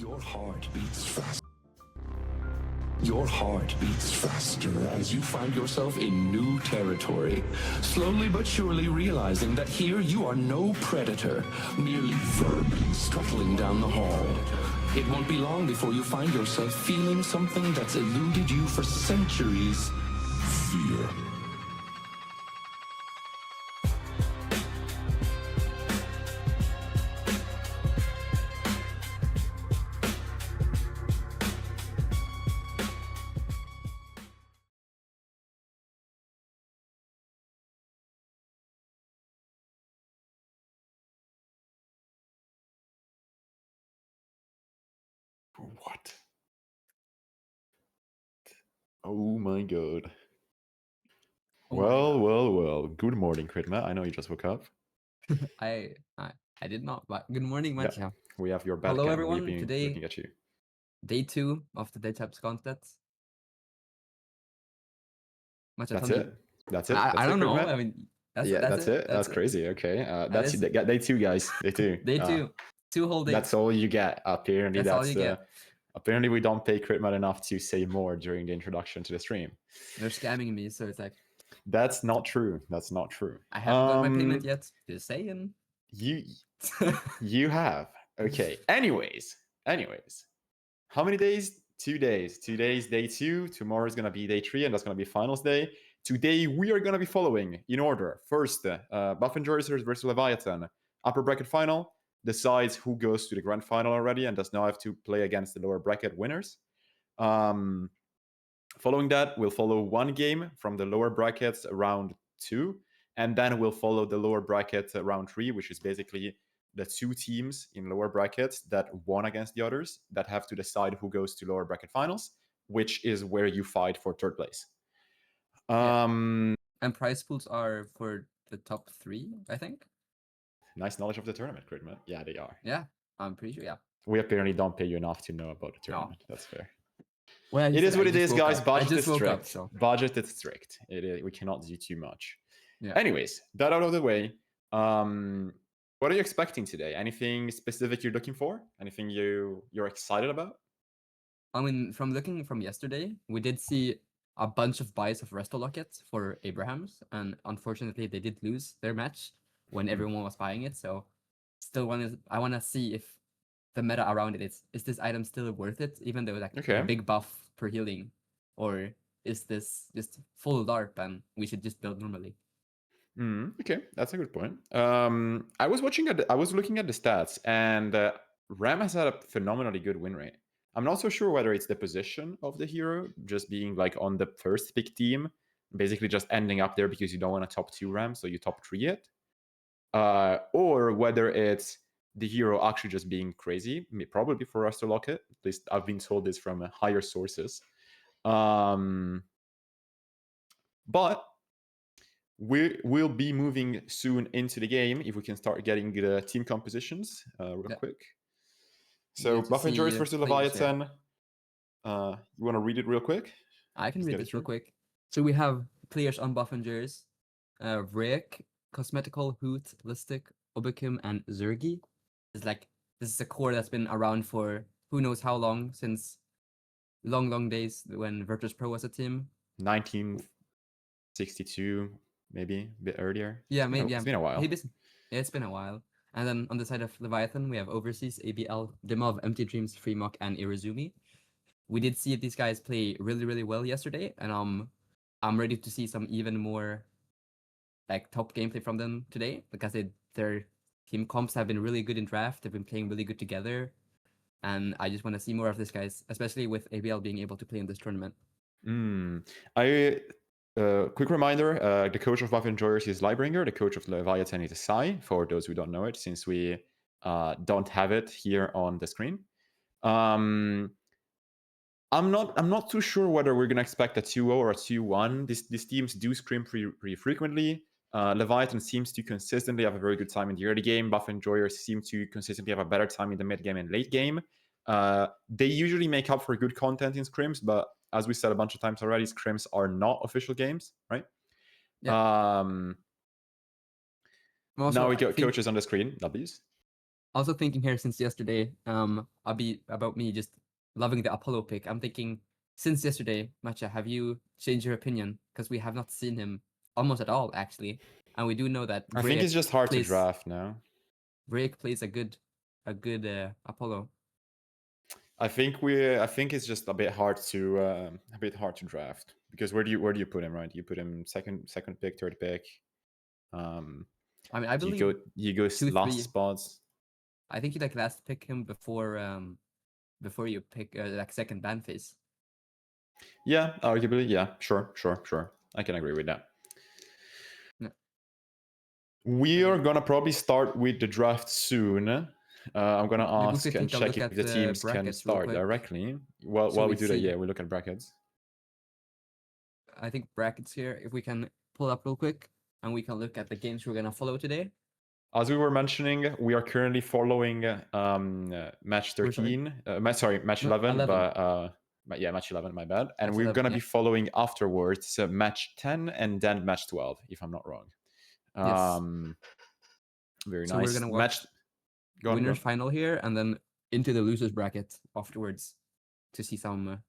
Your heart beats fast. Your heart beats faster as you find yourself in new territory, slowly but surely realizing that here you are no predator, merely vermin scuttling down the hall. It won't be long before you find yourself feeling something that's eluded you for centuries. Fear. What? Oh my god. Well. Good morning, Kryddmått. I know you just woke up. I did not, but good morning, Mattia. Yeah, we have your bad Hello, cam everyone. looking Today, at you. day 2 of the DeadChaps Gauntlet. Mattia, That's tell it. me. That's it. I don't know. Kryddmått? I mean, that's it. That's it. crazy. Okay, that's is- day 2, guys. Day 2. Day 2. 2 whole days. That's all you get. Apparently, all you get. Apparently, we don't pay Kryddmått enough to say more during the introduction to the stream. They're scamming me, so it's like. That's not true. That's not true. I haven't got my payment yet. Just saying. You have. Okay. Anyways. How many days? 2 days. 2 days, day 2. Tomorrow is going to be day 3, and that's going to be finals day. Today, we are going to be following in order. First, Buff Enjoyers versus Leviathan. Upper bracket final decides who goes to the grand final already and does now have to play against the lower bracket winners. Following that, we'll follow one game from the lower brackets round 2, and then we'll follow the lower bracket round 3, which is basically the 2 teams in lower brackets that won against the others that have to decide who goes to lower bracket finals, which is where you fight for 3rd place. And prize pools are for the top 3, I think. Nice knowledge of the tournament, Kryddmått. Yeah, they are. Yeah, I'm pretty sure, yeah. We apparently don't pay you enough to know about the tournament. No. That's fair. Well, it is what it is, guys. Budget is strict. Up, so. Budget is strict. We cannot do too much. Yeah. Anyways, that out of the way. What are you expecting today? Anything specific you're looking for? Anything you're excited about? I mean, from looking from yesterday, we did see a bunch of buys of Resto Lockets for Abrahams, and unfortunately, they did lose their match when everyone was buying it. So, I want to see if the meta around it is this item still worth it, even though like a big buff per healing, or is this just full LARP and we should just build normally? Okay, that's a good point. I was looking at the stats, and Ram has had a phenomenally good win rate. I'm not so sure whether it's the position of the hero, just being like on the first pick team, basically just ending up there because you don't want a top 2 Ram, so you top 3 it, or whether it's the hero actually just being crazy, probably for us to lock it. At least I've been told this from higher sources. But we'll be moving soon into the game if we can start getting the team compositions real quick. So Buff Enjoyers versus Leviathan. You want to read it real quick? I can read this real quick. So we have players on Buff Enjoyers. Rick, Cosmetical, Hoot, Listic, Obikim, and Zergi. This is a core that's been around for who knows how long, since long days when Virtus Pro was a team. 1962, maybe a bit earlier. Yeah, maybe. It's been a while. It's been a while. And then on the side of Leviathan, we have Overseas, ABL, Dimov, Empty Dreams, Freemock, and Irizumi. We did see these guys play really well yesterday, and I'm ready to see some even more like top gameplay from them today, because their team comps have been really good in draft. They've been playing really good together, and I just want to see more of these guys, especially with ABL being able to play in this tournament. Quick reminder, the coach of Buff Enjoyers is Lightbringer, the coach of Leviathan is Sai, for those who don't know it, since we don't have it here on the screen. I'm not too sure whether we're gonna expect a 2-0 or a 2-1. These teams do scrim pretty frequently. Leviathan seems to consistently have a very good time in the early game. Buff Enjoyers seem to consistently have a better time in the mid game and late game. They usually make up for good content in scrims, but as we said a bunch of times already, scrims are not official games, right? Yeah. Now we got coaches on the screen, W's. Also thinking here since yesterday, about me just loving the Apollo pick. I'm thinking since yesterday, Mattia, have you changed your opinion? Because we have not seen him almost at all, actually, and we do know that I think it's just hard to plays draft now. Break plays a good Apollo. I think it's just a bit hard to draft because where do you put him, right? You put him second pick, third pick. I mean, I Do believe you go 2, last 3. spots. I think you like last pick him before you pick like second ban phase. Yeah, arguably, yeah, sure. I can agree with that. Yeah. We are gonna probably start with the draft soon. I'm gonna Maybe we ask could and take a look check if at the the teams can brackets real start quick. directly. So While we we do that, see- yeah, we look at brackets. I think brackets here, if we can pull up real quick, and we can look at the games we're gonna follow today. As we were mentioning, we are currently following match We're sorry? 13. Match 11, 11. but yeah, match 11. My bad. And Match we're 11, gonna yeah. be following afterwards match 10 and then match 12, if I'm not wrong. Yes. Very So nice. we're gonna watch Match. Go on, winners final here, and then into the losers bracket afterwards to see some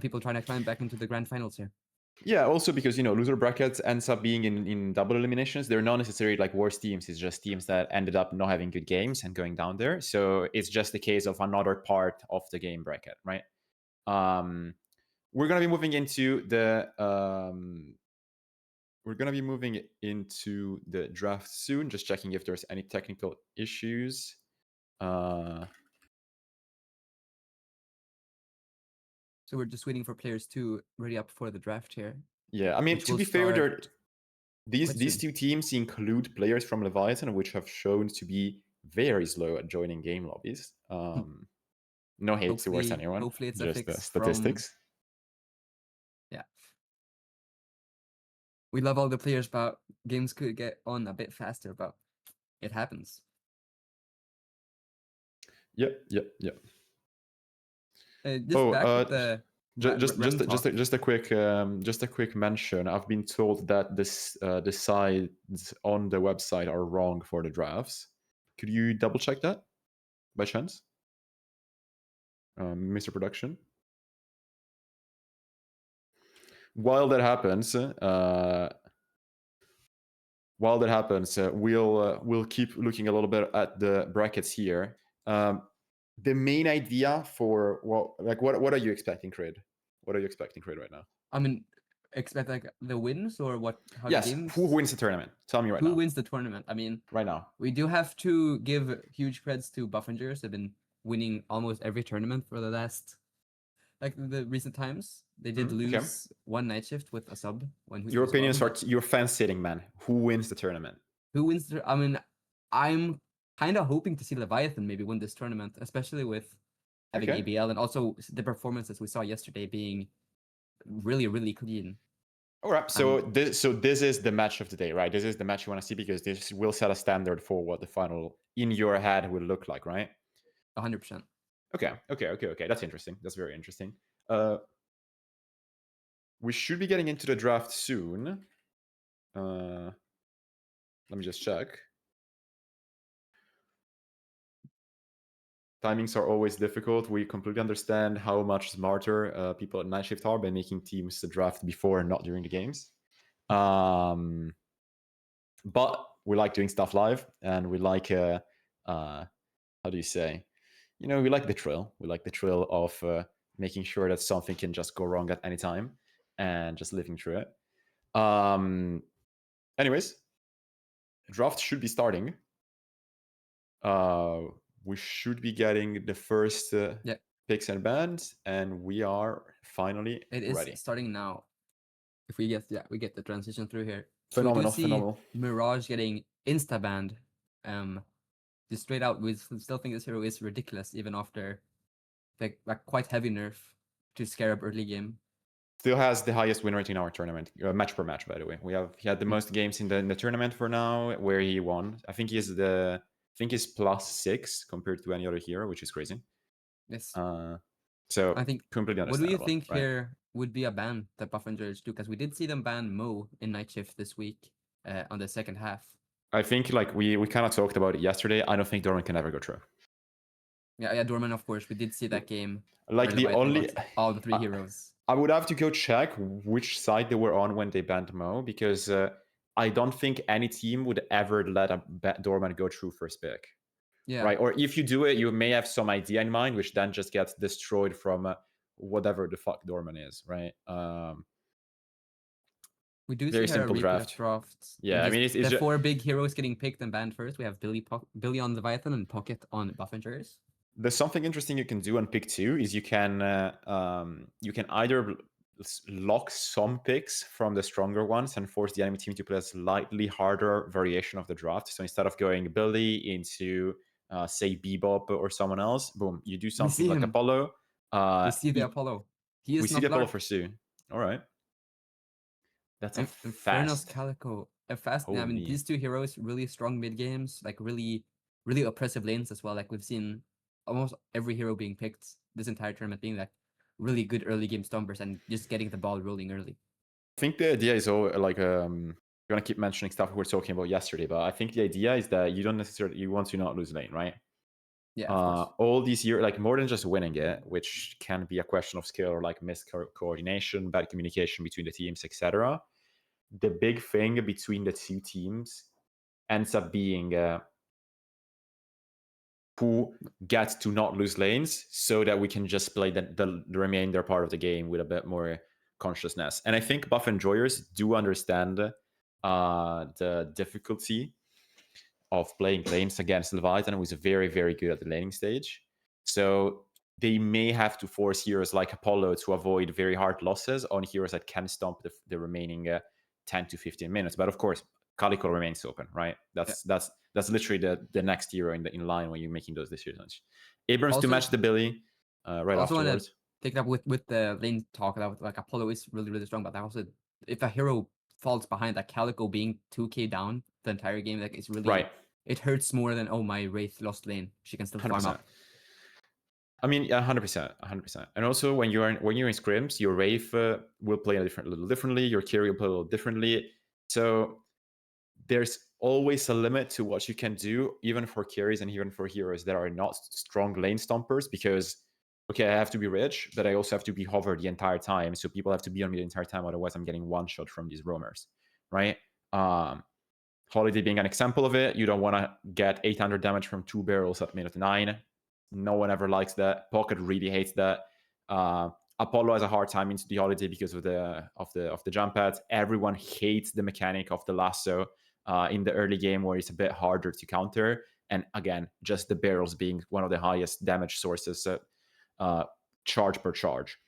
people trying to climb back into the grand finals here. Yeah, also because loser brackets ends up being in double eliminations. They're not necessarily like worse teams. It's just teams that ended up not having good games and going down there. So it's just a case of another part of the game bracket, right? We're gonna be moving into the draft soon. Just checking if there's any technical issues. So we're just waiting for players to ready up for the draft here. Yeah, I mean, which to will be fair, start these quite soon. two teams include players from Leviathan, which have shown to be very slow at joining game lobbies. No hate towards anyone. Hopefully it's a just fix statistics. Yeah. We love all the players, but games could get on a bit faster, but it happens. Yep. Just a quick mention. I've been told that the sides on the website are wrong for the drafts. Could you double check that by chance, Mr. Production? While that happens, we'll keep looking a little bit at the brackets here. The main idea for what are you expecting, Krydd? What are you expecting, Krydd, right now? I mean, expect like the wins or what? How yes. the games? Who wins the tournament? Tell me right now. Who wins the tournament? I mean, right now. We do have to give huge creds to Buffingers. They've been winning almost every tournament for the last, like the recent times. They did lose one night shift with a sub. Your opinions are your fan sitting, man. Who wins the tournament? Who wins the? I mean, I'm kind of hoping to see Leviathan maybe win this tournament, especially with having ABL and also the performances we saw yesterday being really, really clean. All right, so this is the match of the day, right? This is the match you want to see because this will set a standard for what the final in your head will look like, right? 100%. Okay. That's interesting. That's very interesting. We should be getting into the draft soon. Let me just check. Timings are always difficult. We completely understand how much smarter people at Night Shift are by making teams the draft before and not during the games. But we like doing stuff live, and we like how do you say? We like the thrill. We like the thrill of making sure that something can just go wrong at any time and just living through it. Anyways, draft should be starting. We should be getting the first picks and bans, and we are finally ready. Starting now. If we get the transition through here. Phenomenal, so we do see Mirage getting insta banned. Just straight out, we still think this hero is ridiculous, even after like quite heavy nerf to Scarab early game. Still has the highest win rate in our tournament, match per match, by the way. He had the most games in the tournament for now, where he won. I think he's +6 compared to any other hero, which is crazy. Yes. So I think completely understandable. What do you think here would be a ban that Buffingers do? Because we did see them ban Mo in Night Shift this week on the second half. I think like we kind of talked about it yesterday. I don't think Dorman can ever go true. Yeah, Dorman, of course. We did see that game. Like where the Leviathan only got all the three heroes. I would have to go check which side they were on when they banned Mo, because I don't think any team would ever let a Dorman go true first pick. Yeah. Right? Or if you do it, you may have some idea in mind, which then just gets destroyed from whatever the fuck Dorman is, right? We do very see her simple draft. drafts. Yeah, I mean, it's the just, 4 big heroes getting picked and banned first. We have Billy on Leviathan and Pocket on Buff Enjoyers. there's something interesting you can do on pick 2 is you can either lock some picks from the stronger ones and force the enemy team to play a slightly harder variation of the draft. So instead of going Billy into say Bebop or someone else, boom, you do something like him. Apollo. We see the Apollo. He is we see not the Apollo Lark. for Sue. All right. That's a Inferno's fast. Calico. A fast. I mean, Holy. these two heroes really strong mid games, like really oppressive lanes as well. Like we've seen almost every hero being picked this entire tournament being like really good early game stompers and just getting the ball rolling early. I think the idea is like gonna keep mentioning stuff we were talking about yesterday, but I think the idea is that you don't necessarily you want to not lose lane, right? Yeah, of course. All these years, like more than just winning it, which can be a question of skill or like coordination, bad communication between the teams, etc. The big thing between the two teams ends up being who gets to not lose lanes, so that we can just play the remainder part of the game with a bit more consciousness. And I think buff enjoyers do understand the difficulty of playing lanes against Leviathan, who is very, very good at the laning stage. So they may have to force heroes like Apollo to avoid very hard losses on heroes that can stomp the remaining 10 to 15 minutes. But of course, Calico remains open, right? That's literally the next hero in line when you're making those decisions. Abrams Also, to match the Billy right also afterwards. Take it up with the lane talk that like Apollo is really, really strong, but also if a hero falls behind, like Calico being 2k down the entire game, like it's really Right. It hurts more than, oh, my Wraith lost lane. She can still farm 100%. up. I mean, 100%, 100%. And also, when you're in scrims, your Wraith will play a little differently. Your carry will play a little differently. So there's always a limit to what you can do, even for carries and even for heroes that are not strong lane stompers. Because okay, I have to be rich, but I also have to be hover the entire time. So people have to be on me the entire time. Otherwise, I'm getting one shot from these roamers, right? Holiday being an example of it. You don't want to get 800 damage from 2 barrels at minute 9. No one ever likes that. Pocket really hates that. Apollo has a hard time into the Holiday because of the jump pads. Everyone hates the mechanic of the lasso in the early game, where it's a bit harder to counter. And again, just the barrels being one of the highest damage sources, charge per charge.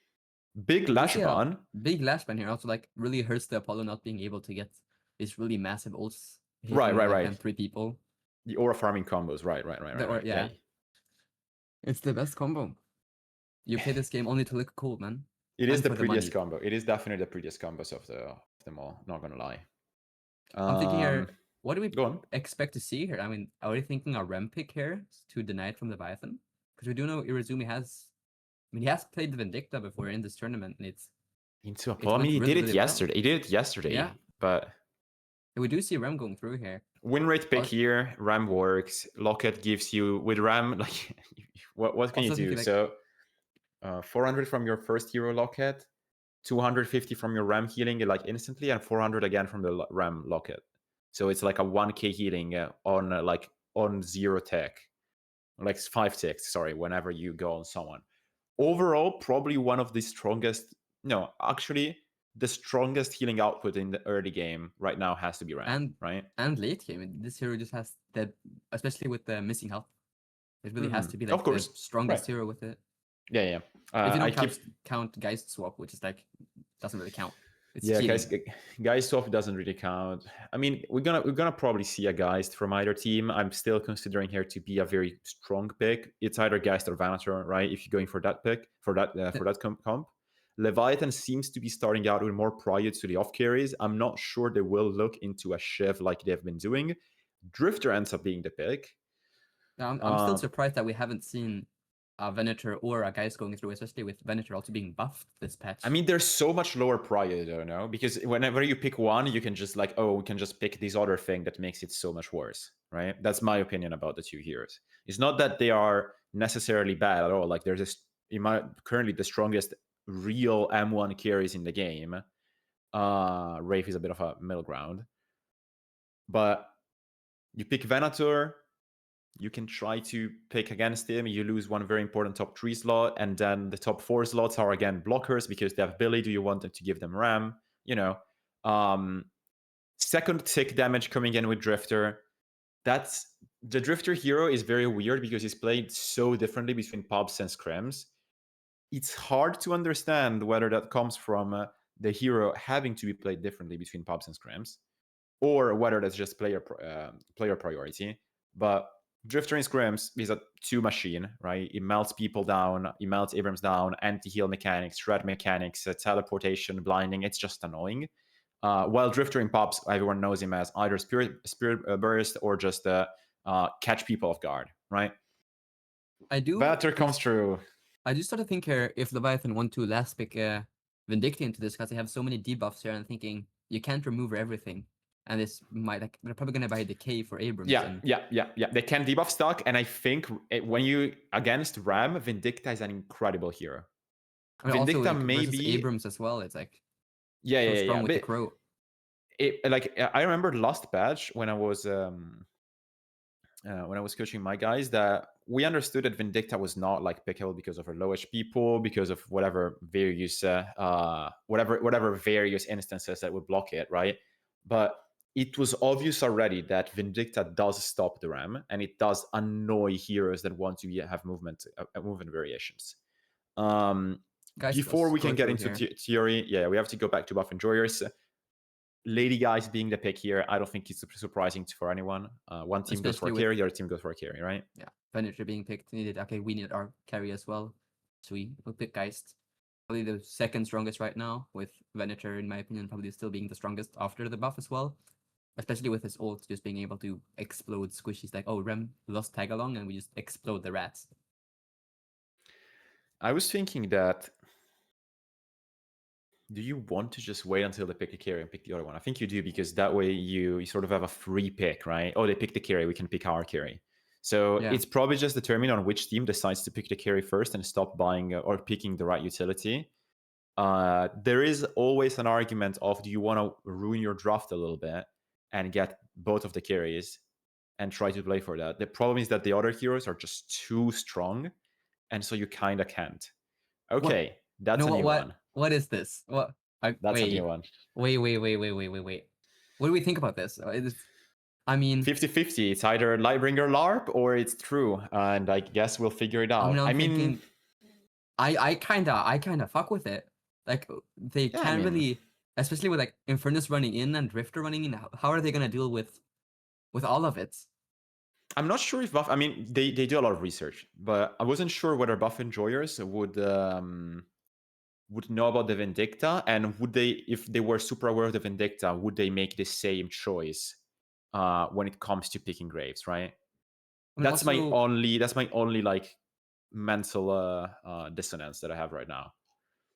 Big lash ban. Big lash ban here also like really hurts the Apollo not being able to get these really massive ults. Right. And 3 people. The aura farming combos, right. Yeah. It's the best combo. You play this game only to look cool, man. It is the prettiest combo. It is definitely the prettiest combos of them all. Not gonna lie. I'm thinking here, what do we go on. expect to see here? I mean, are we thinking a Rem pick here to deny it from Leviathan? Because we do know Irizumi has. I mean, he has played the Vindicta before in this tournament, and it's into Apollo. I mean, he did it yesterday. Well. He did it yesterday. Yeah, but we do see Rem going through here. Win rate pick here. Ram works. Locket gives you with Ram. Like, what can you do? Like, so, 400 from your first hero Locket, 250 from your Ram healing like instantly, and 400 again from the Ram Locket. So it's like a 1k healing on 0 tech, like 5 ticks. Sorry, whenever you go on someone. Overall, probably one of the strongest. No, actually, the strongest healing output in the early game right now has to be Ram, right? And late game, this hero just has that, especially with the missing health. It really has to be like the strongest hero with it. Yeah. If you don't count Geist Swap, which is like doesn't really count. It's Geist Swap doesn't really count. I mean, we're gonna probably see a Geist from either team. I'm still considering here to be a very strong pick. It's either Geist or Vanator, right? If you're going for that pick for that comp. Leviathan seems to be starting out with more prior to the off carries. I'm not sure they will look into a Shiv like they've been doing. Drifter ends up being the pick. I'm still surprised that we haven't seen a Venator or a Geist going through, especially with Venator also being buffed this patch. I mean, there's so much lower prior, though, no? Because whenever you pick one, you can just like, oh, we can just pick this other thing that makes it so much worse, right? That's my opinion about the two heroes. It's not that they are necessarily bad at all. Like, they're just currently the strongest real M1 carries in the game. Wraith is a bit of a middle ground. But you pick Venator, you can try to pick against him. You lose one very important top 3 slot, and then the top 4 slots are again blockers because they have Billy. Do you want them to give them Ram? You know, second tick damage coming in with Drifter. That's the Drifter hero is very weird because he's played so differently between pubs and scrims. It's hard to understand whether that comes from the hero having to be played differently between pubs and scrims, or whether that's just player priority. But Drifter in scrims is a 2 machine, right? It melts people down, it melts Abrams down, anti-heal mechanics, shred mechanics, teleportation, blinding. It's just annoying. While Drifter in pops, everyone knows him as either Spirit Burst or just catch people off guard, right? Venator comes through. I do start to think here if Leviathan want to last pick Vindicta into this because they have so many debuffs here, and thinking you can't remove everything. And this might, like, they're probably going to buy Decay for Abrams. Yeah. They can debuff stock, and I think when you against Ram, Vindicta is an incredible hero. I mean, Vindicta also, like, maybe Abrams as well. It's like strong with the crow. I remember last patch when I was coaching my guys that we understood that Vindicta was not like pickable because of her low HP pool, because of whatever various various instances that would block it, right? But it was obvious already that Vindicta does stop the Ram, and it does annoy heroes that want to have movement variations. Before we can get into theory, we have to go back to buff enjoyers. Lady Guys being the pick here, I don't think it's surprising for anyone. One team goes for a carry, the other team goes for a carry, right? Yeah, Venator being picked needed. Okay, we needed our carry as well, so we'll pick Geist. Probably the second strongest right now, with Venator, in my opinion, probably still being the strongest after the buff as well. Especially with his ult just being able to explode squishies, like, oh, Rem lost tag along, and we just explode the rats. I was thinking that, do you want to just wait until they pick a carry and pick the other one? I think you do, because that way you sort of have a free pick, right? Oh, they pick the carry, we can pick our carry. So it's probably just determined on which team decides to pick the carry first and stop buying or picking the right utility. There is always an argument of, do you want to ruin your draft a little bit and get both of the carries and try to play for that? The problem is that the other heroes are just too strong, and so you kind of can't. Okay, that's a new one. What is this? What? That's a new one. Wait. What do we think about this? I mean, 50-50. It's either Lightbringer LARP or it's true, and I guess we'll figure it out. I mean, I kind of fuck with it. Like, they can't really, especially with like Infernus running in and Drifter running in. How are they gonna deal with all of it? I'm not sure if buff. I mean, they do a lot of research, but I wasn't sure whether buff enjoyers would know about the Vindicta, and would they, if they were super aware of the Vindicta, would they make the same choice when it comes to picking Graves, right? I mean, that's my only like mental dissonance that I have right now.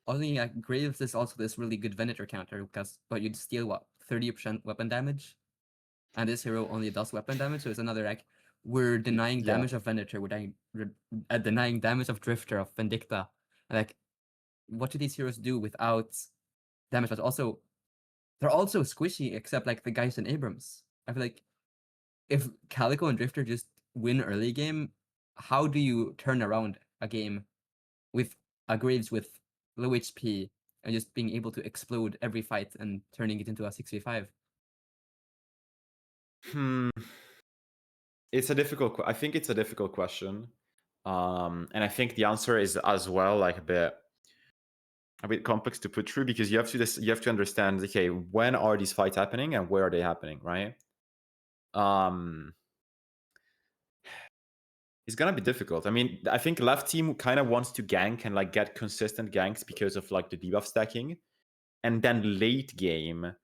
Only Graves is also this really good Venator counter, but you'd steal what, 30% weapon damage, and this hero only does weapon damage, so it's another like, we're denying damage of Venator, we're denying damage of Drifter, of Vindicta. Like, what do these heroes do without damage? But also, they're also squishy, except like the guys in Abrams. I feel like if Calico and Drifter just win early game, how do you turn around a game with a Graves with low HP and just being able to explode every fight and turning it into a 6v5? It's a difficult. I think it's a difficult question, and I think the answer is as well like a bit complex to put through, because you have to understand, okay, when are these fights happening and where are they happening, right? It's gonna be difficult. I mean, I think left team kind of wants to gank and like get consistent ganks because of like the debuff stacking, and then late game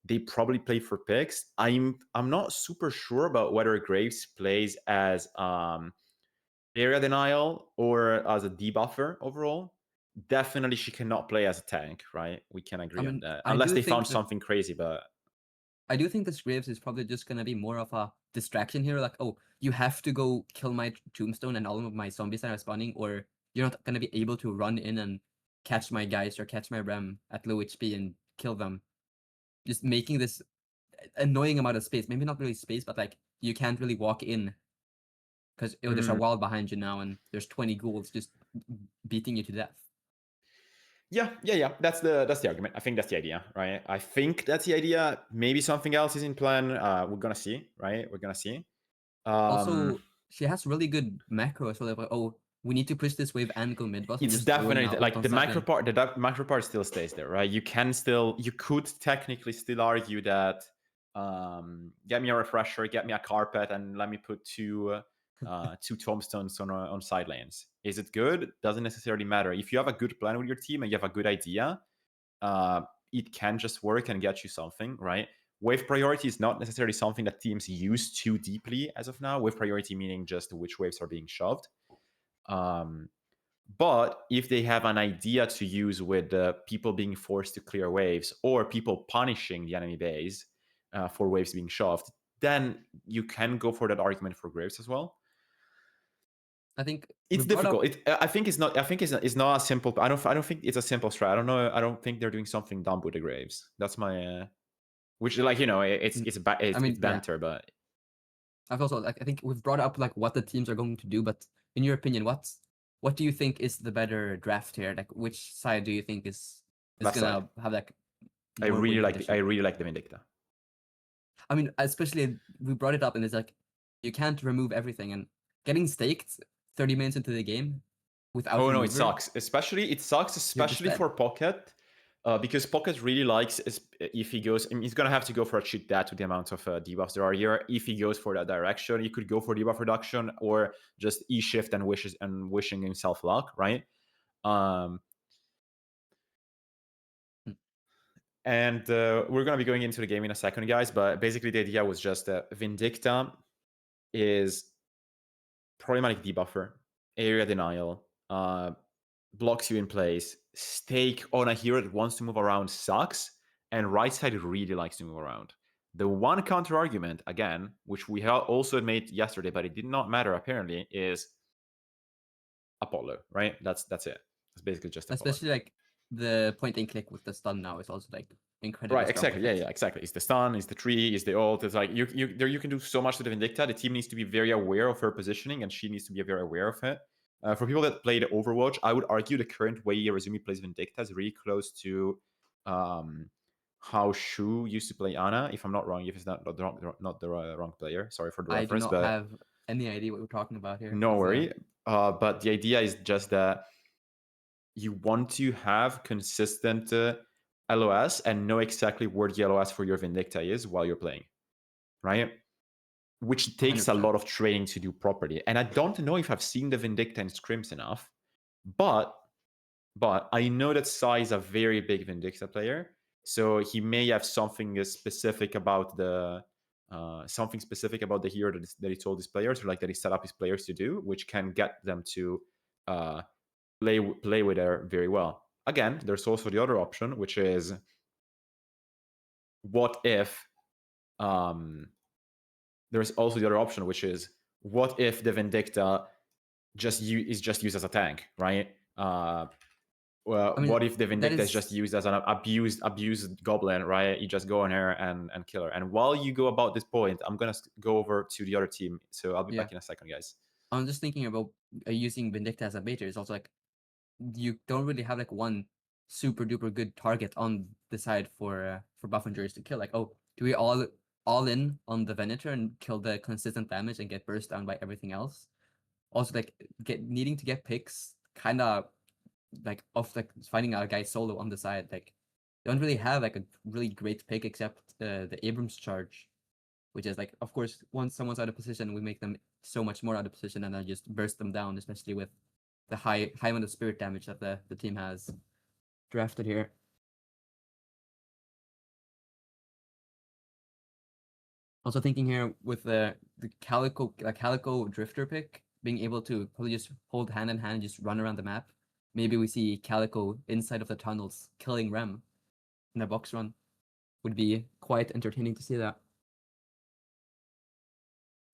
they probably play for picks. I'm not super sure about whether Graves plays as area denial or as a debuffer overall, definitely she cannot play as a tank, right? We can agree on mean, that. I Unless do they think found that- something crazy, but I do think this Graves is probably just gonna be more of a distraction here. Like, oh, you have to go kill my tombstone and all of my zombies that are spawning, or you're not gonna be able to run in and catch my guys or catch my Rem at low HP and kill them. Just making this annoying amount of space. Maybe not really space, but like you can't really walk in because there's a wall behind you now, and there's 20 ghouls just beating you to death. yeah. That's the argument. I think that's the idea, right? I think that's the idea. Maybe something else is in plan. We're gonna see, right? We're gonna see. Also, she has really good macro as well. Like, oh, we need to push this wave and go mid boss. It's definitely like the macro part. The macro part still stays there, right? You could technically still argue that get me a refresher, get me a carpet, and let me put two tombstones on side lanes. Is it good? Doesn't necessarily matter. If you have a good plan with your team and you have a good idea, it can just work and get you something, right? Wave priority is not necessarily something that teams use too deeply as of now. Wave priority meaning just which waves are being shoved. But if they have an idea to use with people being forced to clear waves or people punishing the enemy base for waves being shoved, then you can go for that argument for Graves as well. I think it's difficult. I think it's not. I think it's not a simple. I don't think it's a simple strat. I don't know. I don't think they're doing something dumb with the Graves. That's my. Which like it's banter, but I've also I think we've brought up like what the teams are going to do, but in your opinion, what do you think is the better draft here? Like, which side do you think is gonna have like? I really like the Vindicta. I mean, especially we brought it up, and it's like you can't remove everything, and getting staked 30 minutes into the game without. Oh no, it sucks. Especially for Pocket. Because Pocket really likes if he goes, I mean, he's gonna have to go for a cheat that with the amount of debuffs there are here. If he goes for that direction, he could go for debuff reduction or just E-shift and wishing himself luck, right? And we're gonna be going into the game in a second, guys. But basically, the idea was just that Vindicta is problematic debuffer, area denial, blocks you in place. Stake on a hero that wants to move around sucks, and right side really likes to move around. The one counter argument, again, which we also made yesterday, but it did not matter apparently, is Apollo, right? That's it. It's basically just Apollo. Especially like the point and click with the stun now is also like incredible. Right, exactly. Yeah, exactly. It's the stun, it's the tree, it's the ult. It's like you can do so much to the Vindicta. The team needs to be very aware of her positioning, and she needs to be very aware of it. For people that played Overwatch, I would argue the current way Irezumi plays Vindicta is really close to how Shu used to play Ana. If I'm not wrong, if it's not the wrong player. Sorry for the reference. I do not have any idea what we're talking about here. No worry. But the idea is just that you want to have consistent LOS and know exactly where the LOS for your Vindicta is while you're playing, right? Which takes 100%. A lot of training to do properly. And I don't know if I've seen the Vindicta in scrims enough, but I know that Sai is a very big Vindicta player, so he may have something specific about the hero that he told his players, or like that he set up his players to do, which can get them to play with her very well. Again, there's also the other option, which is what if there's also the other option, which is what if the Vindicta is just used as a tank, right? What if the Vindicta is just used as an abused goblin, right? You just go on her and kill her. And while you go about this point, I'm gonna go over to the other team. So I'll be back in a second, guys. I'm just thinking about using Vindicta as a baiter. It's also like you don't really have like one super duper good target on the side for buff injuries to kill. Like, oh, do we all in on the Venator and kill the consistent damage and get burst down by everything else? Also, like needing to get picks, kind of like of like finding a guy solo on the side. Like, you don't really have like a really great pick except the Abrams charge, which is like, of course, once someone's out of position, we make them so much more out of position and then just burst them down, especially with the high amount of spirit damage that the team has drafted here. Also thinking here with the Calico Drifter pick, being able to probably just hold hand in hand and just run around the map. Maybe we see Calico inside of the tunnels killing Rem in a box run. Would be quite entertaining to see that.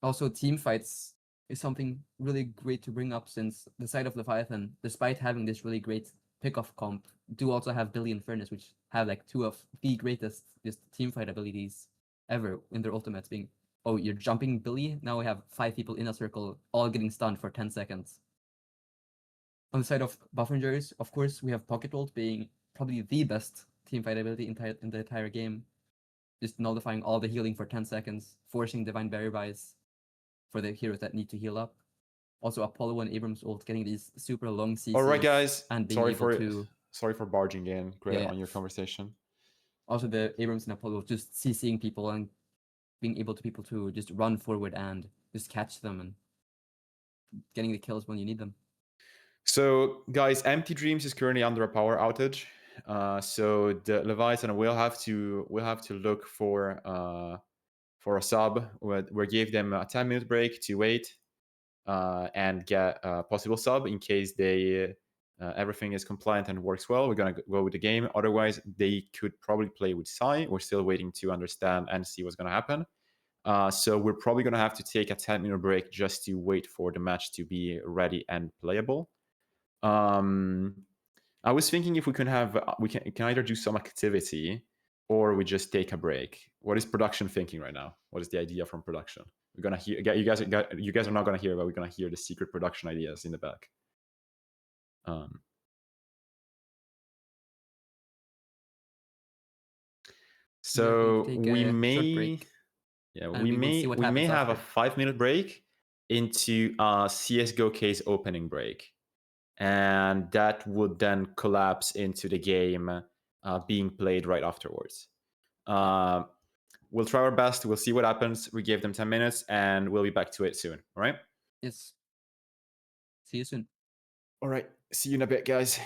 Also, team fights is something really great to bring up, since the side of Leviathan, despite having this really great pickoff comp, do also have Billy and Furnace, which have like two of the greatest just team fight abilities ever in their ultimates, being, oh, you're jumping Billy, now we have 5 people in a circle, all getting stunned for 10 seconds. On the side of Buffingers, of course, we have Pocket Ult being probably the best team fight ability in the entire game. Just nullifying all the healing for 10 seconds, forcing Divine Barrier buys for the heroes that need to heal up. Also, Apollo and Abrams ult getting these super long CCs. All right, guys. And being sorry for barging in. Great Yeah. on your conversation. Also, the Abrams and Apollo just CCing people and being able to just run forward and just catch them and getting the kills when you need them. So, guys, Empty Dreams is currently under a power outage. So the Leviathan will have to look for a sub. We gave them a 10-minute break to wait and get a possible sub in case they everything is compliant and works well. We're gonna go with the game. Otherwise, they could probably play with Psy. We're still waiting to understand and see what's gonna happen. So we're probably gonna have to take a 10-minute break just to wait for the match to be ready and playable. I was thinking if we can have we can either do some activity or we just take a break. What is production thinking right now? What is the idea from production? We're gonna hear you guys are not gonna hear, but we're gonna hear the secret production ideas in the back. So we may have a 5-minute break into CS:GO case opening break, and that would then collapse into the game being played right afterwards. We'll try our best. We'll see what happens. We gave them 10 minutes, and we'll be back to it soon. All right? Yes. See you soon. All right. See you in a bit, guys.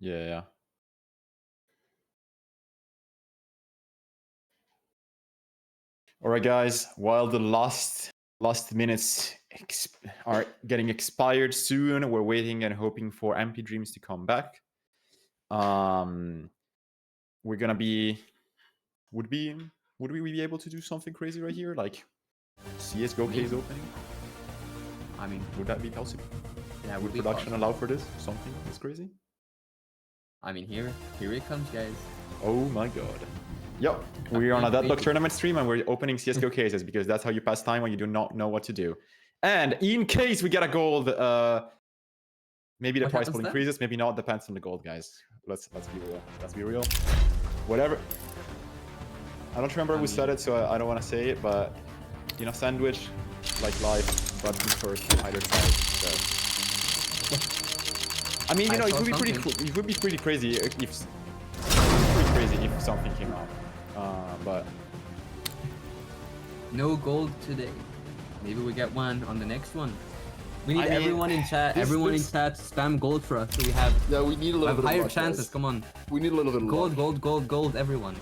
Yeah. All right, guys. While the last minutes are getting expired soon, we're waiting and hoping for MP Dreams to come back. We're gonna be. Would we be able to do something crazy right here, like CS:GO case opening? I mean, Would that be possible? yeah, Would production allow for this? Something this crazy? I mean, here it comes, guys. Oh my god. Yep, we're on a Deadlock tournament stream and we're opening CS:GO cases because that's how you pass time when you do not know what to do. And in case we get a gold, maybe the price pool increases, maybe not. Depends on the gold, guys. Let's be real. Let's be real. Whatever. I don't remember who said it, so I don't want to say it, but you know, sandwich like life, but first either side. So. I mean, you know, it would be pretty cool. It would be pretty crazy if something came out. But no gold today. Maybe we get one on the next one. We need everyone in chat. Everyone in chat spam gold for us, so we have we need a little bit higher of chances. Guys. Come on. We need a little bit of Gold, everyone.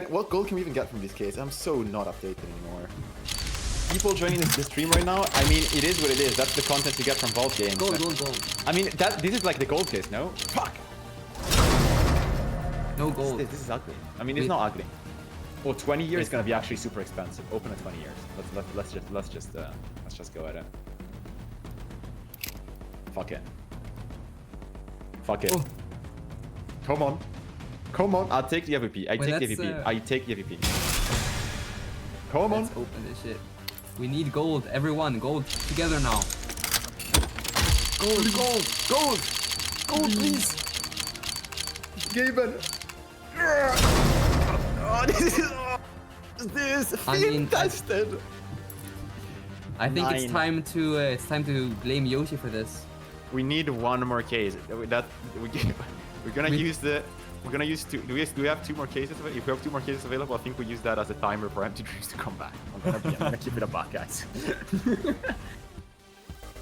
What gold can we even get from this case? I'm so not updated anymore. People joining the stream right now, I mean, it is what it is. That's the content you get from Vault games. Gold. I mean, this is like the gold case, no? Fuck! No gold. This is ugly. I mean, it's not ugly. Oh, 20 years is gonna be actually super expensive. Open at 20 years. Let's just go at it. Fuck it. Oh. Come on. I'll take the MVP. I take the MVP. Come on. Let's open this shit. We need gold. Everyone, gold together now. Gold, please. Gaben. Oh, this is fantastic. I think it's time to blame Yoshi for this. We need one more case. We're gonna use two. Do we have 2 more cases? If we have 2 more cases available, I think we use that as a timer for empty dreams to come back. I'm gonna keep it a buck, guys.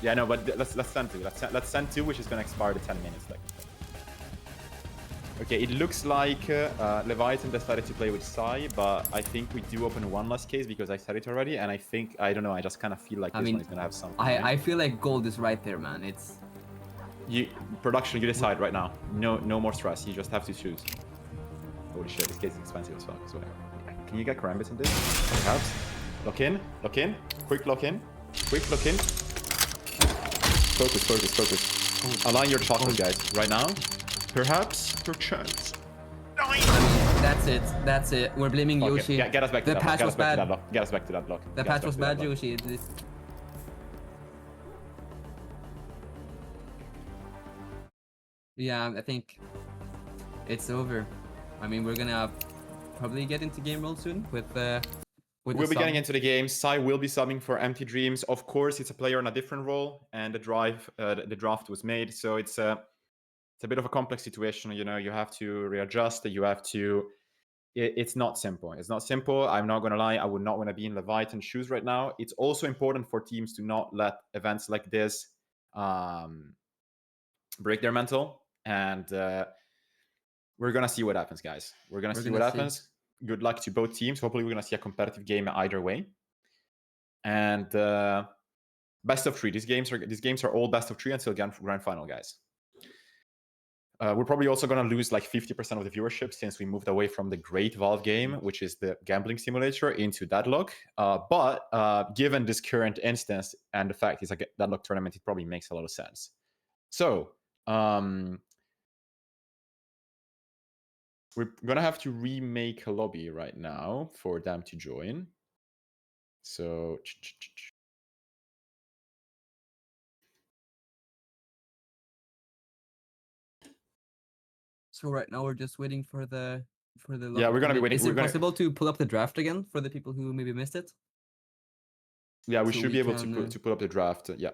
Yeah, no, but let's send 2. Let's send 2, which is gonna expire to 10 minutes. Okay, it looks like Leviathan decided to play with Sai, but I think we do open one last case because I said it already, and I don't know, I just kind of feel like this one is gonna have something. I feel like gold is right there, man. It's production, you decide right now. No more stress. You just have to choose. Holy shit, this case is expensive as fuck. So, can you get Karambits in this? Perhaps. Lock in. Quick lock in. Focus. Align your chakras, guys. Right now. Perhaps. Perchance. That's it. We're blaming Yoshi. Get us back to the patch was bad. Get us back to that block. The patch was bad, Yoshi. Yeah, I think it's over. I mean, we're gonna probably get into game roll soon with we'll be getting into the game. Sai will be subbing for Empty Dreams. Of course, it's a player on a different role, and the draft was made, so it's a bit of a complex situation. You know, you have to readjust. You have to. It's not simple. It's not simple. I'm not gonna lie. I would not want to be in Leviathan shoes right now. It's also important for teams to not let events like this break their mental. And we're gonna see what happens, guys. We're gonna see what happens. Good luck to both teams. Hopefully, we're gonna see a competitive game either way. And best of 3. These games are all best of 3 until grand final, guys. We're probably also gonna lose like 50% of the viewership since we moved away from the great Valve game, which is the gambling simulator, into Deadlock. But given this current instance and the fact it's a Deadlock tournament, it probably makes a lot of sense. So. We're gonna have to remake a lobby right now for them to join. So right now we're just waiting for the yeah, we're gonna be waiting. Is it possible to pull up the draft again for the people who maybe missed it? Yeah, we should be able to pull up the draft. Yeah.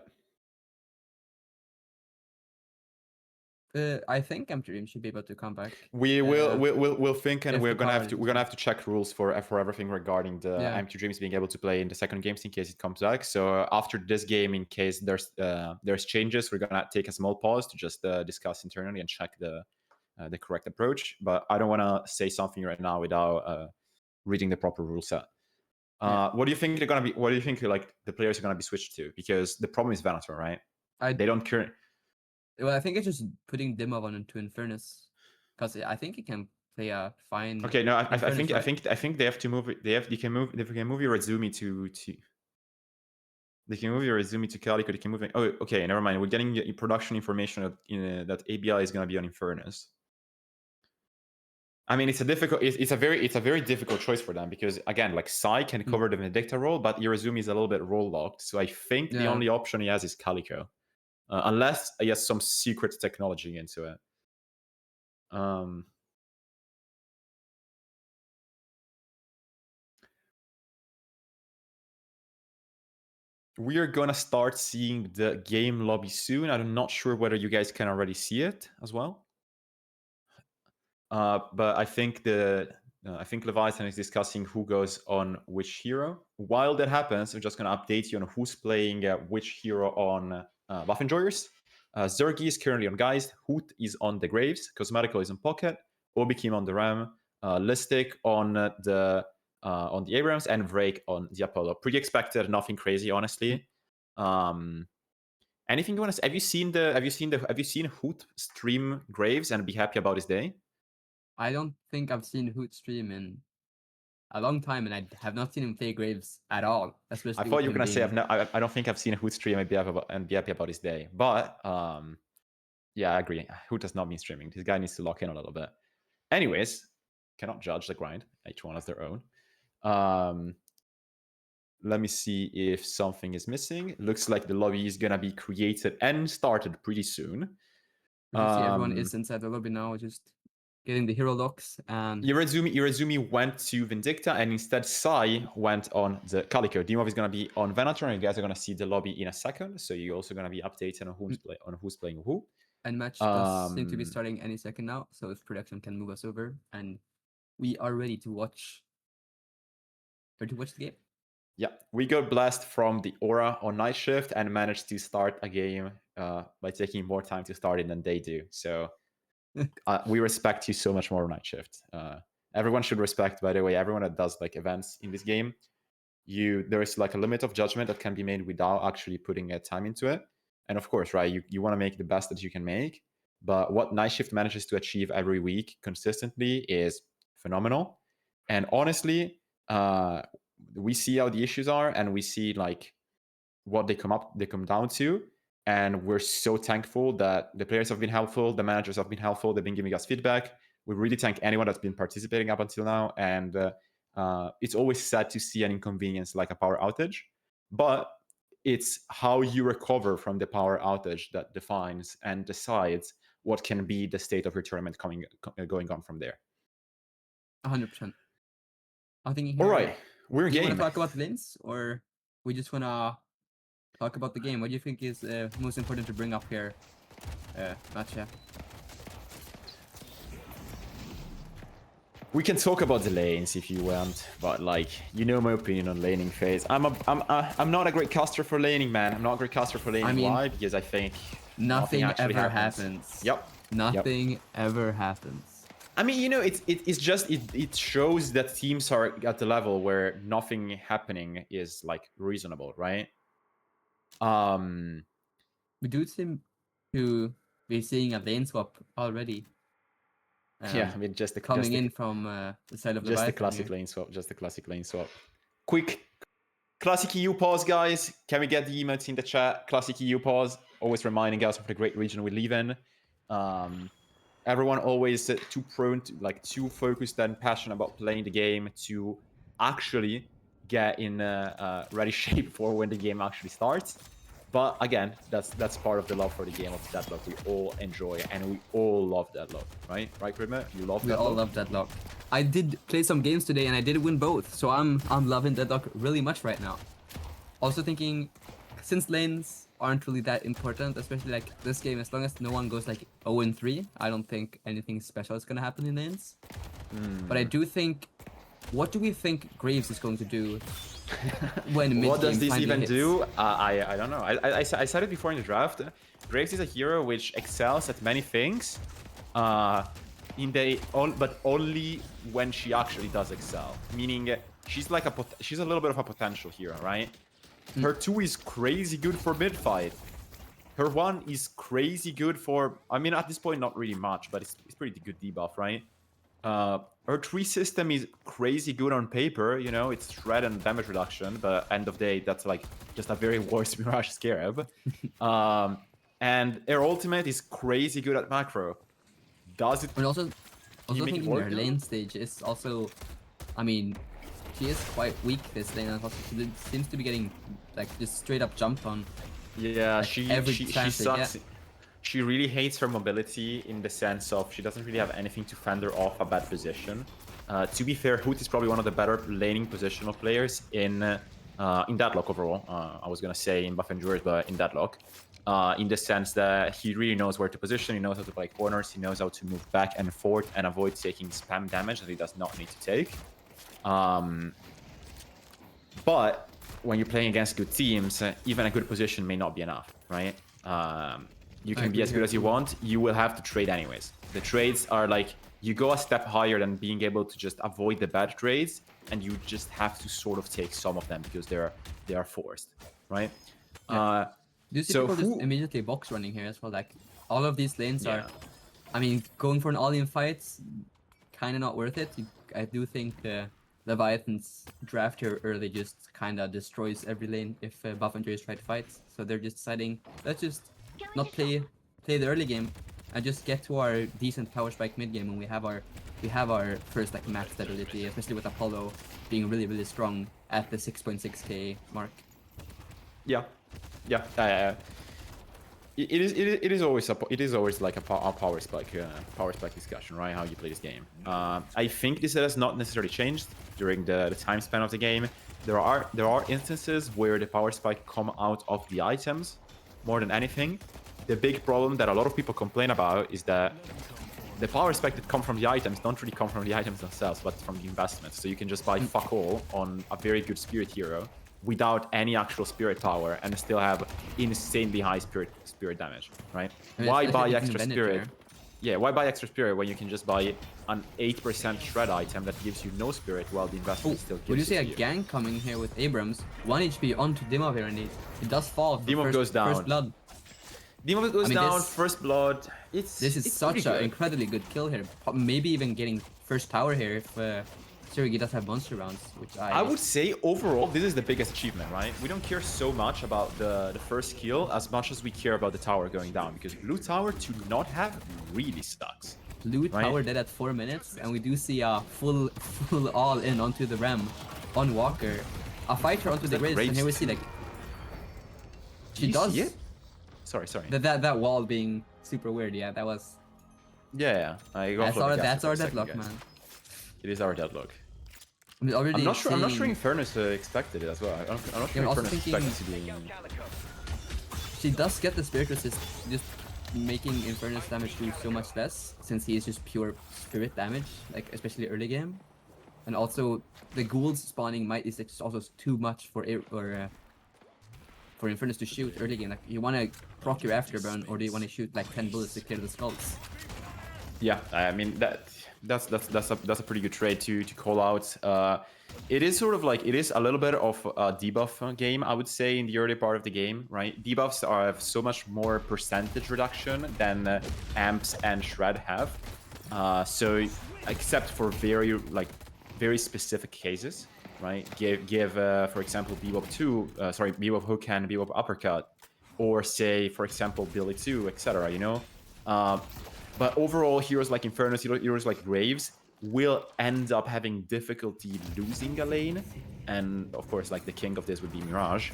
I think Empty Dream should be able to come back. We'll think, and if we're the gonna have card to is we're gonna have to check rules for everything regarding the Yeah. Empty Dreams being able to play in the second games in case it comes back. So after this game, in case there's changes, we're gonna take a small pause to just discuss internally and check the correct approach. But I don't want to say something right now without reading the proper rule set. Yeah. What do you think they're gonna be? What do you think like the players are gonna be switched to? Because the problem is Venator, right? They don't care. Well, I think it's just putting Dimov on into Infernus, because I think he can play a fine. Okay, no, I Infernus, think right? I think they have to move it. They can move your Rezumi to. They can move your Rezumi to Calico. They can move it. Oh, okay, never mind. We're getting production information that ABI is gonna be on Infernus. I mean, it's a very difficult choice for them because again, like Sai can cover the Vindicta role, but Irazumi is a little bit role locked. So I think the only option he has is Calico, unless he has some secret technology into it. We are gonna start seeing the game lobby soon. I'm not sure whether you guys can already see it as well. But I think Leviathan is discussing who goes on which hero. While that happens, I'm just going to update you on who's playing which hero on Waffenjoyers. Zergi is currently on Geist, Hoot is on the Graves, Cosmetical is on Pocket, Obikim on the Ram, Listic on the Abrams, and Vrake on the Apollo. Pretty expected, nothing crazy, honestly. Anything you want to say? Have you seen Hoot stream Graves and be happy about his day? I don't think I've seen Hoot stream in a long time, and I have not seen him play Graves at all. Especially I thought you were gonna say I don't think I've seen a Hoot stream and be happy about his day. But yeah, I agree. Hoot has not been streaming. This guy needs to lock in a little bit. Anyways, cannot judge the grind. Each one has their own. Let me see if something is missing. Looks like the lobby is gonna be created and started pretty soon. You see everyone is inside the lobby now, just getting the hero locks. And Irazumi went to Vindicta, and instead Sai went on the Calico. Dimov is going to be on Venator, and you guys are going to see the lobby in a second. So you're also going to be updated on who's playing who. And match does seem to be starting any second now, so if production can move us over, and we are ready to watch the game. Yeah, we got blessed from the Aura on night shift and managed to start a game by taking more time to start it than they do. So we respect you so much more, night shift. Everyone should respect, by the way, everyone that does like events in this game. There is like a limit of judgment that can be made without actually putting time into it. And of course, right, you want to make the best that you can make. But what night shift manages to achieve every week consistently is phenomenal. And honestly, we see how the issues are, and we see like what they come down to. And we're so thankful that the players have been helpful, the managers have been helpful, they've been giving us feedback. We really thank anyone that's been participating up until now. And it's always sad to see an inconvenience like a power outage, but it's how you recover from the power outage that defines and decides what can be the state of your tournament going on from there. 100%. I think. All right, we're in game. You want to talk about lanes, or we just want to talk about the game? What do you think is most important to bring up here, Mattia? We can talk about the lanes if you want, but like, you know my opinion on laning phase. I'm not a great caster for laning, man. I'm not a great caster for laning. I mean, why? Because I think nothing ever happens. Yep. Nothing ever happens. I mean, you know, it shows that teams are at the level where nothing happening is like reasonable, right? We do seem to be seeing a lane swap already. Yeah, I mean, coming in from the side of the just the classic lane swap. Just the classic lane swap. Quick, classic EU pause, guys. Can we get the emotes in the chat? Classic EU pause. Always reminding us of the great region we live in. Everyone always too focused and passionate about playing the game to actually get in ready shape for when the game actually starts. But again, that's part of the love for the game of Deadlock. We all enjoy and we all love Deadlock, right? Right, Kryddmått? You love Deadlock? We all love Deadlock. I did play some games today and I did win both, so I'm loving Deadlock really much right now. Also thinking, since lanes aren't really that important, especially like this game. As long as no one goes like 0-3, I don't think anything special is gonna happen in lanes. But I do think, what do we think Graves is going to do when mid? What does this even hits? do? I don't know. I said it before in the draft. Graves is a hero which excels at many things, but only when she actually does excel. Meaning, she's like she's a little bit of a potential hero, right? Her 2 is crazy good for mid fight. Her 1 is crazy good for, I mean, at this point, not really much, but it's pretty good debuff, right? Her 3 system is crazy good on paper, you know, it's shred and damage reduction, but end of day, that's like just a very worse Mirage Scarab. And her ultimate is crazy good at macro. Does it? And also make it thinking work, her though? lane stage is also, I mean, she is quite weak this lane, and also she seems to be getting like just straight up jumped on. Yeah, like, she chance they sucks. get. She really hates her mobility in the sense of she doesn't really have anything to fend her off a bad position. To be fair, Hoot is probably one of the better laning positional players in Deadlock overall. I was gonna say in Buff Endurers, but in Deadlock. In the sense that he really knows where to position, he knows how to play corners, he knows how to move back and forth and avoid taking spam damage that he does not need to take. But when you're playing against good teams, even a good position may not be enough, right? You can be as good as you want, you will have to trade anyways. The trades are like, you go a step higher than being able to just avoid the bad trades, and you just have to sort of take some of them because they are forced, right? Yeah. Do you see So people who- just immediately box running here as well? Like, all of these lanes Yeah. are, I mean, going for an all-in fights, kind of not worth it. I do think Leviathan's draft here early just kind of destroys every lane if Buff and Jace try to fight. So they're just deciding, let's just not play the early game and just get to our decent power spike mid game when we have our first like max stability, especially with Apollo being really strong at the 6.6k mark. Yeah. It is always like a power spike discussion, right? How you play this game. I think this has not necessarily changed during the time span of the game. There are instances where the power spike come out of the items more than anything. The big problem that a lot of people complain about is that the power spike that come from the items don't really come from the items themselves, but from the investments. So you can just buy fuck all on a very good spirit hero without any actual spirit power and still have insanely high spirit damage, right? I mean, Why it's buy like extra Bennett spirit? here. Yeah, why buy extra spirit when you can just buy an 8% shred item that gives you no spirit while the investment still gives Would you say a it to gang coming here with Abrams? 1 HP onto Dimov here, and it does fall. for Dimov goes down. First blood. Demon goes I mean, down, this- first blood. This is it's such pretty an good. incredibly good kill here. Maybe even getting first tower here if Sergey does have monster rounds, which I would say overall, this is the biggest achievement, right? We don't care so much about the first kill as much as we care about the tower going down, because blue tower to not have really sucks. Blue right? tower dead at 4 minutes, and we do see a full all in onto the Ram on Walker. A fighter onto the that Graves, and here we see like Did she you does see it? Sorry. that wall being super weird. Yeah, that was. Yeah. That's our Deadlock, man. It is our Deadlock. I mean, already I'm not sure seeing- Infernus expected it as well. I'm not sure also Infernus thinking- expected to be. She does get the spirit resist, just making Infernus damage do so much less, since he is just pure spirit damage, like especially early game. And also, the ghouls spawning might is like, also too much for Infernus to shoot early game. Like, you want to proc your afterburn, or do you want to shoot like 10 bullets to clear the skulls? Yeah, I mean that's a pretty good trade to call out. It is sort of like it is a little bit of a debuff game, I would say, in the early part of the game, right? Debuffs have so much more percentage reduction than amps and shred have. So except for very specific cases, right? Give for example Bebop hook and Bebop uppercut, or say for example Billy 2, etc. You know. But overall, heroes like Infernus, heroes like Graves will end up having difficulty losing a lane. And of course, like the king of this would be Mirage,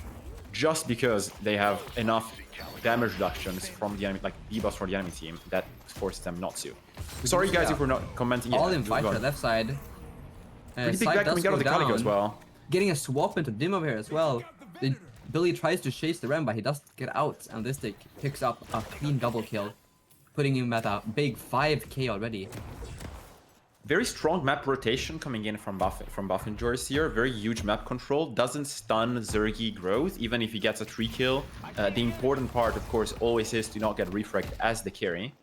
just because they have enough damage reductions from the enemy, like debuffs for the enemy team, that forces them not to. Sorry guys if we're not commenting. All Yeah, in go fighter on. left side. Pretty big Side back does coming out go of the Calico as down. well. Getting a swap into Dimov here as well. The Billy tries to chase the Rem, but he does get out, and this stick picks up a clean double kill, putting him at a big 5k already. Very strong map rotation coming in from Buff Enjoyers here. Very huge map control. Doesn't stun Zergy growth, even if he gets a 3 kill. The important part, of course, always is to not get refragged as the carry,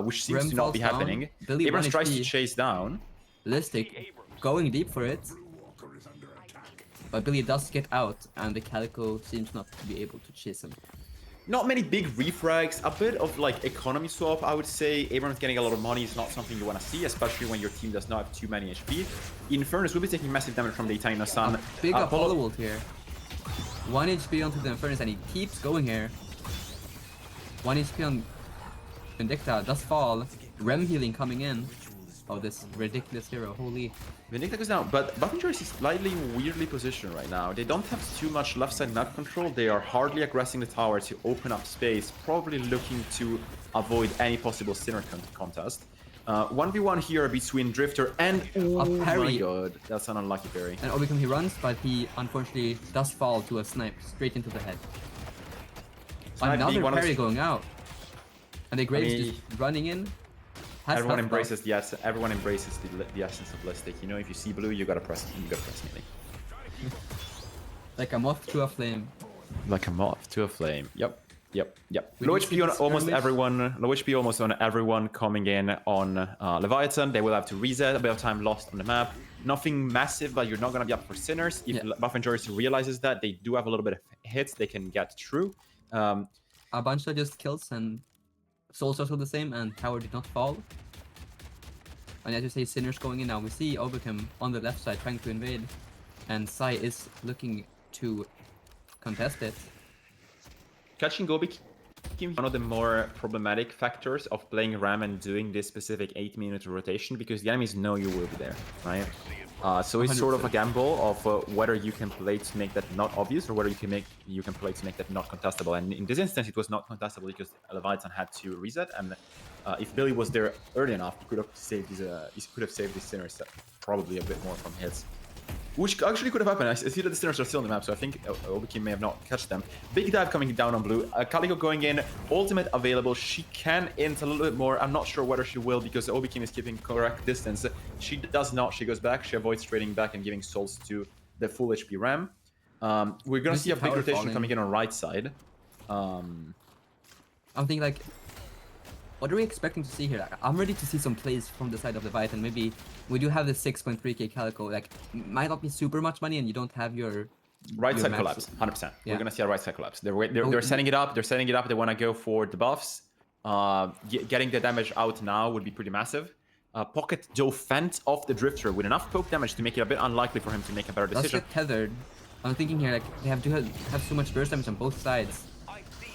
which seems Rem to not be falls down. happening. Billy Abrams tries to 1 HP. chase down. Listic going deep for it, but Billy does get out, and the Calico seems not to be able to chase him. Not many big refrags, a bit of like economy swap, I would say. Abrams getting a lot of money is not something you want to see, especially when your team does not have too many HP. Infernus will be taking massive damage from the Eternal Sun. Big Apollo ult here. 1 HP onto the Infernus, and he keeps going here. 1 HP on Vindicta does fall. Rem healing coming in. Oh, this ridiculous hero, holy. Vindicta goes down, but Buff Enjoyers is slightly weirdly positioned right now. They don't have too much left side map control. They are hardly aggressing the tower to open up space, probably looking to avoid any possible Sinner contest. 1v1 here between Drifter and... Oh parry. my god, that's an unlucky parry. And Obicum, he runs, but he unfortunately does fall to a snipe straight into the head. Snipe being Another one of parry the- going out. And the Graves just running in. Everyone embraces the essence. Everyone embraces the essence of Listic. You know, if you see blue, you gotta press. You gotta press melee. Like a moth to a flame. Like a moth to a flame. Yep. We Low did see HP on this almost skirmish. everyone. Low HP almost on everyone coming in on Leviathan. They will have to reset. A bit of time lost on the map. Nothing massive, but you're not gonna be up for Sinners. If Buff Enjoyers realizes that, they do have a little bit of hits they can get through. A bunch of just kills, and Souls also the same, and Tower did not fall. And as you say, Sinners going in now. We see Obicum on the left side trying to invade, and Sai is looking to contest it. Catching Gobi became one of the more problematic factors of playing Ram and doing this specific 8-minute rotation, because the enemies know you will be there, right? So it's sort of a 100%. gamble of whether you can play to make that not obvious or whether you can play to make that not contestable. And in this instance, it was not contestable because Leviathan had to reset, and if Billy was there early enough, he could have saved these Sinners probably a bit more from hits. Which actually could have happened. I see that the Sinners are still on the map, so I think Obiki may have not catched them. Big dive coming down on blue. Calico going in. Ultimate available. She can int a little bit more. I'm not sure whether she will because Obiki is keeping correct distance. She does not. She goes back. She avoids trading back and giving souls to the full HP Ram. We're going to see a big rotation coming in on right side. I'm thinking like, what are we expecting to see here? I'm ready to see some plays from the side of Leviathan. Maybe we do have the 6.3k Calico. Like, might not be super much money, and you don't have your right side max. collapse, 100%. Yeah. We're gonna see a right side collapse. They're setting it up. They're setting it up. They want to go for the buffs. Getting the damage out now would be pretty massive. Pocket Joe fends off the Drifter with enough poke damage to make it a bit unlikely for him to make a better Let's decision. get tethered. I'm thinking here, like, they have to have so much burst damage on both sides.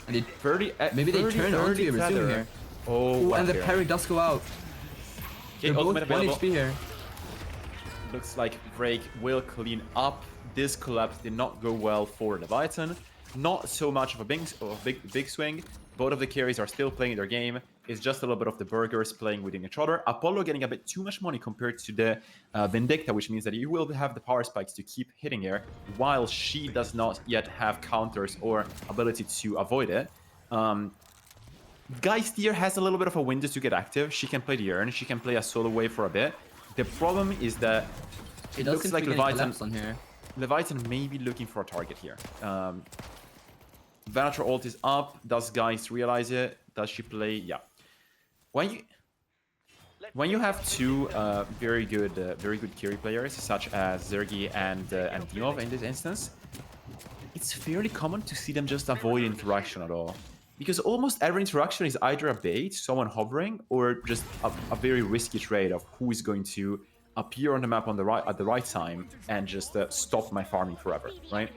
And maybe they turn onto you resume here. Oh, and the parry does go out. Okay, They're both ultimate 1 available. HP here. Looks like Break will clean up. This collapse did not go well for Leviathan. Not so much of a big swing. Both of the carries are still playing their game. It's just a little bit of the burgers playing within each other. Apollo getting a bit too much money compared to the Vindicta, which means that you will have the power spikes to keep hitting her, while she does not yet have counters or ability to avoid it. Geist has a little bit of a window to get active. She can play the Urn. She can play a solo wave for a bit. The problem is that it looks like Leviathan may be looking for a target here. Venator ult is up. Does Geist realize it? Does she play? Yeah. When you have two very good carry players such as Zergy and Dimov in this instance, it's fairly common to see them just avoid interaction at all. Because almost every interaction is either a bait, someone hovering, or just a very risky trade of who is going to appear on the map at the right time and just stop my farming forever, right?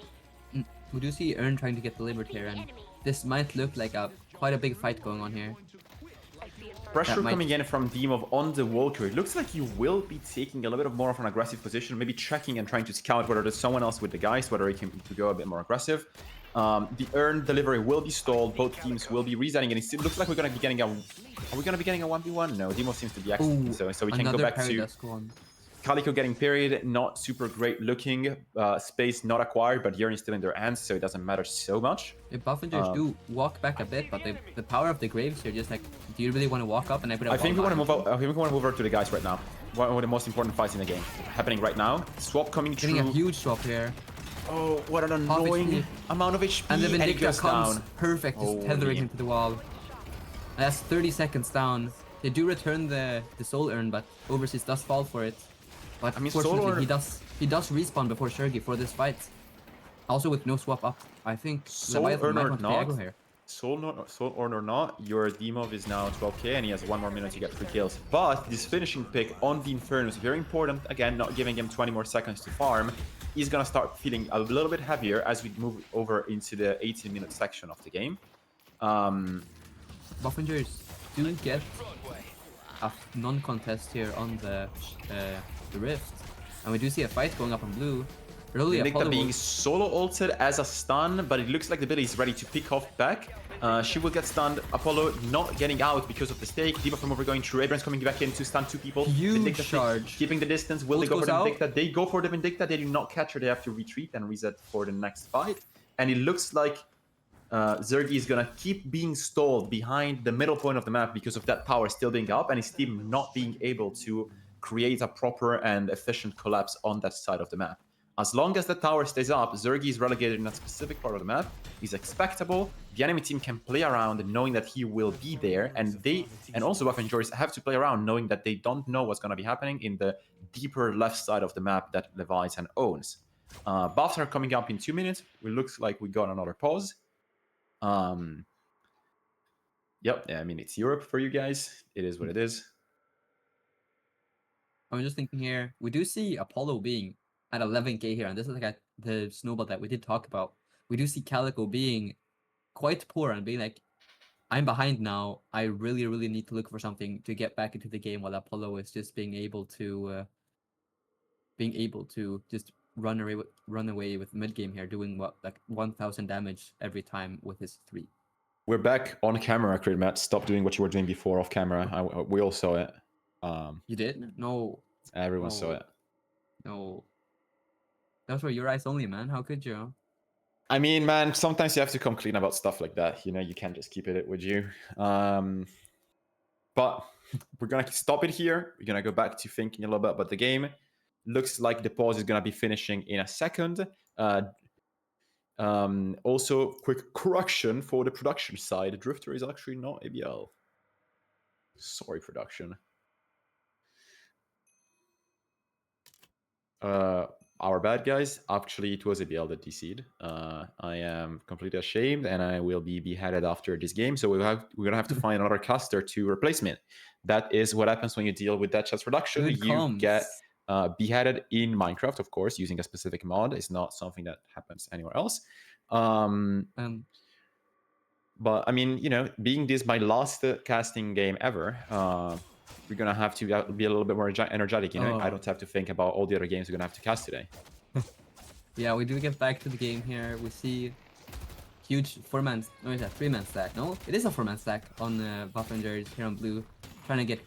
We do see Urn trying to get delivered here, and this might look like quite a big fight going on here. Pressure coming in from Dimov on the Walker. It looks like you will be taking a little bit more of an aggressive position, maybe checking and trying to scout whether there's someone else with the Geist, whether he can go a bit more aggressive. The Urn delivery will be stalled. Both teams will be resetting, and it looks like we're going to be getting a... Are we going to be getting a 1v1? No, Dimov seems to be exiting, so we can go back to... Calico getting parried, not super great looking. Space not acquired, but Yearn is still in their hands, so it doesn't matter so much. The Buffingers do walk back a bit, but the power of the Graves here, just like, do you really want to walk up and I put a I think we wall want to behind move out. I think we want to move over to the guys right now. One of the most important fights in the game happening right now. Swap coming you? Getting through. a huge swap here. Oh, what an annoying HP. amount of HP. And the it Vindicta goes comes down. perfect, just tethering him to the wall. And that's 30 seconds down. They do return the Soul Urn, but Overseas does fall for it. But I mean, fortunately, Soul Urn- he does respawn before Sergey for this fight. Also with no swap up, I think Soul Leviathan Urn might or want to play not, aggro here. Soul Urn or not, your Demov is now 12k and he has 1 more minute to get 3 kills. But this finishing pick on the Inferno is very important. Again, not giving him 20 more seconds to farm. He's gonna start feeling a little bit heavier as we move over into the 18-minute section of the game. Buffingers do get a non-contest here on the Rift. And we do see a fight going up on blue. Really, Vindicta Apollo being will... solo ulted as a stun, but it looks like the Billy is ready to pick off back. She will get stunned. Apollo not getting out because of the stake. Diva from over going through. Abrams coming back in to stun 2 people. Huge Vindicta charge. Keeping the distance. Will they Ult go for the goes out. Vindicta? They go for the Vindicta. They do not catch her. They have to retreat and reset for the next fight. And it looks like Zergy is gonna keep being stalled behind the middle point of the map because of that tower still being up and his team not being able to create a proper and efficient collapse on that side of the map. As long as the tower stays up, Zergy is relegated in that specific part of the map. He's expectable. The enemy team can play around knowing that he will be there, and also Buff and Joyce have to play around knowing that they don't know what's going to be happening in the deeper left side of the map that Leviathan owns. Buffs are coming up in 2 minutes. It looks like we got another pause. Yep, I mean, it's Europe for you guys. It is what it is. I'm just thinking here, we do see Apollo being at 11k here, and this is like the snowball that we did talk about. We do see Calico being quite poor and being like, I'm behind now. I really, really need to look for something to get back into the game, while Apollo is just being able to just run away with mid game here, doing what, like 1000 damage every time with his 3. We're back on camera, Kryddmått. Stop doing what you were doing before off camera. We all saw it. You did? No. Everyone saw it. No. Those were your eyes only, man. How could you? I mean, man, sometimes you have to come clean about stuff like that. You know, you can't just keep it with you. But we're going to stop it here. We're going to go back to thinking a little bit about the game. Looks like the pause is going to be finishing in a second. Also, quick correction for the production side. Drifter is actually not ABL. Sorry, production. Our bad guys. Actually, it was ABL that DC'd. I am completely ashamed, and I will be beheaded after this game. So we're gonna have to find another caster to replace me. That is what happens when you deal with DeadChaps production. You get beheaded in Minecraft, of course, using a specific mod. It's not something that happens anywhere else. But I mean, you know, being this my last casting game ever, we're gonna have to be a little bit more energetic. You know, I don't have to think about all the other games we're gonna have to cast today. Yeah, we do get back to the game here. We see huge 4-man, no, it's a 3-man stack. No, it is a 4-man stack on Buff Rangers here on blue, trying to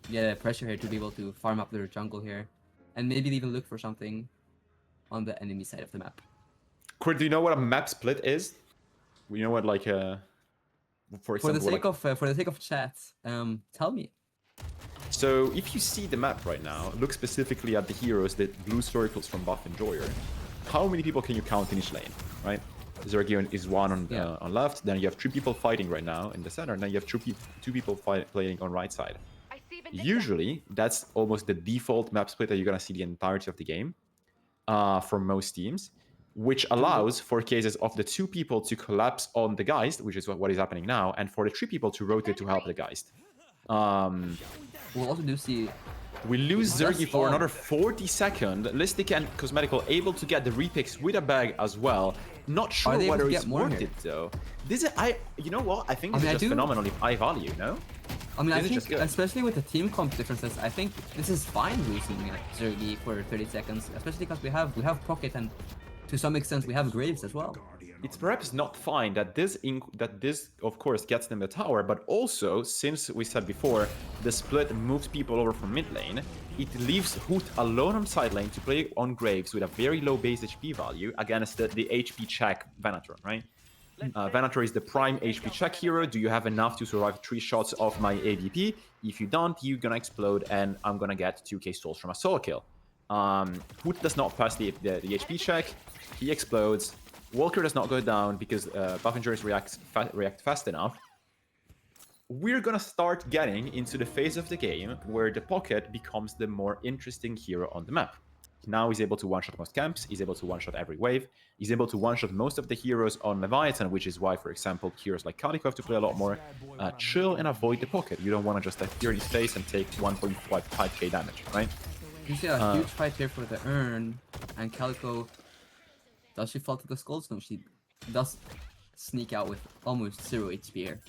get pressure here to be able to farm up their jungle here, and maybe even look for something on the enemy side of the map. Kurt, do you know what a map split is? You know what, like, for example, for the sake of chat, tell me. So if you see the map right now, look specifically at the heroes, the blue circles from Buff Enjoyer. How many people can you count in each lane, right? Zergion is one on left, then you have 3 people fighting right now in the center, and then you have 2 people playing on right side. Usually, that's almost the default map split that you're gonna see the entirety of the game for most teams, which allows for cases of the 2 people to collapse on the Geist, which is what is happening now, and for the 3 people to rotate to help the Geist. We'll also do see... We lose Zergy for another 40 seconds. Listic and Cosmetical able to get the repicks with a bag as well. Not sure whether it's worth it though. This is, you know what? I think this is just phenomenally high value, no? I mean, I think, especially with the team comp differences, I think this is fine losing Zergy for 30 seconds, especially because we have Pocket and to some extent we have Graves as well. it's perhaps not fine that this of course gets them the tower, but also, since we said before, the split moves people over from mid lane, it leaves Hoot alone on side lane to play on Graves with a very low base HP value against the HP check Venator, right? Venator is the prime HP check hero. Do you have enough to survive 3 shots of my AVP? If you don't, you're gonna explode and I'm gonna get 2k souls from a solo kill. Hoot does not pass the HP check, he explodes. Walker does not go down because buff injuries react fast enough. We're gonna start getting into the phase of the game where the Pocket becomes the more interesting hero on the map. Now he's able to one-shot most camps, he's able to one-shot every wave, he's able to one-shot most of the heroes on Leviathan, which is why, for example, heroes like Kaliko have to play a lot more chill and avoid the Pocket. You don't want to just appear in his face and take 1.5k damage, right? You see a huge fight here for the urn, and Calico, does she fall to the skulls? No, she does sneak out with almost 0 HP here.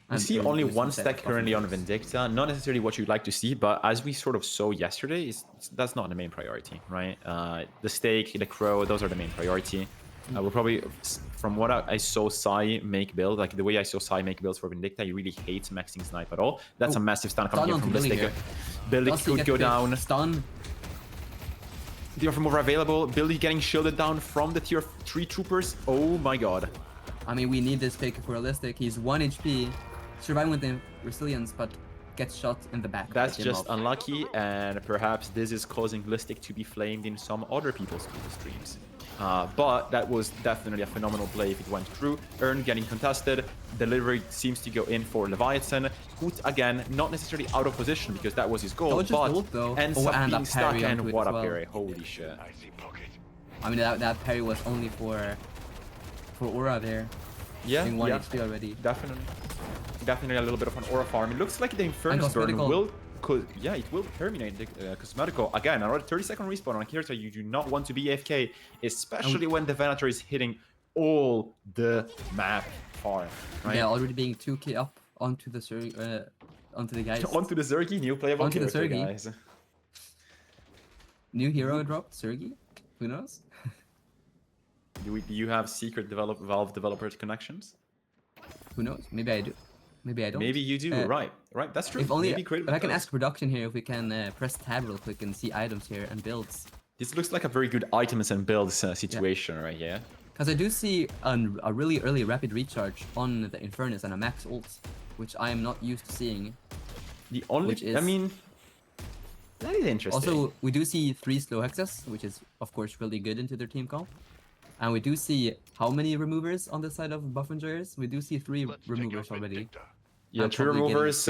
You see only one stack currently on Vindicta, not necessarily what you'd like to see, but as we sort of saw yesterday, that's not the main priority, right? The stake, the crow, those are the main priority. We'll probably, from what I saw Sai make build, like the way I saw Sai make builds for Vindicta, he really hates maxing snipe at all. That's a massive stun coming in from the stake. Billy could go down. Stun. The offer mover available. Billy getting shielded down from the tier 3 troopers. Oh my god. I mean, we need this pick for realistic. He's 1 HP, surviving with the resilience, but gets shot in the back. That's just unlucky, and perhaps this is causing Listic to be flamed in some other people's streams. But that was definitely a phenomenal play if it went through. Urn getting contested. Delivery seems to go in for Leviathan. Hoot, again, not necessarily out of position because that was his goal, but ends up being stuck, and what a parry. Holy shit. I mean, that parry was only for Aura there. Yeah, being 1 HP already. Definitely a little bit of an aura farm. It looks like the Infernus burn will... it will terminate the Cosmetical. Again, another 30-second respawn on a character you do not want to be AFK, especially when the Venator is hitting all the map farm, right? Yeah, already being 2k up onto the onto the guys. Onto the Zergy, new playable onto the character, Zergy. guys. New hero dropped, Zergy? Who knows? Do you have secret Valve developer connections? Who knows? Maybe I do. Maybe I don't. Maybe you do, right, that's true. If only, maybe but I can ask production here if we can press tab real quick and see items here and builds. This looks like a very good items and builds situation right here. Because I do see a really early rapid recharge on the Infernus and a max ult, which I am not used to seeing. The only, I mean, that is interesting. Also, we do see 3 slow hexes, which is of course really good into their team comp. And we do see how many removers on the side of buff enjoyers? We do see 3 removers already. Yeah, 3 removers,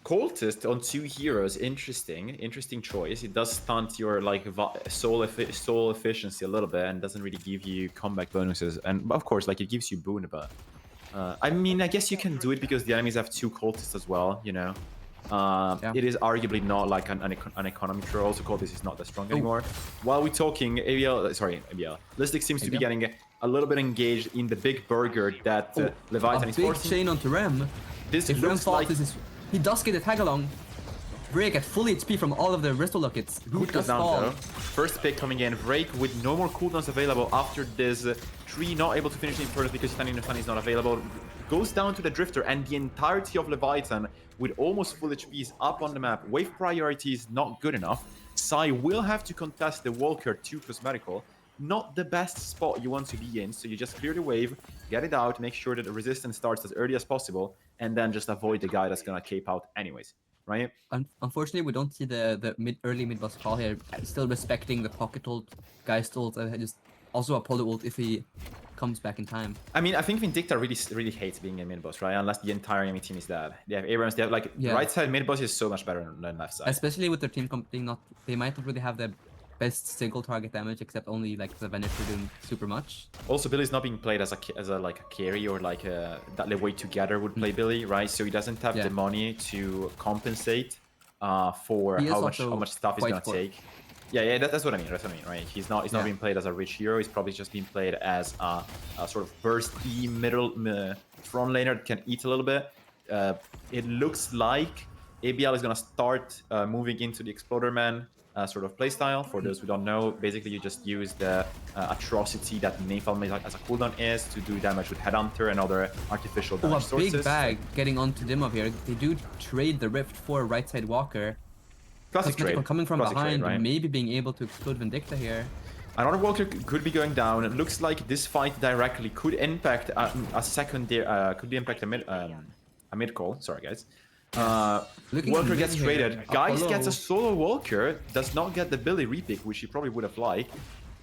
cultist on 2 heroes. Interesting choice. It does stunt your like soul efficiency a little bit and doesn't really give you comeback bonuses. And of course, like it gives you boon, but I mean, I guess you can do it because the enemies have 2 cultists as well. You know, it is arguably not like an economy troll. Also, cultist is not that strong anymore. While we're talking, ABL, Listic seems to be getting a little bit engaged in the big burger that Leviathan is forcing. Big chain onto Rem. This if looks like... he does get a tag along. Break at full HP from all of the wrist lockets. Hoot goes down though. First pick coming in. Break with no more cooldowns available after this tree not able to finish the Infernus because Standing in the Sun is not available. Goes down to the Drifter and the entirety of Leviathan with almost full HP is up on the map. Wave priority is not good enough. Sai will have to contest the Walker to Cosmetical. Not the best spot you want to be in, so you just clear the wave, get it out, make sure that the resistance starts as early as possible, and then just avoid the guy that's gonna cape out anyways, right? Unfortunately, we don't see the early mid boss call here. Still respecting the pocket ult, Geist ult, just also a poly ult if he comes back in time. I mean, I think Vindicta really hates being a mid boss, right? Unless the entire enemy team is dead. They have Abrams, they have like right side mid boss is so much better than left side. Especially with their team competing, they might not really have the best single target damage, except only like the Venator doing super much. Also, Billy's not being played as a like a carry or like that the way together would play Billy, right? So he doesn't have the money to compensate for how much stuff he's gonna take. Yeah, that's what I mean. That's what I mean, right? He's not being played as a rich hero. He's probably just being played as a sort of burst E middle front laner that can eat a little bit. It looks like ABL is gonna start moving into the Exploder Man. sort of playstyle. For those who don't know, basically you just use the atrocity that Napalm as a cooldown is to do damage with Headhunter and other artificial damage a sources. big bag getting onto Dimov here. They do trade the Rift for right side Walker. Classic trade. Coming from Classic behind, trade, right? maybe being able to explode Vindicta here. Another Walker could be going down. It looks like this fight directly could impact a secondary, could impact a mid call. Sorry, guys. Walker gets traded. Guys gets a solo Walker, does not get the Billy repick, which he probably would have liked.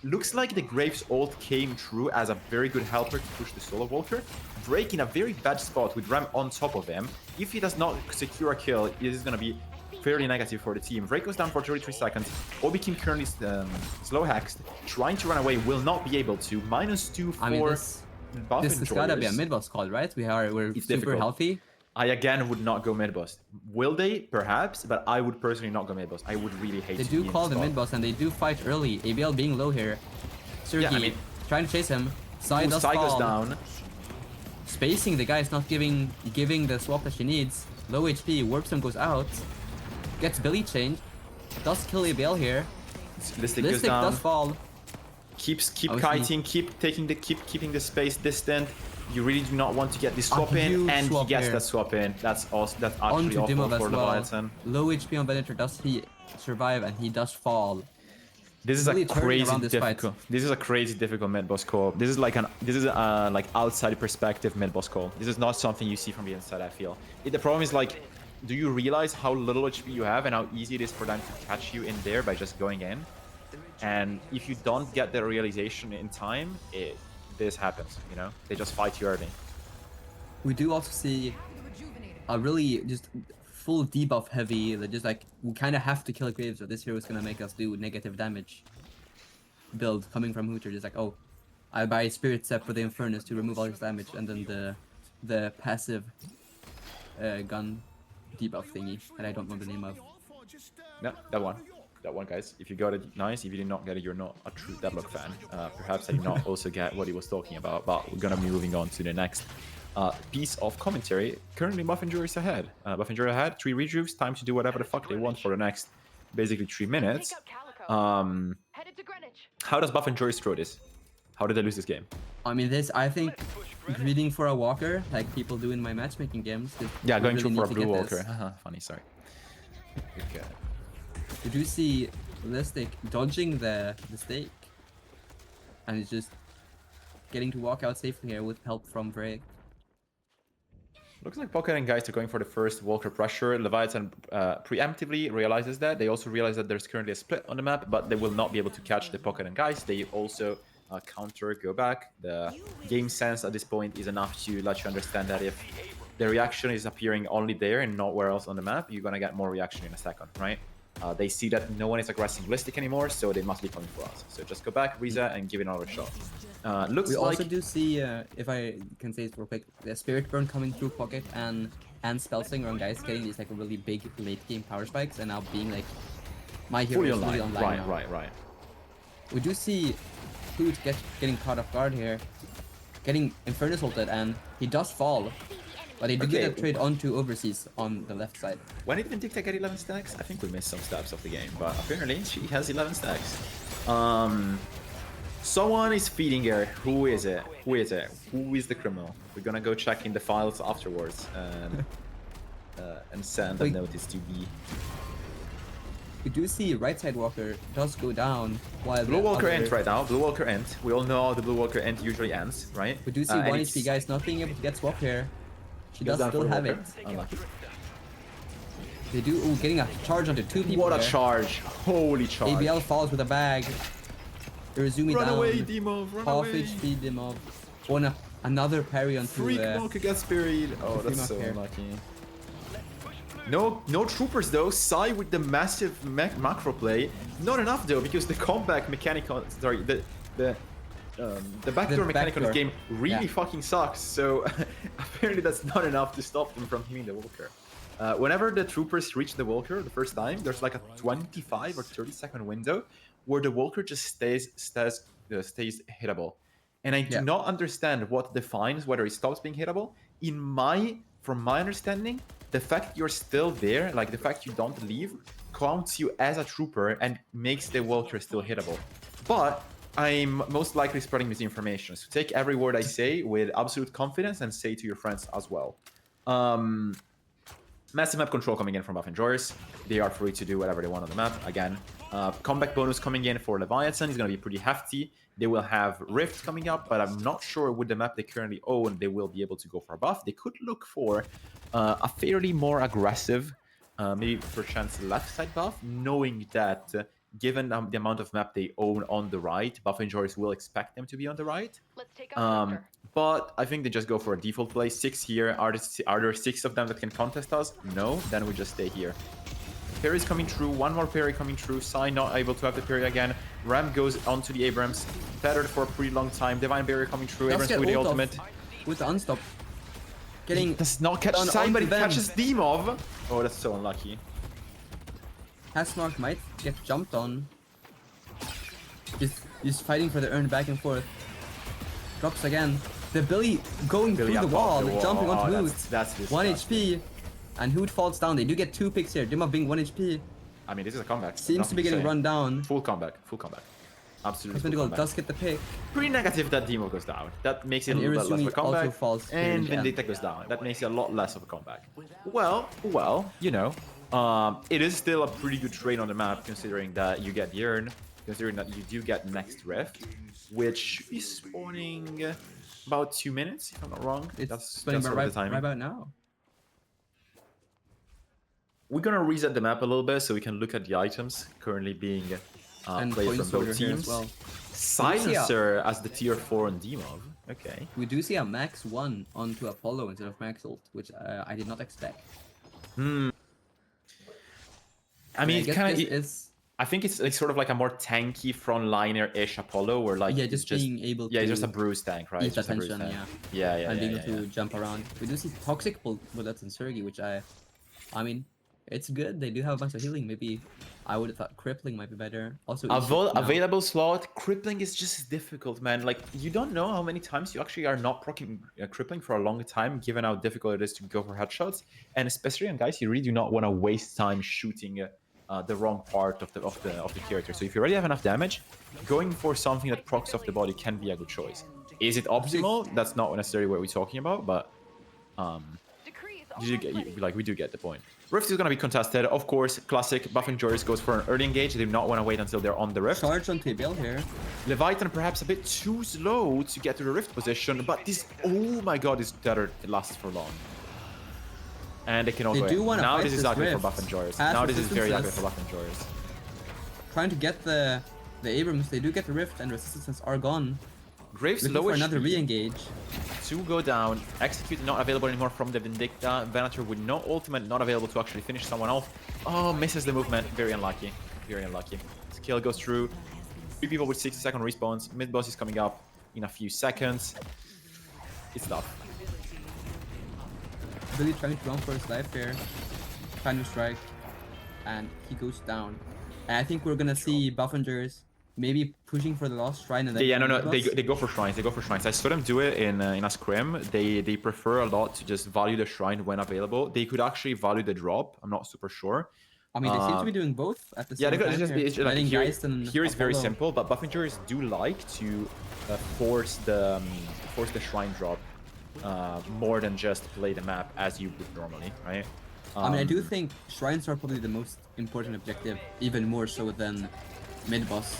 Looks like the Graves ult came true as a very good helper to push the solo Walker. Drake in a very bad spot with Ram on top of him. If he does not secure a kill, it is going to be fairly negative for the team. Drake goes down for 33 seconds. Obi Kim currently slow hexed, trying to run away, will not be able to. -2 for this has gotta be a mid boss call, right? We're super difficult. healthy. I again would not go mid boss. Will they? Perhaps, but I would personally not go mid boss. I would really hate. They do call the mid boss and they do fight early. ABL being low here. Sergi Yeah, I mean, trying to chase him. Sai does Sai fall. goes down. Spacing the guy is not giving the swap that she needs. Low HP. Warpstone goes out. Gets Billy changed. Does kill ABL here. Listic goes Listic down. does fall. Keep Obviously. kiting, keeping the space distant. You really do not want to get this swap in, huge and he swap gets here. that swap in. That's awesome. That's actually Onto awful Dimov for as well. Leviathan. Low HP on Venator. Does he survive? And he does fall. This is Really a turning crazy around this fight. difficult. This is a crazy difficult mid boss call. This is like like outside perspective mid boss call. This is not something you see from the inside. I feel. The problem is like, do you realize how little HP you have and how easy it is for them to catch you in there by just going in? And if you don't get the realization in time, this happens. You know, they just fight you early. We do also see a really just full debuff heavy, that just like we kind of have to kill Graves or this hero is gonna make us do negative damage build coming from Hooter. Just like, oh, I buy Spirit Step for the Infernus to remove all his damage, and then the passive gun debuff thingy that I don't know the name of. No, that one, guys. If you got it, nice. If you did not get it, you're not a true Deadlock fan. Perhaps I did not also get what he was talking about, but we're gonna be moving on to the next piece of commentary. Currently, Buff Jury is ahead. Buff Jury ahead. 3 rejuves. Time to do whatever the fuck they want for the next, basically 3 minutes. How does Buff Jury throw this? How did they lose this game? I mean, this I think greeting for a Walker like people do in my matchmaking games. Yeah, going really through for a need to blue get Walker. this. Haha, funny, sorry. Okay. We do see Listic dodging the stake, and he's just getting to walk out safely here with help from Bray. Looks like Pocket and Geist are going for the first Walker pressure. Leviathan preemptively realizes that. They also realize that there's currently a split on the map, but they will not be able to catch the Pocket and Geist. They also counter, go back. The game sense at this point is enough to let you understand that if the reaction is appearing only there and nowhere else on the map, you're going to get more reaction in a second, right? They see that no one is aggressing Ballistic anymore, so they must be coming for us. So just go back, reset, and give it another shot. Looks We like... also do see, if I can say it real quick, the Spirit Burn coming through Pocket and Spellslinger on guys getting these like really big late game power spikes and now being like my hero fully is fully online. Right. We do see Hoot getting caught off guard here, getting Infernus ulted, and he does fall. But they do get a trade onto Overseas on the left side. When did Vindicta get 11 stacks? I think we missed some steps of the game, but apparently she has 11 stacks. Someone is feeding her. Who is it? Who is the criminal? We're gonna go check in the files afterwards and send a notice to be. We do see right side Walker does go down while Blue Walker ends right now. Blue Walker end. We all know how the Blue Walker end usually ends, right? We do see 1 HP guys not being able to get swap here. She does still have it. Unlucky. They do getting a charge onto 2 people. What a there. charge! Holy charge! ABL falls with a bag. Irizumi Run down. away, Dimov! Run Half away! HP Dimov. Another parry onto Freak Mocha gets buried. Oh, that's so unlucky. No troopers though. Sai with the massive macro play. Not enough though, because the comeback mechanic on the backdoor mechanic on this game really fucking sucks. So apparently that's not enough to stop them from hitting the Walker. Whenever the troopers reach the Walker the first time, there's like a 25 or 30-second window where the Walker just stays hittable. And I do not understand what defines whether it stops being hittable. From my understanding, the fact you're still there, like the fact you don't leave, counts you as a trooper and makes the Walker still hittable. But I'm most likely spreading misinformation. So take every word I say with absolute confidence and say to your friends as well. Massive map control coming in from Buff Enjoyers. They are free to do whatever they want on the map. Again, comeback bonus coming in for Leviathan is going to be pretty hefty. They will have Rift coming up, but I'm not sure with the map they currently own, they will be able to go for a buff. They could look for a fairly more aggressive, maybe perchance left side buff, knowing that given the amount of map they own on the right, Buff Enjoyers will expect them to be on the right. Let's take out But I think they just go for a default play. 6 here. Are there 6 of them that can contest us? No. Then we just stay here. Parry's coming through. One more parry coming through. Sai not able to have the parry again. Ram goes onto the Abrams. Fettered for a pretty long time. Divine Barrier coming through. Abrams with the ultimate. With the unstop. Getting does not catch Sai, but he catches Demov. Oh, that's so unlucky. Hashmark might get jumped on. He's fighting for the urn back and forth. Drops again. The Billy going through the wall, jumping onto Hoot. That's 1 HP. And Hoot falls down. They do get 2 picks here. Dimov being 1 HP. I mean, this is a comeback. Seems to be getting run down. Full comeback. Full comeback. Absolutely. Cosmetical does get the pick. Pretty negative that Demo goes down. That makes it a little bit less of a comeback. Falls and Vendetta goes down. That makes it a lot less of a comeback. Well, you know. It is still a pretty good trade on the map, considering that you get the urn, considering that you do get next rift, which should be spawning about 2 minutes, if I'm not wrong. That's spawning right about now. We're gonna reset the map a little bit so we can look at the items currently being played from both teams. Well. Silencer as the tier 4 on Demov. Okay. We do see a max 1 onto Apollo instead of max ult, which I did not expect. I mean, I think it's like sort of like a more tanky frontliner-ish Apollo, where like just being able to it's just a bruise tank, right? Eat attention, and being able to jump around. We do see toxic bullets in Sergi, which I mean, it's good. They do have a bunch of healing. Maybe I would have thought crippling might be better. Also, available slot. Crippling is just difficult, man. Like you don't know how many times you actually are not proccing crippling for a long time, given how difficult it is to go for headshots, and especially on guys you really do not want to waste time shooting the wrong part of the character. So if you already have enough damage, going for something that procs off the body can be a good choice. Is it optimal? That's not necessarily what we're talking about, but we do get the point. Rift is going to be contested, of course. Classic Buff Enjoyers goes for an early engage. They do not want to wait until they're on the Rift. Charge on TBL here. Leviathan perhaps a bit too slow to get to the Rift position, but this, oh my god, this tether lasts for long. And they can also. Now this is ugly for Buff Enjoyers. Now this is very ugly for Buff Enjoyers. Trying to get the Abrams, they do get the Rift, and resistances are gone. Graves low for another re-engage. 2 go down. Execute not available anymore from the Vindicta. Venator with no ultimate, not available to actually finish someone off. Oh, misses the movement. Very unlucky. Very unlucky. Skill goes through. 3 people with 60-second respawns. Mid boss is coming up in a few seconds. It's tough. Billy trying to run for his life here. Trying to strike. And he goes down. And I think we're gonna see Buffingers maybe pushing for the last shrine. And then they go for shrines. They go for shrines. I saw them do it in a scrim. They prefer a lot to just value the shrine when available. They could actually value the drop. I'm not super sure. I mean, they seem to be doing both at the same time. Here is very simple, but Buffingers do like to force the shrine drop more than just play the map as you would normally, right? I mean, I do think shrines are probably the most important objective, even more so than mid boss.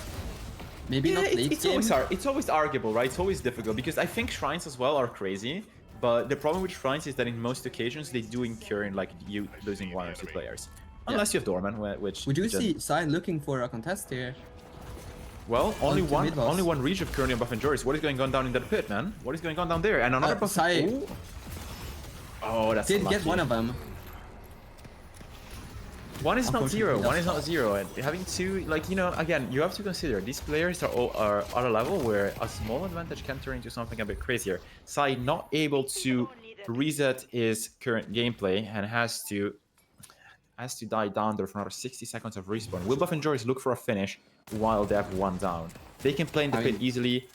Maybe not late game. It's always arguable, right? It's always difficult because I think shrines as well are crazy. But the problem with shrines is that in most occasions they do incur in like you losing 1 or 2 players, unless you have Dorman, which we do see Sai looking for a contest here. Well, only one reach of currently on Buff Enjoyers. What is going on down in that pit, man? What is going on down there? And another Buff. Oh, that's did get one of them. One is not zero. One is not zero. And having 2, like, you know, again, you have to consider these players are at a level where a small advantage can turn into something a bit crazier. Sai not able to reset his current gameplay and has to die down there for another 60 seconds of respawn. Will Buff Enjoyers look for a finish while they have 1 down? They can play in the pit easily.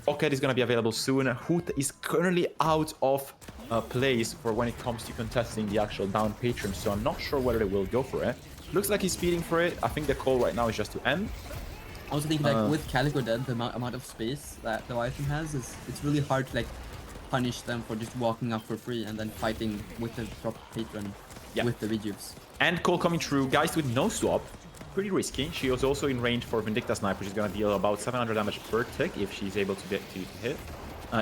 Pocket is going to be available soon. Hoot is currently out of plays for when it comes to contesting the actual down patron, so I'm not sure whether they will go for it. Looks like he's speeding for it. I think the call right now is just to end. I also think like with Calico dead, the amount of space that the Leviathan has it's really hard to like punish them for just walking up for free and then fighting with the drop patron with the rejuves. And call coming through, guys with no swap. Pretty risky. She is also in range for Vindicta Sniper. She's gonna deal about 700 damage per tick if she's able to get to hit.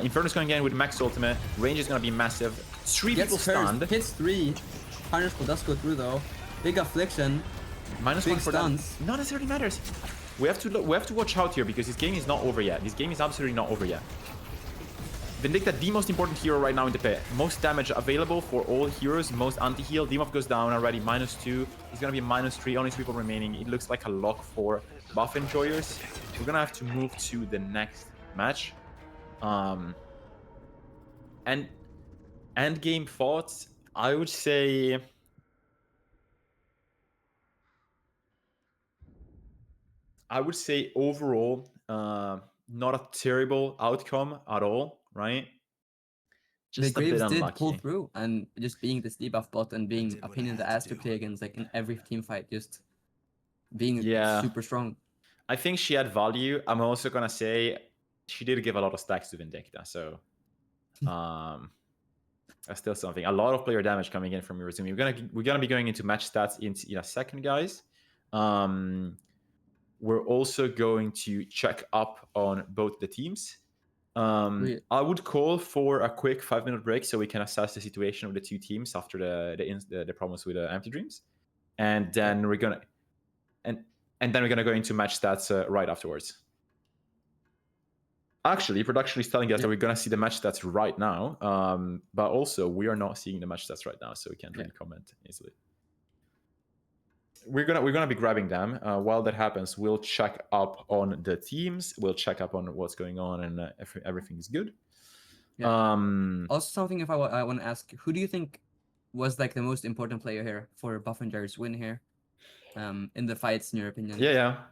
Inferno's going in with max ultimate. Range is gonna be massive. Three people stunned. Hits 3. Punishable does go through though. Big affliction. -1 for stuns. that. Not necessarily matters. We have to watch out here because this game is not over yet. This game is absolutely not over yet. Vindicta, the most important hero right now in the pit. Most damage available for all heroes, most anti-heal. Demov goes down already, -2. He's gonna be -3, only 3 people remaining. It looks like a lock for buff enjoyers. We're gonna have to move to the next match. And end game thoughts, I would say overall, not a terrible outcome at all, right? Just the a bit Graves unlucky. did pull through, and just being this debuff bot and being a pain in the ass to play against, like in every team fight, just being super strong. I think she had value. I'm also gonna say she did give a lot of stacks to Vindicta, so that's still something. A lot of player damage coming in from Irezumi. We're gonna be going into match stats in a second, guys. We're also going to check up on both the teams. I would call for a quick 5-minute break so we can assess the situation of the two teams after the problems with Empty Dreams, and then we're gonna go into match stats right afterwards. Actually, production is telling us that we're gonna see the match stats right now, but also we are not seeing the match stats right now, so we can't really comment easily. We're gonna be grabbing them. While that happens, we'll check up on the teams. We'll check up on what's going on, and everything is good. Also, something if I want to ask, who do you think was like the most important player here for Buff and Jar's win here, in the fights, in your opinion? Yeah.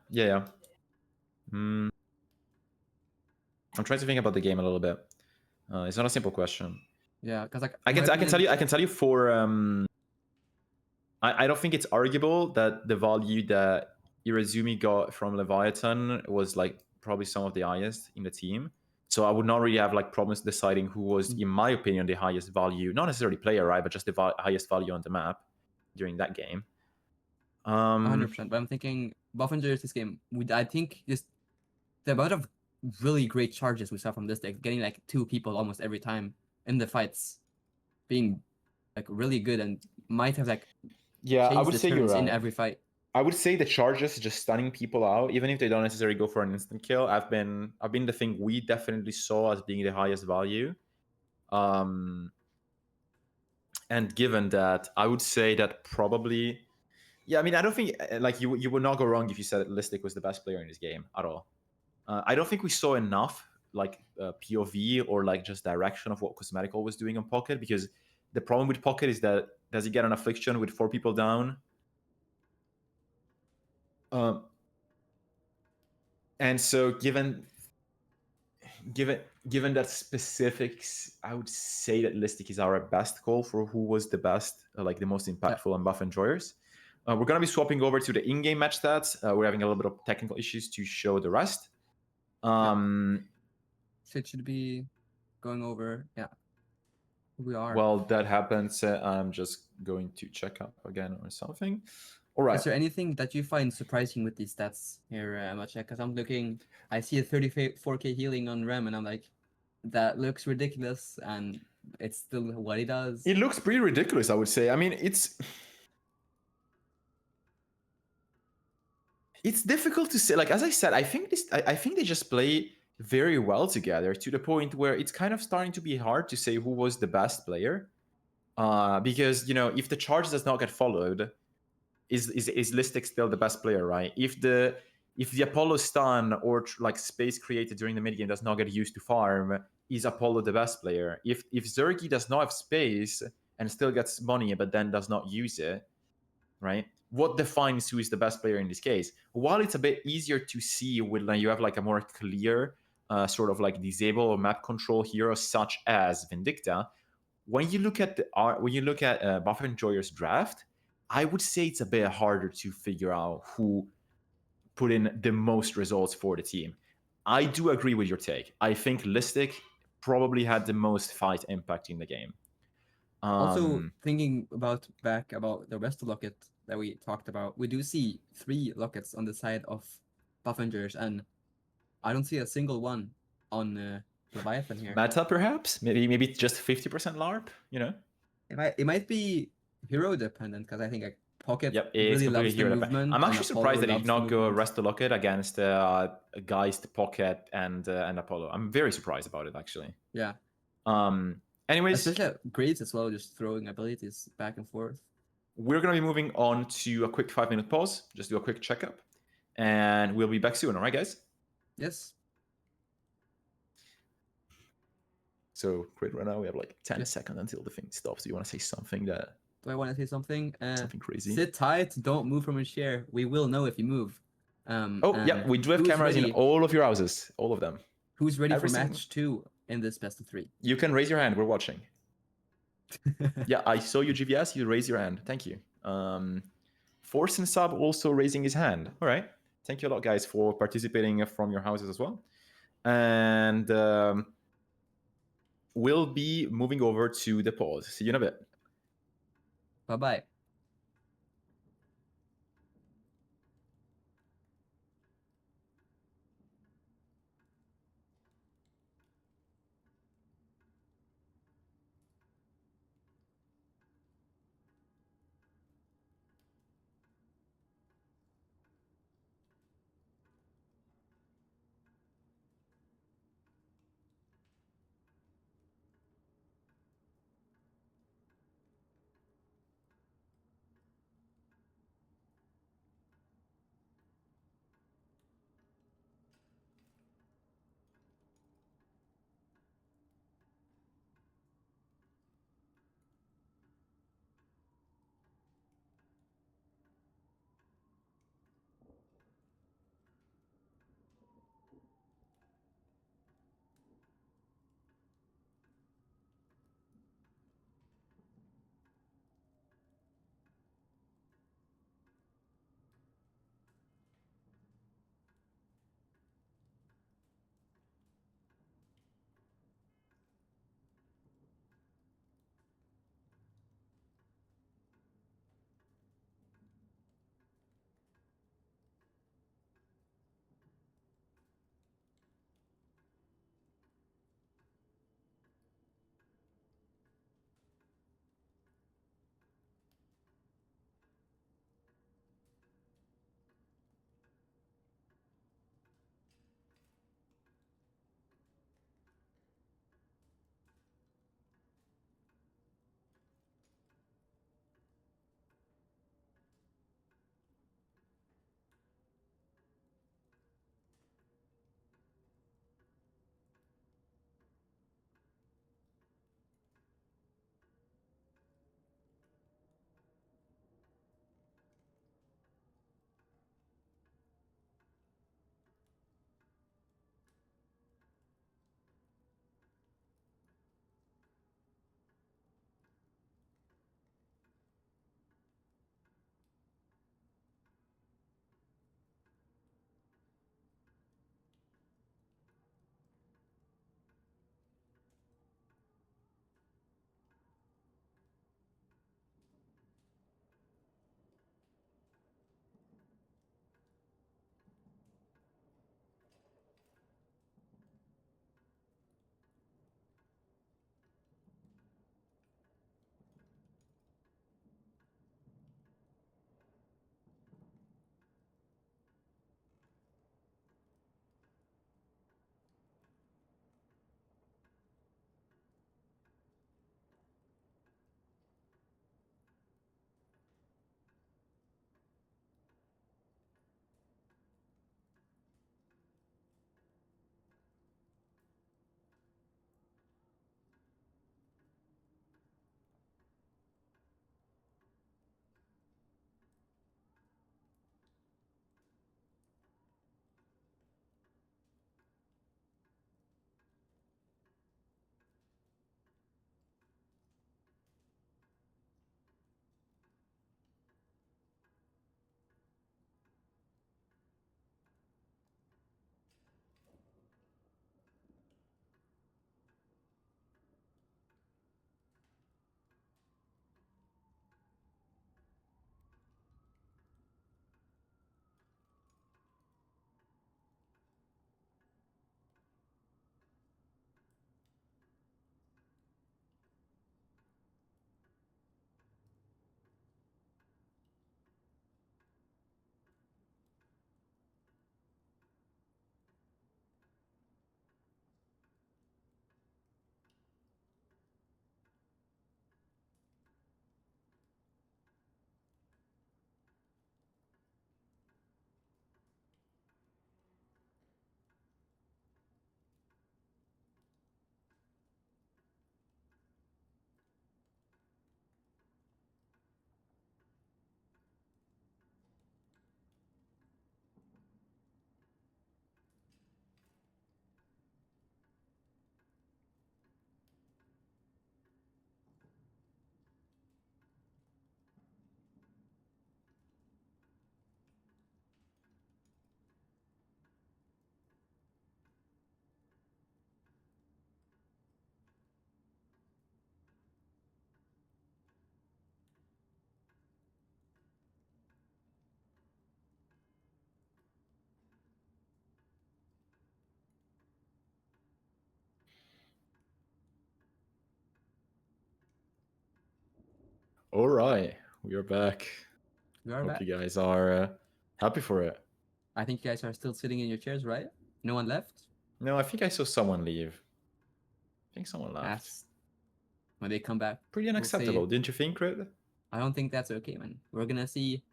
I'm trying to think about the game a little bit. It's not a simple question. Yeah, because like I can tell you for I don't think it's arguable that the value that Irezumi got from Leviathan was like probably some of the highest in the team. So I would not really have like problems deciding who was, in my opinion, the highest value, not necessarily player, right, but just the highest value on the map during that game. 100%. But I'm thinking Buff and Jar's this game. I think just the amount of really great charges we saw from this deck, getting like 2 people almost every time in the fights, being like really good and might have like I would say you're right. In every fight. I would say the charges just stunning people out, even if they don't necessarily go for an instant kill. I've been the thing we definitely saw as being the highest value. And given that, I would say that probably, I mean, I don't think like you would not go wrong if you said that Listic was the best player in this game at all. I don't think we saw enough like POV or like just direction of what Cosmetical was doing on Pocket, because the problem with Pocket is that does he get an affliction with 4 people down? And so given that specifics, I would say that Listic is our best call for who was the best, like the most impactful on Buff Enjoyers. We're going to be swapping over to the in-game match stats. We're having a little bit of technical issues to show the rest. So it should be going over. We are. Well, that happens. I'm just going to check up again or something. All right. Is there anything that you find surprising with these stats here, Mattia? Because I'm looking, I see a 34k healing on Rem, and I'm like, that looks ridiculous, and it's still what he does. It looks pretty ridiculous, I would say. I mean, it's difficult to say. Like, as I said, I think they just play very well together, to the point where it's kind of starting to be hard to say who was the best player. Because, you know, if the charge does not get followed, is Listic still the best player, right? If the Apollo stun or like space created during the mid game does not get used to farm, is Apollo the best player? If Zergy does not have space and still gets money but then does not use it, right? What defines who is the best player in this case? While it's a bit easier to see when you have like a more clear sort of like disable or map control hero such as Vindicta, when you look at Buff Enjoyer's draft, I would say it's a bit harder to figure out who put in the most results for the team. I do agree with your take. I think Listic probably had the most fight impact in the game. Also, thinking back about the rest of Locket that we talked about, we do see 3 Lockets on the side of Buff Enjoyers, and I don't see a single one on Leviathan here. Meta, perhaps? Maybe just 50% LARP, you know? It might be hero dependent, because I think like Pocket Yep, really loves the hero. movement. I'm actually and surprised that he Apollo did not loves go movement. Rest the Locket against Geist, Pocket, and Apollo. I'm very surprised about it, actually. Yeah. Anyways, Especially grades as well, just throwing abilities back and forth. We're going to be moving on to a quick 5-minute pause, just do a quick checkup, and we'll be back soon. All right, guys? Yes. So, great, right now we have like 10 seconds until the thing stops. Do you want to say something that... Do I want to say something? Something crazy? Sit tight, don't move from a chair. We will know if you move. Yeah, we do have cameras in all of your houses, all of them. Who's ready for match 2 in this best of 3? You can raise your hand, we're watching. Yeah, I saw you, GVS, you raised your hand. Thank you. Force and Sub also raising his hand. All right. Thank you a lot, guys, for participating from your houses as well. And we'll be moving over to the pause. See you in a bit. Bye-bye. All right, we are back. We are Hope back. you guys are happy for it. I think you guys are still sitting in your chairs, right? No one left? No, I think I saw someone leave. I think someone left. That's when they come back. Pretty we'll unacceptable, see. didn't you think, Krydd? I don't think that's okay, man. We're gonna see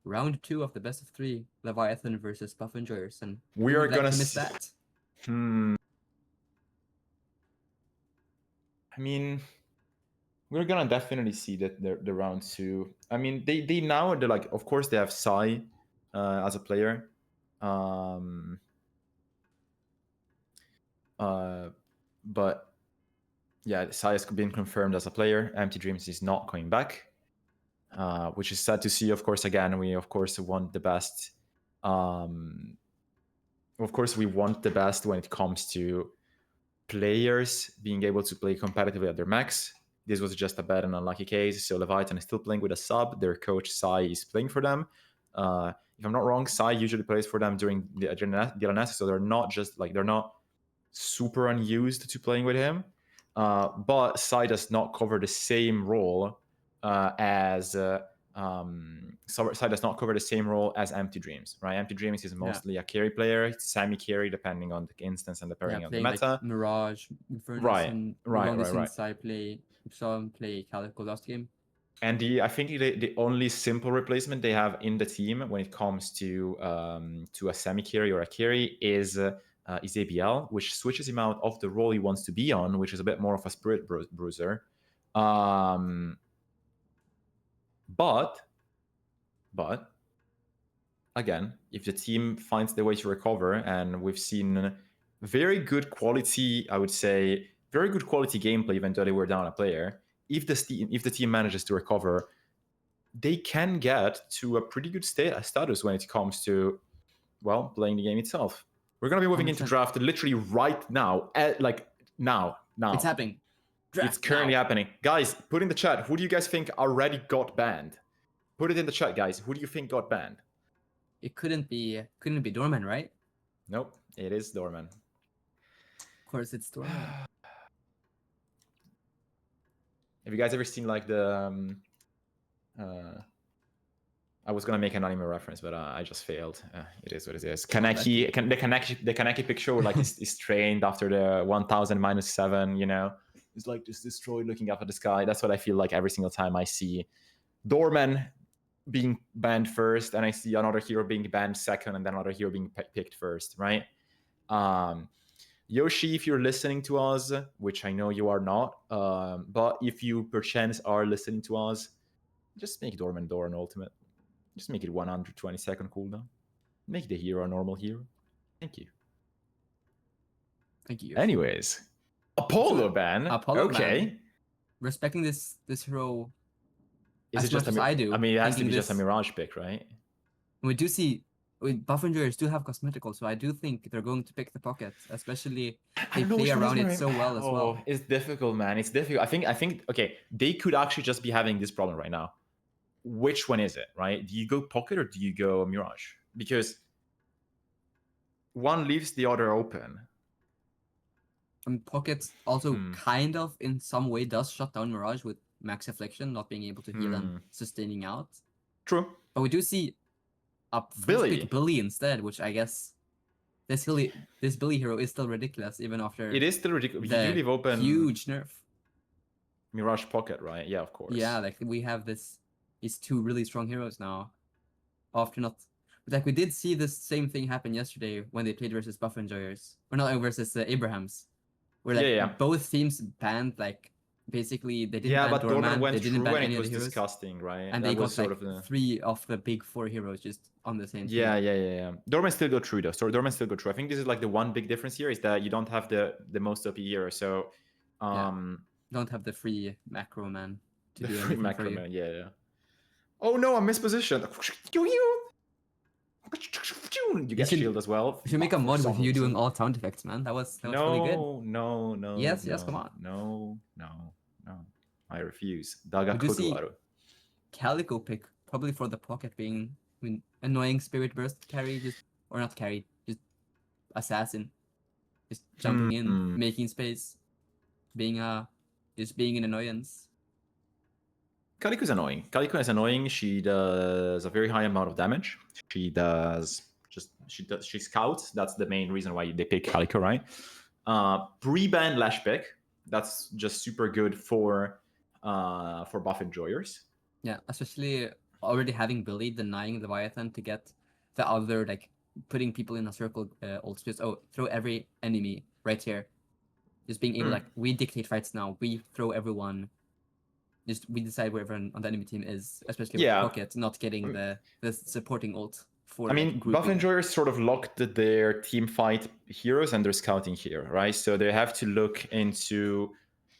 round 2 of the best of 3, Leviathan versus Buff Enjoyers, and We who are would like gonna to miss see. that. I mean, we're gonna definitely see that the round 2. I mean, they now they're like, of course they have Sai as a player. But yeah, Sai has been confirmed as a player. Empty Dreams is not coming back, which is sad to see. Of course, again, we of course want the best. Of course, we want the best when it comes to players being able to play competitively at their max. This was just a bad and unlucky case. So Leviathan is still playing with a sub. Their coach Sai is playing for them. If I'm not wrong, Sai usually plays for them during the LNS, so they're not just like they're not super unused to playing with him. But Sai does not cover the same role as Sai does not cover the same role as Empty Dreams, right? Empty Dreams is mostly a carry player, semi-carry depending on the instance and depending on the meta. Like Mirage, Infernus, Right, and right. Sai play. Saw him play Calico last game. And I think the only simple replacement they have in the team when it comes to a semi-carry or a carry is ABL, which switches him out of the role he wants to be on, which is a bit more of a spirit bruiser. But again, if the team finds the way to recover, and we've seen very good quality, I would say, very good quality gameplay, even though they were down a player. If the team manages to recover, they can get to a pretty good status when it comes to, well, playing the game itself. We're gonna be moving 100%. into draft literally right now, now. It's happening. It's currently happening. Guys, put in the chat, who do you guys think already got banned? Put it in the chat, guys. Who do you think got banned? It couldn't be Dorman, right? Nope, it is Dorman. Of course, it's Dorman. Have you guys ever seen like the? I was gonna make an anime reference, but I just failed. It is what it is. The Kaneki picture like is trained after the 1000 minus 7. You know, it's like just destroyed, looking up at the sky. That's what I feel like every single time I see Dorman being banned first, and I see another hero being banned second, and then another hero being picked first, right? Yoshi, if you're listening to us, which I know you are not, but if you perchance are listening to us, just make Dorman Doran Ultimate. Just make it 120-second cooldown. Make the hero a normal hero. Thank you. Thank you. Anyways, Apollo ban. Okay. Ban. Respecting this hero. Is it just I do? I mean, it has to be just a Mirage pick, right? We do see Buff Enjoyers do have cosmeticals, so I do think they're going to pick the pocket, especially they play around it so well as well. It's difficult, man. It's difficult. I think okay, they could actually just be having this problem right now. Which one is it, right? Do you go pocket or do you go Mirage? Because one leaves the other open. And pocket also kind of in some way does shut down Mirage with max affliction, not being able to heal and sustaining out. True. But we do see a Billy instead, which I guess this Billy hero is still ridiculous even after it is still ridiculous. You do leave open huge nerf. Mirage pocket, right? Yeah, of course. Yeah, like we have these two really strong heroes now. After not, but like we did see this same thing happen yesterday when they played versus Buff Enjoyers, or not versus Abrahams, where like both teams banned like basically they didn't ban Dorman, went they didn't through ban and any it was of the heroes, disgusting, right? And that they got sort like of 3 of the big 4 heroes just on the same team. Yeah. Dorman still go through though. So Dorman still go through. I think this is like the one big difference here is that you don't have the most OP hero. So don't have the free macro man to do free anything macro for you. man. Yeah. Oh no, I'm mispositioned. You get shield as well. You should make a mod with you doing all sound effects, man. That was really good. No. Yes, come on. No. I refuse. Daga Koduaru. Calico pick, probably for the pocket being annoying spirit burst carry, just assassin. Just jumping in, making space, being an annoyance. Calico's annoying. Calico is annoying. She does a very high amount of damage. She scouts. That's the main reason why they pick Calico, right? Pre-ban Lash pick. That's just super good for buff enjoyers. Yeah, especially already having Billy denying Leviathan to get the other, like, putting people in a circle ult. Just, throw every enemy right here. Just being able, like, we dictate fights now. We throw everyone. Just, we decide where everyone on the enemy team is, especially with Pocket not getting the supporting ult. For, I mean, buff enjoyers sort of locked their team fight heroes and their scouting here, right? So they have to look into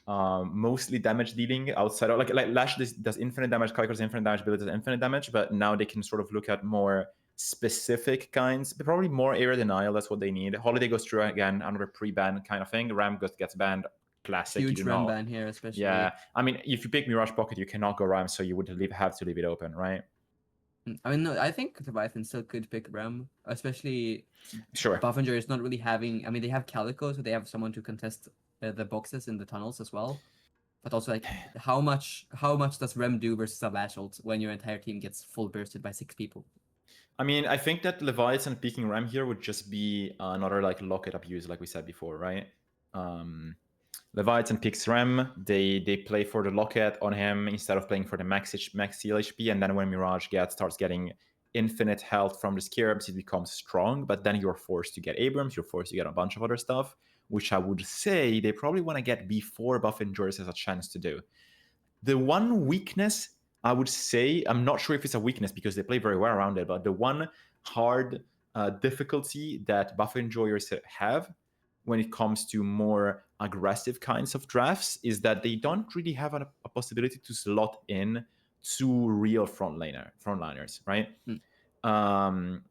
mostly damage dealing outside of, like Lash does infinite damage, Calico does infinite damage, Billy does infinite damage, but now they can sort of look at more specific kinds, but probably more area denial. That's what they need. Holiday goes through again, another pre-ban kind of thing. Ram gets banned. Classic. Huge Ram ban here, especially. Yeah, I mean, if you pick Mirage Pocket, you cannot go Ram, so you would have to leave it open, right? I mean, no, I think Leviathan still could pick Ram, especially. Sure. Buffinger is not really having. I mean, they have Calico, so they have someone to contest the boxes in the tunnels as well. But also, like, how much does Rem do versus a Lash ult when your entire team gets full bursted by 6 people? I mean, I think that Leviathan picking Ram here would just be another, like, lock it abuse, like we said before, right? Leviathan picks Rem, they play for the locket on him instead of playing for the max heal HP, and then when Mirage starts getting infinite health from the Scarabs, it becomes strong, but then you're forced to get Abrams, you're forced to get a bunch of other stuff, which I would say they probably want to get before buff enjoyers has a chance to do. The one weakness, I would say, I'm not sure if it's a weakness because they play very well around it, but the one hard difficulty that buff enjoyers have when it comes to more aggressive kinds of drafts is that they don't really have a possibility to slot in 2 real frontliners, right?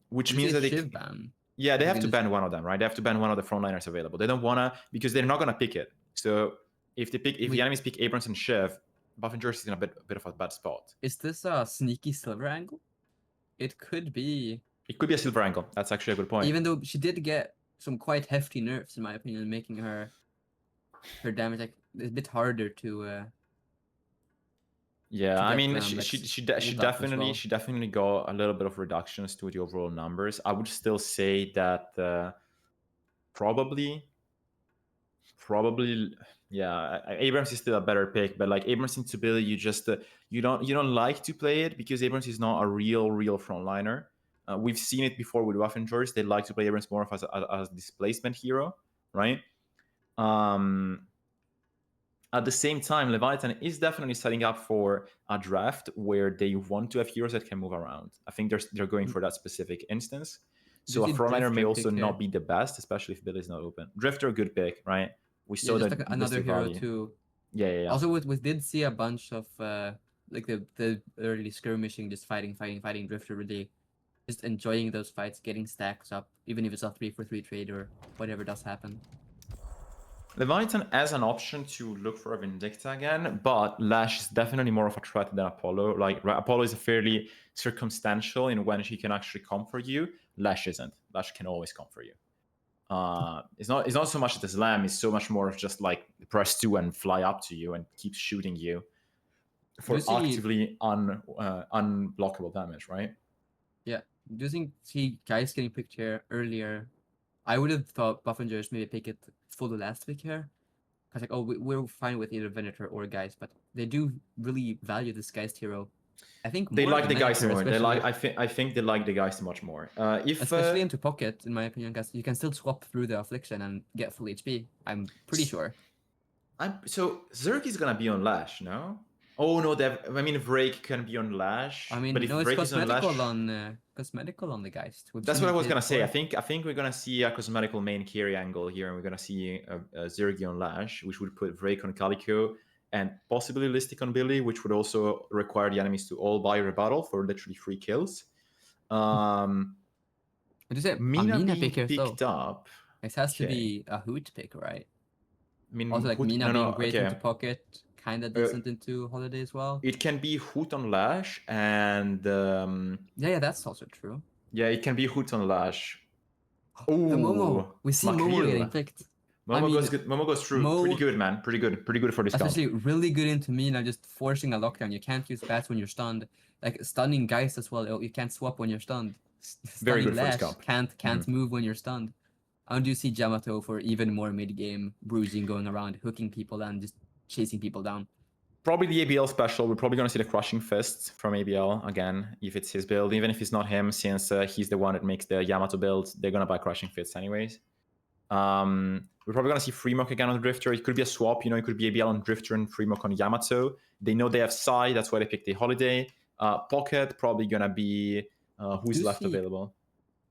Which means that they ban. Yeah, they have to ban one of them, right? They have to ban one of the frontliners available. They don't wanna, because they're not gonna pick it. So if the enemies pick Abrams and Shiv, buff enjoyers is in a bit of a bad spot. Is this a sneaky silver angle? It could be. It could be a silver angle. That's actually a good point. Even though she did get some quite hefty nerfs, in my opinion, making her damage like a bit harder to. Yeah, I mean, she definitely got a little bit of reductions to the overall numbers. I would still say that probably, yeah, Abrams is still a better pick, but like Abrams into Billy, you just you don't like to play it because Abrams is not a real frontliner. We've seen it before with buff enjoyers. They like to play Abrams more as a displacement hero, right? At the same time, Leviathan is definitely setting up for a draft where they want to have heroes that can move around. I think they're going for that specific instance. So a frontliner may also not be the best, especially if Billy is not open. Drifter, good pick, right? We saw that like another hero too. Yeah. Also, we did see a bunch of like the early skirmishing, just fighting. Drifter really just enjoying those fights, getting stacks up, even if it's a 3-for-3 trade or whatever does happen. Leviathan as an option to look for a Vindicta again, but Lash is definitely more of a threat than Apollo. Like, Apollo is fairly circumstantial in when she can actually come for you. Lash isn't. Lash can always come for you. It's not so much the slam, it's so much more of just like press 2 and fly up to you and keep shooting you for actively unblockable damage, right? Yeah. Do you see guys getting picked here earlier? I would have thought Buffingers maybe pick it for the last pick here. Because like, we're fine with either Venator or Geist, but they do really value this Geist hero. I think they like the Geist more. I think they like the Geist much more. Especially into Pocket, in my opinion, because you can still swap through the Affliction and get full HP. I'm pretty sure. So Zerg is gonna be on Lash, no? Oh no, I mean Vrake can be on Lash. I mean, but if no, it's Vrake cosmetical on the Geist. That's what I was gonna say. I think we're gonna see a cosmetical main carry angle here, and we're gonna see a Zergy on Lash, which would put Vrake on Calico, and possibly Listic on Billy, which would also require the enemies to all buy rebuttal for literally 3 kills. What is it? Mina being picked up. It has to be a Hoot pick, right? I mean, also, like Mina being great into Pocket, kind of decent into Holiday as well. It can be Hoot on Lash, and yeah, that's also true. Yeah, it can be Hoot on Lash. Oh, the Momo. We see Momo getting picked. Momo mean, goes good. Momo goes through. Mo- Pretty good, man. Pretty good for this count. Especially really good into me now, just forcing a lockdown. You can't use bats when you're stunned. Like stunning Geist as well. You can't swap when you're stunned. Very good for this Lash comp. can't move when you're stunned. I do see Yamato for even more mid-game bruising, going around, hooking people and just chasing people down. Probably the ABL special. We're probably going to see the Crushing Fist from ABL again, if it's his build. Even if it's not him, since he's the one that makes the Yamato build, they're going to buy Crushing Fists anyways. We're probably going to see Freemok again on Drifter. It could be a swap, you know, it could be ABL on Drifter and Freemok on Yamato. They know they have Sai, that's why they picked the Holiday. Pocket, probably going to be who's left available.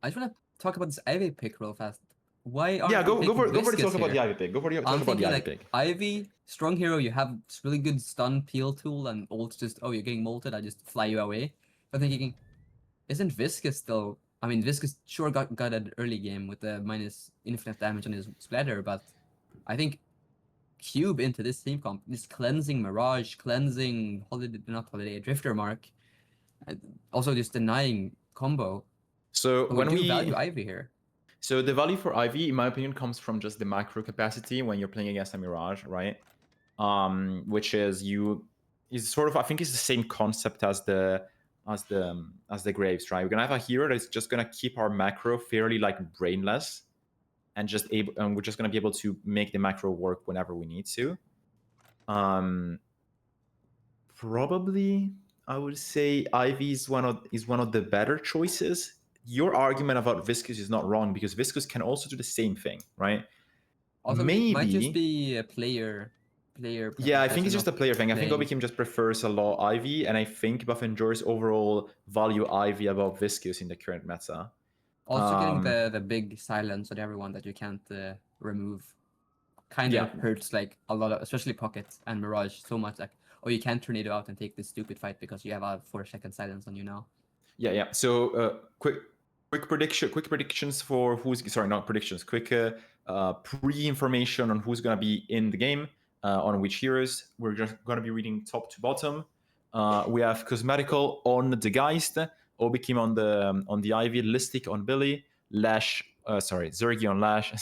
I just want to talk about this Ivy pick real fast. Why are go for the talk about the Ivy pick. Go for the talk about the Ivy like, pick. Ivy, strong hero, you have really good stun peel tool, and ult just, oh, you're getting molted, I just fly you away. But thinking, isn't Viscous still? I mean, Viscous sure got an early game with the minus infinite damage on his splatter, but I think Cube into this team comp, just cleansing Mirage, cleansing Drifter Mark, also just denying combo. So but when we value Ivy here. So the value for Ivy, in my opinion, comes from just the macro capacity when you're playing against a Mirage, right? Which is sort of, I think it's the same concept as the Graves, right? We're gonna have a hero that's just gonna keep our macro fairly like brainless, and we're just gonna be able to make the macro work whenever we need to. Probably, I would say Ivy is one of the better choices. Your argument about Viscous is not wrong, because Viscous can also do the same thing, right? Also, maybe it might just be a player. Yeah, I think it's just a player thing. I think Obikim just prefers a lot Ivy, and I think Buff Endurers overall value Ivy above Viscous in the current meta. Also, getting the big silence on everyone that you can't remove kind of hurts like a lot of, especially Pocket and Mirage, so much. Like, oh, you can't Tornado out and take this stupid fight because you have a 4-second silence on you now. Yeah. So quick predictions for quick pre-information on who's gonna be in the game, on which heroes. We're just gonna be reading top to bottom. We have Cosmetical on the Geist, Obikim on the Ivy, Listic on Billy, Zergy on Lash,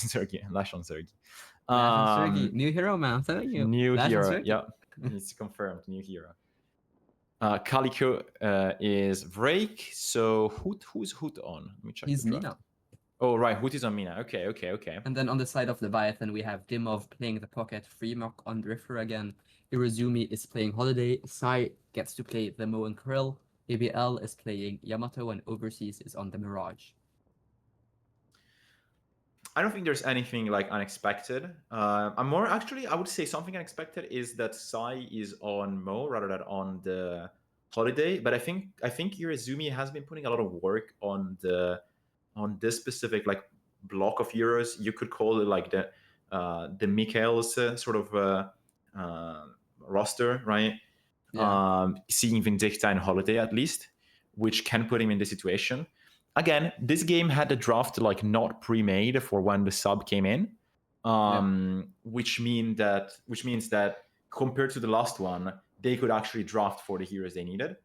Lash on Zergy. Zergy, new hero, man, I'm telling you. New hero, yeah, it's confirmed, new hero. Calico is Vrake, so who's Hoot on? Let me check. He's Mina. Oh, right, Hoot is on Mina. Okay. And then on the side of Leviathan, we have Dimov playing the Pocket, Freemok on Drifter again, Irozumi is playing Holiday, Sai gets to play the Mo and Krill, ABL is playing Yamato, and Overseas is on the Mirage. I don't think there's anything like unexpected. I would say something unexpected is that Sai is on Mo rather than on the Holiday. But I think Irozumi has been putting a lot of work on this specific like block of heroes. You could call it like the Mikael's sort of roster, right? Yeah. Seeing Vindicta and Holiday at least, which can put him in this situation. Again, this game had the draft like not pre-made for when the sub came in, which means that compared to the last one, they could actually draft for the heroes they needed.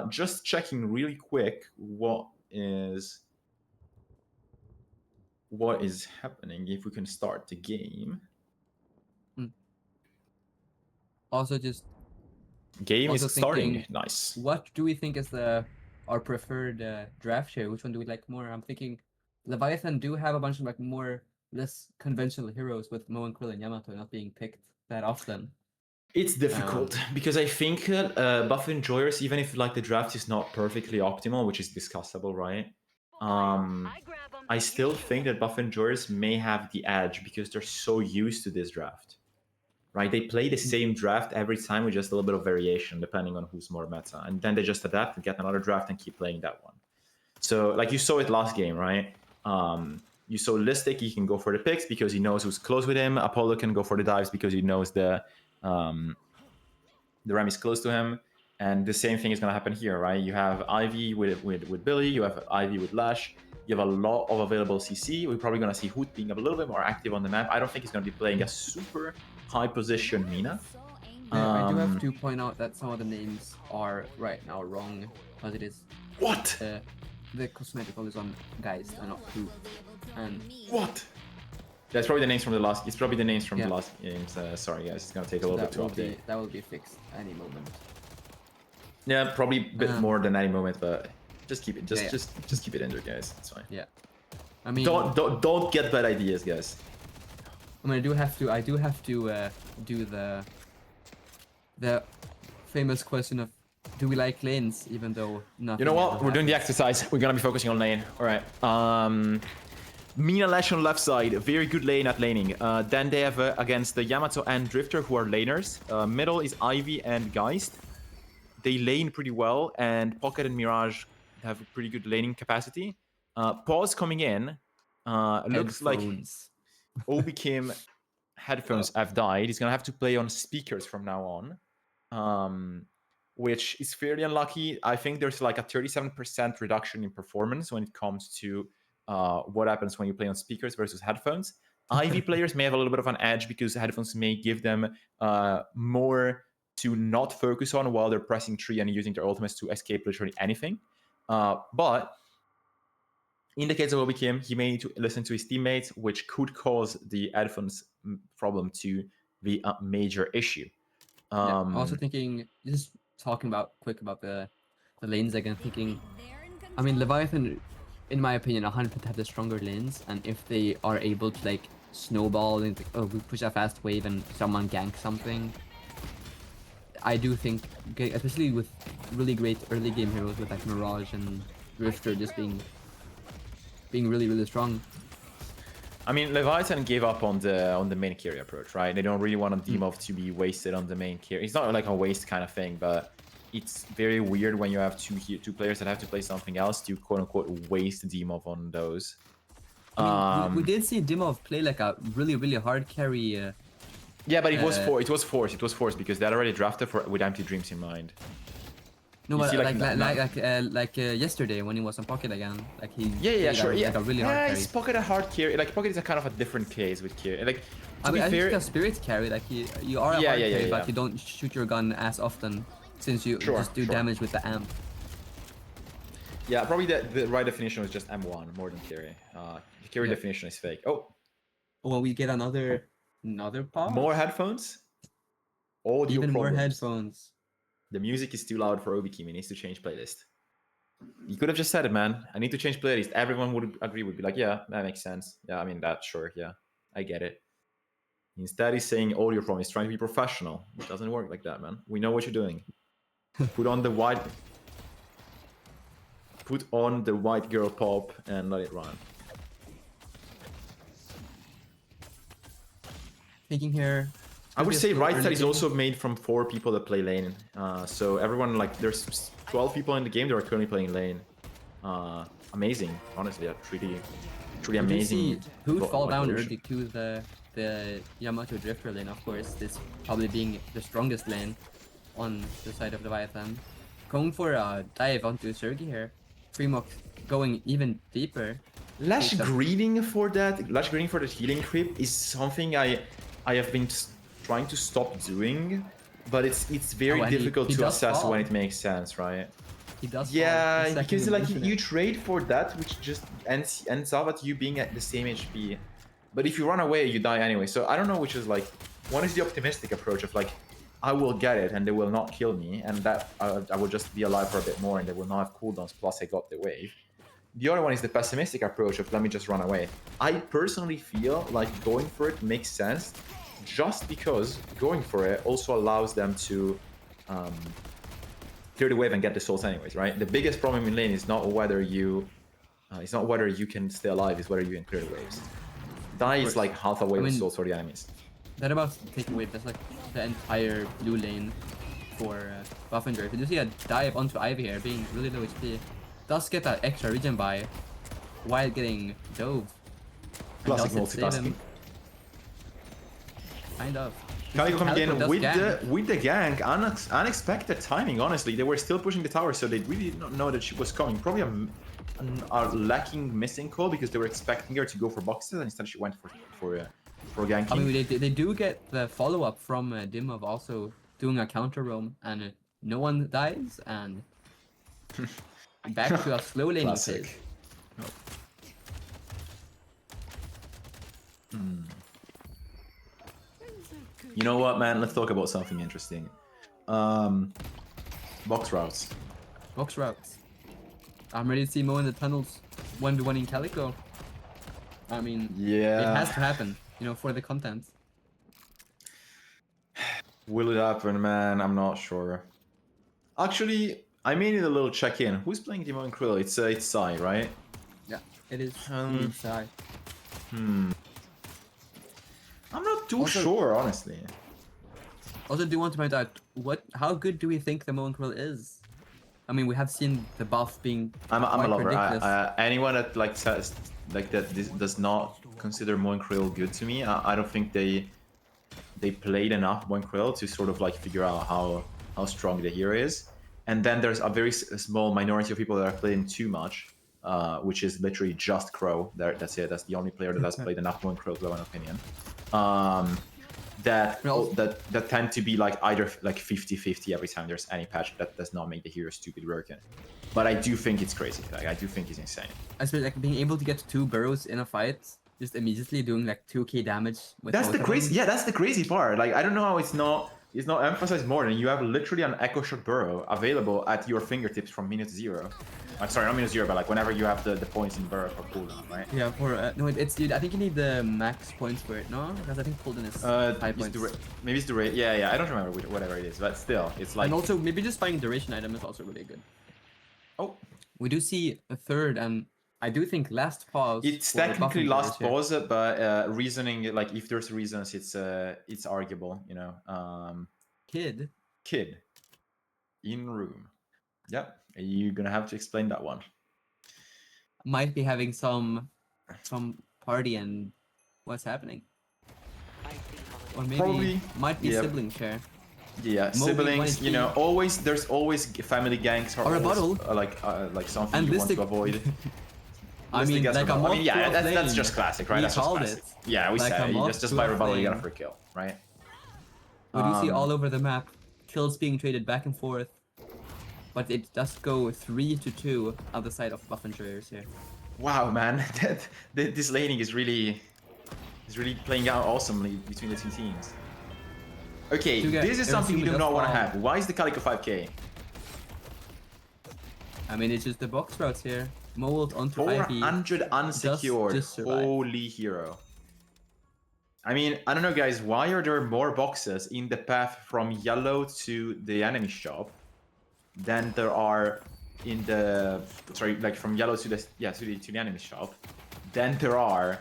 Just checking really quick what is happening if we can start the game. Also, just game is starting. Nice. What do we think is our preferred draft here? Which one do we like more? I'm thinking Leviathan do have a bunch of like less conventional heroes, with Mo and Krill and Yamato not being picked that often. It's difficult because I think Buff Enjoyers, even if like the draft is not perfectly optimal, which is discussable, right? I still think that Buff Enjoyers may have the edge because they're so used to this draft. Right, they play the same draft every time with just a little bit of variation depending on who's more meta, and then they just adapt and get another draft and keep playing that one. So, like you saw it last game, right? You saw Listic, he can go for the picks because he knows who's close with him. Apollo can go for the dives because he knows the Ram is close to him, and the same thing is gonna happen here, right? You have Ivy with Billy, you have Ivy with Lash. You have a lot of available CC. We're probably gonna see Hoot being a little bit more active on the map. I don't think he's gonna be playing a super high position Mina. I do have to point out that some of the names are right now wrong, as it is. What? The Cosmetical is on Geist and not Hoot. And what? That's probably the names from the last. It's probably the names from Yeah. the last games. Sorry guys, it's gonna take a little bit to update. That will be fixed any moment. Yeah, probably a bit more than any moment, but just keep it. Just keep it in there, guys. It's fine. Yeah. I mean, Don't get bad ideas, guys. I mean, I do have to do the famous question of, do we like lanes, even though nothing. You know what? ever We're doing the happens. exercise. We're gonna be focusing on lane. All right. Mina Lash on left side, very good lane at laning. Then they have against the Yamato and Drifter, who are laners. Middle is Ivy and Geist. They lane pretty well, and Pocket and Mirage have a pretty good laning capacity. Pause coming in. Looks like Headphones. Obi Kim headphones have died. He's gonna have to play on speakers from now on, which is fairly unlucky. I think there's like a 37% reduction in performance when it comes to what happens when you play on speakers versus headphones. Ivy players may have a little bit of an edge because headphones may give them more to not focus on while they're pressing tree and using their ultimates to escape literally anything. But in the case of Obi Kim, he may need to listen to his teammates, which could cause the headphones problem to be a major issue. Also thinking, just talking about the lanes again, thinking, I mean, Leviathan, in my opinion, 100% have the stronger lanes, and if they are able to like snowball and we push a fast wave and someone gank something, I do think, especially with really great early game heroes with like Mirage and Drifter just being really strong. I mean, Leviathan gave up on the main carry approach, right? They don't really want a Demov to be wasted on the main carry. It's not like a waste kind of thing, but it's very weird when you have two players that have to play something else to quote unquote waste Demov on those. I mean, we did see Dimov play like a really hard carry. Yeah, but it was forced because they had already drafted with Empty Dreams in mind. No, You but see, like yesterday when he was on Pocket again, like he sure, like a really hard carry. It's Pocket a hard carry. Like Pocket is a kind of a different case with carry. Like I mean, I think a spirit carry, like you are a hard carry, but you don't shoot your gun as often since you just do damage with the amp. Yeah, probably the right definition was just M1 more than carry. The carry definition is fake. Oh, well, we get another pause. More headphones. Audio Even more problems. headphones. The music is too loud for Obi Kim. He needs to change playlist. You could have just said it, man. I need to change playlist. Everyone would agree. Would be like, yeah, that makes sense. Yeah, I mean that. Sure, yeah, I get it. Instead, he's saying audio problem. He's trying to be professional. It doesn't work like that, man. We know what you're doing. Put on the white girl pop and let it run. Thinking here. I would say right side is also made from 4 people that play lane. So everyone, like, there's 12 people in the game that are currently playing lane. Amazing, honestly, truly amazing. Who would fall down early to the Yamato Drifter lane, of course. This probably being the strongest lane on the side of Leviathan. Going for a dive onto Sergi here. FURIMOX going even deeper. Lash greeting for that healing creep is something I have been trying to stop doing, but it's very difficult to assess when it makes sense, right? He does. Yeah, because like you trade for that, which just ends up at you being at the same HP. But if you run away, you die anyway. So I don't know which is like, one is the optimistic approach of like, I will get it and they will not kill me, and that I will just be alive for a bit more and they will not have cooldowns, plus I got the wave. The other one is the pessimistic approach of let me just run away. I personally feel like going for it makes sense, just because going for it also allows them to clear the wave and get the souls anyways, right? The biggest problem in lane is not whether you can stay alive, it's whether you can clear the waves. Die is like half away with souls for the enemies. That about taking wave, that's like the entire blue lane for Buffender. If you do see a dive onto Ivy here, being really low HP, does get that extra regen buy while getting dove. Classic multitasking. Kind of. Calico coming in with the gank. Unexpected timing, honestly. They were still pushing the tower, so they really did not know that she was coming. Probably a lacking missing call because they were expecting her to go for boxes, and instead she went for ganking. I mean, they do get the follow-up from Dimov also doing a counter roam, and no one dies, and back to a slow laning phase. You know what, man? Let's talk about something interesting. Box routes. Box routes. I'm ready to see Mo in the tunnels 1v1 in Calico. I mean, Yeah. it has to happen, you know, for the content. Will it happen, man? I'm not sure. Actually, I may need a little check-in. Who's playing Demo and Krill? It's Sai, right? Yeah, it is inside. I'm not too Also- sure, honestly. Also, do want to point out how good do we think the Mo and Krill is? I mean, we have seen the buff being I'm a quite lover. ridiculous. Anyone that like says like that does not consider Mo and Krill good to me, I don't think they played enough Mo and Krill to sort of like figure out how strong the hero is. And then there's a very small minority of people that are playing too much, which is literally just Crow. That's it. That's the only player that has played enough Mo and Krill to have an opinion. That tend to be like either like 50-50 every time there's any patch that does not make the hero stupid broken. But I do think it's crazy. Like I do think he's insane. I suppose like being able to get 2 burrows in a fight, just immediately doing like 2k damage. With That's both the of crazy. them. Yeah, that's the crazy part. Like I don't know how it's not emphasized more than you have literally an Echo Shot Burrow available at your fingertips from minute 0. I'm sorry, not minute 0, but like whenever you have the points in Burrow for cooldown, right? Yeah, for no, it's dude. I think you need the max points for it, no? Because I think cooldown is 5 points. Maybe it's the rate. Yeah, I don't remember whatever it is, but still, it's like. And also maybe just buying duration item is also really good. Oh, we do see a third, and I do think last pause. it's for the technically buffing last players here. pause, but reasoning like if there's reasons, it's arguable, you know. Kid. Kid in room. Yep, you're gonna have to explain that one. Might be having some party and what's happening. Or maybe Probably, might be yeah. sibling share. Yeah, Moby siblings. You know, there's always family gangs Or a bottle. Like something And you want Listic- to avoid. I mean, Listic like gets a rebuttal. moth I mean, yeah, to a that's flame. just classic, right? We That's just called classic. it. Yeah, we Like said a it. moth Just to by a rebuttal, you flame. gotta for kill, right? We do see all over the map kills being traded back and forth, but it does go 3-2 on the side of buff enjoyers here. Wow, man, this laning is really playing out awesomely between the two teams. Okay, this is something you do not want to have. Why is the Calico 5k? I mean, it's just the box routes here. Mold onto Ivy. 400 unsecured. Just survive. Holy hero. I mean, I don't know, guys. Why are there more boxes in the path from yellow to the enemy shop than there are in the from yellow to the to the enemy shop than there are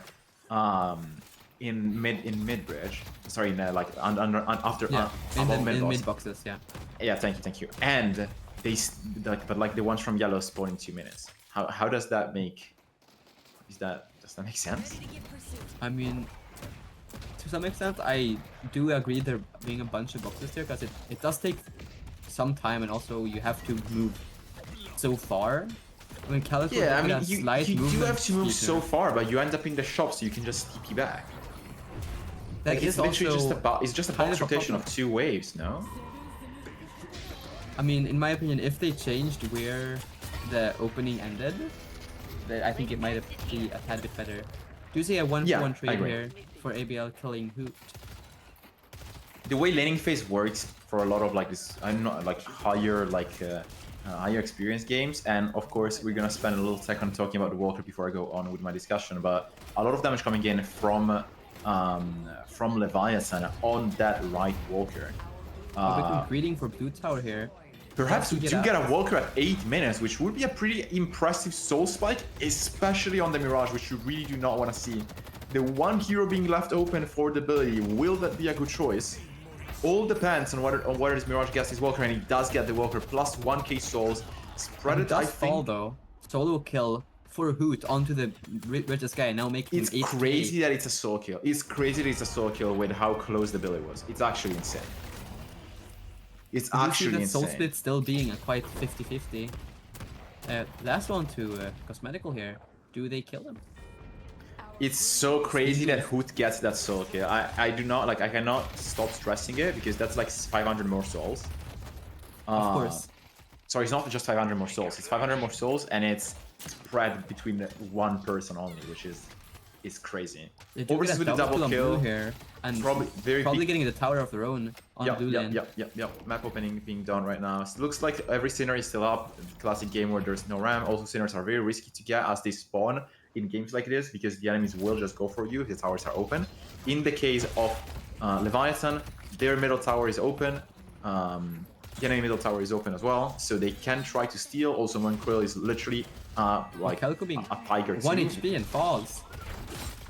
in mid bridge? Sorry, no, like after in mid mid boxes, yeah. Yeah, thank you. And they but the ones from yellow spawn in 2 minutes. How does that make? Does that make sense? I mean, to some extent, I do agree there being a bunch of boxes there because it does take some time, and also you have to move so far. I mean, Calico Yeah, I mean, has you do have to move so far, but you end up in the shop, so you can just TP back. That Like, is it's literally also just a kind box of a rotation problem. of 2 waves, no? I mean, in my opinion, if they changed where the opening ended, then I think it might be a tad bit better. Do you see a 1-for-1 I trade agree. here for ABL killing Hoot? The way laning phase works for a lot of like this, I'm not like higher experience games, and of course we're gonna spend a little second talking about the Walker before I go on with my discussion. But a lot of damage coming in from Leviathan on that right Walker. Big greeting for blue tower here. Perhaps we Get do out. get a Walker at 8 minutes, which would be a pretty impressive soul spike, especially on the Mirage, which you really do not want to see. The one hero being left open for the ability, will that be a good choice? All depends on whether this Mirage gets his Walker, and he does get the Walker plus 1k souls. Spread It it, I does fall think. though. Solo kill for Hoot onto the richest guy, now making It's him 8k. crazy that it's a soul kill. It's crazy that it's a soul kill with how close the Billy was. It's actually insane. It's Did you see actually that insane. Soul Split still being a quite 50-50? Last one to Cosmetical here. Do they kill him? It's so crazy that Hoot gets that soul kill. I do not like. I cannot stop stressing it because that's like 500 more souls. Of course. Sorry, it's not just 500 more souls. It's 500 more souls, and it's spread between one person only, which is is crazy. They do Overseas get a with the double on blue kill. here, and Probably very probably big. getting the tower of their own on blue lane. Yep. Map opening being done right now. So it looks like every Sinner is still up. Classic game where there's no ram. Also, Sinners are very risky to get as they spawn in games like this because the enemies will just go for you if the towers are open. In the case of Leviathan, their middle tower is open. The enemy middle tower is open as well, so they can try to steal. Also, Monkrill is literally like Calico being a tiger. 1 too. HP and falls.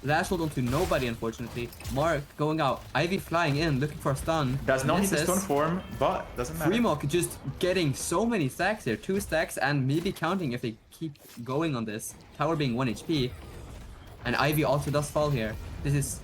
Lash hold onto nobody, unfortunately. Mark going out. Ivy flying in, looking for a stun. Does not hit the Misses. stone form, but doesn't matter. FURIMOC just getting so many stacks here. 2 stacks and maybe counting if they keep going on this. Tower being 1 HP. And Ivy also does fall here. This is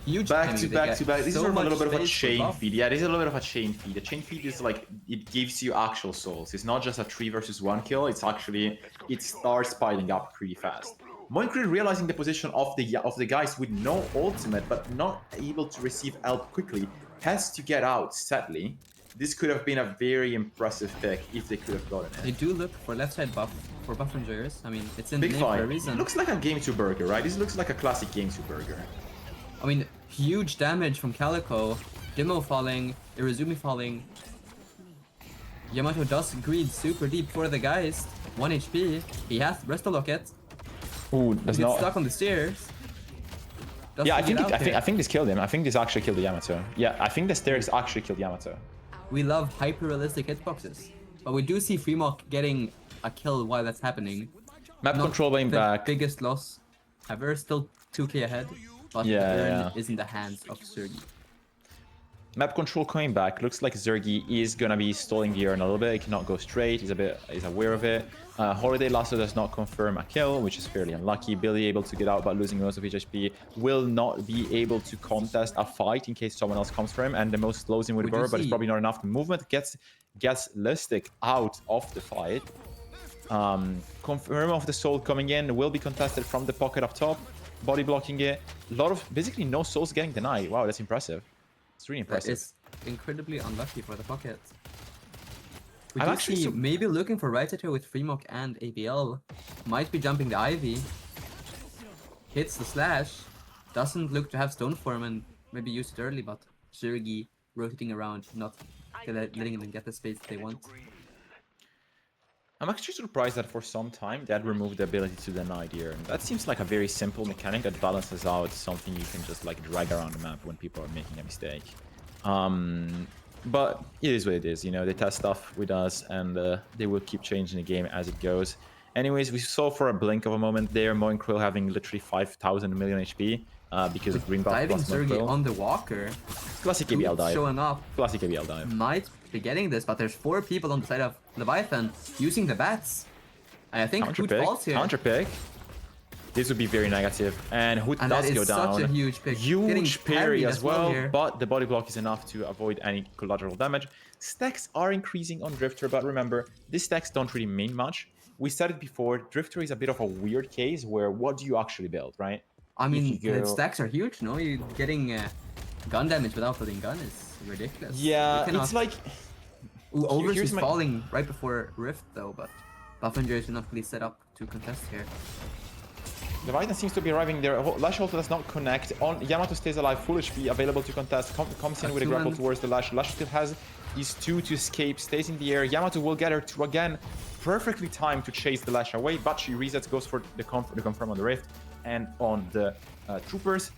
huge. Back timing. to They back get to back. This is so sort of a much little bit of a space for chain buff. feed. Yeah, this is a little bit of a chain feed. The chain feed is like, it gives you actual souls. It's not just a 3 versus 1 kill. It's actually, it starts piling up pretty fast. Moinkri realizing the position of the guys with no ultimate, but not able to receive help quickly, has to get out, sadly. This could have been a very impressive pick if they could have gotten They it. do look for left side buff, for buff enjoyers. I mean, it's in the Big name for a fight. reason. It looks like a Game 2 burger, right? This looks like a classic Game 2 burger. I mean, huge damage from Calico. Demo falling, Irizumi falling. Yamato does greed super deep for the Geist. 1 HP. He has Resto Locket. Ooh, He does gets not. stuck on the stairs. Does Yeah, I he think get it, out there? I think this killed him. I think this actually killed the Yamato. Yeah, I think the stairs actually killed Yamato. We love hyper-realistic hitboxes. But we do see FURIMOC getting a kill while that's happening. Map Not control going the back. biggest loss ever. Still 2k ahead. But Yeah, the turn yeah. is in the hands of Sergi. Map control coming back. Looks like Zergi is gonna be stalling the urn a little bit. He cannot go straight. He's aware of it. Holiday Lasso does not confirm a kill, which is fairly unlucky. Billy able to get out, but losing most of HP. Will not be able to contest a fight in case someone else comes for him. And the most slows him with We do Burr, but it's see- probably not enough. The movement gets Listic out of the fight. Confirm of the soul coming in will be contested from the pocket up top. Body blocking it. A lot of basically no souls getting denied. Wow, that's impressive. It's really That impressive. is incredibly unlucky for the pocket. We I'm do actually see so- maybe looking for right here with FURIMOC and ABL. Might be jumping the Ivy. Hits the slash. Doesn't look to have stone form and maybe use it early, but Sergi rotating around, not letting them get the space they want. I'm actually surprised that for some time that removed the ability to deny the urn. That seems like a very simple mechanic that balances out something you can just like drag around the map when people are making a mistake. But it is what it is, you know, they test stuff with us and they will keep changing the game as it goes. Anyways, we saw for a blink of a moment there Moinkrill having literally 5,000 million HP because of green buff Diving plus Sergi Moinkrill. on the walker. Classic ABL dive. Showing up. Classic ABL dive. Might be getting this, but there's 4 people on the side of Leviathan using the bats. And I think Counter Hoot pick. falls here. Counter pick. This would be very negative. And Hoot And does that is go down. such a huge pick. Getting Huge parried parry as well, here. but the body block is enough to avoid any collateral damage. Stacks are increasing on Drifter, but remember, these stacks don't really mean much. We said it before, Drifter is a bit of a weird case where what do you actually build, right? I mean, you the go- stacks are huge, no? You're getting gun damage without building gun is ridiculous. Yeah, You cannot- it's like... Ooh, Overs here's is my- falling right before Rift though, but buff enjoyers are not really set up to contest here. Leviathan seems to be arriving there. Lash also does not connect. On Yamato stays alive, full HP, available to contest. Comes in with a grapple towards the Lash. Lash still has these 2 to escape, stays in the air. Yamato will get her to again perfectly timed to chase the Lash away, but she resets, goes for the confirm on the Rift and on the Troopers.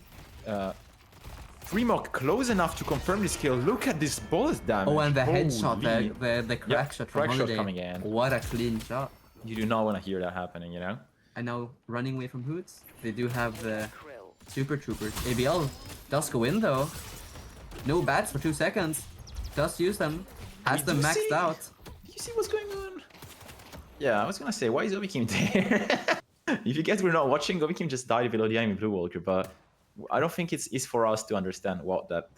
FURIMOC close enough to confirm this kill. Look at this bullet damage. Oh, and the headshot, Holy. the crack shot from crack shot Holiday. coming in. What a clean shot. You do not want to hear that happening, you know? And now running away from Hoots. They do have the Super Troopers. ABL does go in though. No bats for 2 seconds. Does use them. Has We them do maxed see- out. You see what's going on? Yeah, I was gonna say, why is Obikim there? If you guys were not watching, Obikim just died below the enemy Blue Walker, but I don't think it's for us to understand what that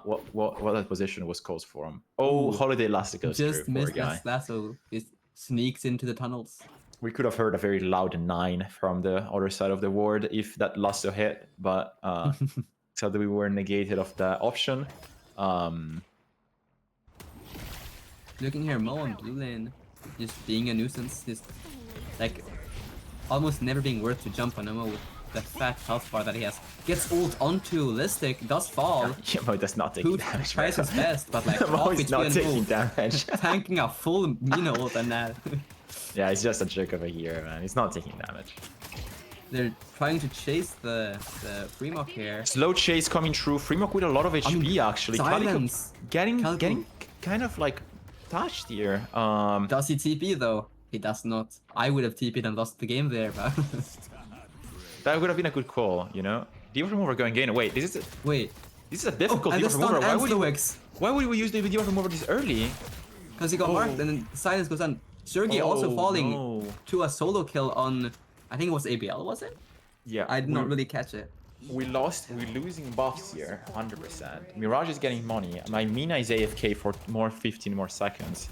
what that position was caused for him. Oh, Ooh. Holiday Elastic goes Just through, poor missed guy. that lasso. It sneaks into the tunnels. We could have heard a very loud 9 from the other side of the ward if that lasso hit, but sadly we were negated of that option. Looking here, Mo on blue lane, just being a nuisance, just like almost never being worth to jump on a Mo with the fat health bar that he has. Gets ult onto Listic, does fall. Yeah, Mo does not take Who damage. tries his best, but like Mo half is HP not and taking ult, damage. tanking a full Mina ult and that. Yeah, he's just a jerk of a hero, man. He's not taking damage. They're trying to chase the FURIMOC here. Slow chase coming through. FURIMOC with a lot of HP, actually. Silence. Calico getting kind of like touched here. Does he TP though? He does not. I would have TP'd and lost the game there, but... That would have been a good call, you know? Debuff remover going in. Wait, this is a difficult and the debuff stun remover. and Why would we use the debuff remover this early? Because he got marked and then silence goes on. Sergey also falling to a solo kill on, I think it was ABL, was it? Yeah. I did not really catch it. We're losing buffs here, 100%. Mirage is getting money. My Mina is AFK for 15 more seconds.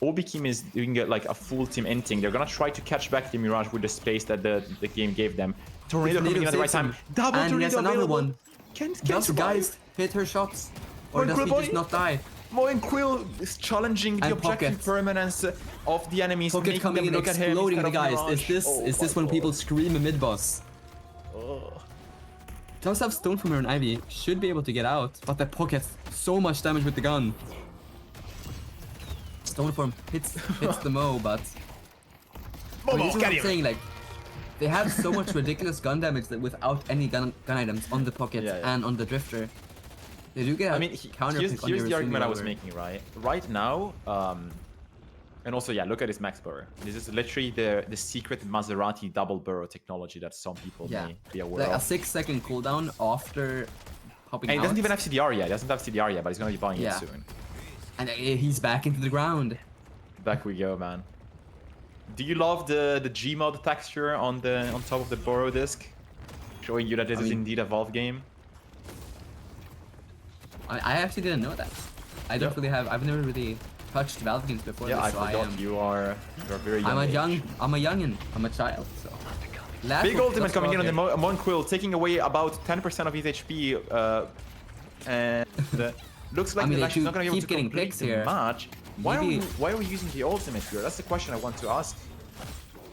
Obi-Kim is doing like a full team inting. They're gonna try to catch back the Mirage with the space that the game gave them. Tornado coming in at the right time. Double and tornado another available. one. Can't Does guys hit her shots? Or does he just not die? Mo and Quill is challenging the And objective Pocket. permanence of the enemies. Pocket making coming them in, look at him exploding the instead of guys. Mirage. Is this when people scream a mid-boss? Oh. Does have Stone from her and Ivy. Should be able to get out. But the Pocket, so much damage with the gun. Stone form hits the Mo, but... I mean, this is what I'm saying, like... They have so much ridiculous gun damage that without any gun items on the Pocket and on the Drifter. They do get counter here's the argument I was making, right? Right now, and also, yeah, look at his max burrow. This is literally the secret Maserati double burrow technology that some people may be aware like of. a 6-second cooldown after popping And he out. doesn't even have CDR yet. He doesn't have CDR yet, but he's gonna be buying it soon. And he's back into the ground. Back we go, man. Do you love the Gmod texture on top of the burrow disc, showing you that this is indeed a Valve game? I actually didn't know that. I don't really have. I've never really touched Valve games before. Yeah, this, I forgot you're very young. I'm a youngin. I'm a child. So. Big ultimate coming in on the Monquill, taking away about 10% of his HP, and looks like they're actually not gonna be able to complete the match. Why are we using the ultimate here? That's the question I want to ask.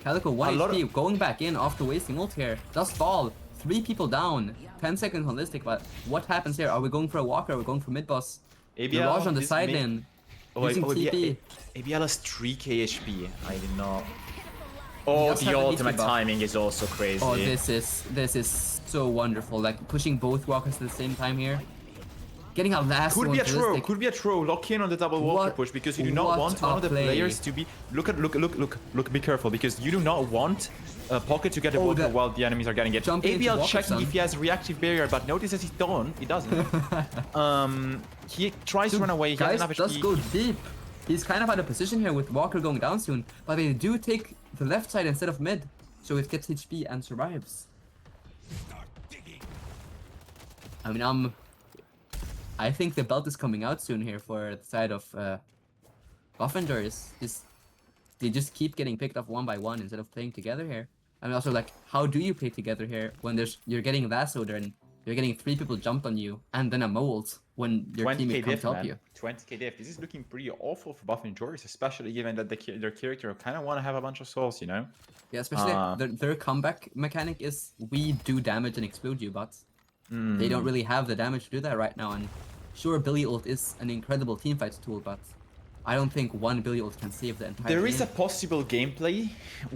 Calico 1 HP going back in after wasting ult here. Does fall. 3 people down. 10 seconds holistic, but what happens here? Are we going for a walker? Are we going for mid boss? Mirage on the side lane. Using TP. ABL has 3k HP. I did not. Oh, the ultimate timing is also crazy. Oh, this is so wonderful. Like pushing both walkers at the same time here. Getting a last one. Could be a throw. Lock in on the double walker push because you do not want one of the players to be. Look. Be careful because you do not want Pocket to get the walker while the enemies are getting it. ABL checking if he has reactive barrier, but notices he doesn't. He tries to run away. He doesn't have HP. Does go deep. He's kind of out of position here with Walker going down soon, but they do take the left side instead of mid, so it gets HP and survives. I mean, I think the belt is coming out soon here for the side of Buffenders. They just keep getting picked off one by one instead of playing together here. I mean, also like, how do you play together here when you're getting lassoed and you're getting 3 people jumped on you and then a mold when your teammate can't help you? 20k diff. This is looking pretty awful for Buff Enjoyers, especially given that their character kind of want to have a bunch of souls, you know? Yeah, especially their comeback mechanic is we do damage and explode you, but they don't really have the damage to do that right now. And sure, Billy ult is an incredible teamfight tool, but I don't think one Billy ult can save the entire There is a possible gameplay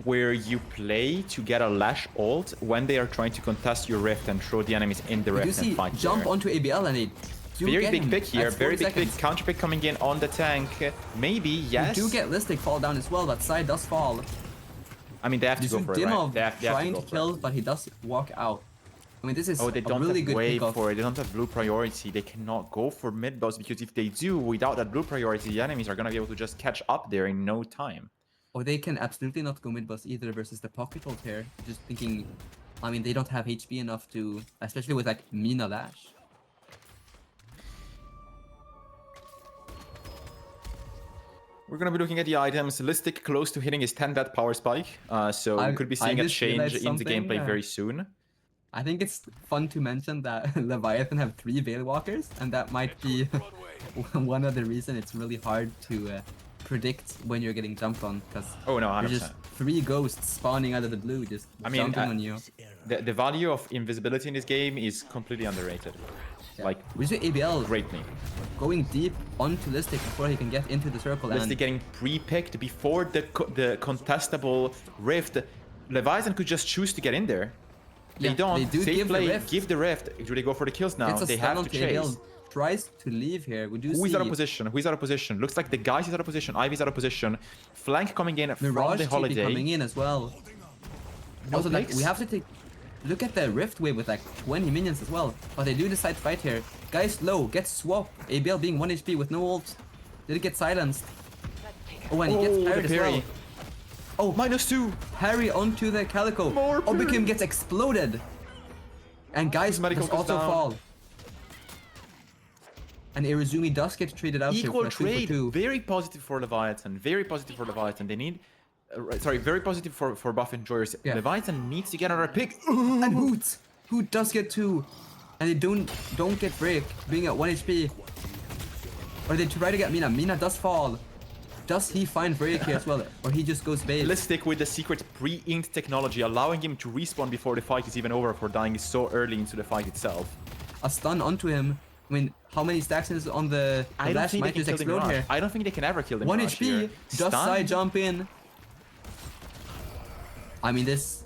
where you play to get a Lash ult when they are trying to contest your rift and throw the enemies in the rift and fight. Jump onto ABL and they do very big pick here, very big pick, counter pick coming in on the tank. Maybe, yes. You do get Listic fall down as well, but Side does fall. I mean, they have to go for it, right? They have trying to kill, but he does walk out. I mean, this is they don't really have good wave kickoff. for it. They don't have blue priority. They cannot go for mid boss because if they do, without that blue priority, the enemies are gonna be able to just catch up there in no time. Or they can absolutely not go mid boss either versus the Pocket ult here. Just thinking, I mean, they don't have HP enough to, especially with like Mina Lash. We're gonna be looking at the items. Listic close to hitting his 10 death power spike. So we could be seeing a change in the gameplay very soon. I think it's fun to mention that Leviathan have 3 Veil Walkers, and that might be one of the reason it's really hard to predict when you're getting jumped on, because Oh no, there's 100%. just 3 ghosts spawning out of the blue, just jumping on you. The value of invisibility in this game is completely underrated. Yeah. Like, we see ABL greatly. going deep onto Listic before he can get into the circle. Listic And getting pre-picked before the contestable rift. Leviathan could just choose to get in there. They Yeah, don't. they do Safe give the play, rift. give the rift. Do they go for the kills now? gets a They stun have to onto chase. ABL, tries to leave here. We do Who is see out of position? Who is out of position? Looks like the guys is out of position. Ivy's out of position. Flank coming in from Mirage the TP holiday. coming in as well. No Also, like, picks. we have to take look at the rift wave with like 20 minions as well. But they do decide to fight here. Guys low, gets swap. ABL being 1 HP with no ult. Did it get silenced? Oh, and he gets Oh, parried the as well. parry. Oh, -2. Parry onto the Calico. More parry. Obikim gets exploded. And guys His medical does goes also down. fall. And Irizumi does get traded out here Equal for a 2 for trade. 2. Very positive for Leviathan. Very positive for Leviathan. They need. Sorry, very positive for buff enjoyers. Yeah. Leviathan needs to get another pick. And Hoot does get 2. And they don't get break, being at 1 HP. Or they try to get Mina. Mina does fall. Does he find break here as well? Or he just goes bait? Let's stick with the secret pre-inked technology, allowing him to respawn before the fight is even over for dying so early into the fight itself. A stun onto him. I mean, how many stacks is on the I don't Flash think they might can just kill the explode Mirage. here. I don't think they can ever kill the 1 Mirage HP, here. just Stun? side jump in. I mean, this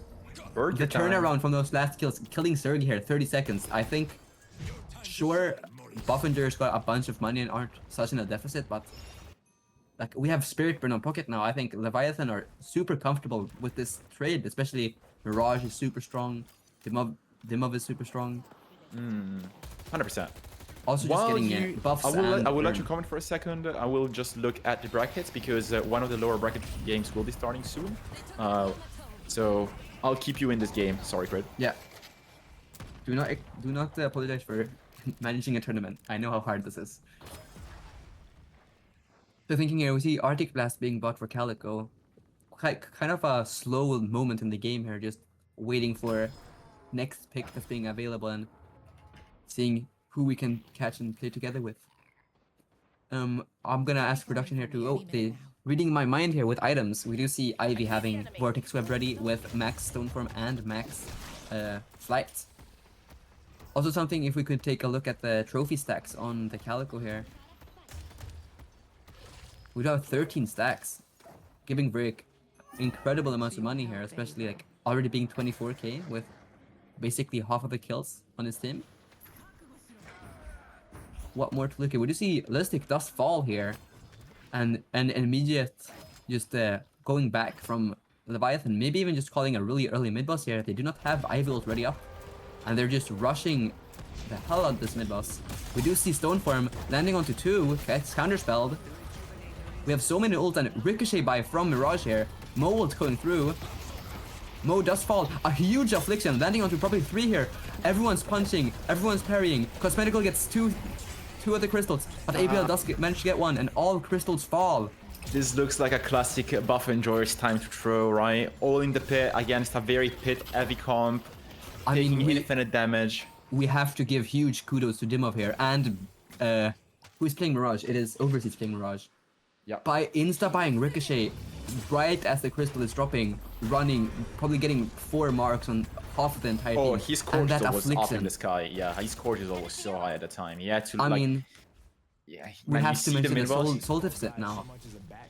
Bird the time. turnaround from those last kills, killing Sergi here, 30 seconds. I think, sure, Buffingers got a bunch of money and aren't such in a deficit, but like we have Spirit Burn on pocket now. I think Leviathan are super comfortable with this trade, especially Mirage is super strong, Dimov is super strong. 100%. Also just getting buffs I will and let you burn. comment for a second. I will just look at the brackets because one of the lower bracket games will be starting soon. So I'll keep you in this game. Sorry, Crid. Yeah. Do not apologize for managing a tournament. I know how hard this is. So thinking here, we see Arctic Blast being bought for Calico. Kind of a slow moment in the game here, just waiting for next pick that's being available and seeing who we can catch and play together with. I'm gonna ask production here to they reading my mind here with items. We do see Ivy having Vortex Web ready with max Stoneform and max Flight. Also something, if we could take a look at the trophy stacks on the Calico here. We do have 13 stacks, giving Brick incredible amounts of money here, especially like already being 24k with basically half of the kills on his team. What more to look at? We do see Listic does fall here, and immediate just going back from Leviathan, maybe even just calling a really early mid boss here. They do not have Ivy ult ready up, and they're just rushing the hell out of this mid boss. We do see Stoneform landing onto 2, gets counterspelled. We have so many ult and ricochet buy from Mirage here. Mo ult going through. Mo does fall. A huge affliction landing onto probably 3 here. Everyone's punching, everyone's parrying. Cosmetical gets two of the crystals, but ABL does manage to get 1, and all crystals fall. This looks like a classic buff enjoyer's time to throw, right? All in the pit against a very pit-heavy comp, taking infinite damage. We have to give huge kudos to Dimov here, and who's playing Mirage? It is Overseas playing Mirage. Yeah. By insta-buying Ricochet right as the crystal is dropping, running, probably getting 4 marks on half of the entire team. Oh, his and that cortisol was up in affliction. the sky. Yeah, his cortisol was so high at the time. He had to, I like... mean, yeah, we man, you have to see the mention the mid-boss? soul deficit now.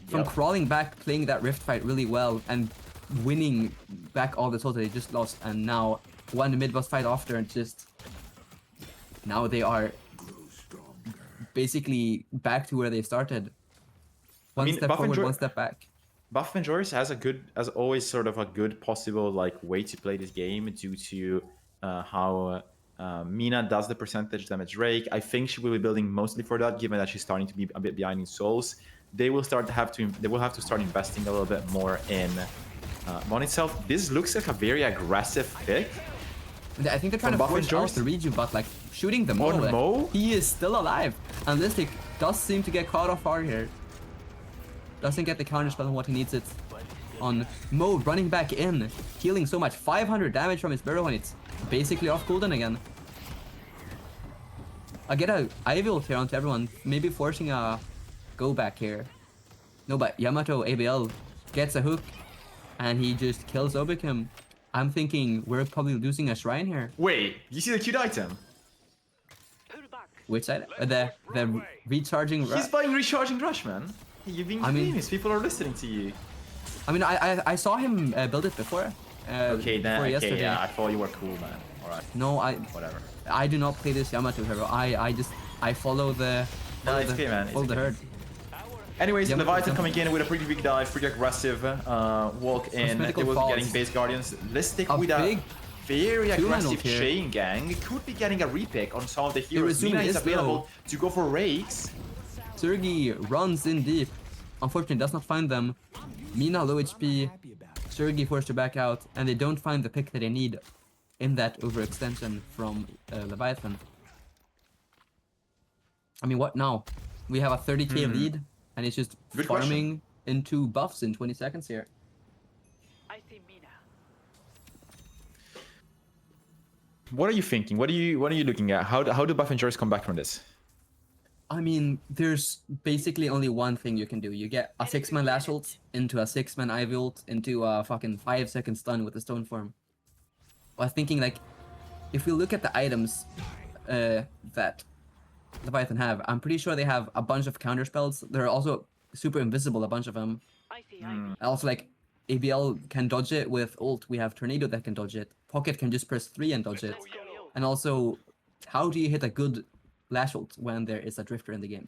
From Yep. crawling back, playing that rift fight really well, and winning back all the souls that they just lost, and now one mid-boss fight after, and just... Now they are basically back to where they started. One step forward, one step back. Buff Enjoyers has always sort of a good possible like way to play this game due to how Mina does the percentage damage rake. I think she will be building mostly for that, given that she's starting to be a bit behind in souls. They will have to start investing a little bit more in Mon itself. This looks like a very aggressive pick. I think they're trying to Buff force Enjoyers? out the Reju, but like shooting the Mo, On like, Mo? he is still alive. And Listic does seem to get caught off guard here. Doesn't get the counterspell on what he needs it on. Mo running back in, healing so much, 500 damage from his barrel, and it's basically off cooldown again. I get a Ivy ult here onto everyone, maybe forcing a go back here. No, but Yamato ABL gets a hook, and he just kills Obikim. I'm thinking we're probably losing a shrine here. Wait, you see the cute item? Which side? The recharging. He's buying recharging rush, man. You're being famous. People are listening to you. I mean, I saw him build it before. Okay, then. before Okay, yesterday. yeah. I thought you were cool, man. All right. No, Whatever. I do not play this Yamato hero. I follow the. No, it's okay, man. It's Follow the okay. herd. Anyways, Yamato Leviathan jump. coming in with a pretty big dive, pretty aggressive walk in. They Cosmetical will be falls. getting base guardians. Let's stick A with a big very two-man aggressive ult here. chain gang. Could be getting a repick on some of the heroes. Irezumi Mina is is available low. to go for rakes. Sergi runs in deep. Unfortunately, does not find them. Mina low HP. Sergi forced to back out, and they don't find the pick that they need in that overextension from Leviathan. I mean, what now? We have a 30k lead, and it's just Good farming into buffs in 20 seconds here. I see Mina. What are you thinking? What are you looking at? How do buff enjoyers come back from this? I mean, there's basically only one thing you can do. You get a 6-man Lash ult into a 6-man Ivy ult into a fucking 5-second stun with the stone form. I was thinking, like, if we look at the items that Leviathan have, I'm pretty sure they have a bunch of counter spells. They're also super invisible, a bunch of them. I see Ivy. Also, like, ABL can dodge it with ult. We have Tornado that can dodge it. Pocket can just press 3 and dodge it. And also, how do you hit a good Lash ult when there is a Drifter in the game?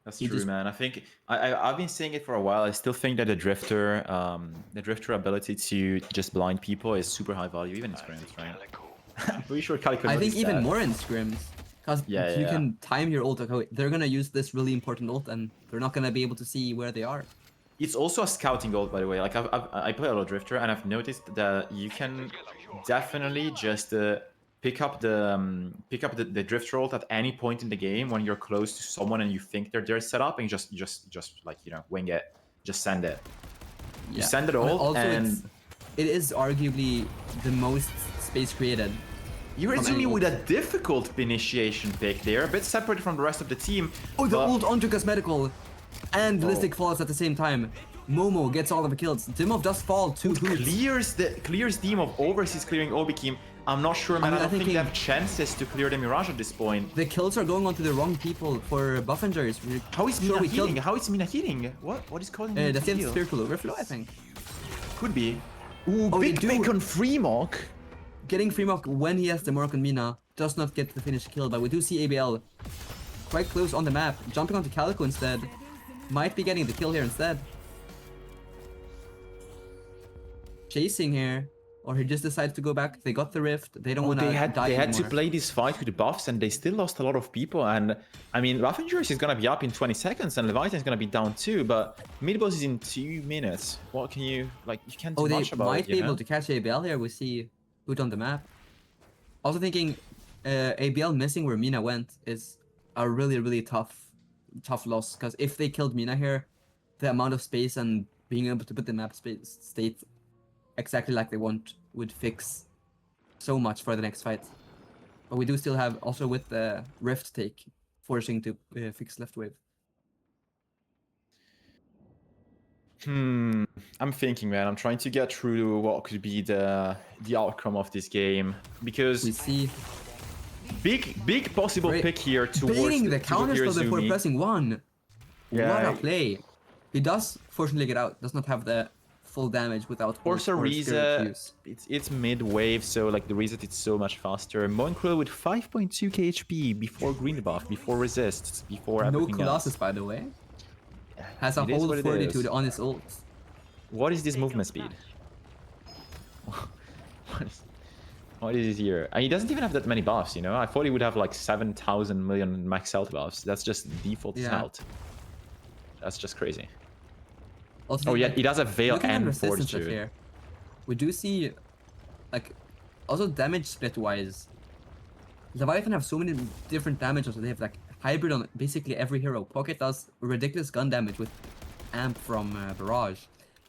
That's You true, just- man. I think I've been saying it for a while. I still think that the drifter ability to just blind people is super high value, even in scrims, right? I'm pretty sure Calico. I think noticed even that. more in scrims. Because Yeah, you yeah. can time your ult. Okay, they're gonna use this really important ult, and they're not gonna be able to see where they are. It's also a scouting ult, by the way. Like I play a lot of drifter, and I've noticed that you can definitely just pick up the drifter ult at any point in the game when you're close to someone and you think they're set up, and just like, you know, wing it, just send it. You send it But all, also and it is arguably the most space created. you're from any assuming with ult. a difficult initiation pick there, a bit separated from the rest of the team. Oh, the but- ult onto Cosmetical, and Oh. Ballistic falls at the same time. Momo gets all of the kills. Dimov does fall 2 hoops. clears team of overseas clearing Obikim. I'm not sure, man. I mean, I don't I think think they have chances to clear the Mirage at this point. The kills are going onto the wrong people for buff injuries. How is Mina we killed- healing? How is Mina healing? What is causing Mina That's to in heal? Spiritual Overflow, I think. Could be. Ooh, Oh, they big do. pick on Freemock. Getting Freemock when he has the mark on Mina does not get the finished kill, but we do see ABL quite close on the map, jumping onto Calico instead. Might be getting the kill here instead. Chasing here, or he just decides to go back. They got the rift. They don't want to They die had to anymore. play this fight with the buffs, and they still lost a lot of people. And I mean, Buff Injuries is gonna be up in 20 seconds, and Leviathan is gonna be down too. But mid boss is in 2 minutes. What can you like? You can't do Oh, they much about might it. be able to catch ABL here. We see Boot on the map. Also thinking ABL missing where Mina went is a really tough loss. Because if they killed Mina here, the amount of space and being able to put the map state exactly like they want would fix so much for the next fight. But we do still have, also with the Rift take, forcing to fix left wave. I'm thinking, man. I'm trying to get through to what could be the outcome of this game, because We see big possible Great. pick here towards baiting the counter spell before Irezumi. pressing 1. Yeah. What a play. He does fortunately get out, does not have the full damage without Force a ult or Spirit Reza, Fuse. it's mid wave, so like the reset it's so much faster. Moncrill with 5.2k HP before green buff, before resists, before No everything Colossus, else. by the way. Has a It is whole what it fortitude is. on his ult. What is this movement speed? What is it here? And he doesn't even have that many buffs, you know? I thought he would have like 7,000 million max health buffs. That's just default Yeah. health. That's just crazy. Also, Oh yeah, like, he does have Veil looking at and resistance Fortitude. here, we do see, like, also damage split wise, Leviathan have so many different damages. They have like hybrid on basically every hero. Pocket does ridiculous gun damage with Amp from Barrage.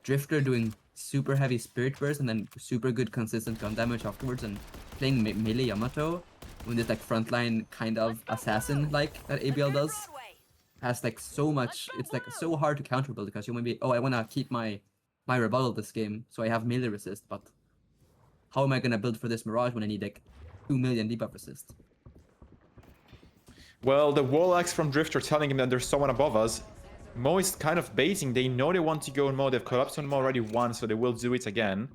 Drifter doing super heavy Spirit Burst and then super good consistent gun damage afterwards, and playing melee Yamato with this like frontline kind of assassin like that ABL does. has like so much. It's like so hard to counter build because you might be, oh, I want to keep my rebuttal this game, so I have melee resist. But how am I gonna build for this Mirage when I need like 2 million debuff resist? Well, the wall axe from Drifter telling him that there's someone above us. Mo is kind of baiting. They know they want to go in Mo. They've collapsed on Mo already once, so they will do it again.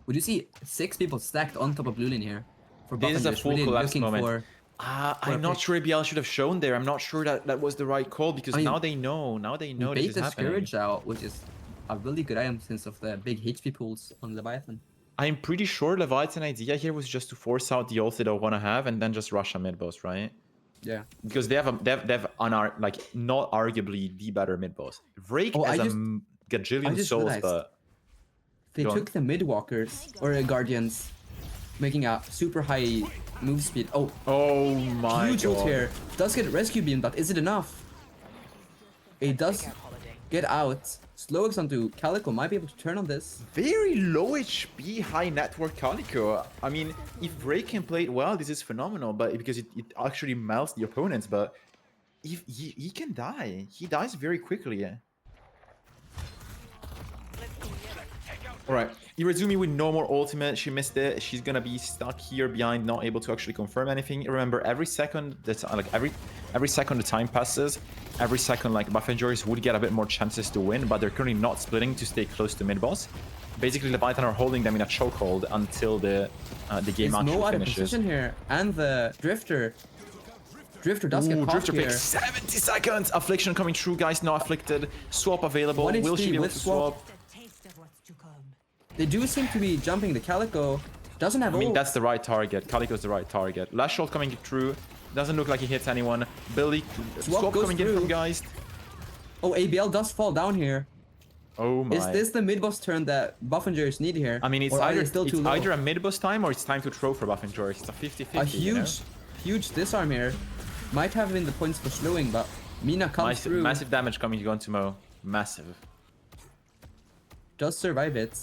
Would you see 6 people stacked on top of blue lane here? For This is a Buffingers, full really collapse looking moment. for I'm not sure ABL should have shown there. I'm not sure that that was the right call because I mean, now they know. Now they know this bait is the happening. Scourge out, which is a really good item since of the big HP pools on Leviathan. I'm pretty sure Leviathan idea here was just to force out the ult they don't want to have and then just rush a mid boss, right? Yeah. Because they have like not arguably the better mid boss. Drake Oh, has I a just gajillion souls, realized but they Go on. took the mid walkers or Guardians, making a super high move speed. Oh, my huge ult god. here. Does get rescue beam, but is it enough? It does get out. Slow X onto Calico might be able to turn on this. Very low HP, high network Calico. I mean, if Drake can play it well, this is phenomenal. But because it actually melts the opponents, but if he can die. He dies very quickly. Alright, Irazumi with no more ultimate, she missed it. She's gonna be stuck here behind, not able to actually confirm anything. Remember, every second that's like every second the time passes, every second like buff enjoyers would get a bit more chances to win, but they're currently not splitting to stay close to mid boss. Basically, Leviathan are holding them in a chokehold until the game Is actually Mo out of finishes. position here, and the Drifter does get caught Drifter here. takes 70 seconds. Affliction coming through, guys. Not afflicted. Swap available. 1 Will she HP be able with to swap. swap? They do seem to be jumping. The Calico doesn't have I mean, ult. that's the right target. Calico's the right target. Last shot coming through. Doesn't look like he hits anyone. Billy, swap goes coming in through. from Geist. Oh, ABL does fall down here. Oh my. Is this the mid boss turn that Buffingers need here? I mean, it's or are either they still too low? either a mid boss time or it's time to throw for buff and Joris. It's a 50-50. A huge disarm here. Might have been the points for slowing, but Mina comes through. Massive damage coming onto Mo. Massive. Does survive it.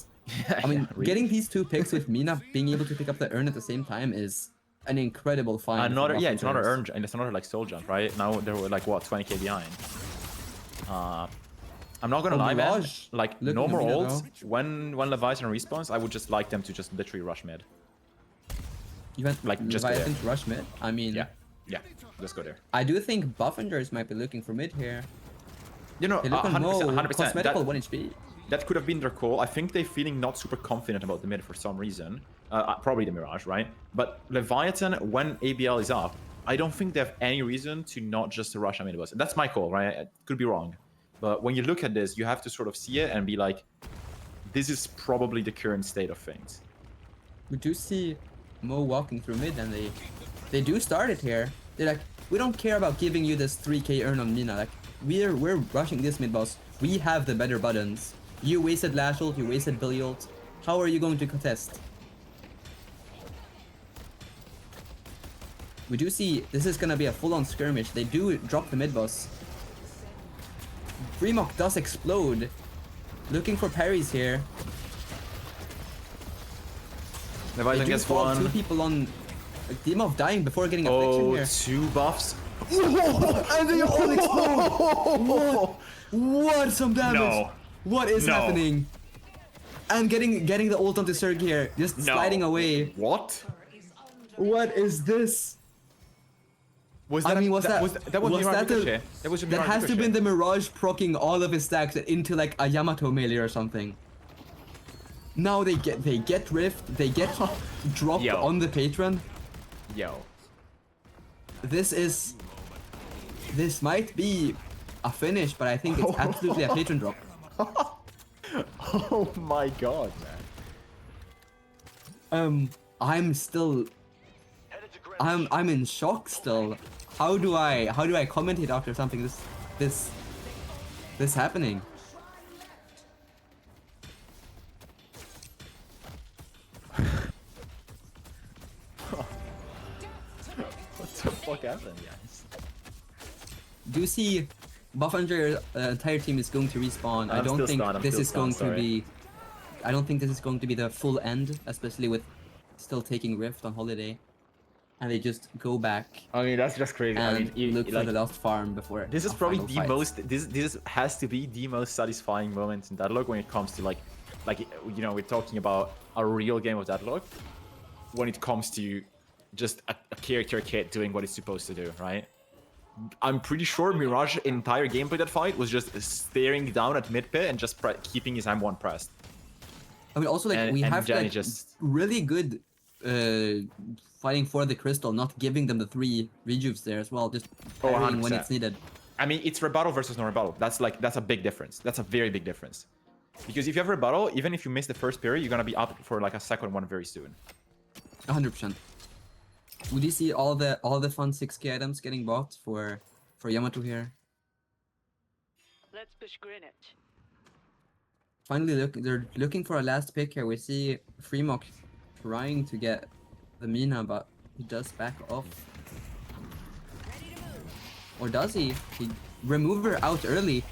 I mean, really. getting these 2 picks with Mina being able to pick up the urn at the same time is an incredible find. for Another, yeah, it's another Buffingers. urn, and it's another like soul jump, right? Now they were like what, 20k behind. I'm not gonna Oh, lie, man. Mirage Like looking no more at Mina, ults. When Leviathan respawns, I would just like them to just literally rush mid. You went like, just go Leviathan there. to rush mid. I mean, Yeah, let's go there. I do think Buffingers might be looking for mid here. You know, They look on 100%, Mo, 100%. cosmetical 1 HP. That could have been their call. I think they're feeling not super confident about the mid for some reason. Probably the Mirage, right? But Leviathan, when ABL is up, I don't think they have any reason to not just rush a mid boss. That's my call, right? I could be wrong. But when you look at this, you have to sort of see it and be like, this is probably the current state of things. We do see Mo walking through mid, and they do start it here. They're like, we don't care about giving you this 3k earn on Mina. Like, we're rushing this mid boss. We have the better buttons. You wasted Lash ult, you wasted Billy ult. How are you going to contest? We do see this is gonna be a full-on skirmish. They do drop the mid boss. Kryddmått does explode. Looking for parries here. They Leviathan do gets fall 2 one. people on Kryddmått dying before getting affliction Oh, here. 2 buffs. And they all explode! What some damage! No. What is No. happening? And getting the ult onto Serg here, just sliding away. What? What is this? Was I mean, was that was the- Mirage Ricochet? That was a That Mirage has to have Ricochet. been the Mirage proccing all of his stacks into like a Yamato melee or something. Now they get rift, they get dropped Yo. on the patron. Yo. This might be a finish, but I think it's absolutely a patron drop. Oh my god, man. I'm still I'm in shock still. How do I commentate after something this happening? What the fuck happened, guys? Do you see Buffinger entire team is going to respawn? I I'm don't still think stunned, I'm this still is going stunned, to be I don't think this is going to be the full end, especially with still taking Rift on holiday. and they just go back I mean, that's just crazy. I and mean, look for the last farm before. this is a probably final the fight. most. This has to be the most satisfying moment in Deadlock when it comes to like you know, we're talking about a real game of Deadlock. When it comes to just a character kit doing what it's supposed to do, right? I'm pretty sure Mirage entire gameplay that fight was just staring down at mid pit and just keeping his M1 pressed. I mean, also like we have Jenny like just really good fighting for the crystal, not giving them the 3 rejuves there as well, just Oh, parrying when 100%. it's needed. I mean, it's rebuttal versus no rebuttal. That's a big difference. That's a very big difference. Because if you have rebuttal, even if you miss the first parry, you're gonna be up for like a second one very soon. 100%. Would you see all the fun 6k items getting bought for Yamato here? Let's push Greenwich. Finally, they're looking for a last pick here. We see Freemock trying to get the Mina, but he does back off. Or does he? He remove her out early.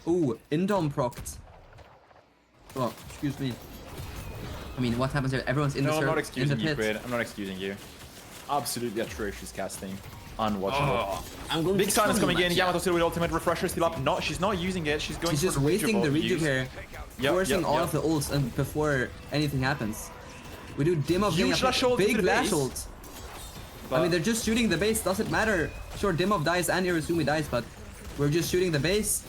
Ooh, Indom procced. Oh, excuse me. I mean, what happens here? Everyone's in No, the I'm serv- not in excusing the you, pit. Quid. I'm not excusing you. Absolutely atrocious casting. Unwatchable. I'm going Big to silence kill you, coming in. Mattia. Yamato still with ultimate refresher still up. No, she's not using it. She's going She's for just the wasting the rejuve use. here, Yep, forcing yep, all yep. of the ults and before anything happens. We do dim of Huge flash ult big into the flash base. ult. I But- mean, they're just shooting the base. Doesn't matter. Sure, Dimov dies and Irasumi dies, but we're just shooting the base.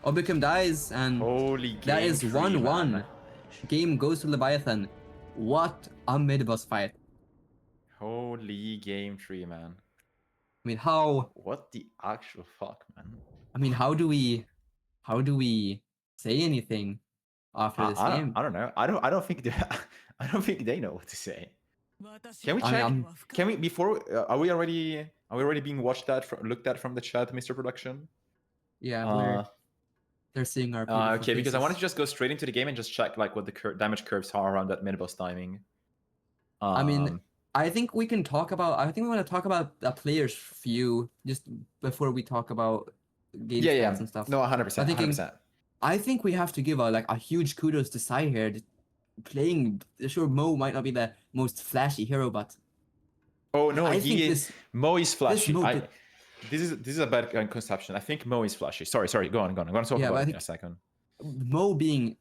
Obikum dies, and Holy that game is tree, 1-1. man. Game goes to Leviathan. What a mid-boss fight. Holy game tree, man. I mean, how? What the actual fuck, man? I mean, how do we say anything after this game? I don't know. I don't think they, I don't think they know what to say. Can we I check? mean, Can we before? Are we already being looked at from the chat, Mr. Production? Yeah, they're seeing our beautiful Okay, because I faces. wanted to just go straight into the game and just check like what the damage curves are around that mid boss timing. I mean, I think we can talk about. I think we want to talk about a player's view just before we talk about game stats and stuff. No, 100%, I'm thinking- 100%. I think we have to give a huge kudos to Sai here. Playing, sure, Mo might not be the most flashy hero, but Oh no, I think he is. Mo is flashy. Mo I, this is a bad conception. I think Mo is flashy. Sorry, go on. I'm gonna talk Yeah, but about I it in think- a second. Mo being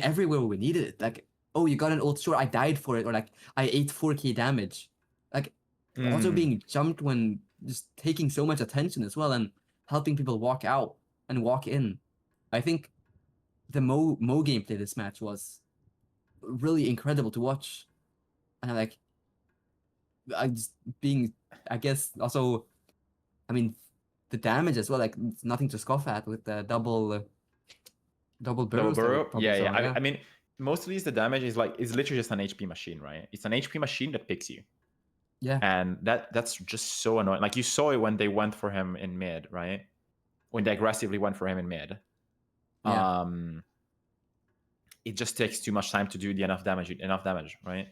everywhere we needed it. Like, oh, you got an ult, sure, I died for it, or like I ate 4k damage. Like, also Mm. being jumped when just taking so much attention as well and helping people walk out and walk in. I think the Mo gameplay this match was really incredible to watch. And I just being, I guess, also, I mean, the damage as well, like, it's nothing to scoff at with the double burrows. Double that we burrow. probably Yeah. saw, I mean, mostly the damage is literally just an HP machine, right? It's an HP machine that picks you. Yeah. And that's just so annoying. Like you saw it when they went for him in mid, right? When they aggressively went for him in mid. Yeah. It just takes too much time to do enough damage, right?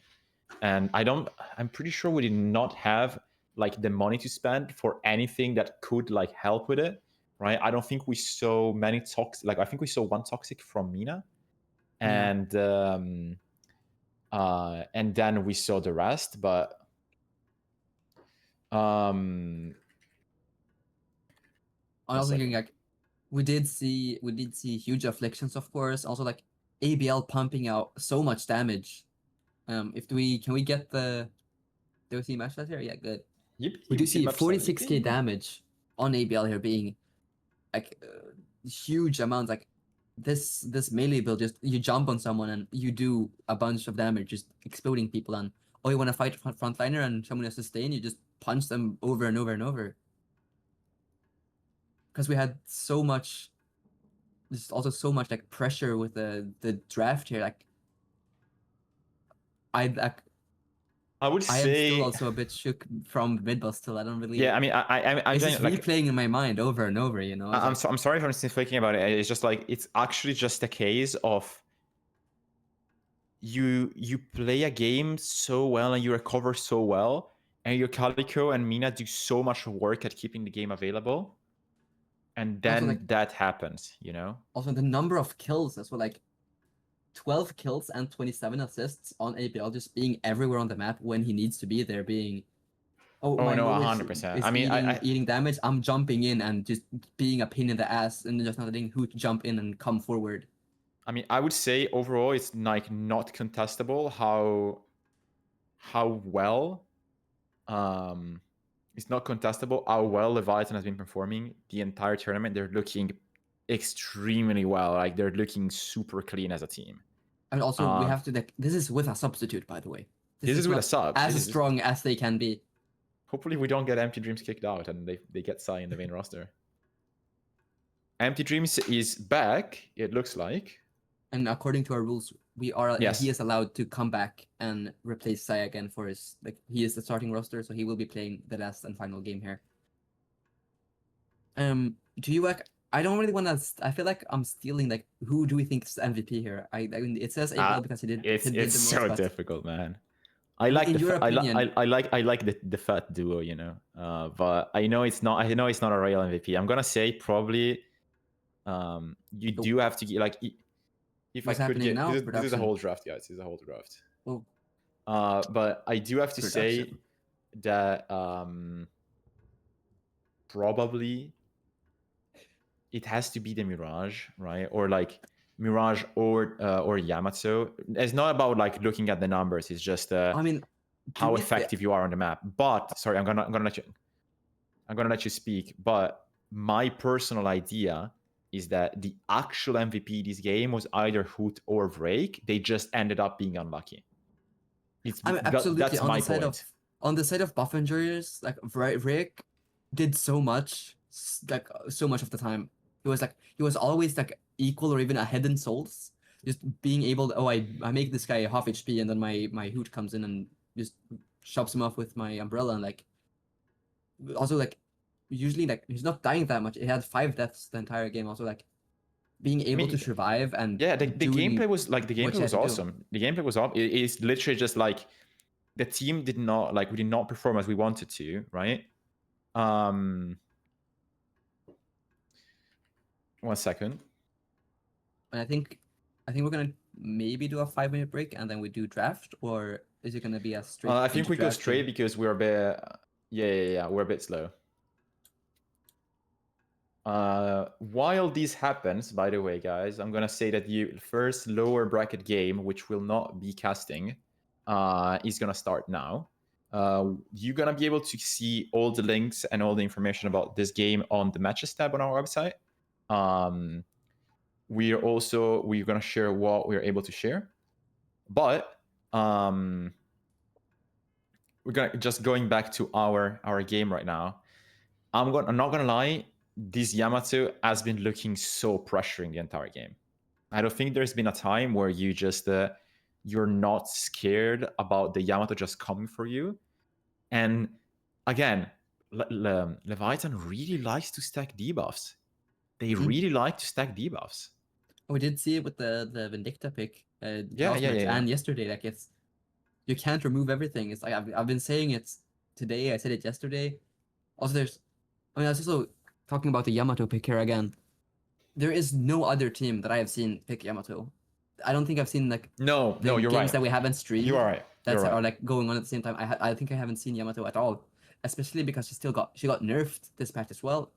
And I'm pretty sure we did not have like the money to spend for anything that could like help with it, right? I don't think we saw many toxic, like I think we saw one toxic from Mina. Yeah. And then we saw the rest, but I was thinking like we did see huge afflictions, of course. Also like ABL pumping out so much damage. Can we get the do we see match that here? Yeah, good. Yep, We do see much 46k damage on ABL here being like huge amounts. Like this melee build, just you jump on someone and you do a bunch of damage, just exploding people. And oh, you want to fight frontliner and someone has sustain, you just punch them over and over and over. Because we had so much, just also so much like pressure with the draft here. Like I I would am say still also a bit shook from mid-boss still. I don't really. yeah. I mean, I'm It's just like, replaying in my mind over and over. You know. It's like, I'm sorry if I'm still thinking about it. It's just like it's actually just a case of you play a game so well and you recover so well, and your Calico and Mina do so much work at keeping the game available, and then like- that happens, you know. Also, the number of kills as well, like 12 kills and 27 assists on ABL, just being everywhere on the map when he needs to be there, being Oh, Oh, my no, Mo is- 100%. is I mean, eating damage. I'm jumping in and just being a pain in the ass and just not letting who to jump in and come forward. I mean, I would say overall it's like not contestable how well it's not contestable how well Leviathan has been performing the entire tournament. They're looking extremely well. Like they're looking super clean as a team. And also, we Um, have to like this is with a substitute, by the way. This is with a not sub. as This is- strong as they can be. Hopefully we don't get Empty Dreams kicked out and they get Sai in the main roster. Empty Dreams is back, it looks like. And according to our rules, Yes. he is allowed to come back and replace Sai again for his like he is the starting roster, so he will be playing the last and final game here. Do you like? I don't really want to. I feel like I'm stealing. Like, who do we think is the MVP here? I mean, it says ABL because he did. It's he did the most, so but difficult, man. I like in the your fa- opinion- I like the fat duo, you know. But I know it's not a real MVP. I'm gonna say probably you Oh. do have to get like if What's I could happening get now? this is a Production. whole draft, guys. This is a whole draft. Oh. But I do have to say Production. that probably it has to be the Mirage, right? Or like Mirage or Yamato. It's not about like looking at the numbers. It's just I mean, how do we- effective you are on the map. But sorry, I'm gonna let you speak. But my personal idea is that the actual MVP this game was either Hoot or Vrake. They just ended up being unlucky. I mean, absolutely. That's on my the side point. on the side of buff enjoyers, like Rick did so much, like so much of the time. He was always like equal or even ahead in souls. Just being able to, I make this guy half HP and then my Hoot comes in and just chops him off with my umbrella and like also like usually like he's not dying that much. He had 5 deaths the entire game. Also like being able to survive and Yeah, the doing gameplay was like the what gameplay you was had to do. awesome. The gameplay was awesome. It's literally just like the team did not like we did not perform as we wanted to, right? 1 second. And I think we're gonna maybe do a 5-minute break and then we do draft, or is it gonna be a straight? I think into we go draft straight and- because we're a bit. Yeah. We're a bit slow. While this happens, by the way, guys, I'm gonna say that the first lower bracket game, which will not be casting, is gonna start now. You're gonna be able to see all the links and all the information about this game on the matches tab on our website. We're gonna share what we're able to share, but we're gonna just going back to our game right now. I'm not gonna lie, this Yamato has been looking so pressuring the entire game. I don't think there's been a time where you just you're not scared about the Yamato just coming for you. And again, Leviathan really likes to stack debuffs. They really like to stack debuffs. We did see it with the Vindicta pick. Yeah. And yesterday, like you can't remove everything. It's like I've been saying it today. I said it yesterday. Also, I was also talking about the Yamato pick here again. There is no other team that I have seen pick Yamato. I don't think I've seen like No, the you're games right. that we haven't streamed. You are right. That's You're right. are like going on at the same time. I think I haven't seen Yamato at all, especially because she got nerfed this patch as well.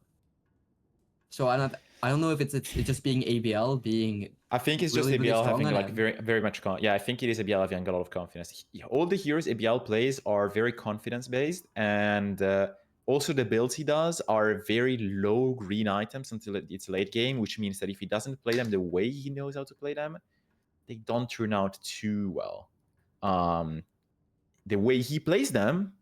So I don't know if it's just being ABL being. I think it's really, just really ABL strong having on like it. very much yeah, I think it is ABL having a lot of confidence. All the heroes ABL plays are very confidence based, and also the builds he does are very low green items until it's late game, which means that if he doesn't play them the way he knows how to play them, they don't turn out too well. The way he plays them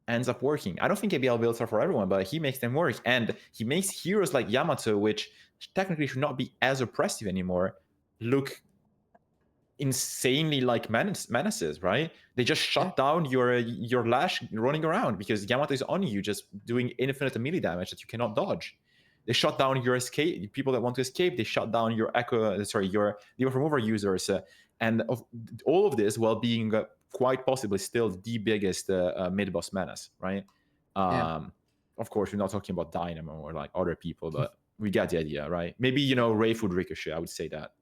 ends up working. I don't think ABL builds are for everyone, but he makes them work, and he makes heroes like Yamato, which technically should not be as oppressive anymore, look insanely like menaces, right? They just shut down your Lash running around because Yamato is on you, just doing infinite melee damage that you cannot dodge. They shut down your escape, people that want to escape. They shut down your your Debuff Remover users, and all of this while being quite possibly still the biggest mid-boss menace, right? Of course, we're not talking about Dynamo or like other people, but we get the idea, right? Maybe Wraith would Ricochet. I would say that.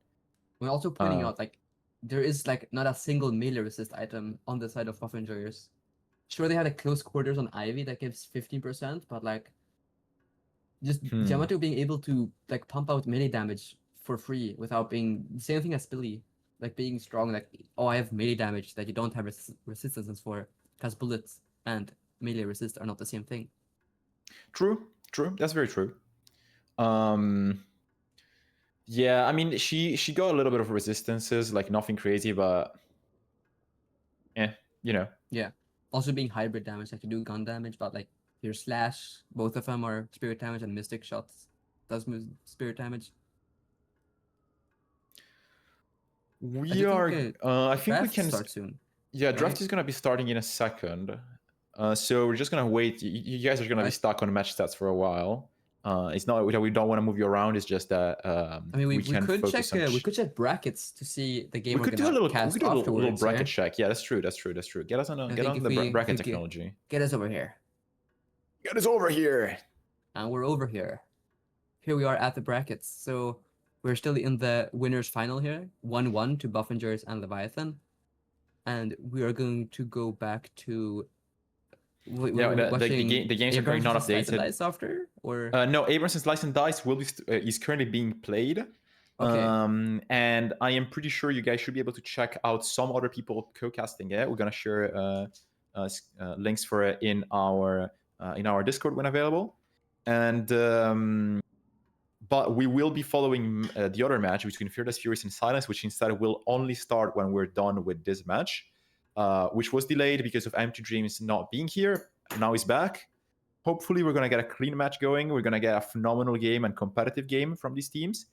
We're also pointing out like there is like not a single melee resist item on the side of buff enjoyers. Sure, they had a close quarters on Ivy that gives 15%, but like, just Hmm. Yamato being able to like pump out melee damage for free without being same thing as Billy, like being strong. Like, oh, I have melee damage that you don't have resistance for, because bullets and melee resist are not the same thing. True. That's very true. Yeah, I mean, she got a little bit of resistances, like nothing crazy, but you know. Yeah. Also being hybrid damage, like you do gun damage, but like your slash, both of them are spirit damage, and mystic shots does spirit damage. We are. I think we Draft can start soon. Yeah, draft right? is gonna be starting in a second. So we're just gonna wait. You guys are gonna be stuck on match stats for a while. It's not that we don't want to move you around. It's just that I mean, we can could focus check on we could check brackets to see the game we we're could do a gonna little cast little afterwards. bracket yeah? check. Yeah, that's true. Get us on I get think on if the we- bracket if we technology. Get us over here. Get us over here. And we're over here. Here we are at the brackets. So we're still in the winners final here, 1-1 to Buffingers and Leviathan, and we are going to go back to. Yeah, the games are currently not updated. Dice after or No, Abramson's Slice and Dice will be is currently being played. Okay. And I am pretty sure you guys should be able to check out some other people co-casting it. We're gonna share links for it in our Discord when available. And but we will be following the other match between Fearless Furies and Silence, which instead will only start when we're done with this match, which was delayed because of Empty Dreams not being here. Now he's back. Hopefully, we're going to get a clean match going. We're going to get a phenomenal game and competitive game from these teams.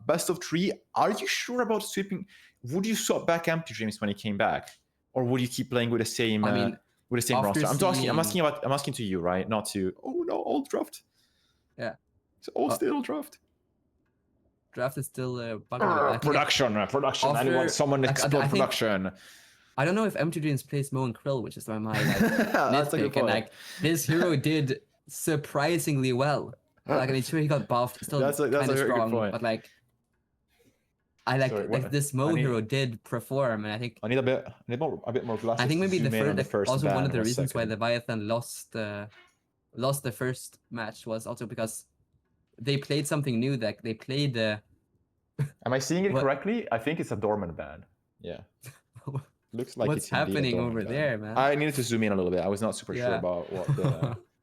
Best of 3. Are you sure about sweeping? Would you swap back Empty Dreams when he came back, or would you keep playing with the same? With the same roster. I'm asking to you, right? Not to. Oh no, old draft. Yeah. It's old still draft. Draft is still production. I want someone to explode production. I don't know if M2 Dreams plays Mo and Krill, which is my That's a good nitpick, and point. his hero did surprisingly well. Like, I'm sure he got buffed, still that's kind of very strong, good point. but like, this Mo hero did perform, and I think I need a bit more glasses. I think maybe the first also one of the reasons why the Leviathan lost the first match was also because they played something new. That they played. Am I seeing it correctly? I think it's a dormant ban. Yeah. Looks like what's it's happening over there, man. I needed to zoom in a little bit. I was not super sure about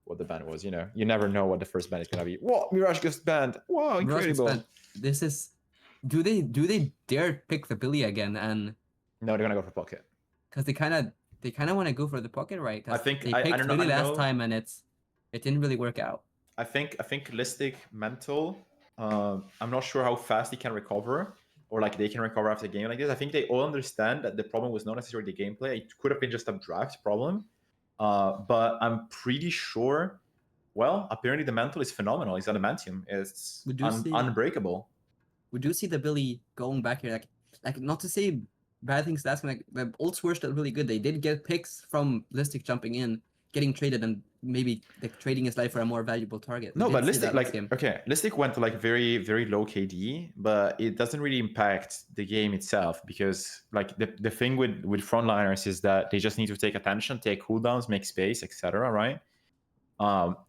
what the ban was. You know, you never know what the first ban is gonna be. What? Mirage gets banned. Wow, incredible. This is. Do they dare pick the Billy again? And no, they're gonna go for pocket. Because they kind of want to go for the pocket, right? I think they picked Billy last time, and it didn't really work out. I think Listic mental. I'm not sure how fast he can recover, or like they can recover after a game like this. I think they all understand that the problem was not necessarily the gameplay. It could have been just a draft problem. But I'm pretty sure. Well, apparently the mental is phenomenal. It's adamantium. It's unbreakable. We do see the Billy going back here, like not to say bad things last time. Like the ults were still really good. They did get picks from Listic jumping in, getting traded, and maybe trading his life for a more valuable target. No, but Listic Listic went to like very, very low KD, but it doesn't really impact the game itself because like the thing with frontliners is that they just need to take attention, take cooldowns, make space, etc. Right?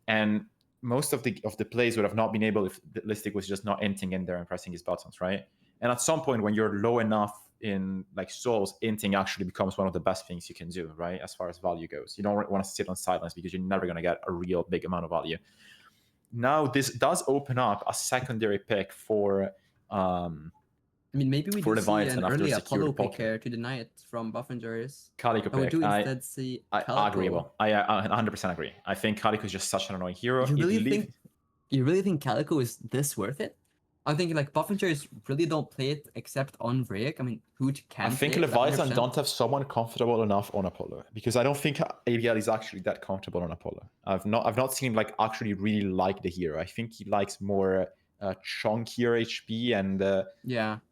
And most of the plays would have not been able if Listic was just not inting in there and pressing his buttons, right? And at some point when you're low enough in like souls, inting actually becomes one of the best things you can do, right? As far as value goes. You don't want to sit on silence because you're never going to get a real big amount of value. Now this does open up a secondary pick for I mean, maybe we do see an early Apollo pick here to deny it from Buffingers. Calico pick. We do instead see Calico. I agree. Well, I 100% agree. I think Calico is just such an annoying hero. You really think Calico is this worth it? I'm thinking like Buffingers really don't play it except on Vraic. I mean, who can? I think Leviathan don't have someone comfortable enough on Apollo because I don't think ABL is actually that comfortable on Apollo. I've not seen him like actually really like the hero. I think he likes more chunkier HP and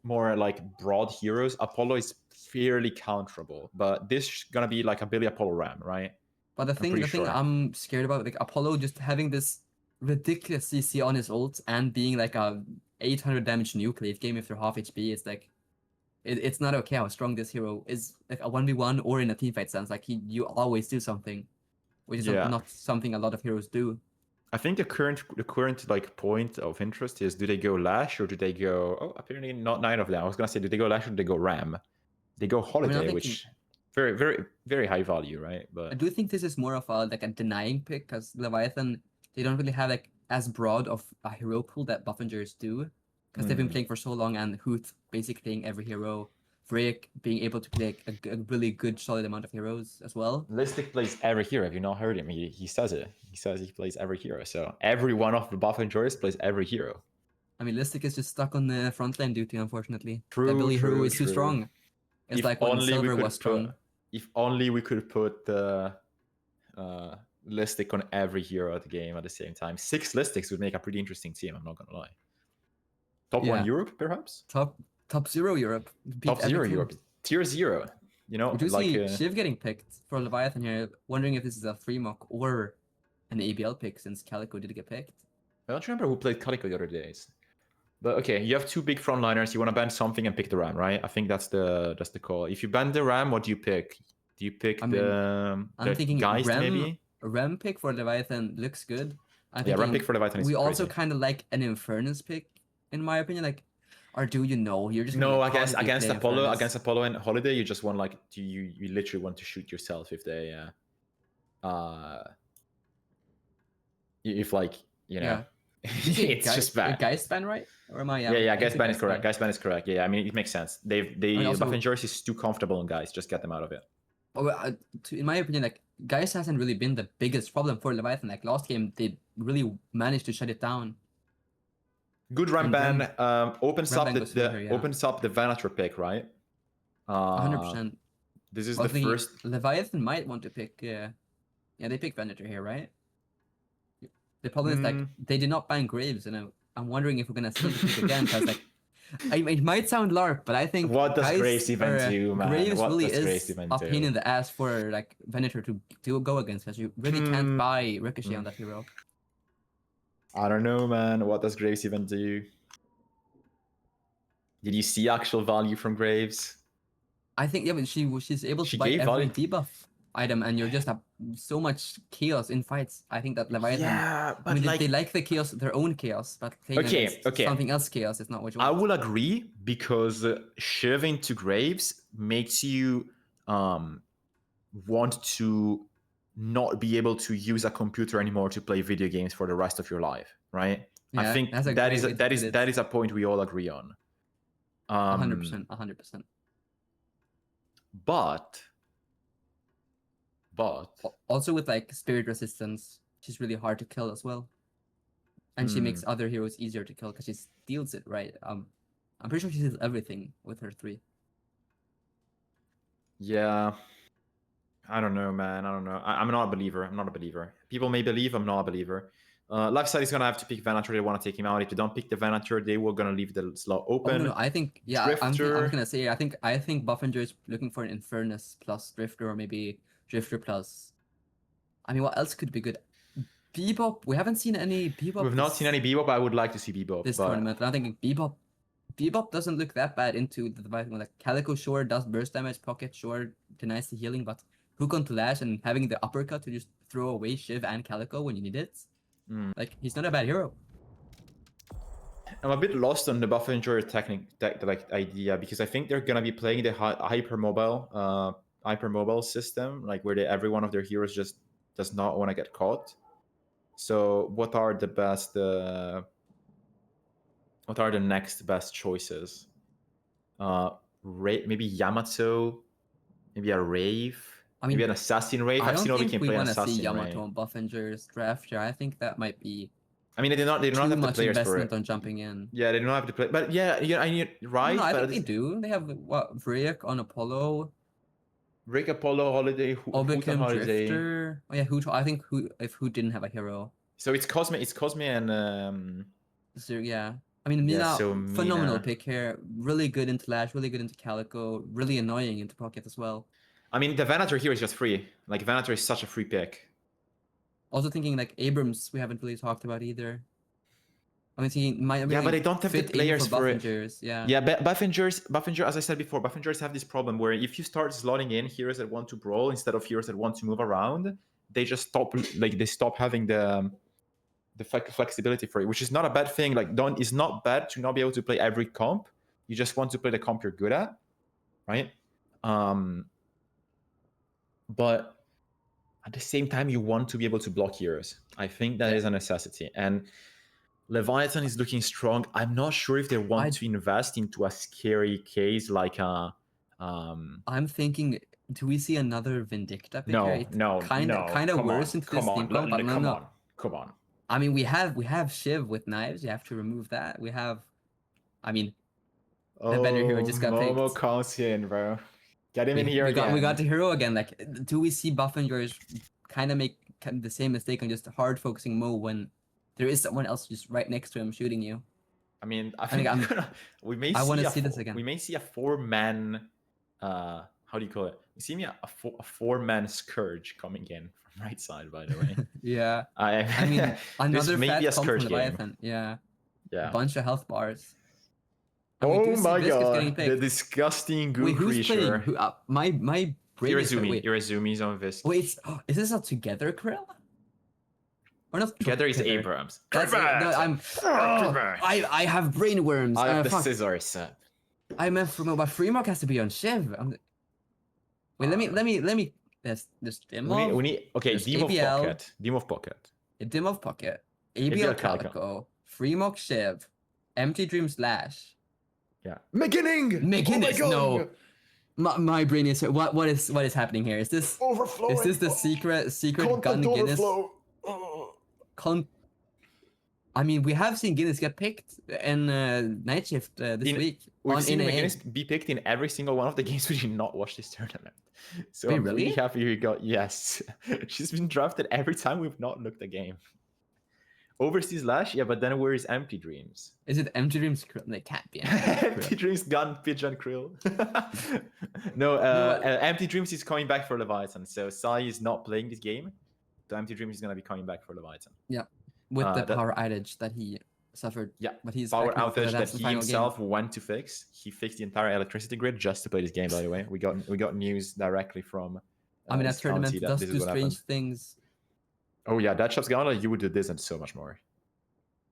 more like broad heroes. Apollo is fairly counterable, but this is gonna be like a Billy Apollo Ram, right? But the thing I'm scared about, like Apollo just having this ridiculous CC on his ult and being like a 800 damage nuke late game if they're half HP, it's like It's not okay how strong this hero is, like a 1v1 or in a teamfight sense. Like you always do something, which is not something a lot of heroes do. I think the current like point of interest is, do they go Lash or do they go? Oh, apparently not 9 of them. I was gonna say, do they go Lash or do they go Ram? They go Holiday, which very, very, very high value, right? But I do think this is more of a like a denying pick, because Leviathan, they don't really have like as broad of a hero pool that Buffingers do, because they've been playing for so long, and Hoot basically playing every hero, Frick being able to play a really good solid amount of heroes as well. Listic plays every hero. Have you not heard him? He says it. He says he plays every hero. So every one of the Buffingers plays every hero. I mean, Listic is just stuck on the frontline duty, unfortunately. True, That Billy hero true, is too true. strong. It's If like when only we Silver could was strong. put- If only we could put the Listic on every hero at the game at the same time. 6 Listics would make a pretty interesting team, I'm not gonna lie. Top 1 Yeah. Europe, perhaps? Top 0 Europe. Beat Top 0 every team. Europe. Tier 0. You know, We do like see Shiv getting picked for Leviathan here. Wondering if this is a free mock or an ABL pick, since Calico did get picked. I don't remember who played Calico the other days. But okay, you have 2 big frontliners. You want to ban something and pick the Ram, right? I think that's the call. If you ban the Ram, what do you pick? Do you pick I mean, I'm thinking Geist, Rem, maybe? Rem pick for Leviathan looks good. Yeah, Ram pick for Leviathan is we crazy. also kind of like an Infernus pick, in my opinion. Like, or do you know? You're just No, gonna against constantly play Infernus. Against Apollo and Holiday, you just want like you literally want to shoot yourself if they if like you know it's just bad. Geist ban, right? Or am I? Yeah, Geist ban is correct. Geist ban is correct. Yeah, I mean it makes sense. Buffingers is too comfortable on Geist. Just get them out of it. In my opinion, like Geist hasn't really been the biggest problem for Leviathan. Like last game, they really managed to shut it down. Good Ram ban opens up the opens up the Venator pick, right? 100%. This is the first. Leviathan might want to pick. Yeah, they pick Venator here, right? The problem is like they did not ban Graves, and I'm wondering if we're gonna see the pick again, because like it might sound LARP, but I think what does Graves even do, man? Graves what really does is a pain in the ass for like Venator to go against, because you really can't buy Ricochet on that hero. I don't know, man. What does Graves even do? Did you see actual value from Graves? I think but she's able to buy every debuff item, and you're just so much chaos in fights. I think that Leviathan. Yeah, but I mean, they like the chaos, their own chaos, but something else chaos is not what you want. I will agree, because shoving to Graves makes you want to not be able to use a computer anymore to play video games for the rest of your life, right? Yeah, I think that is a point we all agree on. 100%. But also with like spirit resistance, she's really hard to kill as well, and she makes other heroes easier to kill because she steals it, right? I'm pretty sure she steals everything with her 3. Yeah, I don't know, man. I don't know. I'm not a believer. People may believe, I'm not a believer. Left side is gonna have to pick Venator. They want to take him out. If they don't pick the Venator, they were gonna leave the slot open. No, I think I'm gonna say I think Buffinger is looking for an Infernus plus Drifter, or maybe Drifter plus. I mean, what else could be good? Bebop. We haven't seen any Bebop. We've not seen any Bebop. I would like to see Bebop this tournament. And I think Bebop doesn't look that bad into the device. Like Calico, sure, does burst damage. Pocket, sure, denies the healing, but hook onto Lash and having the uppercut to just throw away Shiv and Calico when you need it. Like, he's not a bad hero. I'm a bit lost on the Buffinger idea, because I think they're gonna be playing the hypermobile system, like where every one of their heroes just does not want to get caught. So what are the best? What are the next best choices? Maybe Yamato, maybe a Rave. I mean, maybe an Assassin Rave. I don't think we want to see Yamato and Buffinger's draft here. I think that might be. I mean, they don't have the players investment on jumping in. Yeah, they don't have to play. But yeah, I need right. No, I think they do. They have what Vriak on Apollo. Vriak, Apollo, Holiday, Obicum, Drifter. Oh yeah, I think who didn't have a hero. So it's Cosme and So yeah. I mean, Mina, phenomenal pick here. Really good into Lash, really good into Calico, really annoying into Pocket as well. I mean, the Venator here is just free. Like, Venator is such a free pick. Also thinking, like, Abrams, we haven't really talked about either. I mean, he might Yeah, but really they don't have the fit in players for it. Buffingers, yeah. Yeah, Buffingers, as I said before, Buffingers have this problem where if you start slotting in heroes that want to brawl instead of heroes that want to move around, they just stop. Like they stop having the flexibility for it, which is not a bad thing. Like, it's not bad to not be able to play every comp. You just want to play the comp you're good at, right? But at the same time, you want to be able to block heroes. I think that is a necessity. And Leviathan is looking strong. I'm not sure if they want to invest into a scary case like a. I'm thinking, do we see another Vindicta pick here? No. Kind of worse into this team comp, but no. Come on. I mean, we have Shiv with knives. You have to remove that. We have, I mean, the better hero just got picked. Momo comes in, bro. Get him in here again. We got the hero again. Like, do we see Buffingers kind of make the same mistake on just hard focusing Mo when there is someone else just right next to him shooting you? I mean, I think we may. I want to see this again. We may see a 4-man. How do you call it? We see a 4-man scourge coming in from right side. By the way. Yeah. I mean, another maybe a fat comp scourge from game. Leviathan. Yeah. Yeah. A bunch of health bars. And we Oh do see my Viscous getting god! picked. The disgusting goo Wait, who's creature. playing? My brain is wait. Irazumi's on this. Wait, is this a together Krill? Or not? Together is Abrams. That's no, I have brain worms. I have the fuck. scissors. I meant but Freemark has to be on Shiv. Wait, let me. There's Dim We need okay. there's Dim of ABL. Pocket. Dim of Pocket. Dim of Pocket, ABL Calico. Calico, Freemark Shiv, Empty Dream Slash. Yeah. McGinnis. No. My brain is what is happening here? Is this Overflowing. Is this the secret gun Guinness? I mean, we have seen Guinness get picked in Night Shift this week. We've seen NAA. McGinnis be picked in every single one of the games we did not watch this tournament. So Wait, I'm really? really happy we got yes. She's been drafted every time we've not looked at game. Overseas Lash, yeah, but then where is Empty Dreams? Is it Empty Dreams? It can't be. Empty Dreams Gun Pigeon Krill. No, Empty Dreams is coming back for Leviathan. So Sai is not playing this game. So Empty Dreams is gonna be coming back for Leviathan. Yeah, with the power outage that he suffered. Yeah, but he's power back now for outage that the he final himself went to fix. He fixed the entire electricity grid just to play this game. By the way, we got news directly from. I mean, that his tournament county does this is do what strange happened. things. Oh yeah, DeadChaps Gauntlet, you would do this and so much more.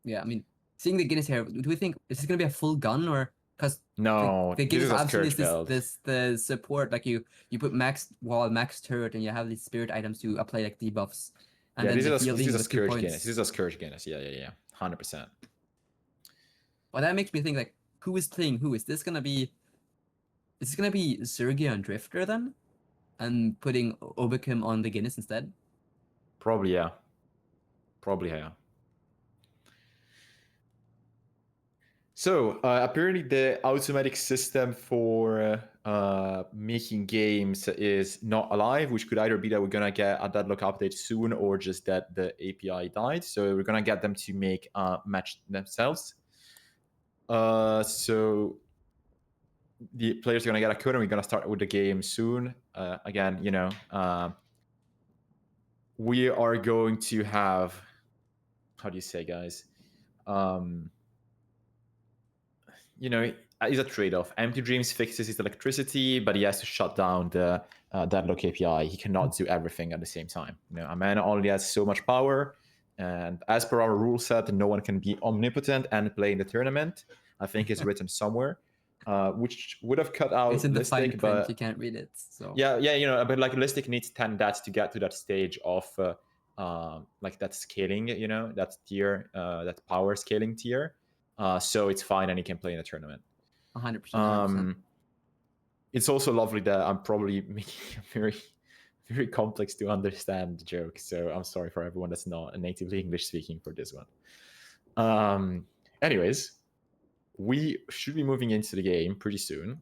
Yeah, I mean, seeing the Guinness here, do we think is this gonna be a full gun or because No, the this Guinness is a absolutely scourge build. the support like you put max wall, max turret, and you have these spirit items to apply like debuffs. And Yeah, then this the is a healing with 2 scourge points. Guinness. This is a scourge Guinness. Yeah. 100%. Well, that makes me think like, who is playing who? Is this gonna be Zergia and Drifter then, and putting Obekim on the Guinness instead? Probably yeah. So apparently the automatic system for making games is not alive, which could either be that we're gonna get a Deadlock update soon, or just that the API died. So we're gonna get them to make match themselves. So the players are gonna get a code, and we're gonna start with the game soon. Again, we are going to have, how do you say, guys? It's a trade-off. Empty Dreams fixes his electricity, but he has to shut down the Deadlock API. He cannot do everything at the same time. A man only has so much power, and as per our rule set, no one can be omnipotent and play in the tournament. I think it's written somewhere, which would have cut out It's in the fine Listic, print. but You can't read it. So yeah, but like Listic needs 10 deaths to get to that stage of like that scaling, that tier, that power scaling tier. So it's fine, and he can play in a tournament. 100%. It's also lovely that I'm probably making a very, very complex to understand joke. So I'm sorry for everyone that's not natively English speaking for this one. Anyways, we should be moving into the game pretty soon.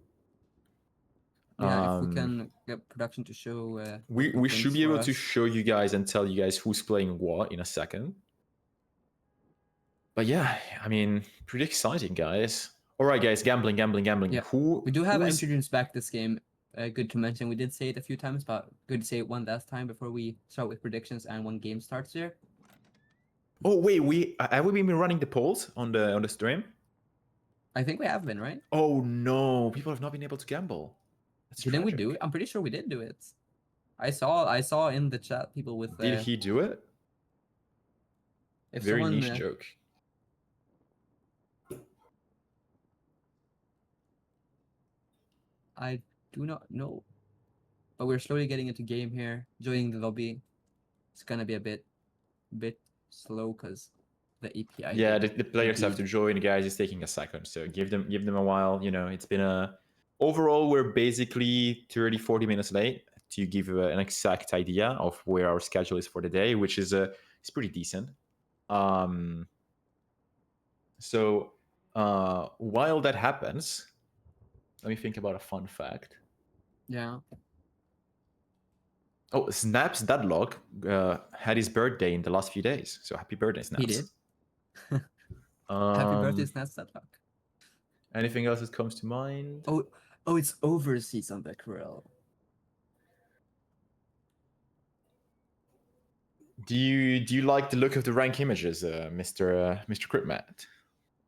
Yeah, if we can get production to show. We should be able to show you guys and tell you guys who's playing what in a second. But yeah, I mean, pretty exciting, guys. All right, guys, gambling. Yeah. We We do have Empty Dreams back this game. Good to mention. We did say it a few times, but good to say it one last time before we start with predictions and when game starts here. Oh wait, have we been running the polls on the stream? I think we have been, right? Oh no, people have not been able to gamble. That's Didn't we tragic. do it? I'm pretty sure we did do it. I saw in the chat people with. Did he do it? If Very someone, niche joke. I do not know, but we're slowly getting into game here. Joining the lobby, it's gonna be a bit slow because the API. Yeah, didn't the players have to indeed- join. Guys, it's taking a second, so give them a while. You know, it's been a overall we're basically 30-40 minutes late to give an exact idea of where our schedule is for the day, which is it's pretty decent. So while that happens, let me think about a fun fact. Yeah. Oh, Snaps Deadlock had his birthday in the last few days. So happy birthday, Snaps. He did. Happy birthday, Snaps Deadlock. Anything else that comes to mind? Oh, it's overseas on the Krill. Do you like the look of the rank images, Mr. Kryddmått?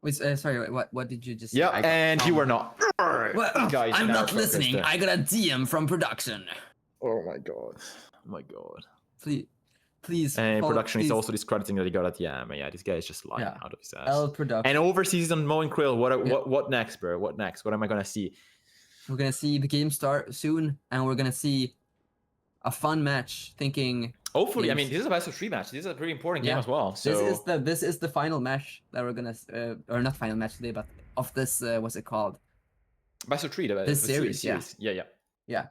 Wait, sorry, what did you just say? Yeah, I- and you were not. Well, Guys, I'm now not focused. listening. I got a DM from production. Oh my god. Oh my god. Please. And follow- production is please. also discrediting that he got at yeah, man. Yeah, this guy is just lying Yeah. out of his ass. L production. And overseas on Mowing Krill, Yeah. what next, bro? What next? What am I gonna see? We're gonna see the game start soon, and we're gonna see a fun match. Thinking Hopefully, I games. mean, this is a best of 3 match. This is a pretty important game Yeah. as well. So this is the final match that we're gonna or not final match today, but of this what's it called? best of 3, This series, yeah. Yeah.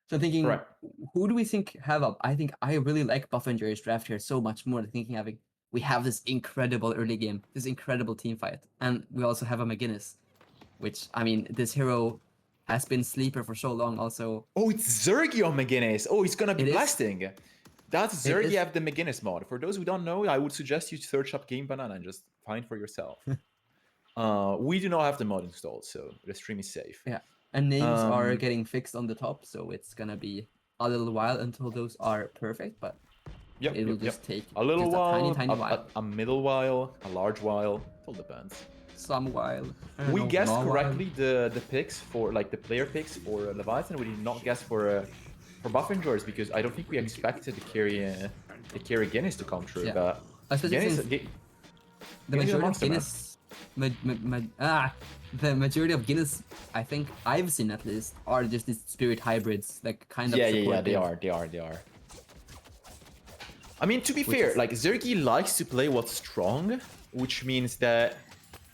So thinking, Correct. who do we think have up? I think I really like Buff and Jerry's draft here so much more than thinking having we have this incredible early game, this incredible team fight, and we also have a McGinnis, which I mean, this hero has been sleeper for so long. Also, Oh, it's Zergy on McGinnis. Oh, he's gonna be It is. blasting. That's It Zergy is. have the McGinnis mod. For those who don't know, I would suggest you search up Game Banana and just find for yourself. We do not have the mod installed, so the stream is safe. Yeah. And names are Um, getting fixed on the top, so it's gonna be a little while until those are perfect, but Yep, it will yep, just yep. take A little just while, a tiny while, a middle while, a large while. It all depends. some while. I don't We know, guessed long while. correctly the picks for like the player picks for Leviathan. We did not guess for Buff and Joyce because I don't think we expected the carry Guinness to come true. Yeah. But Especially Guinness, since Gu- the Guinness is a majority of monster, man. Guinness, the majority of Guinness, I think I've seen at least, are just these spirit hybrids, like kind of. yeah, they supportive. are. I mean, to be fair, is- like Zergy likes to play what's strong, which means that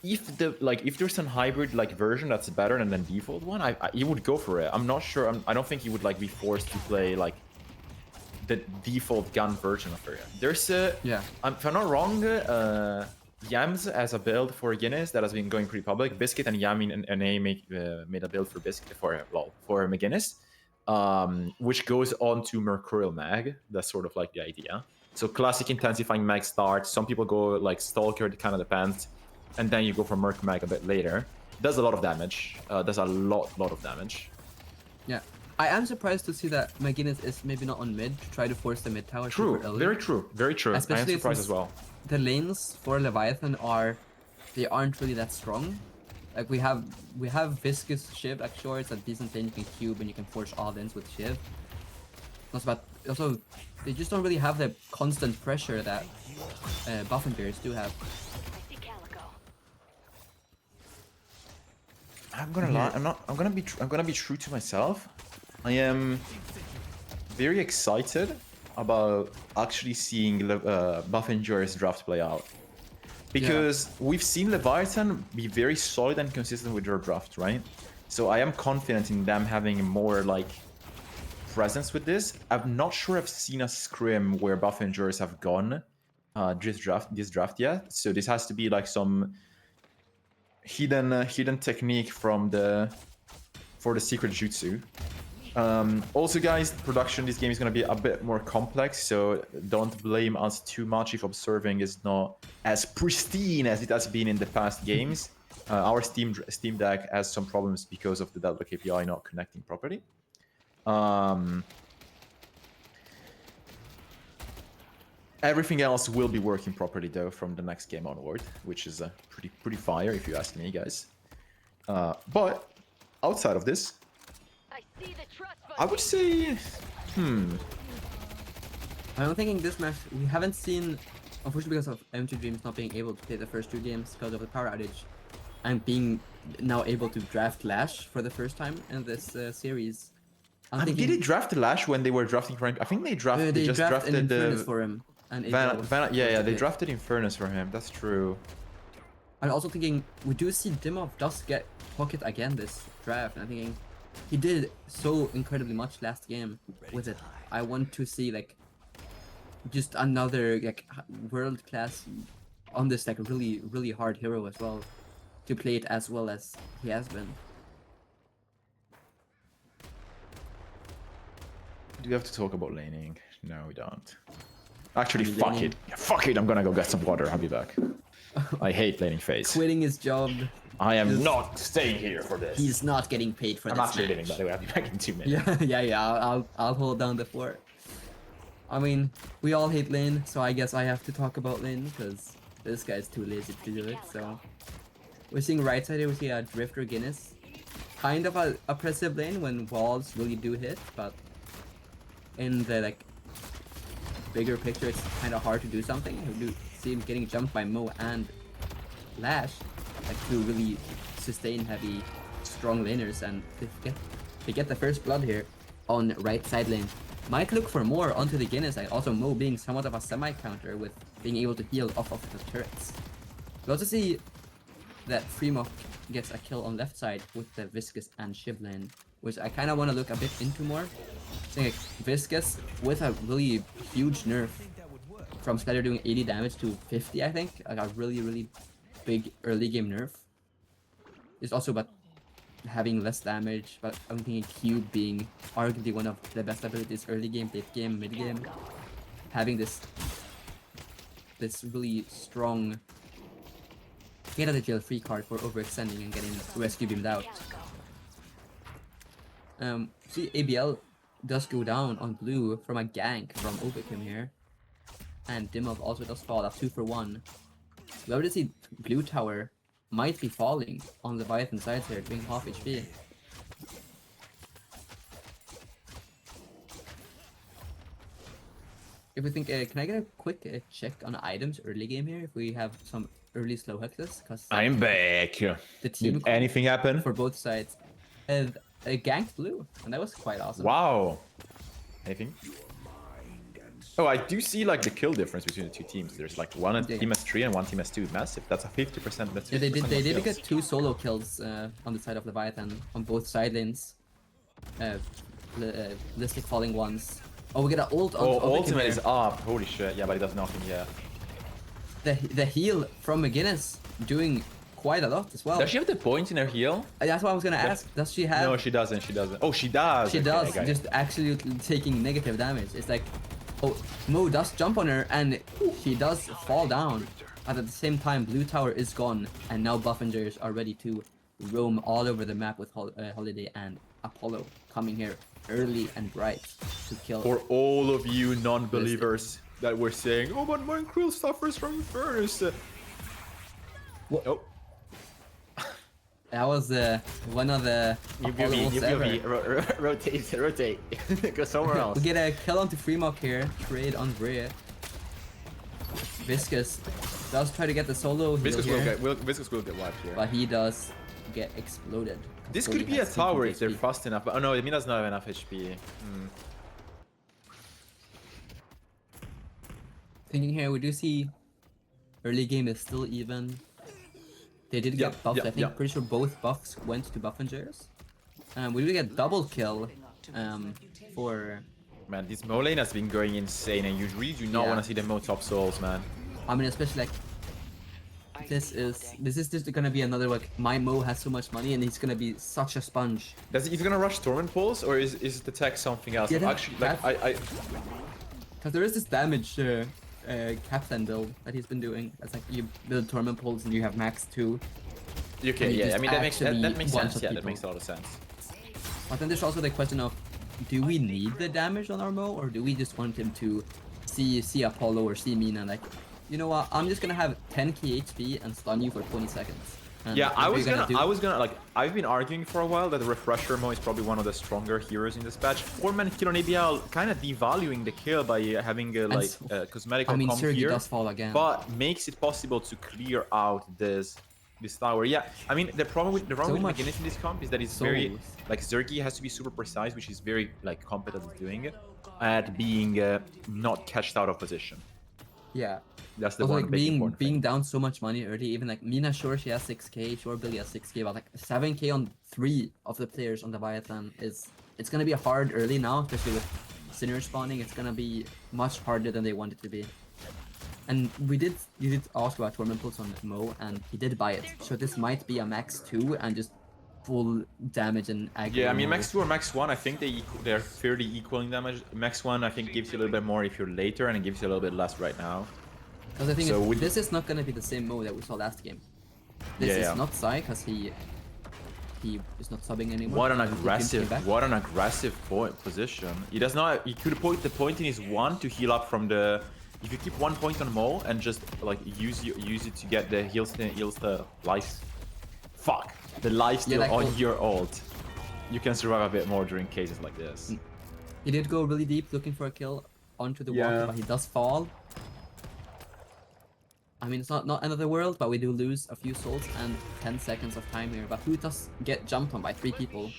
if there's some hybrid like version that's better than the default one, he would go for it. I'm not sure. I don't think he would like be forced to play like the default gun version of it. There's Yeah. if I'm not wrong, Yams as a build for Guinness that has been going pretty public. Biscuit and Yami and A made a build for Biscuit for McGinnis, which goes on to Mercurial Mag. That's sort of like the idea. So classic intensifying mag start. Some people go like Stalker, it kind of depends, and then you go for Merc Mag a bit later. Does a lot of damage. Does a lot of damage. Yeah. I am surprised to see that McGinnis is maybe not on mid to try to force the mid tower. True, super early. very true. I am Especially surprised since as well. The lanes for Leviathan aren't really that strong. Like we have Viscous Shiv, like sure it's a decent lane, you can cube and you can force all ins with Shiv. Also they just don't really have the constant pressure that Buff and Bears do have. I'm gonna lie. I'm gonna be true to myself. I am very excited about actually seeing Buff and Joy's draft play out, because we've seen Leviathan be very solid and consistent with their draft, right? So I am confident in them having more like presence with this. I'm not sure I've seen a scrim where Buff and Joyce have gone this draft yet. So this has to be like some hidden technique for the secret jutsu. Also, guys, production this game is going to be a bit more complex, so don't blame us too much if observing is not as pristine as it has been in the past games. Our Steam Deck has some problems because of the Deadlock API not connecting properly. Everything else will be working properly though from the next game onward, which is pretty fire if you ask me, guys. But outside of this, I would say, I'm thinking this match we haven't seen, unfortunately because of M2 Dreams not being able to play the first 2 games because of the power outage, and being now able to draft Lash for the first time in this series. and did they draft Lash when they were drafting for him? I think they drafted. They just drafted drafted Infernus for him. And they drafted Infernus for him. That's true. I'm also thinking we do see Dimov does get pocket again this draft. And I'm thinking he did so incredibly much last game with it. I want to see like just another like world class on this like really hard hero as well, to play it as well as he has been. Do we have to talk about laning? No, we don't. Actually, fuck it. Fuck it, I'm gonna go get some water. I'll be back. I hate laning phase. Quitting his job. I am not staying here for this. He's not getting paid for I'm this actually match. leaving, by the way. I'll be back in 2 minutes. Yeah. I'll hold down the fort. I mean, we all hate lane, so I guess I have to talk about lane because this guy's too lazy to do it. So we're seeing right side here. We see a Drifter Guinness, kind of a oppressive lane when walls really do hit, but in the like bigger picture, it's kind of hard to do something. We do see him getting jumped by Mo and Lash, like 2 really sustain heavy, strong laners, and they get the first blood here on right side lane. Might look for more onto the Guinness side. Also, Mo being somewhat of a semi-counter with being able to heal off of the turrets. We also see that FURIMOC gets a kill on left side with the Viscous and Shiv lane, which I kind of want to look a bit into more. I think like Viscous with a really huge nerf from Skyler doing 80 damage to 50, I think. Like a really big early game nerf. It's also about having less damage, but I'm thinking Cube being arguably one of the best abilities early game, late game, mid game. Having this really strong get out of jail free card for overextending and getting rescue beamed out. See ABL does go down on blue from a gank from Obikim here. And Dimov also does fall, a 2-for-1. We already see blue tower might be falling on the Leviathan side here, being half HP. If we think, can I get a quick check on items early game here? If we have some early slow hexes, because I'm back. the team Did anything happen? for both sides ganked blue, and that was quite awesome. Wow. Anything? Oh, I do see like the kill difference between the 2 teams. There's like one team has 3 and one team has 2. Massive. That's a 50%. That's 50% Yeah, they did kills. get 2 solo kills on the side of Leviathan on both side lanes. Listic falling once. Oh, we get an ult on ultimate is up. Holy shit. Yeah, but it does nothing. Yeah. The heal from McGinnis doing quite a lot as well. Does she have the point in her heal? That's what I was gonna ask. Does she have? No, she doesn't. She doesn't. Oh, she does. She Okay, does. I got it. Just actually taking negative damage. It's like, oh, Mo does jump on her and she does fall down. But at the same time, blue tower is gone, and now Buffingers are ready to roam all over the map with Holiday and Apollo coming here early and bright to kill. For all of you non-believers that were saying, oh, but Krill suffers from Infernus. What? Oh. That was one of the Apollos ever. Rotate. Go somewhere else. We get a kill onto FURIMOC here, trade on Brea. Viscous does try to get the solo heal Viscous here, Viscous will get wiped here. but he does get exploded. This Cody could be a has tower 2 if they're HP. fast enough. But oh no, Mina's not have enough HP. Thinking here, we do see early game is still even. They did get buffed. I think pretty sure both buffs went to Buffingers. We do get double kill for. Man, this Mo lane has been going insane, and you really do not Yeah. want to see the Mo top souls, man. I mean, especially like this is just gonna be another like my Mo has so much money and he's gonna be such a sponge. Is he gonna rush Torment Pulse, or is the tech something else? Yeah, that- Actually, like Because there is this damage captain build that he's been doing. That's like you build Torment Pulse and you have max 2. Okay, And you yeah, I just mean that makes actually sense. one-shot Yeah, that people. makes a lot of sense. But then there's also the question of, do we need the damage on our Mo, or do we just want him to see Apollo or see Mina like, you know what? I'm just gonna have 10k HP and stun you for 20 seconds. And Yeah, what I are was you gonna do? like, I've been arguing for a while that the Refresher Mo is probably one of the stronger heroes in this patch. 4-man kill on ABL, kind of devaluing the kill by having like cosmetic I mean, come Sergi here, does fall again. but makes it possible to clear out this tower. Yeah, I mean the problem with much McGinnis in this comp is that it's very souls. like Zergy has to be super precise, which is very like competent at doing, at being not catched out of position. Yeah. That's the Also, one like big important being thing. down so much money early, even like Mina, sure she has 6k, sure Billy has 6k, but like 7k on 3 of the players on the Leviathan it's gonna be hard early now, especially with Sinner spawning. It's gonna be much harder than they want it to be. And you did ask about Torment Pulse on Mo, and he did buy it. So this might be a max 2 and just full damage and aggro. Yeah, I mean Mo. max 2 or max 1, I think they're fairly equal in damage. Max 1 I think gives you a little bit more if you're later, and it gives you a little bit less right now. Because I think So with- this is not gonna be the same Mo that we saw last game. This is Yeah. not Sai, because he is not subbing anymore. What an and he came back. aggressive position. He does not. He could put the point in his 1 to heal up from the. If you keep 1 point on Mo and just like use it to get the heals the life. Fuck the lifesteal like, on your ult. You can survive a bit more during cases like this. He did go really deep looking for a kill onto the Yeah. water, but he does fall. I mean, it's not end of the world, but we do lose a few souls and 10 seconds of time here. But who does get jumped on by 3 people?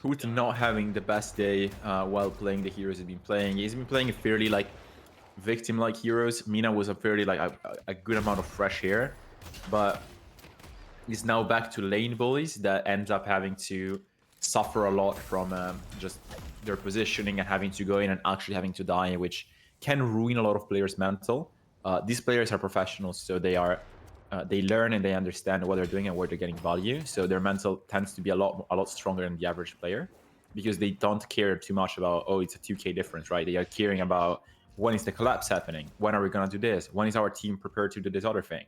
Hoot not having the best day while playing the heroes he's been playing. He's been playing fairly like victim-like heroes. Mina was a fairly like a good amount of fresh air, but he's now back to lane bullies that ends up having to suffer a lot from just their positioning and having to go in and actually having to die, which can ruin a lot of players' mental. These players are professionals, so they learn and they understand what they're doing and where they're getting value. So their mental tends to be a lot stronger than the average player, because they don't care too much about, oh, it's a 2k difference, right? They are caring about, when is the collapse happening? When are we gonna do this? When is our team prepared to do this other thing?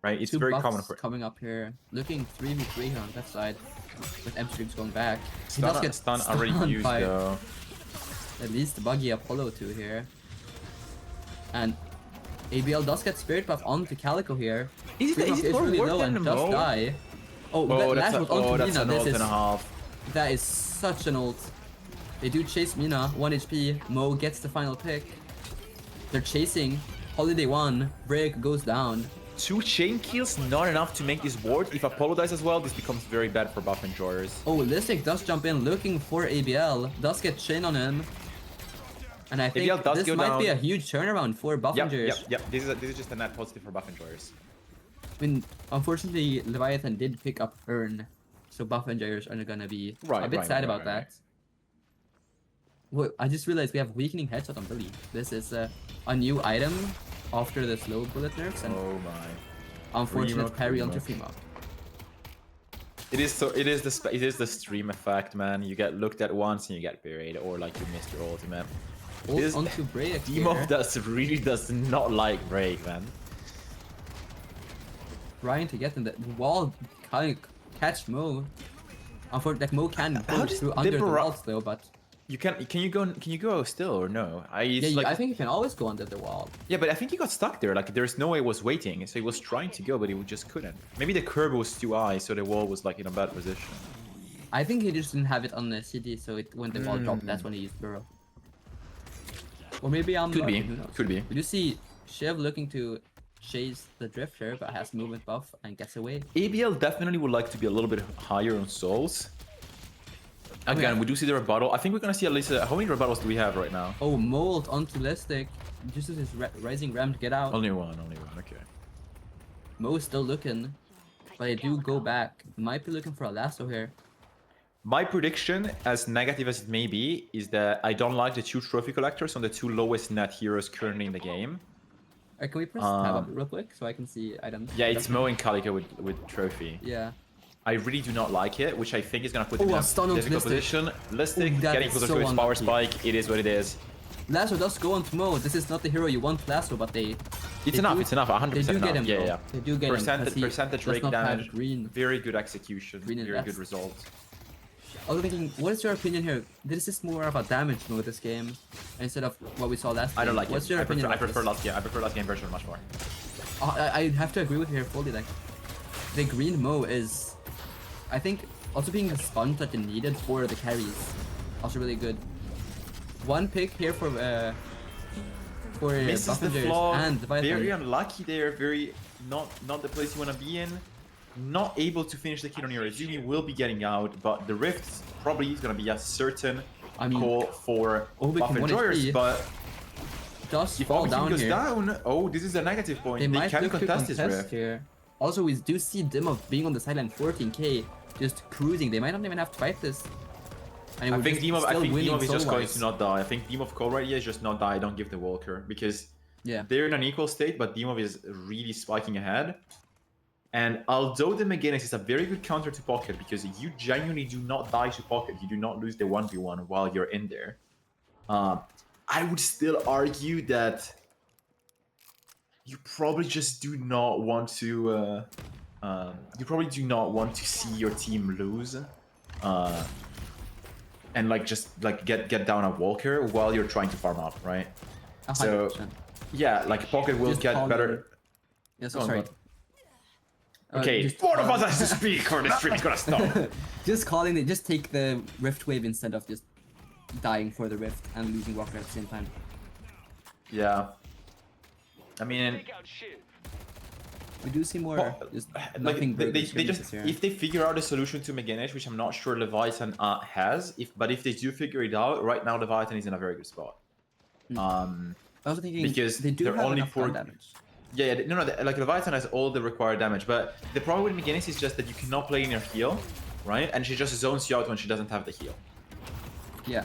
Right? It's 2 very buffs common for coming up here, looking 3v3 here on that side, with M streams going back. He stun, does get stun already stunned used by though. at least buggy Apollo 2 here, and ABL does get Spirit Buff onto Calico here. Is it Is more really worth low than and the does Mo? die. Oh, Oh, that that's was onto that's Mina. an ult and a half. That is such an ult. They do chase Mina, 1 HP. Mo gets the final pick. They're chasing. Holiday 1. Break goes down. 2 chain kills, not enough to make this ward. If Apollo dies as well, this becomes very bad for buff enjoyers. Oh, Listic does jump in looking for ABL. Does get chain on him. And I think ABL does this go might be a down. huge turnaround for buff enjoyers. Yep. This is just a net positive for buff enjoyers. I mean, unfortunately, Leviathan did pick up Earn. So buff enjoyers are gonna be a bit sad about that. Well, I just realized we have weakening headshot on Billy. This is a new item after the slow bullet nerfs, and Oh my. unfortunate parry onto Kryddmått. FURIMOC. It is the stream effect, man. You get looked at once and you get buried, or like you missed your ultimate. This Onto break here. Kryddmått really does not like break, man. Trying to get in the wall, can't catch Mo. Unfortunately, like Mo can go does through under the Libera- walls though, but Can you go still or no? yeah, I think you can always go under the wall. Yeah, but I think he got stuck there. Like, there's no way he was waiting, so he was trying to go, but he just couldn't. Maybe the curb was too high, so the wall was like in a bad position. I think he just didn't have it on the CD, so when the wall dropped, that's when he used Burrow. Or maybe I'm Could be. who knows? Could be. We do see Shiv looking to chase the Drifter, but has movement buff and gets away. ABL definitely would like to be a little bit higher on souls. Again, yeah. we do see the rebuttal. I think we're gonna see at least how many rebuttals do we have right now? Oh, Mold onto Listic. Uses his Rising Ram to get out. Only one. Okay. Mo's still looking, but they do go back. Might be looking for a lasso here. My prediction, as negative as it may be, is that I don't like the 2 trophy collectors on the 2 lowest net heroes currently in the game. Can we press tab up real quick so I can see items? Yeah, it's Mo and Calico with trophy. Yeah. I really do not like it, which I think is gonna put him in a a stun on difficult Listic. position. Listic that getting is closer so to his power unlucky. spike. It is what it is. Lasso does go onto Mo. This is not the hero you want Lasso, but they It's enough. It's enough. 100% They do enough. get him. Yeah, though. yeah. They do get him. 'cause he Percentage does rake not have damage. green. Very good execution. Green and Very left. good result. I was thinking, what is your opinion here? This is more of a damage mode this game instead of what we saw last game. I don't like What's it. your I opinion? prefer last game. I prefer last game version much more. I have to agree with you here fully. Like, the green Mo is, I think, also being the sponge that you needed for the carries. Also really good. One pick here for Misses the Buffingers flaw. and Leviathan. Very unlucky there. Very not the place you want to be in. Not able to finish the kill on Irizumi. Will be getting out, but the rift probably is going to be a certain call for Buff Enjoyers. But just if fall Obiki down goes here. down, oh, this is a negative point. They might can look to contest this rift. here. Also, we do see Dimov being on the sideline 14k, just cruising. They might not even have to fight this. And I think Dimov is just going solo-wise. to not die. I think Dimov call right here is just not die. Don't give the Walker because Yeah. they're in an equal state, but Dimov is really spiking ahead. And although the McGinnis is a very good counter to Pocket because you genuinely do not die to Pocket, you do not lose the 1v1 while you're in there. I would still argue that you probably just do not want to. You probably do not want to see your team lose, and like just like get down a Walker while you're trying to farm up, right? 100%. So yeah, like Pocket will Just get call better. Yes, Go on, sorry. bud. Okay, one of us has to speak or the stream's gonna stop. Just calling it, just take the Rift Wave instead of just dying for the Rift and losing Walker at the same time. Yeah. I mean, Take out shit. We do see more, just like nothing they good just if they figure out a solution to Meganesh, which I'm not sure Leviathan has, but if they do figure it out, right now Leviathan is in a very good spot. I was thinking because they do they're have only enough for gun damage. Yeah, no, like Leviathan has all the required damage, but the problem with McGinnis is just that you cannot play in her heal, right? And she just zones you out when she doesn't have the heal. Yeah.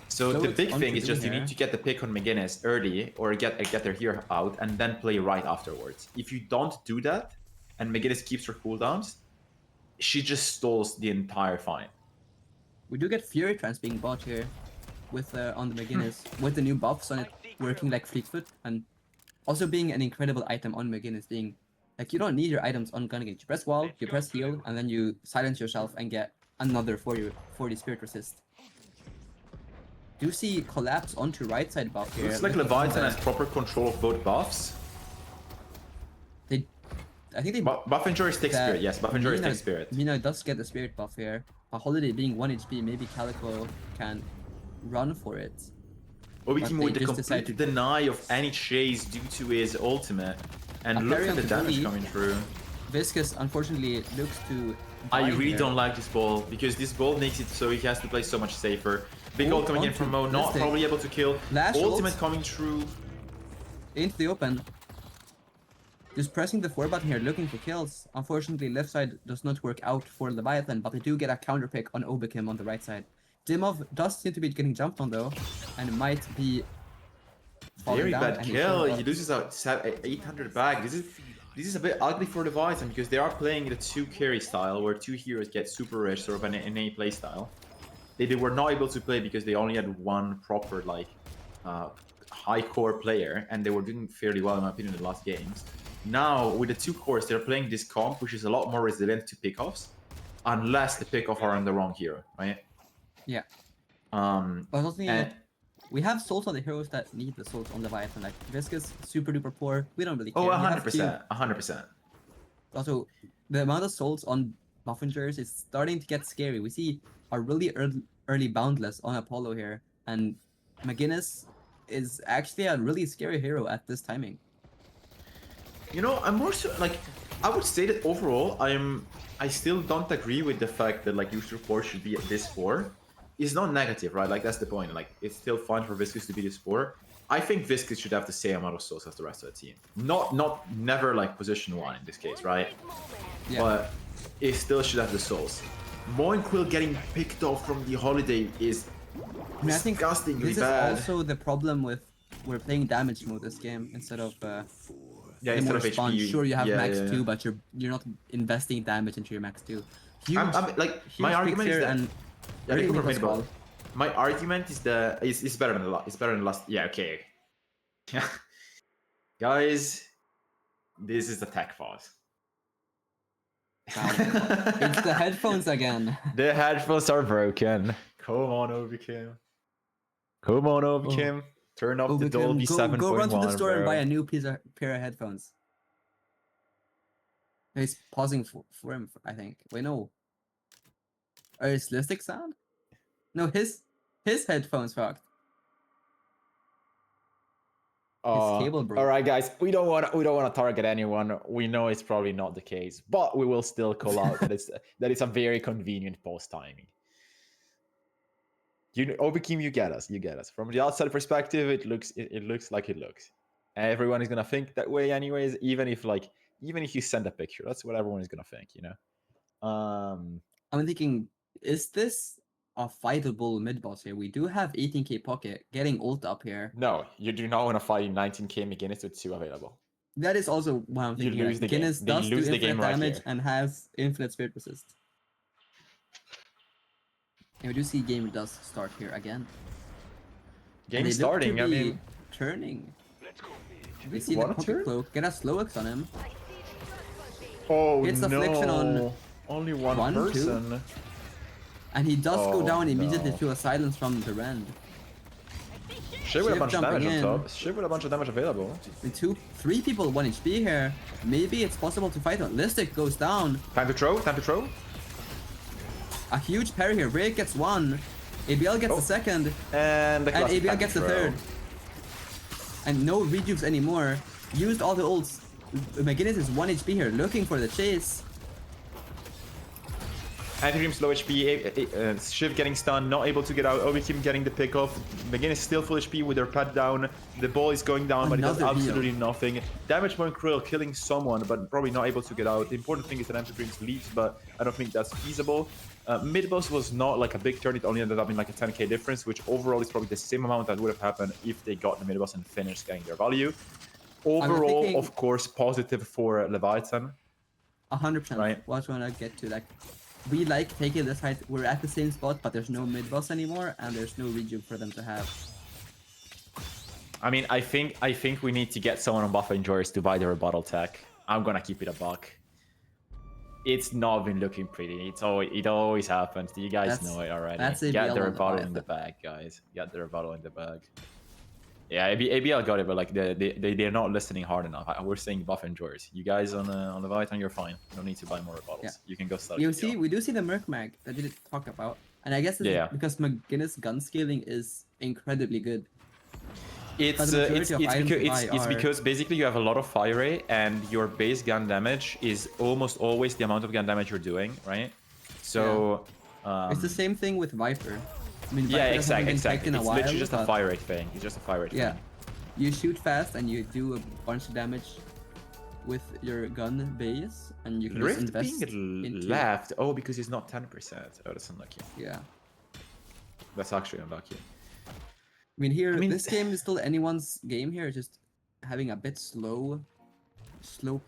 So So the it's big on thing to is do just you here. need to get the pick on McGinnis early or get their heal out and then play right afterwards. If you don't do that and McGinnis keeps her cooldowns, she just stalls the entire fight. We do get Fury Trance being bought here with on the McGinnis with the new buffs on it working like Fleetfoot and also being an incredible item on McGinnis being like you don't need your items on gun gauge. You press wall, you press heal, and then you silence yourself and get another 40 spirit resist. Do you see collapse onto right side buff here? Looks like Leviathan has proper control of both buffs. I think they Buff Enjoyers take spirit, yes, Buff Enjoyers take spirit. Mina does get the spirit buff here. A Holiday being 1 HP, maybe Calico can run for it. Obiki with the just complete decide to- deny of any chase due to his ultimate. And look Parry at the onto damage Bully. coming through. Viscous unfortunately looks to I die really here. don't like this ball because this ball makes it so he has to play so much safer. Big ult coming in onto from Mo, not Mystic. probably able to kill. Lash Ultimate ult. coming through. Into the open. Just pressing the 4 button here, looking for kills. Unfortunately, left side does not work out for Leviathan, but they do get a counter pick on Obikim on the right side. Dimov does seem to be getting jumped on though, and might be falling Very down, bad and he's kill. showing He up. loses a 800 back. This is a bit ugly for Leviathan because they are playing the 2 carry style where 2 heroes get super rich, sort of an NA play style. They were not able to play because they only had one proper like high core player, and they were doing fairly well in my opinion in the last games. Now with the 2 cores, they're playing this comp, which is a lot more resilient to pickoffs, unless the pickoff are on the wrong hero, right? Yeah. Um, But I was thinking, and we have souls on the heroes that need the souls on Leviathan, like Viscous, super duper poor. We don't really care. oh, We have 100%, 100%. Also, the amount of souls on Buffingers is starting to get scary. We see a really early boundless on Apollo here, and McGinnis is actually a really scary hero at this timing. You know, I'm more so like I would say that overall I still don't agree with the fact that like user 4 should be at this 4. It's not negative, right? Like that's the point. Like it's still fun for Viscous to be this 4. I think Viscous should have the same amount of souls as the rest of the team. Never like position 1 in this case, right? Yeah. But it still should have the souls. Moinquill getting picked off from the Holiday is I mean, I think disgustingly this bad. is also the problem with we're playing damage mode this game instead of Yeah, the instead more of spawn. HP. Sure, you have yeah, max yeah, 2, yeah. but you're not investing damage into your max 2. Huge, I'm like my huge argument picks is here that and yeah, early they could Nicholas have made Wall. both. My argument is that it's better than the last. It's better than the last. Yeah, okay. Yeah, guys, this is the tech pause. It's the headphones again. The headphones are broken. Come on, Overkim. Come on, Overkim. Turn up the Dolby 7.1. Go run to the store and buy bro. a new pair of headphones. He's pausing for him, I think. Wait, no. Oh, is Listic sound? No, his headphones fucked. Cable broke. All right, guys. We don't want to target anyone. We know it's probably not the case, but we will still call out that it's a very convenient post timing. Overkim, you get us. From the outside perspective, it looks like it looks. Everyone is gonna think that way, anyways. Even if you send a picture, that's what everyone is gonna think, you know. I'm thinking, is this a fightable mid boss here? We do have 18k pocket getting ult up here. No, you do not want to fight 19k McGinnis with 2 available. That is also what I'm thinking. You lose the game. McGinnis They does lose do the game infinite right damage here. and has infinite spirit resist. And we do see game does start here again. Game And they is look to starting. I be mean, turning. We see the wanna pocket turn? cloak. Get a slow X on him. oh Gets no! affliction on only one 1, 2. person. And he does go Oh, down immediately no. to a silence from the Rend. Shiv with a Shiv bunch of damage jumping on in. top. Shiv with a bunch of damage available. With 3 people 1 HP here. Maybe it's possible to fight on. Listic goes down. Time to throw. A huge parry here. Break gets 1. ABL gets the second. And the And classic ABL time gets to the throw. third. And no rejukes anymore. Used all the ults. McGinnis is 1 HP here, looking for the chase. Anti-Dream's low HP, Shiv getting stunned, not able to get out, Overkim getting the pick off, McGinnis still full HP with her pad down, the ball is going down, but it does Another heal. absolutely nothing. Damage point Krill killing someone, but probably not able to get out. The important thing is that Anti-Dreams leaves, but I don't think that's feasible. Mid-boss was not like a big turn, it only ended up in like a 10k difference, which overall is probably the same amount that would have happened if they got the mid-boss and finished getting their value. Overall, thinking- of course, positive for Leviathan. 100%. Right. What's gonna get to, like, we like taking this fight. We're at the same spot, but there's no mid boss anymore, and there's no rejuve for them to have. I mean, I think we need to get someone on Buff Enjoyers to buy the rebuttal tech. I'm gonna keep it a buck. It's not been looking pretty. It always happens. You guys know it already. that's Get ABL the on the rebuttal in Leviathan. the bag, guys. Get the rebuttal in the bag. Yeah, ABL got it, but like they're not listening hard enough. We're saying Buff Enjoyers. You guys on Leviathan, you're fine. You don't need to buy more rebuttals. Yeah. You can go start. We do see the Merc Mag that we didn't talk about, and I guess it's because McGinnis gun scaling is incredibly good. It's because basically you have a lot of fire rate and your base gun damage is almost always the amount of gun damage you're doing, right? So it's the same thing with Viper. I mean, yeah, Viper hasn't been exactly. teched in a It's while, literally just a but fire rate thing. It's just a fire rate yeah, thing. you shoot fast and you do a bunch of damage with your gun base, and you can just Rift invest being into left. Oh, because he's not 10%. Oh, that's unlucky. Yeah. That's actually unlucky. I mean, this game is still anyone's game here, just having a bit slow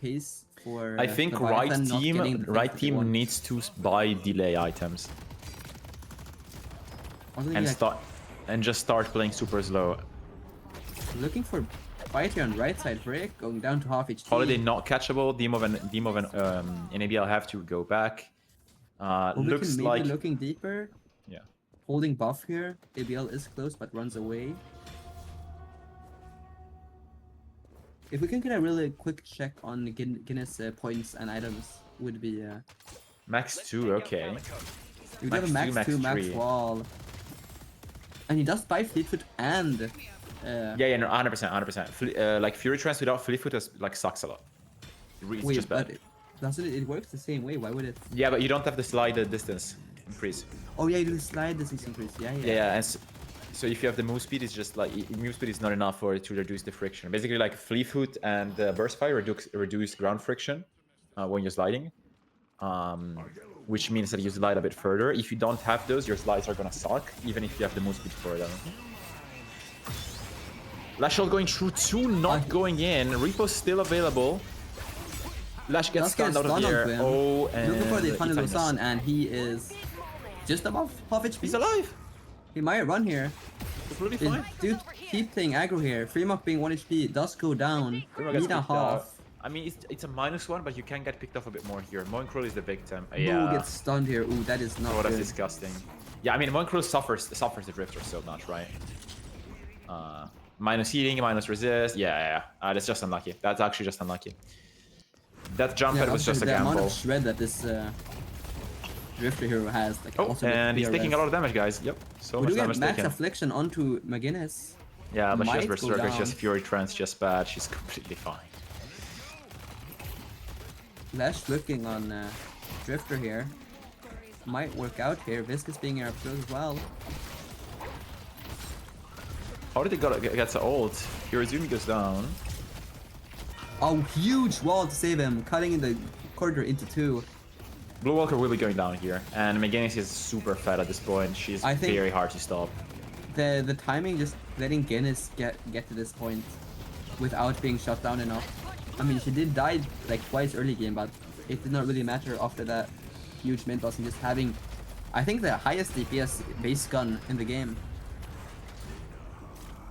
pace for. I think Leviathan not getting the things that they team want. needs to buy delay items Also thinking, and like, just start playing super slow. looking for fight here on right side. Break going down to half HP. Holiday not catchable. Demov and ABL have to go back. Looks maybe like looking deeper. yeah. Holding buff here. ABL is close but runs away. If we can get a really quick check on Guinness points and items, would be Max 2, okay. we have a Max 2, max 2, max 3. wall. And he does buy Fleetfoot and Yeah, no, 100%. Like Fury Trance without Fleetfoot like sucks a lot. It's wait, just bad. but doesn't it works the same way? Why would it? Yeah, but you don't have the slide distance increase. Oh yeah, you do slide distance increase. Yeah. Yeah, and so if you have the move speed, it's just like move speed is not enough for it to reduce the friction. Basically, like Fleetfoot and Burst Fire reduce ground friction when you're sliding, which means that you slide a bit further. If you don't have those, your slides are gonna suck, even if you have the move speed for them. Lashel going through 2, not going in. Repo's still available. Lash gets stunned out of the air. Oh, and looking for the he Tunnel times. Sun, and he is just above half HP. He's alive. He might run here. Completely fine. Dude, keep playing aggro here. Freemock being 1 HP does go down. Freemock gets Need a kicked out. half. I mean, it's a -1, but you can get picked off a bit more here. Moinkrill is the victim. Ooh, Yeah. gets stunned here. Ooh, that is not Oh, that's good. disgusting. Yeah, I mean, Moinkrill suffers the Drifter so much, right? Minus healing, minus resist. Yeah. That's just unlucky. That's actually just unlucky. That jump pad was just a the amount gamble. of shred that this Drifter hero has. Like, Oh, also with and he's taking a PRS. lot of damage, guys. Yep, so We much do get damage max taken. affliction onto McGinnis. Yeah, but she has might go Berserker, she has down. Fury Trance, just bad. She's completely fine. Lash looking on Drifter here. Might work out here. Viscous being here up close as well. How did he get the ult? Hirazumi goes down. Oh, huge wall to save him, cutting in the corridor into two. Blue Walker will be going down here, and McGinnis is super fat at this point. She's I think- very hard to stop. The timing, just letting Guinness get to this point without being shut down enough. I mean, she did die like twice early game, but it did not really matter after that huge mid boss and just having, I think, the highest DPS base gun in the game.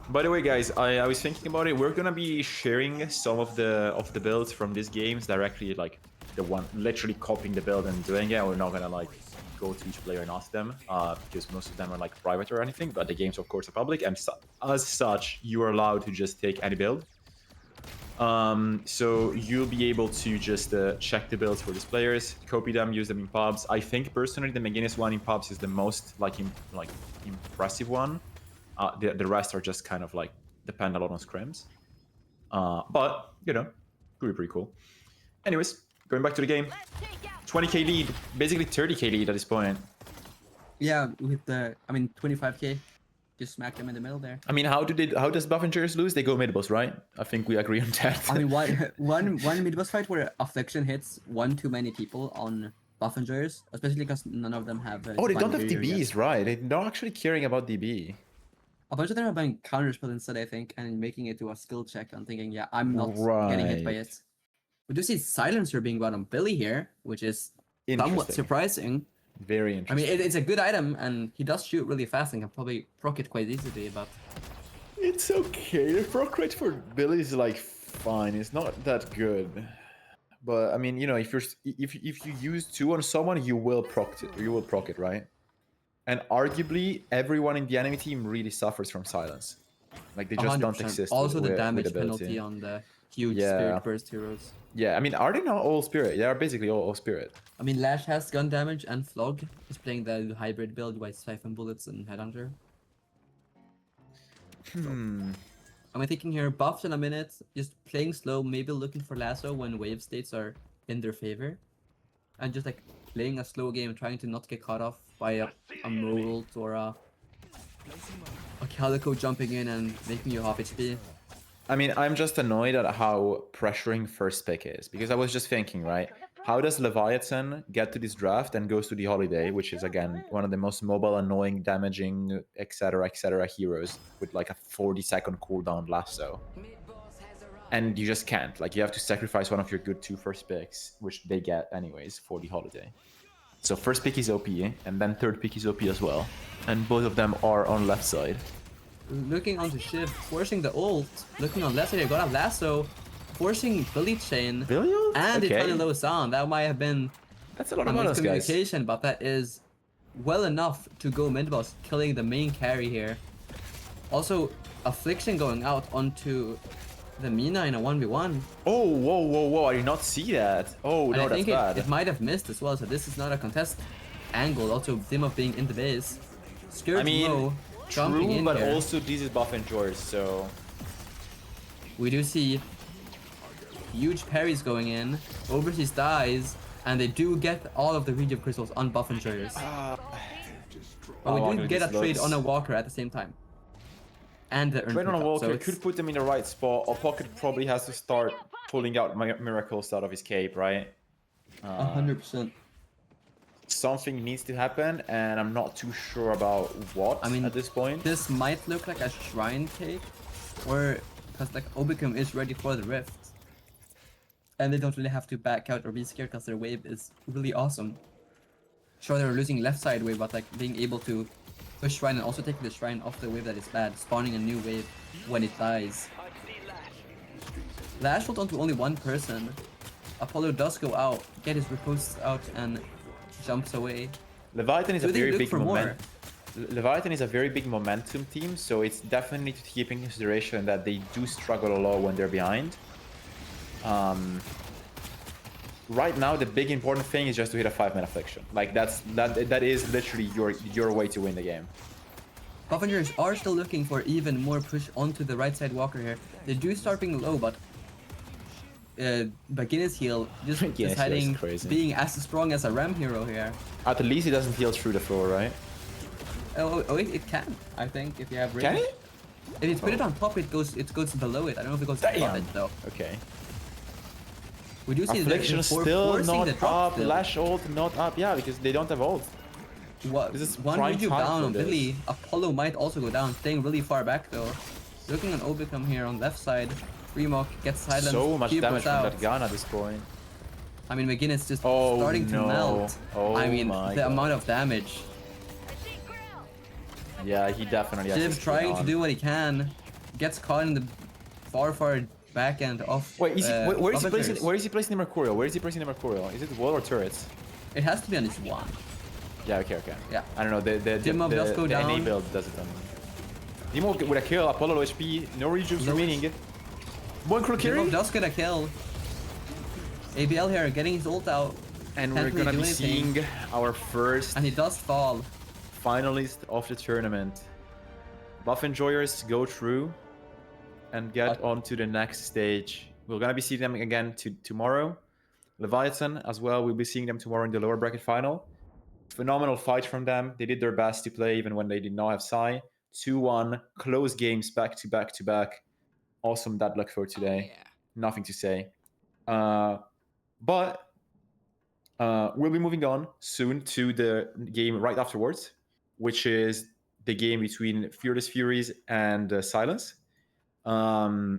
By the way, guys, I was thinking about it. We're gonna be sharing some of the builds from these games directly, like the one literally copying the build and doing it. We're not gonna like go to each player and ask them because most of them are like private or anything. But the games, of course, are public, and as such, you are allowed to just take any build. So you'll be able to just check the builds for these players, copy them, use them in pubs. I think personally the McGinnis one in pubs is the most like impressive one. The rest are just kind of like depend a lot on scrims. But you know, could be pretty cool. Anyways, going back to the game, 20k lead, basically 30k lead at this point. Yeah, with the, I mean, 25k, just smack them in the middle there. I mean, how does Buff and Cheers lose? They go mid boss, right? I think we agree on that. I mean, one mid boss fight where Affliction hits one too many people on Buff enjoyers, especially because none of them have. Oh, they don't have Divine Barrier yet. DBs, right? They're not actually caring about DB. A bunch of them are buying counter spell instead, I think, and making it to a skill check and thinking, yeah, I'm not getting hit by Right. it. We do see Silencer being brought on Billy here, which is somewhat Interesting. surprising. Very I interesting. mean, it's a good item, and he does shoot really fast and can probably proc it quite easily, but It's okay. The proc rate for Billy is like fine. It's not that good. But I mean, you know, if you use 2 on someone, you will proc it, right? And arguably, everyone in the enemy team really suffers from silence. Like they just don't 100%. exist. Also, with the damage ability. penalty on the huge Yeah. Spirit Burst heroes. Yeah, I mean, are they not all spirit? They are basically all spirit. I mean, Lash has gun damage and Flog. He's playing the hybrid build with Siphon Bullets and Headhunter. Hmm. I'm thinking here, buffs in a minute, just playing slow, maybe looking for lasso when wave states are in their favor. And just like playing a slow game, trying to not get caught off by a Mold or a Calico jumping in and making you half HP. I mean, I'm just annoyed at how pressuring first pick is, because I was just thinking, right? How does Leviathan get to this draft and goes to the Holiday, which is, again, one of the most mobile, annoying, damaging, etc., heroes with like a 40-second cooldown lasso? And you just can't. Like, you have to sacrifice one of your good 2 first picks, which they get anyways for the Holiday. So first pick is OP, and then third pick is OP as well. And both of them are on left side. Looking onto Shiv, forcing the ult, looking on left side, here, got a lasso, forcing Billy Chain, Billy ult? and Okay. it kind of low sound. That might have been That's a lot a of bonus, guys. miscommunication, but that is well enough to go mid boss, killing the main carry here. Also, Affliction going out onto the Mina in a 1v1. Oh, whoa, I did not see that. Oh, And no, I think that's bad. it might have missed as well, so this is not a contest angle. Also, Dimov being in the base. Scared I mean, low, jumping true, in but here. also this is buff and George, so... We do see huge parries going in. Overseas dies, and they do get all of the Regen crystals on buff enjoyers. But we Oh, do no, get a this trade looks- on a Walker at the same time. And the earn Trade on a pickup, Walker so it's- could put them in the right spot, or Pocket probably has to start pulling out miracles out of his cape, right? 100%. Something needs to happen, and I'm not too sure about what I mean, at this point. This might look like a shrine take, or because like Obicum is ready for the rift, and they don't really have to back out or be scared because their wave is really awesome. Sure, they're losing left side wave, but like being able to push shrine and also taking the shrine off the wave that is bad, spawning a new wave when it dies. Lash ult onto only one person. Apollo does go out, get his riposte out, and jumps away. Leviathan is Do a they very look big for more? Leviathan is a very big momentum team, so it's definitely to keep in consideration that they do struggle a lot when they're behind. Right now, the big important thing is just to hit a 5-man affliction. Like that is literally your way to win the game. Buffingers are still looking for even more push onto the right side walker here. They do start being low, but Guinness heal just Guinness heal is deciding crazy. being as strong as a Ram hero here. At least he doesn't heal through the floor, right? Oh, it can. I think if you have range. Can it? If you put it on top, it goes below it. I don't know if it goes above it though. Okay. We do see Affliction the still forcing not the drop up. still. Lash ult not up. Yeah, because they don't have ult. What? This is One prime Riju time down for on this. Billy. Apollo might also go down, staying really far back though. Looking on Obicum here on left side. Fremok gets silenced. So much Cube damage goes from out. that gun at this point. I mean, McGinnis just Oh, starting no. to melt. Oh I mean, my the God. amount of damage. Yeah, he definitely has Shiv his trying skin to on. do what he can. Gets caught in the far back end of. Wait, is he, where is he placing? Buffingers. Where is he placing the Mercurial? Where is he placing the Mercurial? Is it wall or turrets? It has to be on his one. Yeah, okay. Yeah. I don't know. The Dimmob does go down. NA build does it on. Dimmob with a kill. Apollo low HP. No rejuves No remaining. One crew carry. Dimmob does get a kill. ABL here getting his ult out. And Can't we're really gonna do be anything. seeing our first And he does fall. finalist of the tournament. Buff enjoyers go through and get on to the next stage. We're gonna be seeing them again tomorrow. Leviathan as well. We'll be seeing them tomorrow in the lower bracket final. Phenomenal fight from them. They did their best to play even when they did not have Psy. 2-1, close games back to back to back. Awesome Deadlock for today. Yeah. Nothing to say. But we'll be moving on soon to the game right afterwards, which is the game between Fearless Furies and Silence. The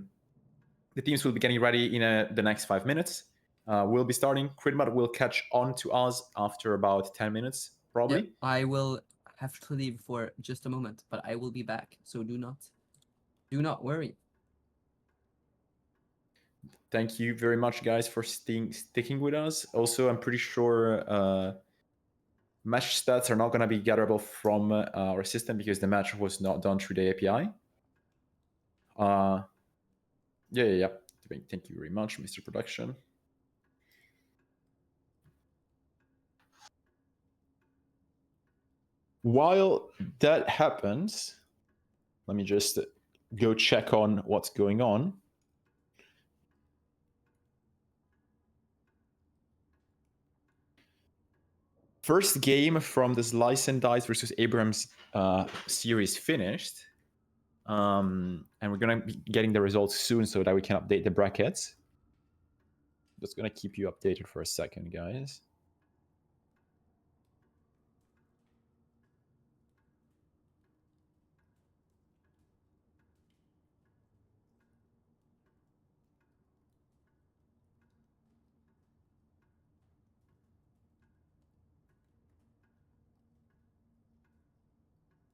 teams will be getting ready in the next 5 minutes. We'll be starting. Kryddmått will catch on to us after about 10 minutes, probably. Yep, I will have to leave for just a moment, but I will be back. So do not worry. Thank you very much, guys, for sticking with us. Also, I'm pretty sure match stats are not going to be gatherable from our system because the match was not done through the API. Yeah. Thank you very much, Mr. Production. While that happens, let me just go check on what's going on. First game from the Slice and Dice versus Abrams series finished. And we're going to be getting the results soon so that we can update the brackets. Just going to keep you updated for a second, guys.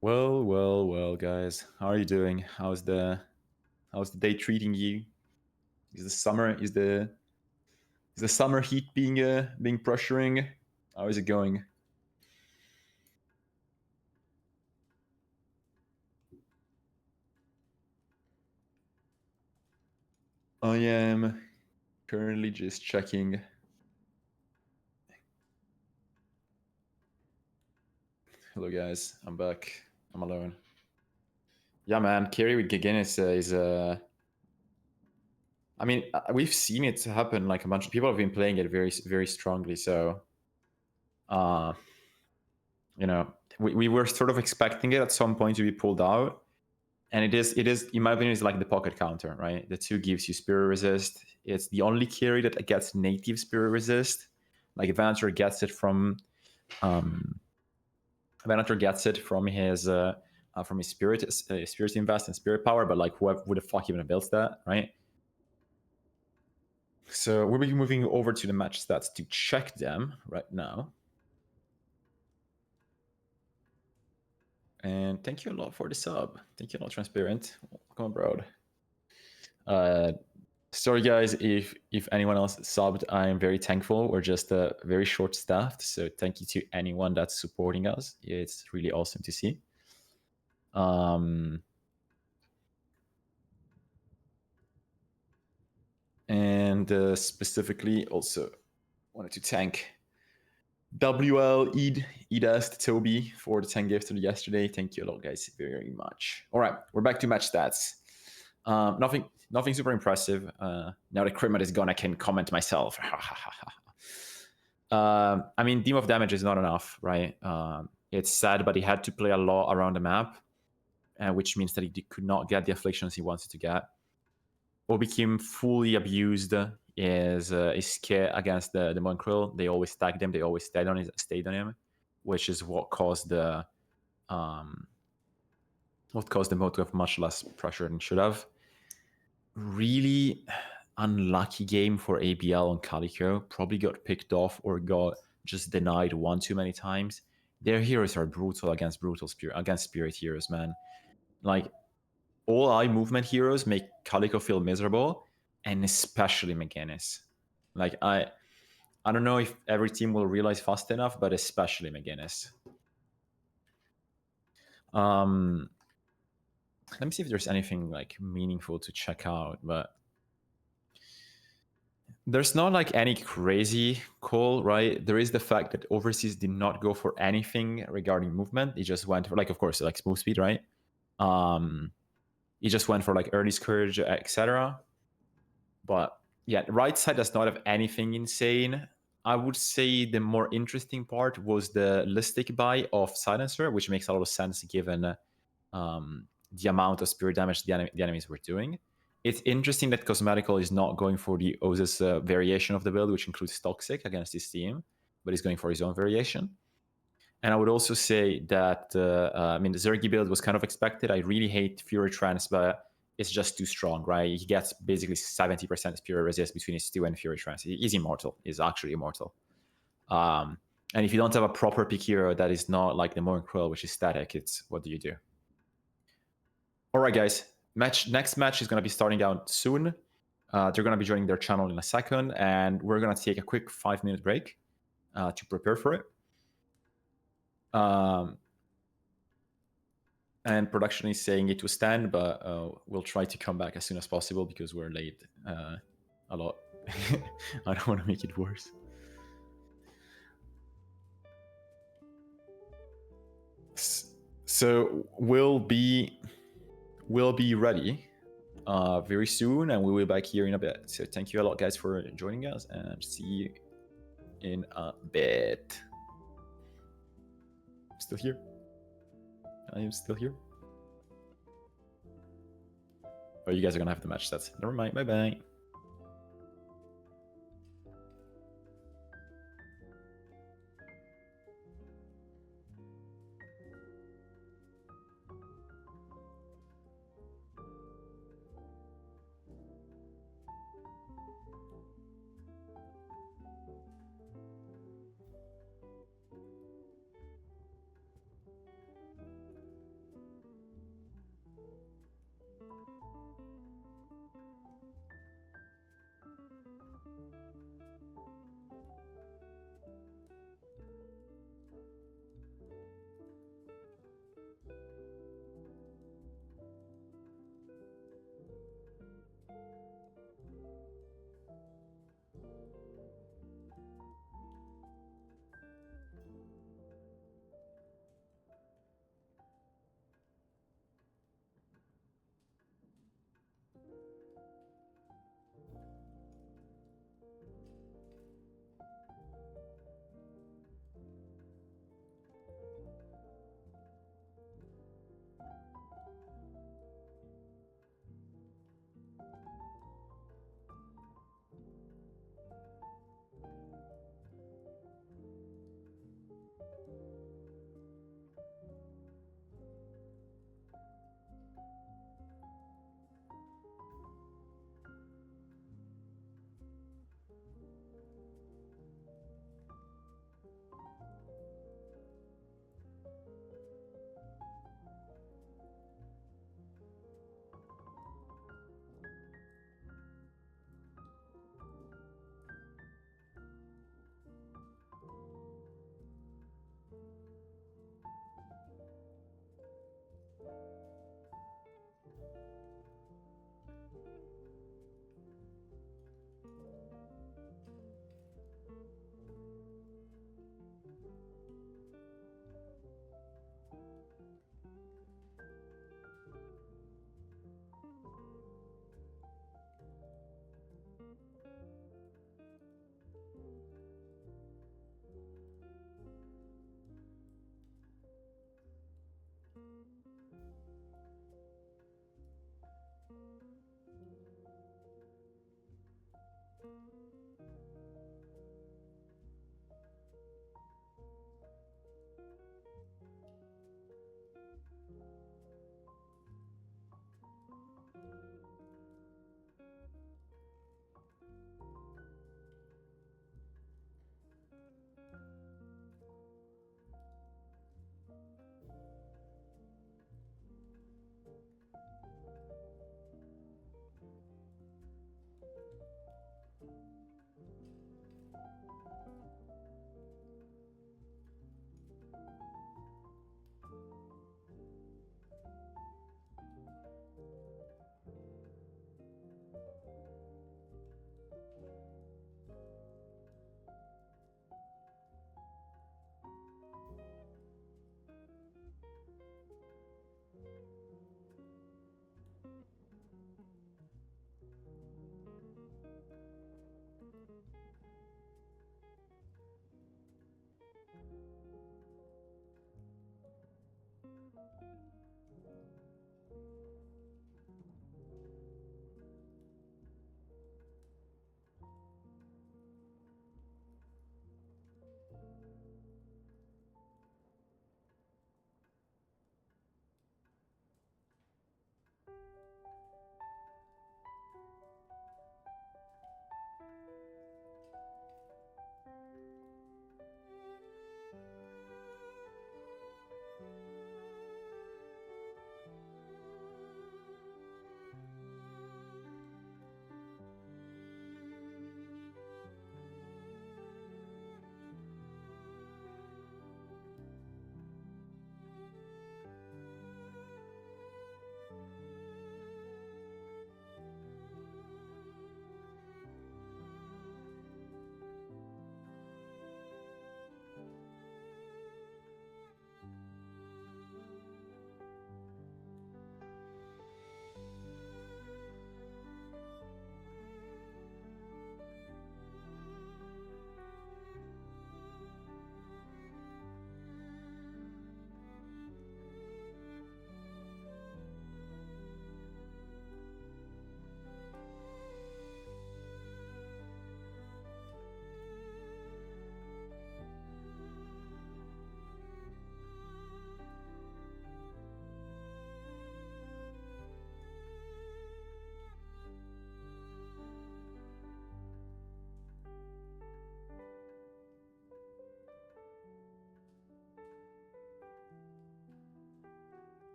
Well, guys. How are you doing? How's the day treating you? Is the summer heat being pressuring? How is it going? I am currently just checking. Hello, guys. I'm back. I'm alone. Yeah, man. Carry with Gigannis is I mean, we've seen it happen. Like a bunch of people have been playing it very, very strongly. So, you know, we were sort of expecting it at some point to be pulled out. And it is, in my opinion, is like the pocket counter, right? The 2 gives you Spirit Resist. It's the only carry that gets native Spirit Resist. Like Venator gets it from his Spirit Invest and Spirit Power, but like who the fuck even builds that, right? So we'll be moving over to the match stats to check them right now. And thank you a lot for the sub. Thank you a lot, Transparent. Welcome abroad. Sorry guys, if anyone else subbed, I am very thankful. We're just very short staffed, so thank you to anyone that's supporting us. It's really awesome to see. And specifically also wanted to thank WL, Edast, Toby for the 10 gifts yesterday. Thank you a lot, guys, very much. All right, we're back to match stats. Nothing super impressive. Now that Kryddmått is gone, I can comment myself. I mean, Demon of Damage is not enough, right? It's sad, but he had to play a lot around the map, which means that he could not get the afflictions he wanted to get. What became fully abused is his kit against the Monkril. They always tagged him. They always stayed on him, which is what caused the mode to have much less pressure than should have. Really unlucky game for ABL on Calico. Probably got picked off or got just denied one too many times. Their heroes are brutal against spirit heroes, man. Like, all eye movement heroes make Calico feel miserable, and especially McGinnis. Like, I don't know if every team will realize fast enough, but especially McGinnis. Let me see if there's anything like meaningful to check out, but there's not like any crazy call, right? There is the fact that Overseas did not go for anything regarding movement. He just went for, like, of course, like smooth speed, right? He just went for like early scourge, etc. But yeah, right side does not have anything insane. I would say the more interesting part was the listic buy of Silencer, which makes a lot of sense given the amount of spirit damage the enemies were doing. It's interesting that Cosmetical is not going for the Ozus variation of the build, which includes Toxic against his team, but he's going for his own variation. And I would also say that, I mean, the Zergy build was kind of expected. I really hate Fury Trance, but it's just too strong, right? He gets basically 70% Spirit Resist between his 2 and Fury Trance. He's immortal. He's actually immortal. And if you don't have a proper pick hero that is not like the Monkril, which is static, it's what do you do? All right, guys. Next match is going to be starting out soon. They're going to be joining their channel in a second, and we're going to take a quick 5-minute break to prepare for it. And production is saying it to stand, but we'll try to come back as soon as possible because we're late a lot. I don't want to make it worse. So we'll be ready very soon, and we'll be back here in a bit. So thank you a lot, guys, for joining us, and see you in a bit. Still here? I am still here. Oh, you guys are gonna have the match stats. Never mind. Bye bye.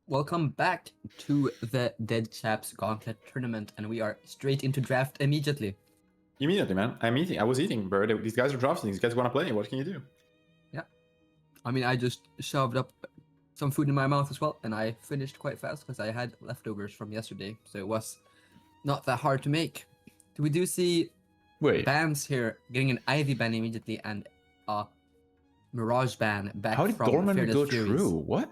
Welcome back to the DeadChaps Gauntlet tournament, and we are straight into draft immediately. Immediately, man. I was eating, bro. These guys are drafting. These guys want to play. What can you do? Yeah. I mean, I just shoved up some food in my mouth as well, and I finished quite fast because I had leftovers from yesterday, so it was not that hard to make. We do see bans here getting an Ivy ban immediately and a Mirage ban back How did from Dorman Fearless go Furies. through? What?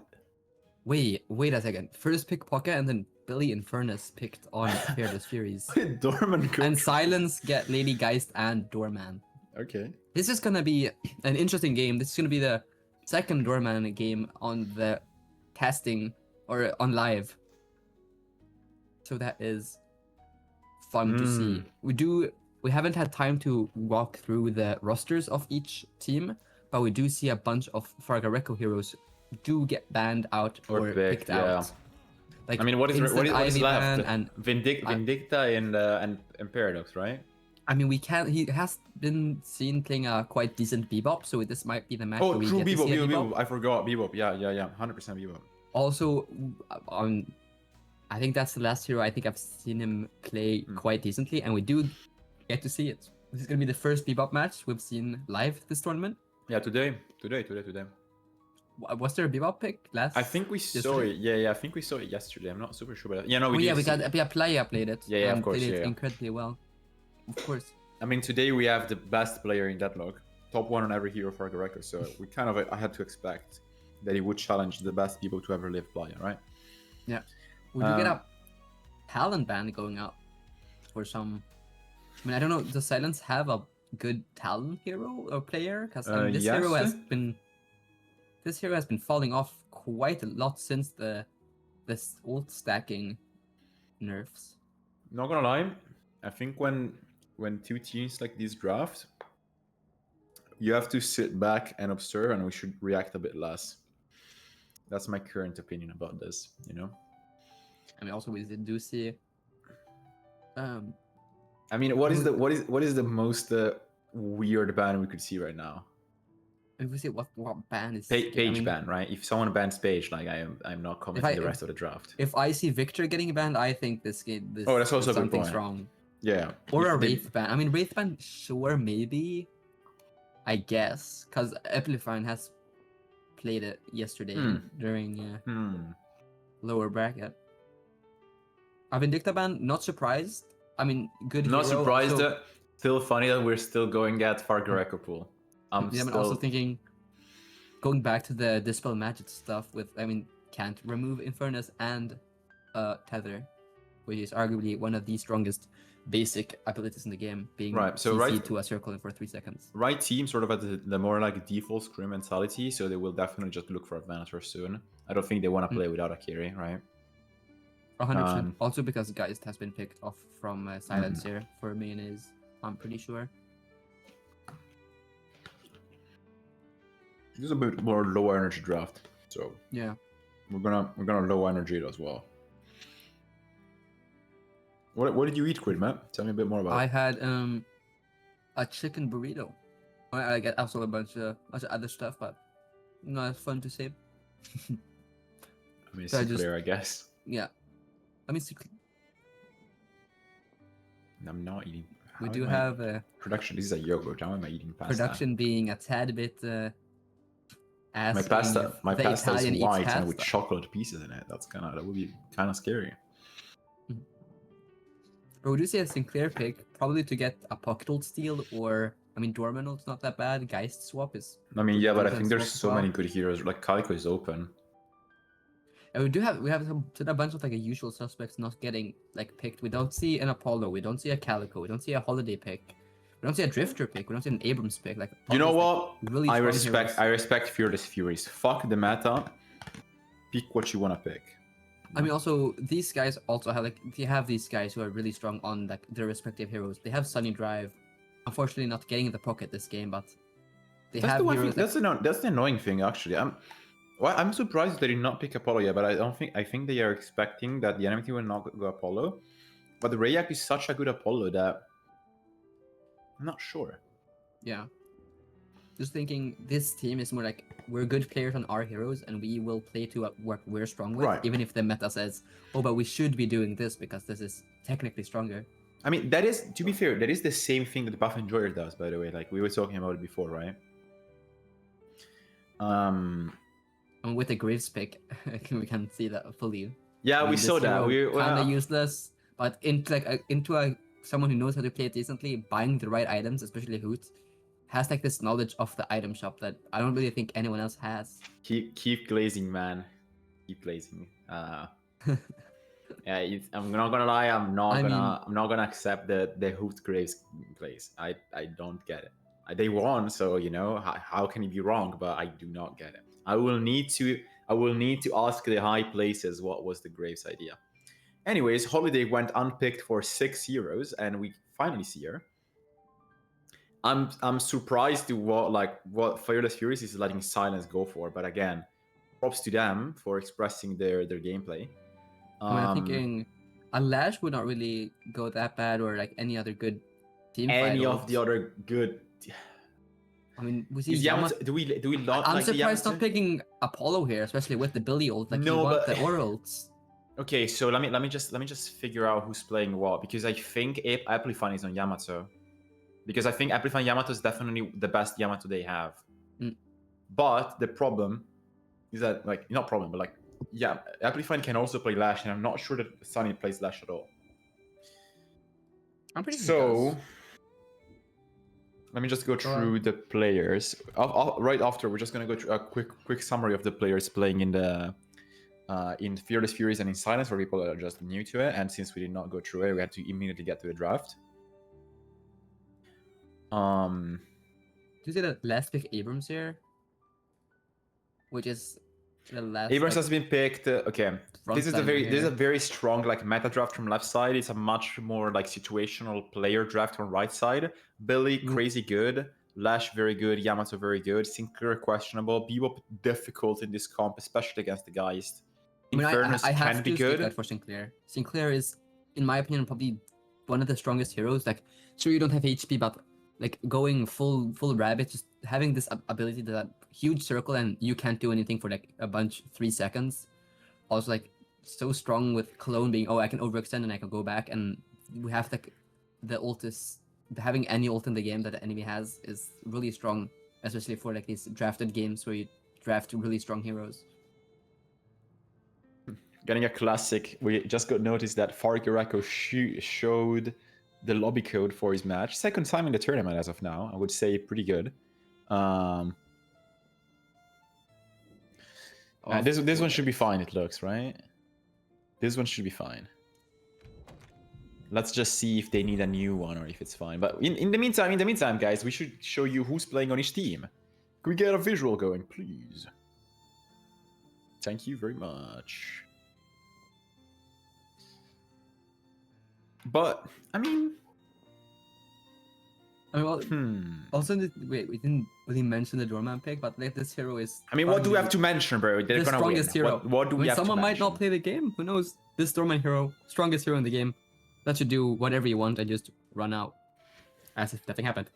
Wait a second. First pick Pocket, and then Billy and Furnace picked on Fearless Furies. How did Dorman go And through? Silence get Lady Geist and Doorman. Okay. This is gonna be an interesting game. This is gonna be the second Doorman game on the casting or on live. So that is fun to see. We haven't had time to walk through the rosters of each team, but we do see a bunch of Fargareco heroes do get banned out or picked out. Like, I mean, what is instant left? Ivy ban and Vindicta and Paradox, right? I mean, he has been seen playing a quite decent Bebop, so this might be the match where we True, get to see a Bebop. I forgot Bebop. Yeah. 100% Bebop. Also, I think that's the last hero I think I've seen him play quite decently, and we do get to see it. This is gonna be the first Bebop match we've seen live this tournament. Yeah, today. Was there a Bebop pick last? I think we saw it. Yeah. I think we saw it yesterday. I'm not super sure, but yeah, no, we did. Playa played it. Yeah, and of course, played it yeah. incredibly well. Of course. I mean, today we have the best player in Deadlock, top one on every hero for Fargareco, so we I had to expect that he would challenge the best people to ever live Playa, right? Yeah. Would you get a talent ban going up for some? I mean, I don't know. Does Silence have a good talent hero or player? Because this hero has been falling off quite a lot since this ult stacking nerfs. Not gonna lie, I think when two teams like these draft, you have to sit back and observe, and we should react a bit less. That's my current opinion about this, you know. I mean, also we do see. I mean, what is the most weird ban we could see right now? If we see what ban is Page ban, right? If someone bans Page, like I'm not commenting the rest of the draft. If I see Victor getting banned, I think this that's also a good something's point. wrong. Yeah. Or a Wraith ban. I mean, Wraith ban, sure, maybe. I guess, because Epilifine has played it yesterday during lower bracket. A Vindicta ban, not surprised. I mean, good. Not hero, surprised. also... Still funny that we're still going at Fargareco pool. I'm also thinking, going back to the Dispel Magic stuff with, I mean, can't remove Infernus and Tether, which is arguably one of the strongest basic abilities in the game, being CC to a circle for 3 seconds. Right team sort of at the more like default scrim mentality, so they will definitely just look for a Venator soon. I don't think they want to play without a carry, right? 100%. Also because Geist has been picked off from Silence here for mayonnaise, I'm pretty sure. This is a bit more low energy draft, so yeah, we're gonna low energy it as well. What did you eat, Kryddmått? Tell me a bit more about it. I had a chicken burrito. I get also a bunch of other stuff, but not as fun to say. I mean, it's clear, I guess. Yeah, I mean, I'm not eating. We do have production. This is a yogurt. How am I eating pasta? Production being a tad bit. My pasta is white and with chocolate pieces in it. That would be kind of scary. But we do see a Sinclair pick, probably to get a Pocket Ult steal, or I mean, Dorman ult's not that bad. Geist swap is. I mean, yeah, but I think there's so many good heroes. Like Calico is open. And we have a bunch of like a usual suspects not getting like picked. We don't see an Apollo. We don't see a Calico. We don't see a Holiday pick. We don't see a Drifter pick. We don't see an Abrams pick. Like, you know what? Like, really I respect Fearless Furies. Fuck the meta. Pick what you wanna pick. I mean, also these guys also have these guys who are really strong on like their respective heroes. They have Sunny Drive. Unfortunately, not getting in the pocket this game, but that's the one thing. That's the annoying thing, actually. I'm surprised they did not pick Apollo yet, but I think they are expecting that the enemy team will not go Apollo. But the Rayak is such a good Apollo that I'm not sure. Yeah. just thinking this team is more like we're good players on our heroes, and we will play to what we're strong with, Right. even if the meta says, "Oh, but we should be doing this because this is technically stronger." I mean, that is, to be fair, that is the same thing that the Buff Enjoyer does, by the way. Like, we were talking about it before, right? And with the Graves pick, we can see that fully. Yeah, I mean, we saw this that. hero We kind of useless, but into someone who knows how to play it decently, buying the right items, especially Hoot, has like this knowledge of the item shop that I don't really think anyone else has. keep glazing, man. Keep glazing. Yeah, I'm not gonna lie. I'm not gonna accept the Hoot Graves glaze. I don't get it. They won, so you know how can he be wrong? But I do not get it. I will need to ask the high places what was the Graves idea. Anyways, Holiday went unpicked for 6 heroes, and we finally see her. I'm surprised to what Fearless Furies is letting Silence go for, but again, props to them for expressing their gameplay. I mean, I'm thinking a Lash would not really go that bad, or like any other good team fight. Any of the other good. I mean, we see Is Yamato, do we not I'm like the surprised Yamato? not picking Apollo here, especially with the Billy ult. Like, No, you want but- the orals. Okay, so let me just figure out who's playing what, because I think Amplify is on Yamato, because I think Amplify Yamato is definitely the best Yamato they have. Mm. But the problem is that, like, not problem, but like, yeah, Amplify can also play Lash, and I'm not sure that Sunny plays Lash at all. I'm pretty sure. So let me just go through the players. Right after, we're just gonna go through a quick summary of the players playing in the in Fearless Furies and in Silence for people that are just new to it. And since we did not go through it, we had to immediately get to the draft. Do you see the last pick Abrams here? Which is the last. Abrams like, has been picked. Okay, front this is line a very strong like meta draft from left side. It's a much more like situational player draft from right side. Billy crazy good, Lash very good, Yamato very good, Sinclair questionable, Bebop difficult in this comp, especially against the Geist. I mean, Infernus I have can be to stick good. that for Sinclair. Sinclair is, in my opinion, probably one of the strongest heroes. Like, sure, you don't have HP, but like going full rabbit, just having this ability to that huge circle and you can't do anything for like a bunch 3 seconds. Also, like, so strong with Clone being, oh, I can overextend and I can go back, and we have like the ult is having any ult in the game that the enemy has is really strong, especially for like these drafted games where you draft really strong heroes. Getting a classic. We just got noticed that Fargareko showed the lobby code for his match. Second time in the tournament as of now. I would say pretty good. This one should be fine, it looks, right? This one should be fine. Let's just see if they need a new one or if it's fine. But in the meantime, guys, we should show you who's playing on each team. Can we get a visual going, please? Thank you very much. But I mean, well, also, wait, we didn't really mention the doorman pick, but like, this hero is. I mean, what do we have to mention, bro? They're the gonna strongest win. hero. What do we have Someone to might mention? not play the game. Who knows? This doorman hero, strongest hero in the game. That should do whatever you want and just run out, as if nothing happened.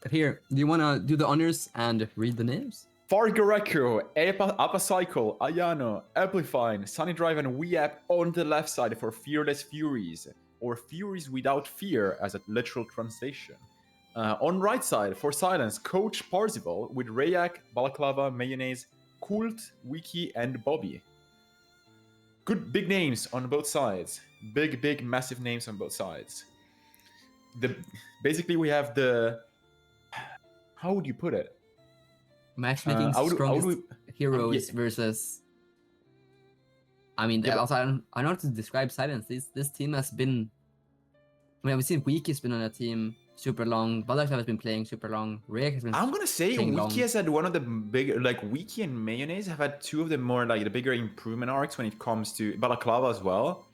But here, do you wanna do the honors and read the names? Fargareko, Apacycle, Ayano, Amplifine, Sunny Drive, and Weap on the left side for Fearless Furies, or Furies Without Fear as a literal translation. On right side for Silence, Coach Parzival with Rayak, Balaclava, Mayonnaise, Kult, Wiki, and Bobby. Good big names on both sides. Big, massive names on both sides. Basically, we have the... How would you put it? Matchmaking strongest heroes versus. I mean, Yeah, also I don't know how to describe Silence. This team has been. I mean, we've seen Wiki's been on a team super long. Balaclava has been playing super long. Rayak has been. I'm gonna say playing Wiki long. has had one of the bigger, like Wiki and Mayonnaise have had two of the more like the bigger improvement arcs when it comes to Balaclava as well.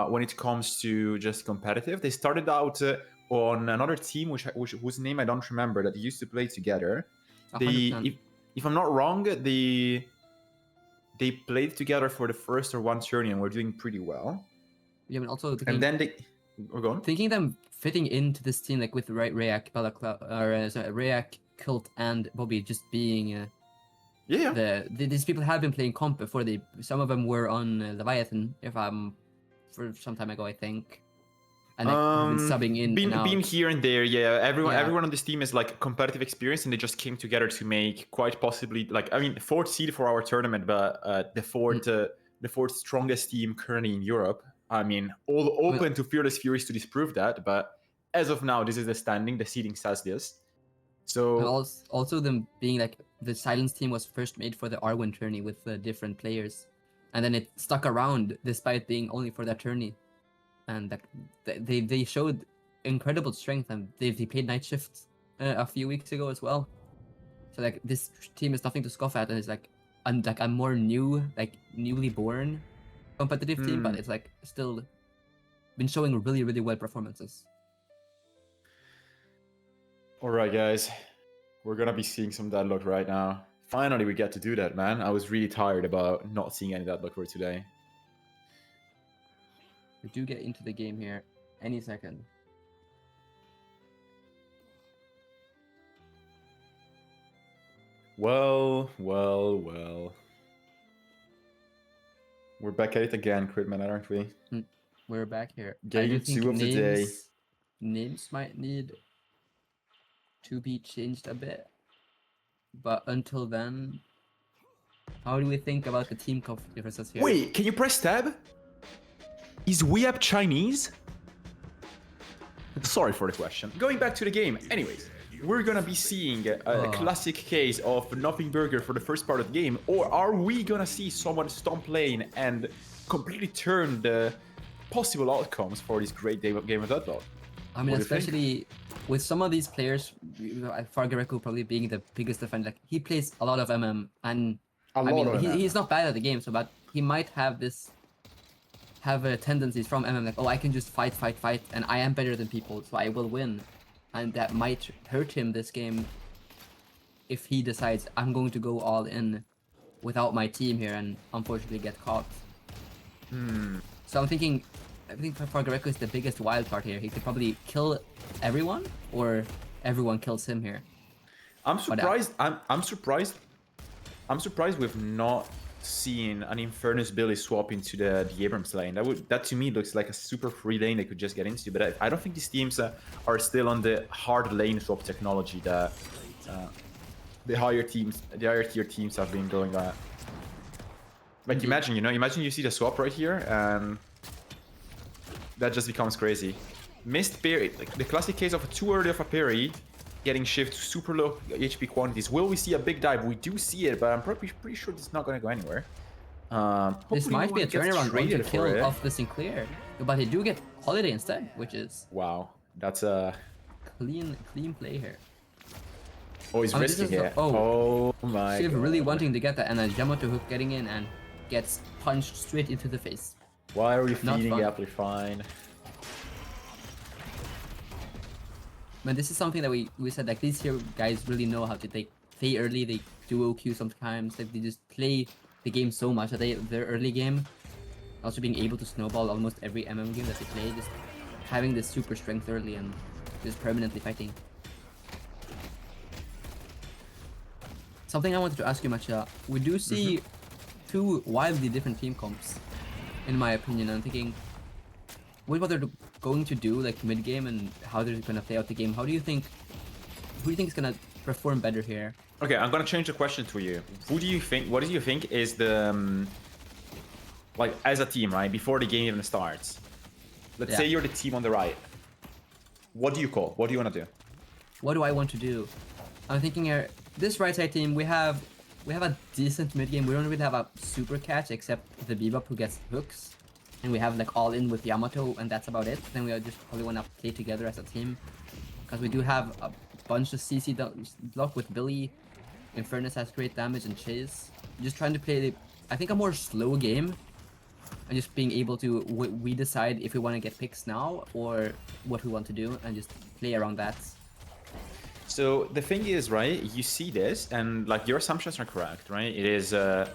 When it comes to just competitive, they started out on another team whose name I don't remember that they used to play together. 100%. If I'm not wrong, they played together for the first or one tourney and were doing pretty well. Yeah, but also And then they Go on. Thinking them fitting into this team, like with Rayak, Rayak, Cult, and Bobby just being Yeah. these people have been playing comp before. Some of them were on Leviathan, for some time ago, I think, and like have been subbing in. Been here and there, yeah. Everyone Yeah. everyone on this team is like competitive experience, and they just came together to make quite possibly like, I mean, fourth seed for our tournament, but the fourth strongest team currently in Europe. I mean, all open to Fearless Furies to disprove that, but as of now, this is the standing. The seeding says this. So also them being like the Silence team was first made for the Arwen tourney with different players, and then it stuck around despite being only for that tourney, and like they showed incredible strength, and they played night shift a few weeks ago as well. So like this team is nothing to scoff at, and it's like a more newly born competitive team, but it's like still been showing really, really well performances. all right, guys, we're gonna be seeing some Deadlock right now. Finally, we get to do that, man. I was really tired about not seeing any Deadlock for today. We do get into the game here any second. Well. We're back at it again, Kryddmått, aren't we? We're back here. Game I do think 2 of the day. Names might need to be changed a bit. But until then, how do we think about the team differences here? Wait, can you press tab? Is Weab Chinese? Sorry for the question. Going back to the game. Anyways, we're gonna be seeing a classic case of Nothing Burger for the first part of the game, or are we gonna see someone stomp lane and completely turn the possible outcomes for this great game of Deadlock? I mean, What do you think? especially with some of these players, Fargareku probably being the biggest defender. Like, he plays a lot of MM, and he's not bad at the game, so but he might have tendencies from MM, like, oh, I can just fight, and I am better than people, so I will win. And that might hurt him this game if he decides, I'm going to go all in without my team here and unfortunately get caught. So I think Fargareku is the biggest wild card here. He could probably kill everyone, or everyone kills him here. I'm surprised. I'm surprised we've not seen an Infernus Billy swap into the Abrams lane. That to me looks like a super free lane they could just get into. But I don't think these teams are still on the hard lane swap technology that the higher tier teams have been going at. Like imagine you see the swap right here, and that just becomes crazy. Missed parry, like the classic case of too early of a parry, getting shift to super low HP quantities. Will we see a big dive? We do see it, but I'm pretty sure it's not going to go anywhere. This might be a turnaround run to kill off the Sinclair, but they do get Holiday instead, which is wow. That's a clean play here. Oh, he's risking it. Oh my Shiv God. really wanting to get that, and a Yamato hook getting in and gets punched straight into the face. Why are we Not feeding fun. Amplifying? Man, this is something that we said, like, these here guys really know how to play early. They duo queue sometimes. Like, they just play the game so much that their early game, also being able to snowball almost every MM game that they play, just having this super strength early and just permanently fighting. Something I wanted to ask you, Mattia. We do see two wildly different team comps, in my opinion. I'm thinking, with what they're going to do, like mid game, and how they're gonna play out the game. Who do you think is gonna perform better here? Okay, I'm gonna change the question to you. What do you think is the like, as a team, right? Before the game even starts, let's say you're the team on the right. What do you call? What do you want to do? What do I want to do? I'm thinking here, this right side team, we have a decent mid game. We don't really have a super catch except the Bebop who gets hooks, and we have like all in with Yamato, and that's about it. Then we just probably want to play together as a team, because we do have a bunch of CC block with Billy. Infernus has great damage and Chase. Just trying to play, I think, a more slow game, and just being able to we decide if we want to get picks now or what we want to do, and just play around that. So the thing is, right, you see this, and like your assumptions are correct, right? It is a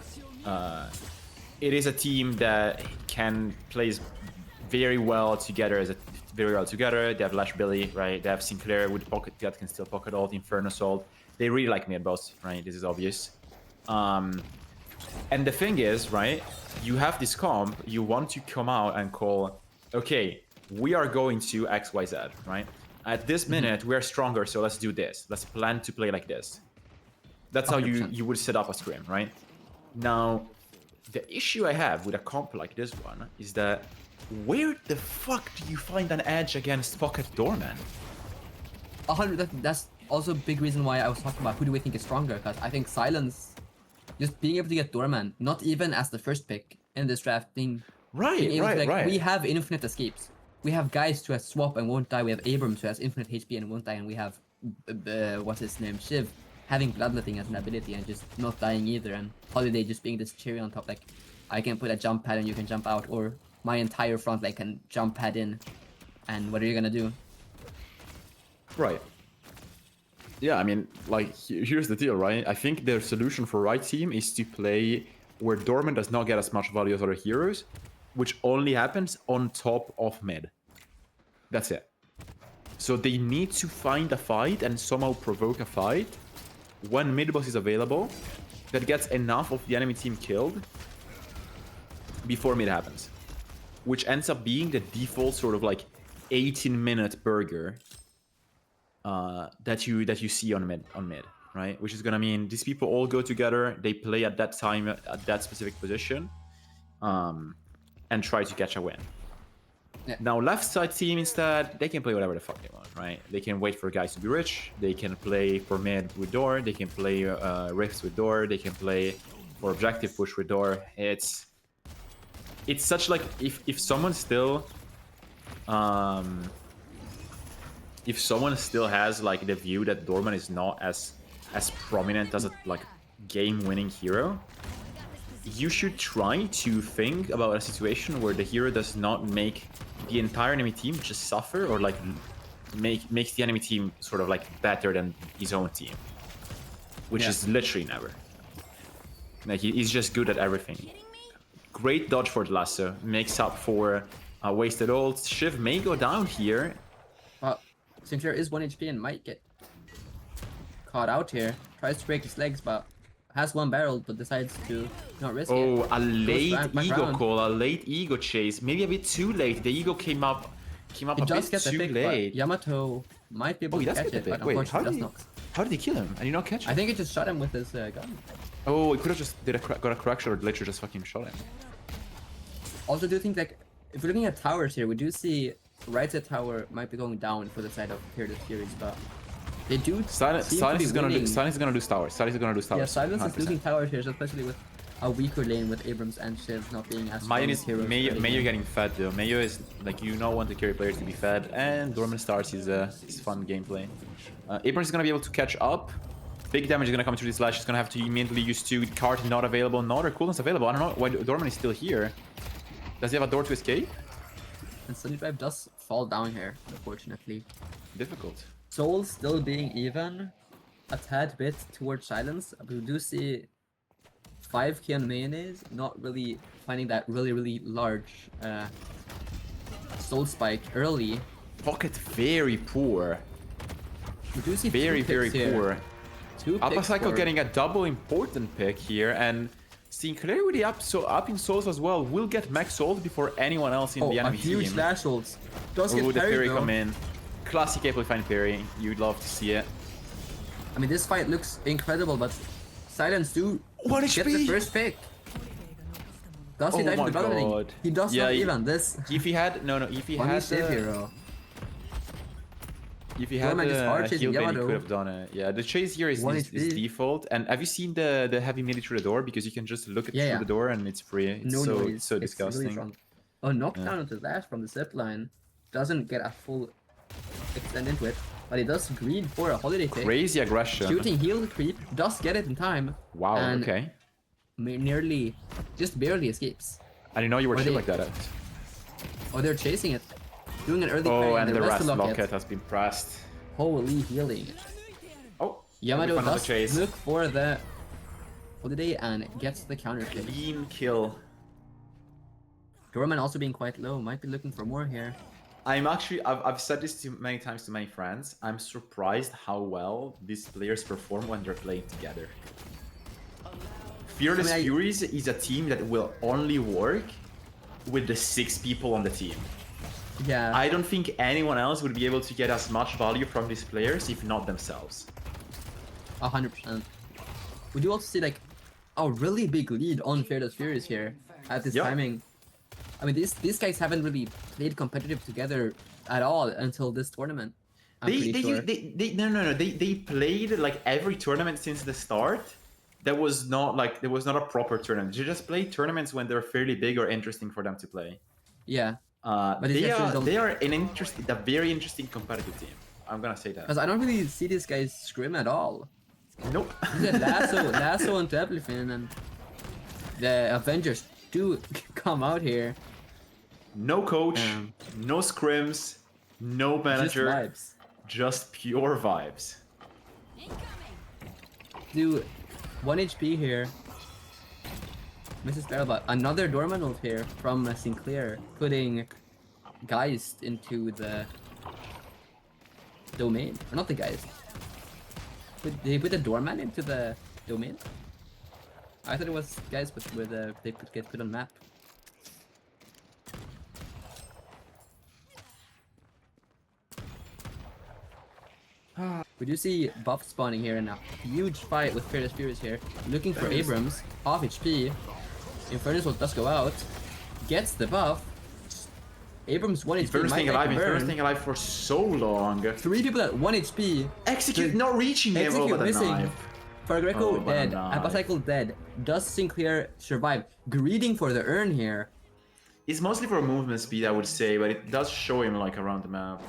team that can plays very well together as very well together. They have Lash Billy, right? They have Sinclair with pocket that can still pocket ult, Inferno Salt. They really like mid boss, right? This is obvious. And the thing is, right? You have this comp, you want to come out and call, okay, we are going to XYZ, right? At this minute, we are stronger, so let's do this. Let's plan to play like this. That's how 100%. you would set up a scrim, right? Now, the issue I have with a comp like this one is that where the fuck do you find an edge against Pocket Doorman? 100. That's also a big reason why I was talking about who do we think is stronger, because I think Silence, just being able to get Doorman, not even as the first pick in this draft, being able to, like, we have infinite escapes. We have guys who has swap and won't die. We have Abrams who has infinite HP and won't die, and we have what's his name, Shiv, having bloodletting as an ability and just not dying either, and Holiday just being this cherry on top. Like, I can put a jump pad and you can jump out, or my entire front like can jump pad in, and what are you gonna do? Right. Yeah, I mean, like, here's the deal, right? I think their solution for right team is to play where Dorman does not get as much value as other heroes, which only happens on top of mid. That's it. So they need to find a fight and somehow provoke a fight when mid boss is available that gets enough of the enemy team killed before mid happens, which ends up being the default sort of like 18-minute burger that you see on mid, right? Which is gonna mean these people all go together, they play at that time at that specific position, and try to catch a win. Yeah. Now left side team instead, they can play whatever the fuck they want, right? They can wait for guys to be rich, they can play for mid with door, they can play rifts with door, they can play for objective push with door. It's such like if someone still has like the view that Dorman is not as prominent as a like game-winning hero, you should try to think about a situation where the hero does not make the entire enemy team just suffer, or like makes the enemy team sort of like better than his own team, which is literally never. Like he's just good at everything. Great dodge for the lasso, makes up for wasted ult. Shiv may go down here. But Sinclair is 1 HP and might get caught out here. Tries to break his legs, but has one barrel, but decides to not risk it. Oh, a late back ego round. call, a late ego chase. Maybe a bit too late. The ego came up He a does bit get the too pick, late. but Yamato might be able he to does catch get it, the but pick. Wait, unfortunately does not. how did he kill him? And he not catch him? I think it just shot him with his gun. Oh, he could have just got a correction, or literally just fucking shot him. Also, do think like if we're looking at towers here, we do see right side tower might be going down for the side of Fearless Furies, but they do. Silence is gonna do towers. Silence is gonna do towers. Yeah, Silence is 100%. losing towers here, especially with a weaker lane with Abrams and Shiv not being as strong Mayan as is heroes. Mayo getting fed though. Mayo is like, you don't want the carry players to be fed, and Dorman Stars is fun gameplay. Abrams is gonna be able to catch up. Big damage is gonna come through this slash. He's gonna have to immediately use 2. Card not available. No other coolness available. I don't know why Dorman is still here. Does he have a door to escape? And Sunny Drive does fall down here, unfortunately. Difficult. Soul still being even a tad bit towards Silence. We do see 5k on Mayonnaise, not really finding that really large Soul Spike early. Pocket very poor. We do see Very two picks here. poor. 2 Alpha picks Psycho for- getting a double important pick here, and Sinclair with the up in souls as well will get max souls before anyone else in the a enemy huge team. dash ults. Does get Oh, the parried parry though. come in. Classic amplifying parry. You'd love to see it. I mean, this fight looks incredible, but Silence do 1 get the HP. first pick. Does he Oh die my to the bloodletting? God. He does Yeah, not he- even. This If he had only Shiv hero. If he had Dorman is hard a chasing heal bait, he Yamato. could have done it. Yeah, the chase here is 1 is HP. default. And have you seen the heavy melee through the door? Because you can just look at through the door and it's free. It's No so noise. it's so It's really disgusting. strong. Oh, knockdown into Lash from the zip line. Doesn't get a full extend into it, but he does green for a holiday pick. Crazy aggression. Shooting heal creep, does get it in time. Wow. and Okay. Nearly, just barely escapes. I didn't know you were Or shit they- like that. Oh, they're chasing it. Doing an early Oh, parry and the rest rest lock locket it. has been pressed. Holy healing. Oh, Yamato another does chase. look for the holiday and gets the counter pick. Clean kill. Dorman also being quite low, might be looking for more here. I've said this to many times to many friends. I'm surprised how well these players perform when they're playing together. Fearless Furies is a team that will only work with the 6 people on the team. Yeah. I don't think anyone else would be able to get as much value from these players if not themselves. 100%. We do also see like a really big lead on Fearless Furies here at this Yep. timing. I mean, these guys haven't really played competitive together at all until this tournament. They played like every tournament since the start. There was not a proper tournament. They just played tournaments when they're fairly big or interesting for them to play. Yeah. But They are a very interesting competitive team. I'm gonna say that. Because I don't really see these guys scrim at all. Nope. Lasso onto Oblivion, and the Avengers do come out here. No coach, no scrims, no manager, Just vibes. just pure vibes. Do 1 HP here. Mrs. Barrel, but another Dorman ult here from Sinclair, putting Geist into the domain. Or not the Geist. Did they put the Doorman into the domain? I thought it was Geist, but they could get put on map. We do see buff spawning here in a huge fight with Fearless Furies here. Looking for Abrams, half HP. Infernus will just go out. Gets the buff. Abrams 1 HP. Infernus staying alive for so long. 3 people at 1 HP. Execute not reaching him over the knife. Fargreco Over the dead. knife. Apacycle dead. Does Sinclair survive? Greeting for the urn here. It's mostly for movement speed, I would say, but it does show him like around the map.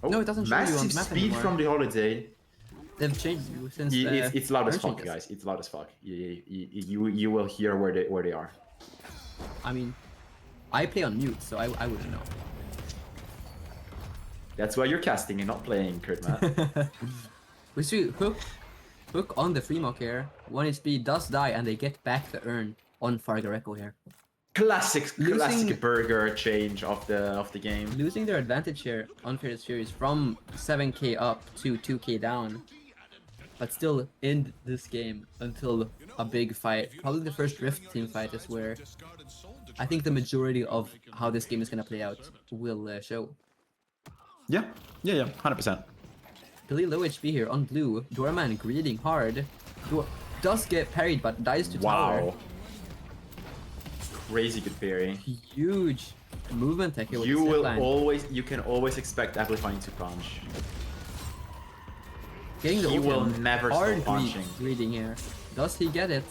Oh, No, it doesn't show you on massive the map speed anymore. from the holiday. They've changed since It's loud as urn fuck, changes. guys. It's loud as fuck. You will hear where they are. I mean, I play on mute, so I wouldn't know. That's why you're casting and not playing, Kryddmått. We see Hook on the free mock here. 1 HP does die, and they get back the urn on Fargreco here. classic Losing- burger change of the game. Losing their advantage here on Fearless Furies from 7k up to 2k down. But still in this game until a big fight. Probably the first Rift team fight is where I think the majority of how this game is going to play out will show. Yeah, 100%. Really low HP here on blue. Doorman greeting hard. Does get parried but dies to tower. Wow. Crazy good parry. Huge movement tech here with You the will zipline. you can always expect Amplifying to punch. Getting the He ult will in. never Hard stop punching. greeting here. Does he get it?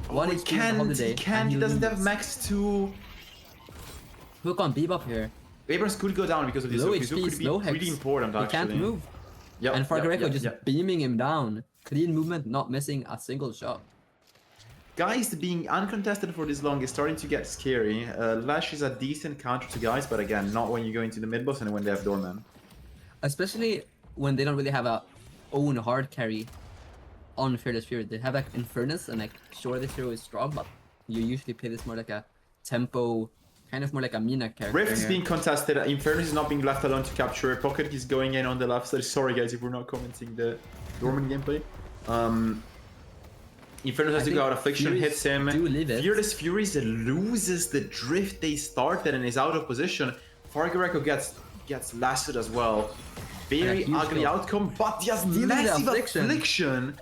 One he HP can't, holiday. he can't, and he doesn't have loses. max 2. Hook on Bebop here. Abrams could go down because of this Low hook. This hook HP, could be slow hex. pretty important, He actually. can't move. Yep, And Fargreco just yep. beaming him down. Clean movement, not missing a single shot. Guys being uncontested for this long is starting to get scary. Lash is a decent counter to guys, but again, not when you go into the mid boss and when they have Doorman. Especially when they don't really have a own hard carry on Fearless Fury. They have like Infernus, and like sure this hero is strong, but you usually play this more like a tempo, kind of more like a Mina character. Rift is here. being contested. Infernus is not being left alone to capture. Pocket is going in on the left side. Sorry guys if we're not commenting the Dorman gameplay. Infernus has to go out. Affliction Furies hits him. do leave it. Fearless Furies loses the drift they started and is out of position. Fargreco gets lasted as well. Very huge ugly kill. outcome, but just Stealing the massive affliction. affliction.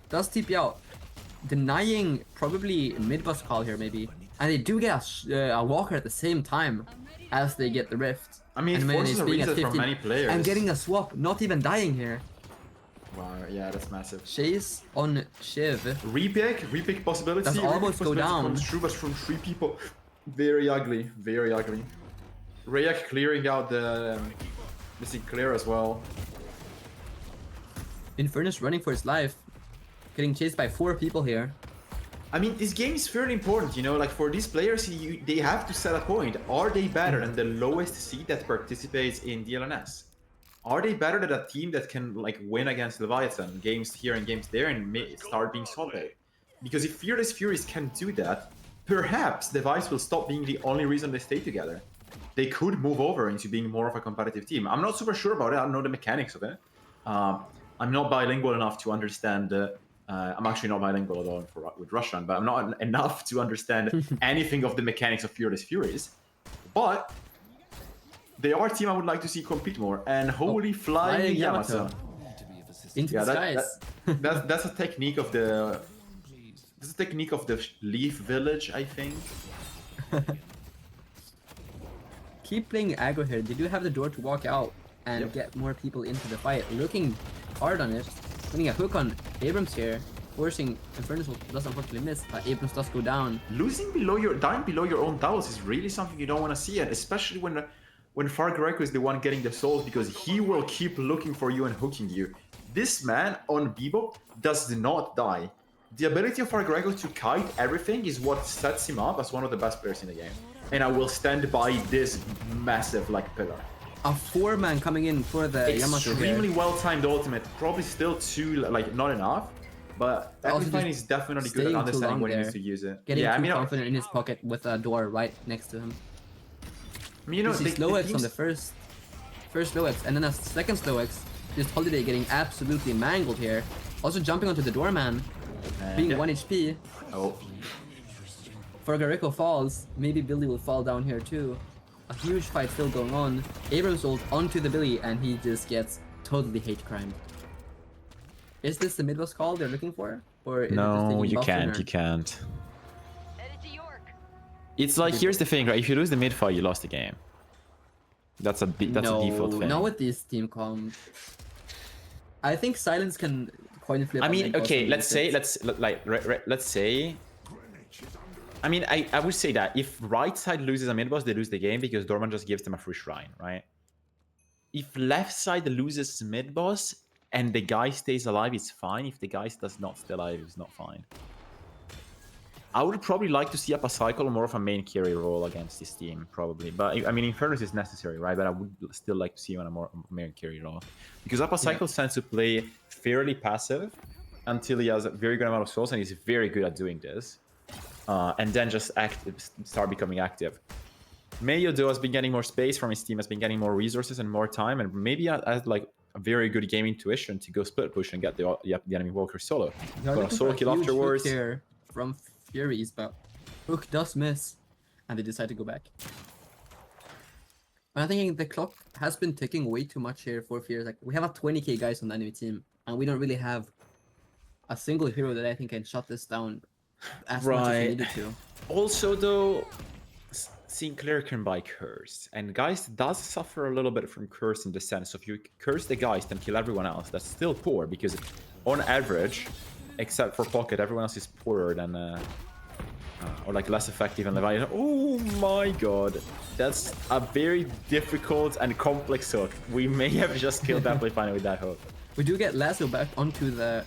Does TP out, denying probably mid-boss call here maybe. And they do get a walker at the same time as they get the rift. I mean, it And forces is a being at reset from 15 many players. And getting a swap, not even dying here. Wow, yeah, that's massive. Chase on Shiv. Repick possibility. Does repick almost go possibility down. comes true, but from 3 people. Very ugly, very ugly. Rayak clearing out the Sinclair as well. Infernus running for his life. Getting chased by 4 people here. I mean, this game is fairly important, you know, like for these players, they have to set a point. Are they better than the lowest seed that participates in DLNS? Are they better than a team that can like win against Leviathan, games here and games there, and start being solid? Because if Fearless Furies can do that, perhaps Device will stop being the only reason they stay together. they could move over into being more of a competitive team. I'm not super sure about it. I don't know the mechanics of it. I'm not bilingual enough to understand. I'm actually not bilingual at all with Russian, but I'm not enough to understand anything of the mechanics of Fearless Furies. But they are a team I would like to see compete more. And holy flying Yamato. Into Yeah, the skies. that's a technique of the. This is a technique of the Leaf Village, I think. Keep playing aggro here. They do have the door to walk out and get more people into the fight. Looking hard on it. Putting a hook on Abrams here. Forcing Infernus does unfortunately miss, but Abrams does go down. Losing dying below your own towers is really something you don't want to see, and especially when Far Greco is the one getting the souls, because he will keep looking for you and hooking you. This man on Bebop does not die. The ability of Far Greco to kite everything is what sets him up as one of the best players in the game. And I will stand by this massive pillar. A 4-man coming in for the Yamato Extremely here. well-timed ultimate, probably still too not enough. But Equifine is definitely good at understanding when he needs to use it. Getting too confident in his pocket with a door right next to him. I mean, slow X on the first slow X, and then a second slow X. Just Holiday getting absolutely mangled here. Also jumping onto the doorman, being 1 HP. Oh. Fargareko falls. Maybe Billy will fall down here too. A huge fight still going on. Abrams ult onto the Billy, and he just gets totally hate crimed. Is this the mid boss call they're looking for? Or is No, it just you can't. winner? You can't. Headed to York. It's like, here's the thing, right? If you lose the mid fight, you lost the game. That's a default thing. Not with these team comp. I think Silence can coin flip. I mean, okay, let's say. I mean, I would say that if right side loses a mid boss, they lose the game because Dorman just gives them a free shrine, right? If left side loses mid boss and the guy stays alive, it's fine. If the guy does not stay alive, it's not fine. I would probably like to see up a cycle more of a main carry role against this team, probably. But I mean, Infernus is necessary, right? But I would still like to see him on a more main carry role. Because Upper Cycle tends to play fairly passive until he has a very good amount of souls, and he's very good at doing this. And then just start becoming active. Mayo, though, has been getting more space from his team, has been getting more resources and more time, and maybe has a very good game intuition to go split push and get the enemy walker solo. Got a solo kill afterwards. Here from Furies, but Hook does miss, and they decide to go back. But I think the clock has been ticking way too much here for Furies. We have a 20k guys on the enemy team, and we don't really have a single hero that I think can shut this down as much as we needed to. Also, though, Sinclair can buy Curse, and Geist does suffer a little bit from Curse in the sense of you curse the Geist and kill everyone else. That's still poor, because on average, except for Pocket, everyone else is poorer than, or less effective than Leviathan. Oh my god, that's a very difficult and complex hook. We may have just killed Amplify with that hook. We do get Lasso back onto the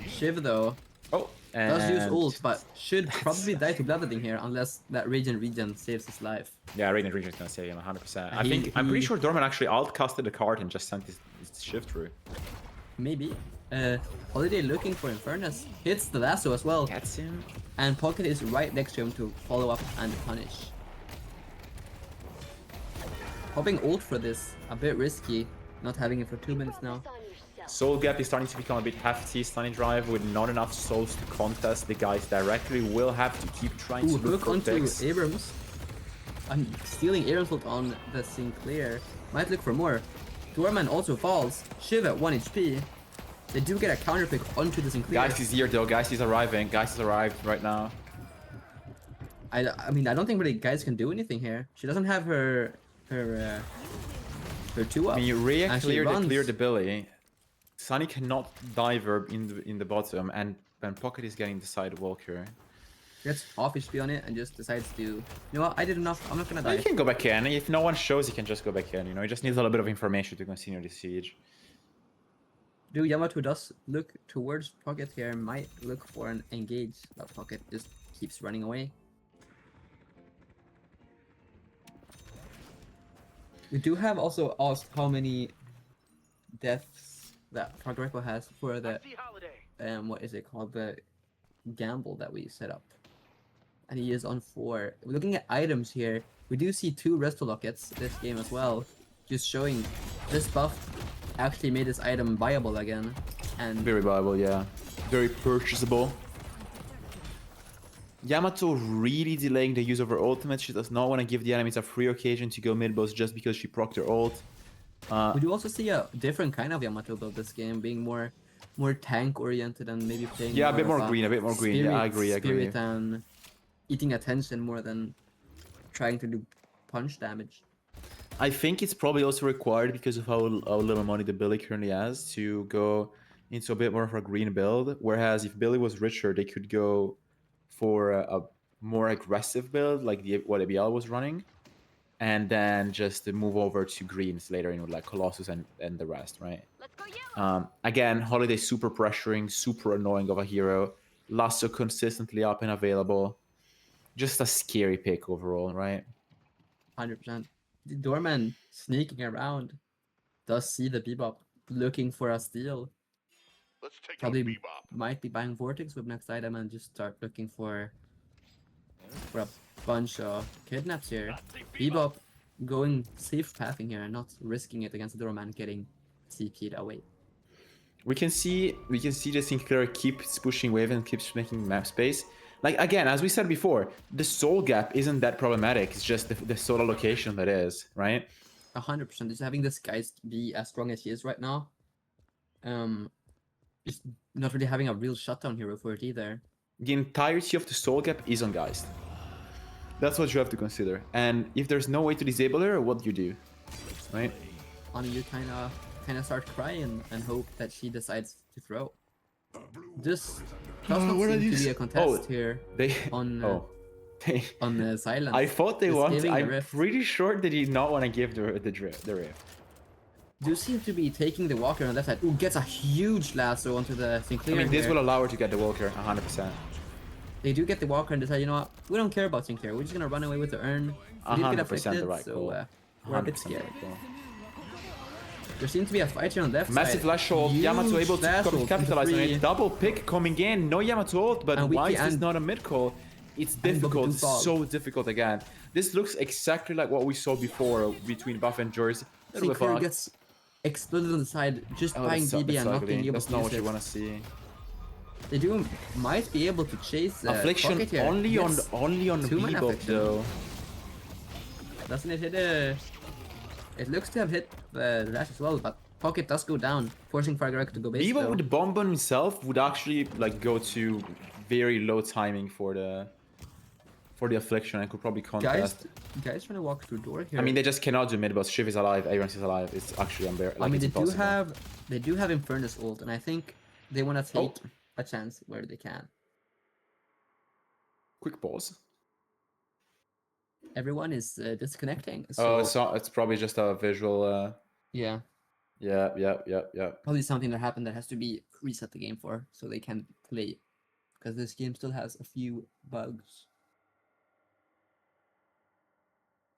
Shiv though. Oh. Does use ult, but should probably die to Bloodletting here unless that Radiant saves his life. Yeah, Radiant is gonna save him 100%. I'm pretty sure Dorman actually alt-casted the card and just sent his shift through. Maybe. Holiday looking for Infernus. Hits the lasso as well. Gets him. And Pocket is right next to him to follow up and punish. Popping ult for this, a bit risky. Not having it for 2 minutes now. Soul gap is starting to become a bit hefty. Stunning drive with not enough souls to contest the guys directly. Will have to keep trying to look for onto picks. Abrams. I'm stealing Abrams ult on the Sinclair. Might look for more. Doorman also falls. Shiv at 1 HP. They do get a counter pick onto the Sinclair. Guys is here though. Guys is arriving. Guys has arrived right now. I mean, I don't think really Guys can do anything here. She doesn't have her 2 up. I mean, Rhea cleared the Billy. Sunny cannot diver in the bottom, and Pocket is getting the side walker. Gets off HP on it and just decides to, you know what, I did enough, I'm not gonna die. He can go back in. If no one shows, he can just go back in. You know, he just needs a little bit of information to continue the siege. Yamato does look towards Pocket here, might look for an engage, but Pocket just keeps running away. We do have also asked how many deaths that Fargreco has for the what is it called, the gamble that we set up, and he is on 4. Looking at items here, We do see 2 resto lockets this game as well, just showing this buff actually made this item viable again. And Very viable, yeah. Very purchasable. Yamato really delaying the use of her ultimate. She does not want to give the enemies a free occasion to go mid boss just because she procced her ult. we do also see a different kind of Yamato build this game, being more tank oriented and maybe playing Yeah, a bit of more green, a bit more green. Yeah, I agree, I agree. Spirit and eating attention more than trying to do punch damage. I think it's probably also required because of how little money the Billy currently has to go into a bit more of a green build. Whereas if Billy was richer, they could go for a more aggressive build like what ABL was running, and then just move over to greens later in with like Colossus and the rest, right? Let's go yellow. Again, Holiday super pressuring, super annoying of a hero. Lasso consistently up and available. Just a scary pick overall, right? 100%. The Doorman sneaking around does see the Bebop looking for a steal. Let's take out Probably Bebop. might be buying Vortex with next item and just start looking for a bunch of kidnaps here. Bebop going safe pathing here and not risking it against the Doorman getting CP'd away. We can see the Sinclair keeps pushing wave and keeps making map space. Like again, as we said before, the soul gap isn't that problematic. It's just the soul allocation that is, right? 100%. Just having this guy be as strong as he is right now. Just not really having a real shutdown hero for it either. The entirety of the soul gap is on Geist. That's what you have to consider. And if there's no way to disable her, what do you do? Right? Honey, you kind of start crying and hope that she decides to throw. This does not what are seem to these? be a contest Oh, here They on oh. the silence. I thought they Just want. giving the I'm rift. pretty sure they did not want to give the rift. Do seem to be taking the walker on the left side. Ooh, gets a huge lasso onto the I Sinclair. mean, this here. will allow her to get the Walker 100%. They do get the walker and decide, you know what? We don't care about Sinclair. We're just gonna run away with the urn. We did get 100% afflicted, the right so call. we're a bit 100% scared. right call. There seems to be a fight here on the left Massive side. flash ult. Yamato Huge able to flash ult into capitalize on three. it. Double pick coming in. No Yamato ult, but And why Wiki is this and- not a mid call? It's Bobby difficult. do fall. So difficult again. This looks exactly like what we saw before between Buff and Joyce. Little bit Sinclair fucked. gets exploded on the side, just Oh, buying that's so- DB that's and not ugly. being able That's to not use what you it. want to see. They might be able to chase Affliction Pocket here. only Yes. on 2-man Bebop affliction. though. Doesn't it hit It looks to have hit the Lash as well, but Pocket does go down, forcing Fargarek to go base. Bebop though. with the bomb on himself would actually like go to very low timing for the affliction and could probably contest. Guys trying to walk through door here. I mean, they just cannot do mid boss. Shiv is alive, Abrams is alive. It's actually unbearable. I mean, it's impossible. they do have Infernus ult, and I think they want to take Oh. a chance where they can. Quick pause. Everyone is disconnecting. Oh, So it's probably just a visual. yeah, Yeah. probably something that happened that has to be reset the game for, so they can play, because this game still has a few bugs.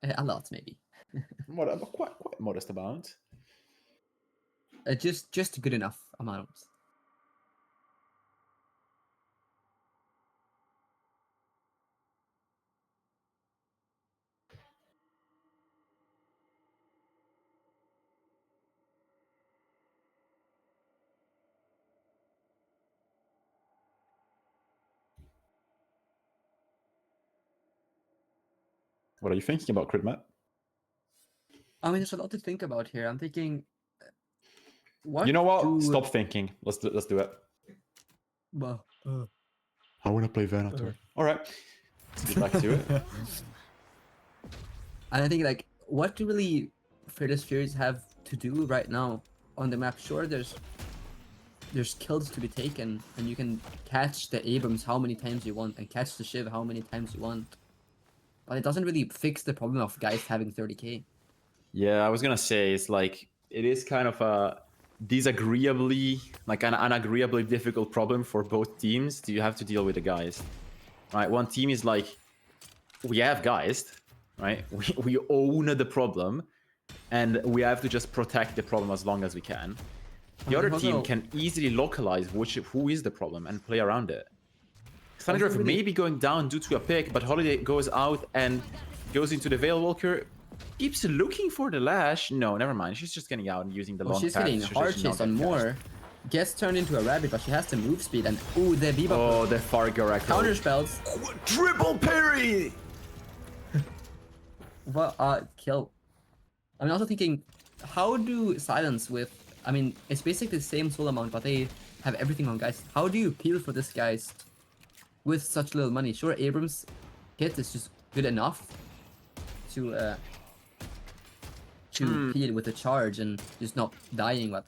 A lot, maybe. Quite modest amount. Just good enough amounts. What are you thinking about, Kryddmått? I mean, there's a lot to think about here. I'm thinking, what? You know what? do- Stop thinking. Let's do it. Well, I want to play Venator. All right. Let's get back to it. And I think, like, what do really Fearless Furies have to do right now on the map? Sure, there's kills to be taken, and you can catch the Abrams how many times you want, and catch the Shiv how many times you want. But it doesn't really fix the problem of guys having 30k. Yeah, I was gonna say it's like it is kind of a disagreeably like an unagreeably difficult problem for both teams. Do you have to deal with the guys? Right, one team is like, we have guys, right? We own the problem, and we have to just protect the problem as long as we can. The other team can easily localize who is the problem and play around it. Thundergraph may be going down due to a pick, but Holiday goes out and Goes into the Veil Walker. Keeps looking for the lash. No, never mind. She's just getting out and using the long She's path. getting so she hard should not chase on get more. Gets turned into a rabbit, but she has the move speed and ooh, the catched. Bebop Oh, the Fargo Echo. counter spells. Triple parry! Well, kill. I'm also thinking, how do Silence with? I mean, it's basically the same soul amount, but they have everything on Geist. How do you peel for this Geist with such little money? Sure, Abrams' hit is just good enough to peel with a charge and just not dying, but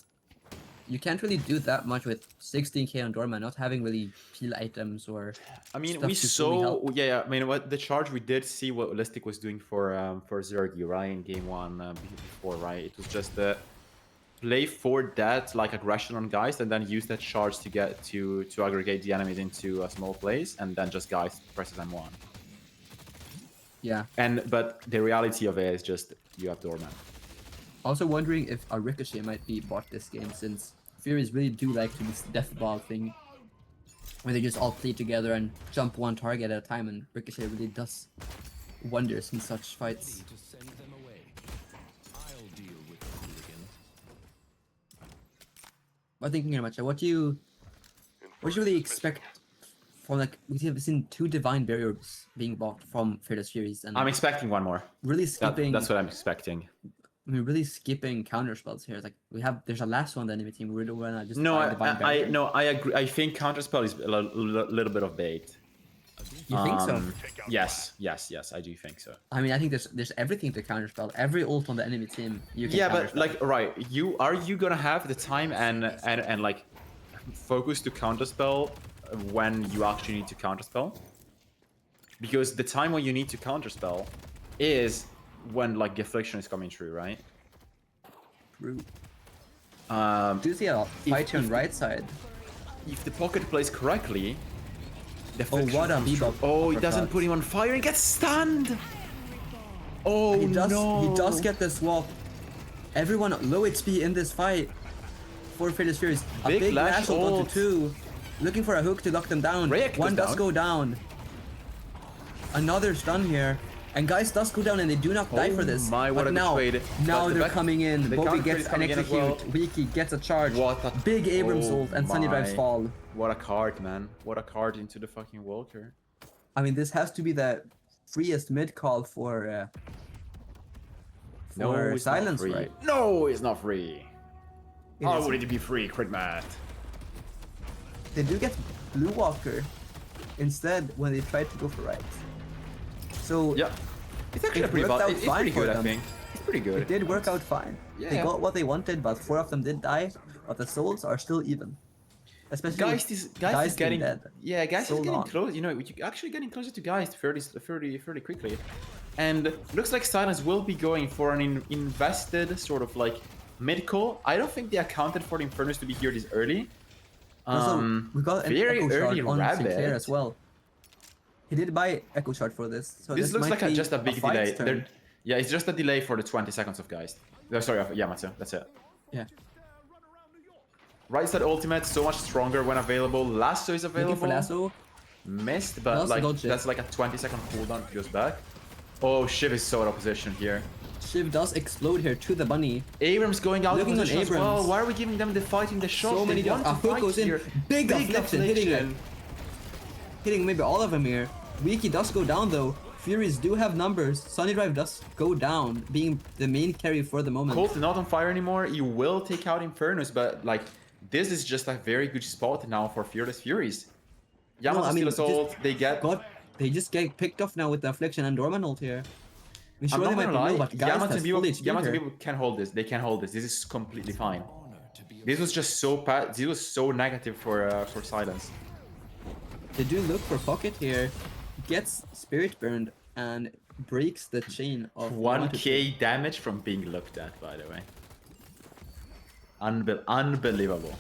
you can't really do that much with 16k on Dorma, not having really peel items or. I mean, stuff we to fully saw, help. yeah. I mean, what the charge we did see what Listic was doing for Zergy, right, in game one before, right? It was just play for that like aggression on Geist, and then use that charge to get to aggregate the enemies into a small place, and then just Geist presses M1. Yeah. But the reality of it is just you have Doorman. Also wondering if a Ricochet might be bought this game, since Furies really do like to this death ball thing, where they just all play together and jump one target at a time, and Ricochet really does wonders in such fights. To send them away. I'll deal with the hooligan. But thinking here, Mattia, what do you really expect from, like, we have seen 2 Divine Barriers being bought from Fearless Furies, and I'm expecting one more. really skipping. That's what I'm expecting. I mean, really skipping counter spells here. It's like there's a last one on the enemy team. We don't wanna just No, buy Divine Barrier. I agree. I think Counterspell is a little bit of bait. You think so? Yes, I do think so. I mean, I think there's everything to counterspell. Every ult on the enemy team you can Yeah, but counterspell. like, right, are you gonna have the time and like focus to counterspell when you actually need to counterspell? Because the time when you need to counterspell is when like the affliction is coming through, right? True. Um, Do you see a fight on right side? if the pocket plays correctly, the Oh, affliction what a comes through. bebop Oh, he doesn't uppercut. put him on fire and gets stunned. Oh He does. no! He does get the swap. Everyone low HP in this fight for Fearless Furies. A Big big lash lash ult ult. onto 2, looking for a hook to lock them down. Rayek One goes does down. go down. Another stun here. And guys does go down and they do not die for this. my, what but a good now, trade. now But the they're back- coming in. the Bobby counter gets is an coming in as execute. well. Wiki gets a charge. What a Big Abrams oh ult and Sunny Drives my. fall. What a card, man! What a card into the fucking Walker. I mean, this has to be the freest mid call for It's Silence, not free. right? No, it's not free. It How is. would it be free, Kryddmått? They do get Blue Walker instead when they try to go for right. So Yeah, it's actually It pretty worked bad. out It's fine pretty for good, I them. think. It's pretty good. it did work out fine. They Yeah. got what they wanted, but 4 of them did die. But the souls are still even. Especially Geist with is Geist getting being dead. yeah, Geist so is getting long. close. You know, you're actually getting closer to Geist fairly quickly, and looks like Silence will be going for an invested sort of like mid call. I don't think they accounted for the Infernus to be here this early. Also, we got an very Echo Shard early on Sinclair rabbit. as well. He did buy Echo Shard for this. So This looks might like be just a big fight's delay. turn. Yeah, it's just a delay for the 20 seconds of Geist. Sorry, yeah, Mattia, that's it. Yeah. Right side ultimate, so much stronger when available. Lasso is available. Looking for Lasso. Missed, but Also like got Shiv. that's like a 20-second cooldown. It goes back. Oh, Shiv is so out of position here. Shiv does explode here to the bunny. Abrams going out of Looking on position as well. Abrams. Why are we giving them the fighting the shot? So many They want a to hook fight goes in. here. Big affliction hitting it. affliction. Hitting maybe all of them here. Wiki does go down though. Furies do have numbers. Sunny Drive does go down, being the main carry for the moment. Colt not on fire anymore. You will take out Infernus, but like this is just a very good spot now for Fearless Furies. Yamato I mean, steal assault. just They get. They just get picked off now with the affliction and Dorman ult here. I mean, I'm sure they not might gonna be lie. low, but guys Yamato has people, full HP Yamato here. people can hold this. They can hold this. This is completely fine. This was just so bad. This was so negative for Silence. They do look for pocket here. Gets spirit burned and breaks the chain of 1k damage from being looked at, by the way. Unbelievable.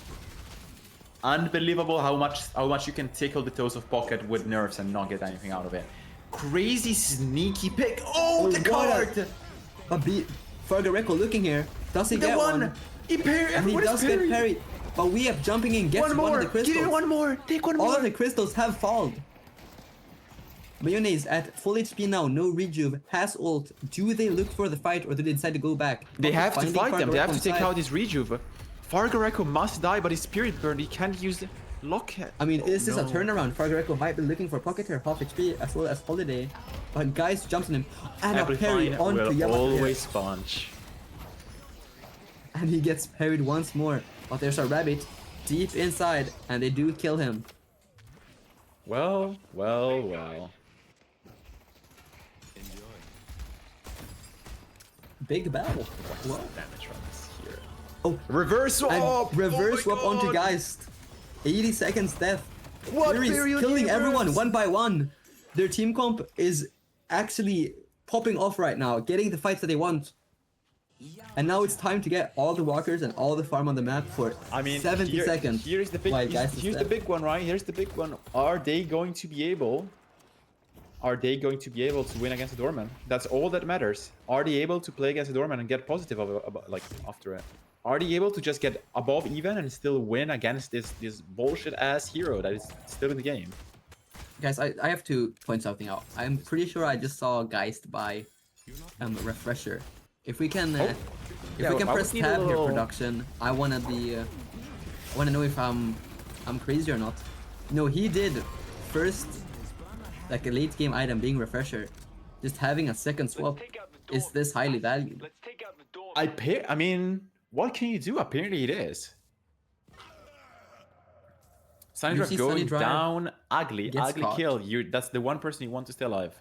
Unbelievable how much you can tickle the toes of pocket with nerfs and not get anything out of it. Crazy sneaky pick. Oh, the card! But Fargareko looking here. Does he The get one! one? He parried! And he Everyone is does get parried! parried. But we have jumping in gets One one more! of the crystals. Give it one more! Take one All more! of the crystals have fallen. Mayonnaise at full HP now, no rejuve, has ult. Do they look for the fight or do they decide to go back? They have to Finding fight them. They have to Fargo take inside. out his rejuve. Fargo must die, but his spirit burn. He can't use the lock. I mean, is this no. a turnaround? Fargo might be looking for pocket here, half HP, as well as Holiday. But guys jumps on him. And a parry Amplifying onto will Yamato here. always sponge. And he gets parried once more. But there's a rabbit deep inside, and they do kill him. Well, well, well. Big battle. Whoa. Damage from this here. Oh, Reverse swap! and reverse Oh my swap onto God! Geist. 80 seconds death. What Fury's period killing universe? everyone one by one. Their team comp is actually popping off right now, getting the fights that they want. And now it's time to get all the walkers and all the farm on the map for 70 seconds. Here's the big. while Geist is Here's the dead. big one, right? Here's the big one. Are they going to be able? Are they going to be able to win against the Doorman? That's all that matters. Are they able to play against the Doorman and get positive like after it? Are they able to just get above even and still win against this bullshit ass hero that is still in the game? Guys, I have to point something out. I'm pretty sure I just saw Geist buy refresher. If we can, Oh. if Yeah, we can I would press need a tab here, little- production. I wanna be, I wanna know if I'm crazy or not. No, he did first, like a late game item being refresher. Just having a second swap is this highly valued. I mean, what can you do? Apparently it is. Sandra see going Sunny Drive down, ugly gets caught. kill. That's the one person you want to stay alive.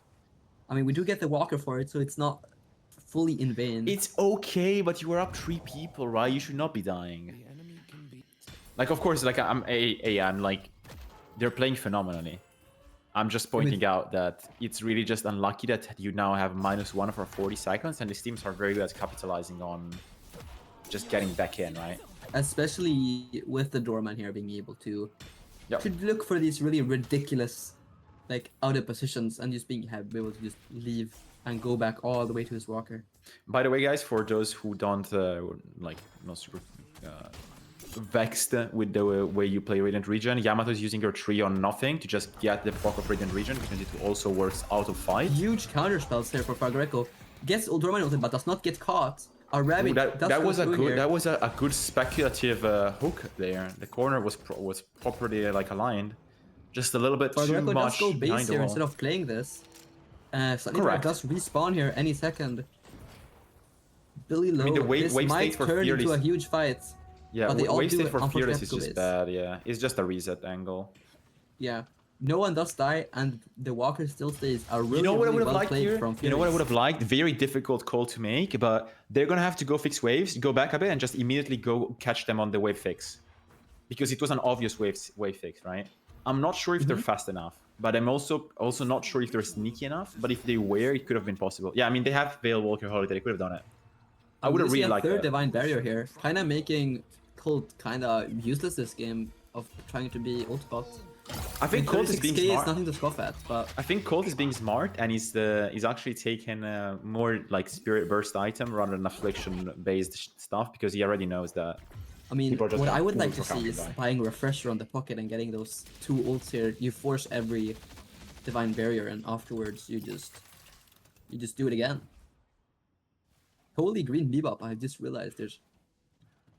I mean, we do get the walker for it, so it's not fully in vain. It's okay, but you were up 3 people, right? You should not be dying. Like, of course, like I'm like they're playing phenomenally. I'm just pointing out that it's really just unlucky that you now have -1 for 40 seconds, and these teams are very good at capitalizing on just getting back in, right? Especially with the doorman here being able to Yep. look for these really ridiculous, like out of positions and just be able to just leave and go back all the way to his walker. By the way, guys, for those who don't like not super vexed with the way you play Radiant Region, Yamato is using her tree on nothing to just get the proc of Radiant Region because it also works out of fight. Huge counter spells here for Fargo. Gets doorman ulted but does not get caught. A rabbit Ooh, does that go was a through good here. that was a good speculative hook there. The corner was properly like aligned, just a little bit too Fargo does much go behind base the here wall. instead of playing this. Slightly Correct. does respawn here any second. Billy Low, mean, the this wave might state for turn into Fearless- a huge fight. Yeah, but they all wasted do for unfortunately Fearless have is to go just base. bad. Yeah, it's just a reset angle. Yeah. No one does die, and the walker still stays. A really, You know what I really would have well liked played here? from You know what I Furious. would have liked? Very difficult call to make, but they're gonna have to go fix waves, go back a bit, and just immediately go catch them on the wave fix, because it was an obvious wave fix, right? I'm not sure if they're fast enough, but I'm also not sure if they're sneaky enough. But if they were, it could have been possible. Yeah, I mean they have Veil Walker Holiday, they could have done it. I would have We see really a liked third that. divine barrier here, kind of making Colt kind of useless this game of trying to be ult bot. I think Colt is being 36K is smart. nothing to scoff at, but I think Colt is being smart, and he's actually taken more like Spirit Burst item rather than Affliction-based stuff, because he already knows that. I mean, People are just what I gonna would pull like to for see is counter-buy. buying Refresher on the pocket and getting those 2 ults here. You force every divine barrier, and afterwards you just do it again. Holy green bebop! I just realized there's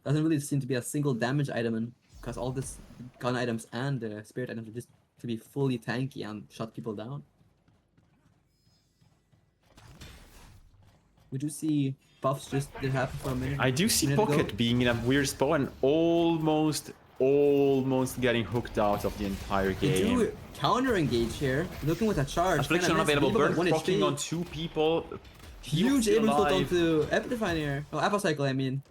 doesn't really seem to be a single damage item, and because all this gun items and spirit items are just to be fully tanky and shut people down. Would you see buffs just did happen for a minute? I do see minute ago? Pocket being in a weird spot and almost getting hooked out of the entire They game. do counter engage here, looking with a charge. Affliction kinda unavailable, missed burn Bebop at 1 proccing HP. on 2 people. Huge Still able to alive. onto Epidefine here. Oh, Apple Cycle, I mean.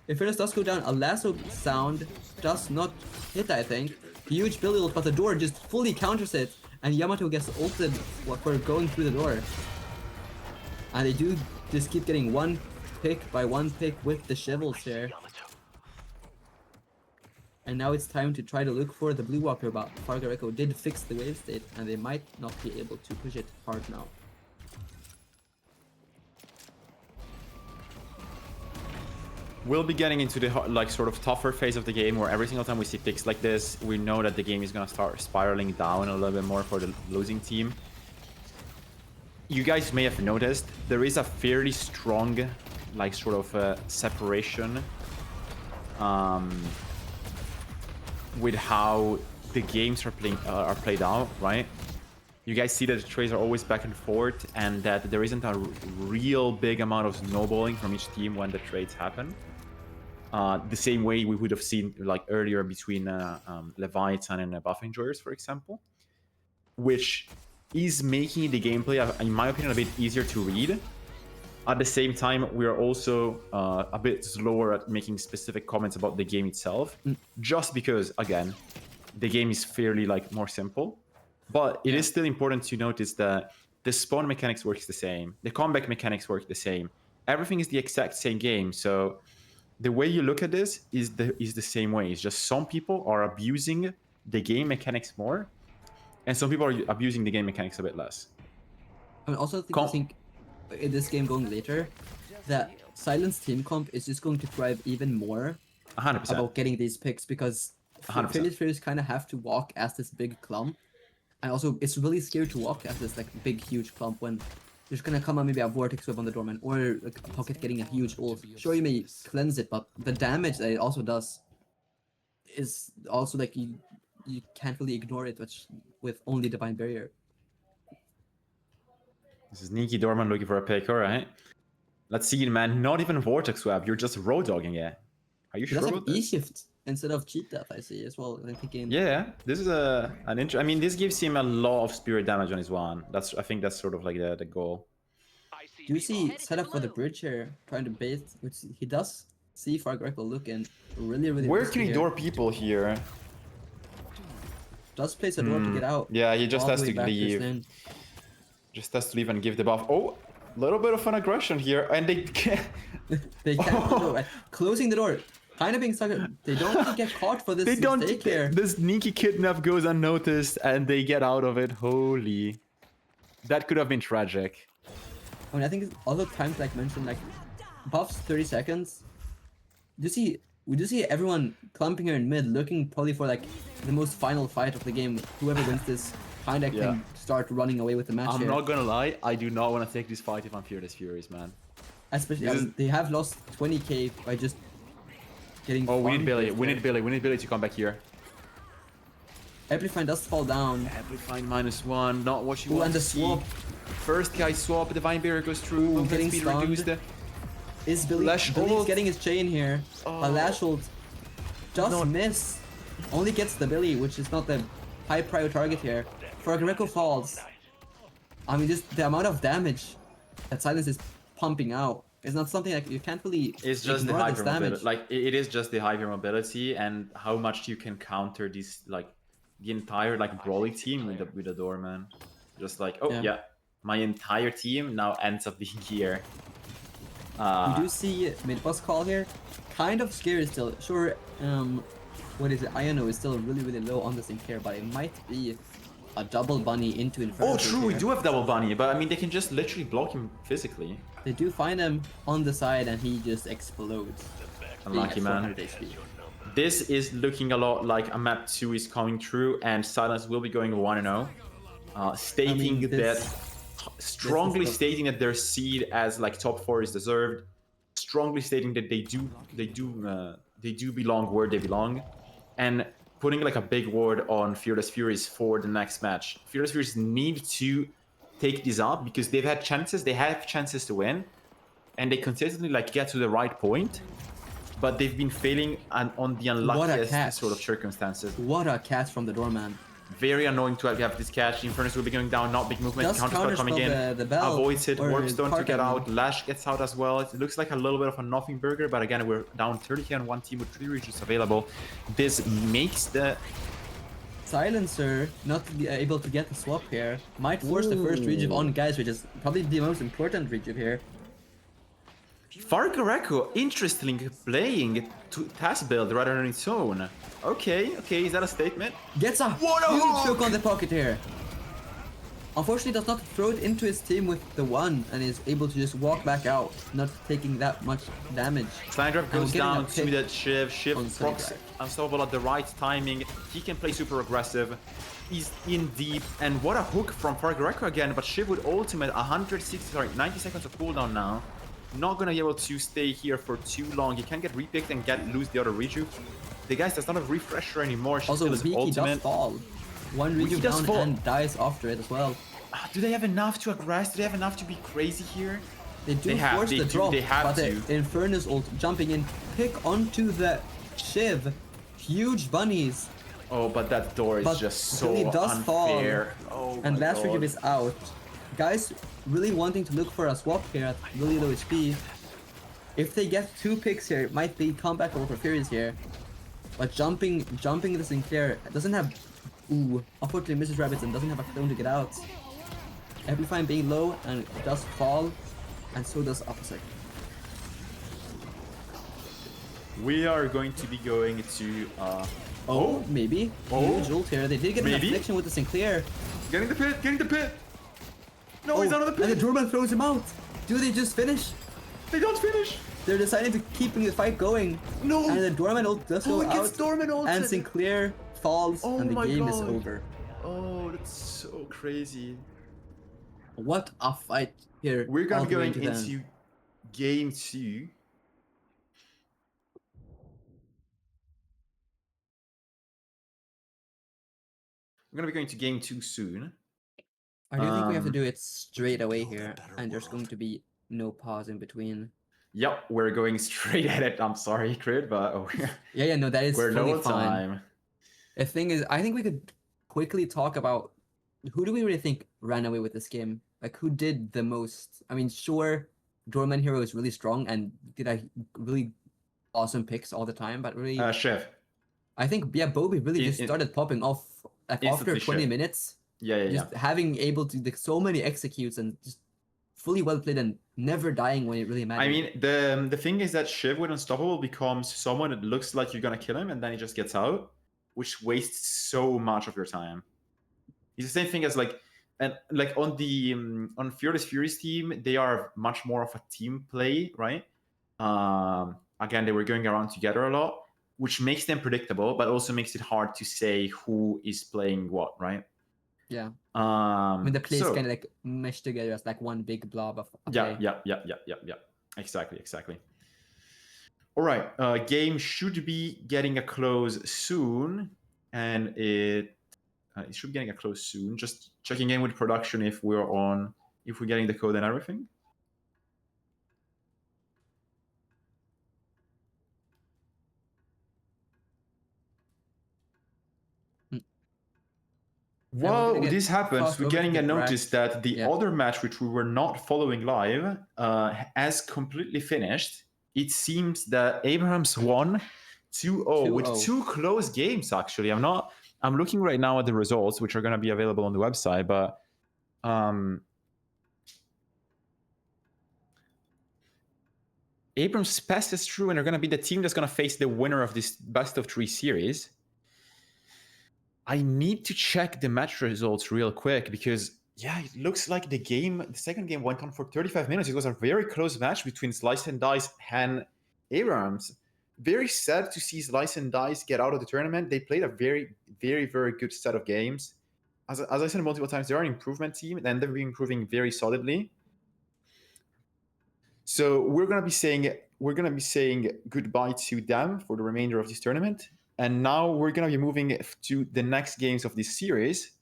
If Fitness does go down, a lasso sound does not hit, I think. Huge build ult, but the door just fully counters it, and Yamato gets ulted for going through the door. And they do just keep getting one pick by one pick with the shovels here. And now it's time to try to look for the blue walker, but Fargo did fix the wave state, and they might not be able to push it hard now. we'll be getting into the like sort of tougher phase of the game where every single time we see picks like this, we know that the game is gonna start spiraling down a little bit more for the losing team. You guys may have noticed there is a fairly strong, like sort of separation with how the games are played out, right? You guys see that the trades are always back and forth, and that there isn't a real big amount of snowballing from each team when the trades happen. The same way we would have seen like earlier between Leviathan and Buff Enjoyers, for example, which is making the gameplay, in my opinion, a bit easier to read. At the same time, we are also a bit slower at making specific comments about the game itself, just because, again, the game is fairly like more simple. But it is still important to notice that the spawn mechanics works the same, the comeback mechanics work the same. Everything is the exact same game, so the way you look at this is the same way. It's just some people are abusing the game mechanics more, and some people are abusing the game mechanics a bit less. I also think in this game going later, that Silence team comp is just going to thrive even more 100%. about getting these picks, because 100%. Phillies players kind of have to walk as this big clump. And also, it's really scary to walk as this like big, huge clump when there's gonna come maybe a vortex web on the doorman, or like, a pocket getting a huge ult. Sure, you may cleanse it, but the damage that it also does is also like you can't really ignore it with only Divine Barrier. This is Sneaky Dorman looking for a pick, alright. Let's see it, man. Not even Vortex Web, you're just road dogging it. Are you He sure does have about this? E-shift instead of cheat death, I see as well. I'm thinking. Yeah, this is an I mean, this gives him a lot of spirit damage on his one. I think that's sort of like the goal. Do you see setup for the bridge here, trying to bait, which he does see Fargreco looking really, really. Where risky can he here. door people here? Does place a door to get out. Yeah, he just all has the way to back his leave. lane. Just has to leave and give the buff. Oh, a little bit of an aggression here, and they can't. They can't do it. Closing the door. Kind of being stuck. They don't really get caught for this They don't. mistake here. The sneaky kidnap goes unnoticed, and they get out of it. Holy, that could have been tragic. I mean, I think it's other times, like mentioned, like buffs 30 seconds. We do see everyone clumping here in mid, looking probably for like the most final fight of the game. Whoever wins this kind of can start running away with the match I'm here. not gonna lie, I do not want to take this fight if I'm Fearless Furies, man. Especially, they have lost 20k by just getting. Oh, we need farmed Billy. first We here. need Billy. We need Billy to come back here. Amplifying does fall down. Amplifying -1, not what you Ooh, want and to the see. swap. First guy swap, Divine Barrier goes through. Ooh, getting speed stunned. reduced. Is Billy? Lash Billy's ult. getting his chain here. A lash ult just miss. Only gets the Billy, which is not the high prio target here. Fargreco falls. I mean, just the amount of damage that Silence is pumping out is not something like you can't really. It's just the ignore this hypermobility. Like it is just the hypermobility and how much you can counter these, like the entire like brawly team with the doorman. Just like, oh yeah, my entire team now ends up being here. We do see mid boss call here. Kind of scary still. Sure, what is it? Iono is still really, really low on the sync here, but it might be a double bunny into Inferno. Oh, true, we here. do have double bunny, but I mean they can just literally block him physically. They do find him on the side and he just explodes. Unlucky, man. 400 HP. This is looking a lot like a map 2 is coming true, and Silence will be going 1-0, stating strongly stating that their seed as like top 4 is deserved, strongly stating that they do belong where they belong, and putting like a big word on Fearless Furies for the next match. Fearless Furies need to take this up because they have chances to win, and they consistently like get to the right point, but they've been failing on the unluckiest sort of circumstances. What a catch from the doorman. Very annoying to have this catch. Infernus will be going down, not big movement. Does Counterspell coming in. the bell Avoids it. or Warpstone to get Parkin. out. Lash gets out as well. It looks like a little bit of a nothing burger, but again, we're down 30k on one team with 3 regions available. This makes the Silencer not able to get the swap here. Might force the first rejuve on guys, which is probably the most important rejuve here. Fargreco, interestingly playing to task build rather than its own. Okay, is that a statement? Gets a What a huge hook! choke on the pocket here. unfortunately does not throw it into his team with the 1 and is able to just walk back out, not taking that much damage. Sandra goes getting a down to pick that Shiv. Shiv on procs Sandra. Unstoppable at the right timing. He can play super aggressive. He's in deep, and what a hook from Fargreco again, but Shiv with ultimate 90 seconds of cooldown now. Not gonna be able to stay here for too long. He can get repicked and lose the other rejuve. The guy does not have refresher anymore. She Also, still has Wiki does ultimate. fall. One Wiki reach does down fall. and dies after it as well. Do they have enough to aggress? Do they have enough to be crazy here? They do They have- force they the do- drop, they have but to. the Infernus ult jumping in, pick onto the Shiv. Huge bunnies. Oh, but that door is But just so Billy does fall, unfair. Oh and my last God. rejuve is out. Guys really wanting to look for a swap here at really low HP. If they get 2 picks here, it might be comebackable for Furies here. But jumping the Sinclair doesn't have... Ooh, unfortunately Mrs. Rabbitson doesn't have a clone to get out. Amplifying being low and it does fall, and so does Opposite. We are going to be going to Oh, maybe. Oh. Huge ult here. They did get an Maybe. affliction with the Sinclair. getting the pit, getting the pit. No, he's out of the And the pit. Dorman throws him out. Do they just finish? They don't finish. They're deciding to keeping the fight going. No. And the Dorman ult does go Oh, it out. gets Dorman ulted. And Sinclair falls, Oh and the my game is God. over. Oh, that's so crazy. What a fight here. We're gonna all be the way going to the end. into game 2. We're gonna be going to game 2 soon. I do think we have to um, do it straight away here, and there's going to be no pause in between. Yep, we're going straight at it. I'm sorry, Crid, but Yeah, no, that is we're fully no fine. time. The thing is, I think we could quickly talk about who do we really think ran away with this game? Like, who did the most? I mean, sure, Dorman Hero is really strong and did a really awesome picks all the time, but really, Chef. I think, yeah, Bobby really just started popping off like after Instantly 20 Chef. minutes. Yeah. Just having able to like, so many executes and just fully well played and never dying when it really mattered. I mean, the thing is that Shiv with Unstoppable becomes someone that looks like you're gonna kill him, and then he just gets out, which wastes so much of your time. It's the same thing as like on the on Fearless Fury's team, they are much more of a team play, right? Again, they were going around together a lot, which makes them predictable, but also makes it hard to say who is playing what, right? yeah, I mean the plays so- kind of like mesh together as like one big blob of a Yeah, play. yeah. Exactly. All right, game should be getting a close soon, and it should be getting a close soon. Just checking in with production if we're getting the code and everything. we're While gonna get this happens, fast we're over to getting a the notice rank. that the Yeah. other match, which we were not following live, has completely finished. It seems that Abrahams won 2-0 with 2-0. 2 close games, actually. I'm looking right now at the results, which are going to be available on the website, but Abrams' best is true, and they're going to be the team that's going to face the winner of this best of 3 series. I need to check the match results real quick because, yeah, it looks like the second game went on for 35 minutes. It was a very close match between Slice and Dice and Abrams. Very sad to see Slice and Dice get out of the tournament. They played a very, very, very good set of games. As I said multiple times, they are an improvement team, and they've been improving very solidly. So we're gonna be saying goodbye to them for the remainder of this tournament. And now we're going to be moving to the next games of this series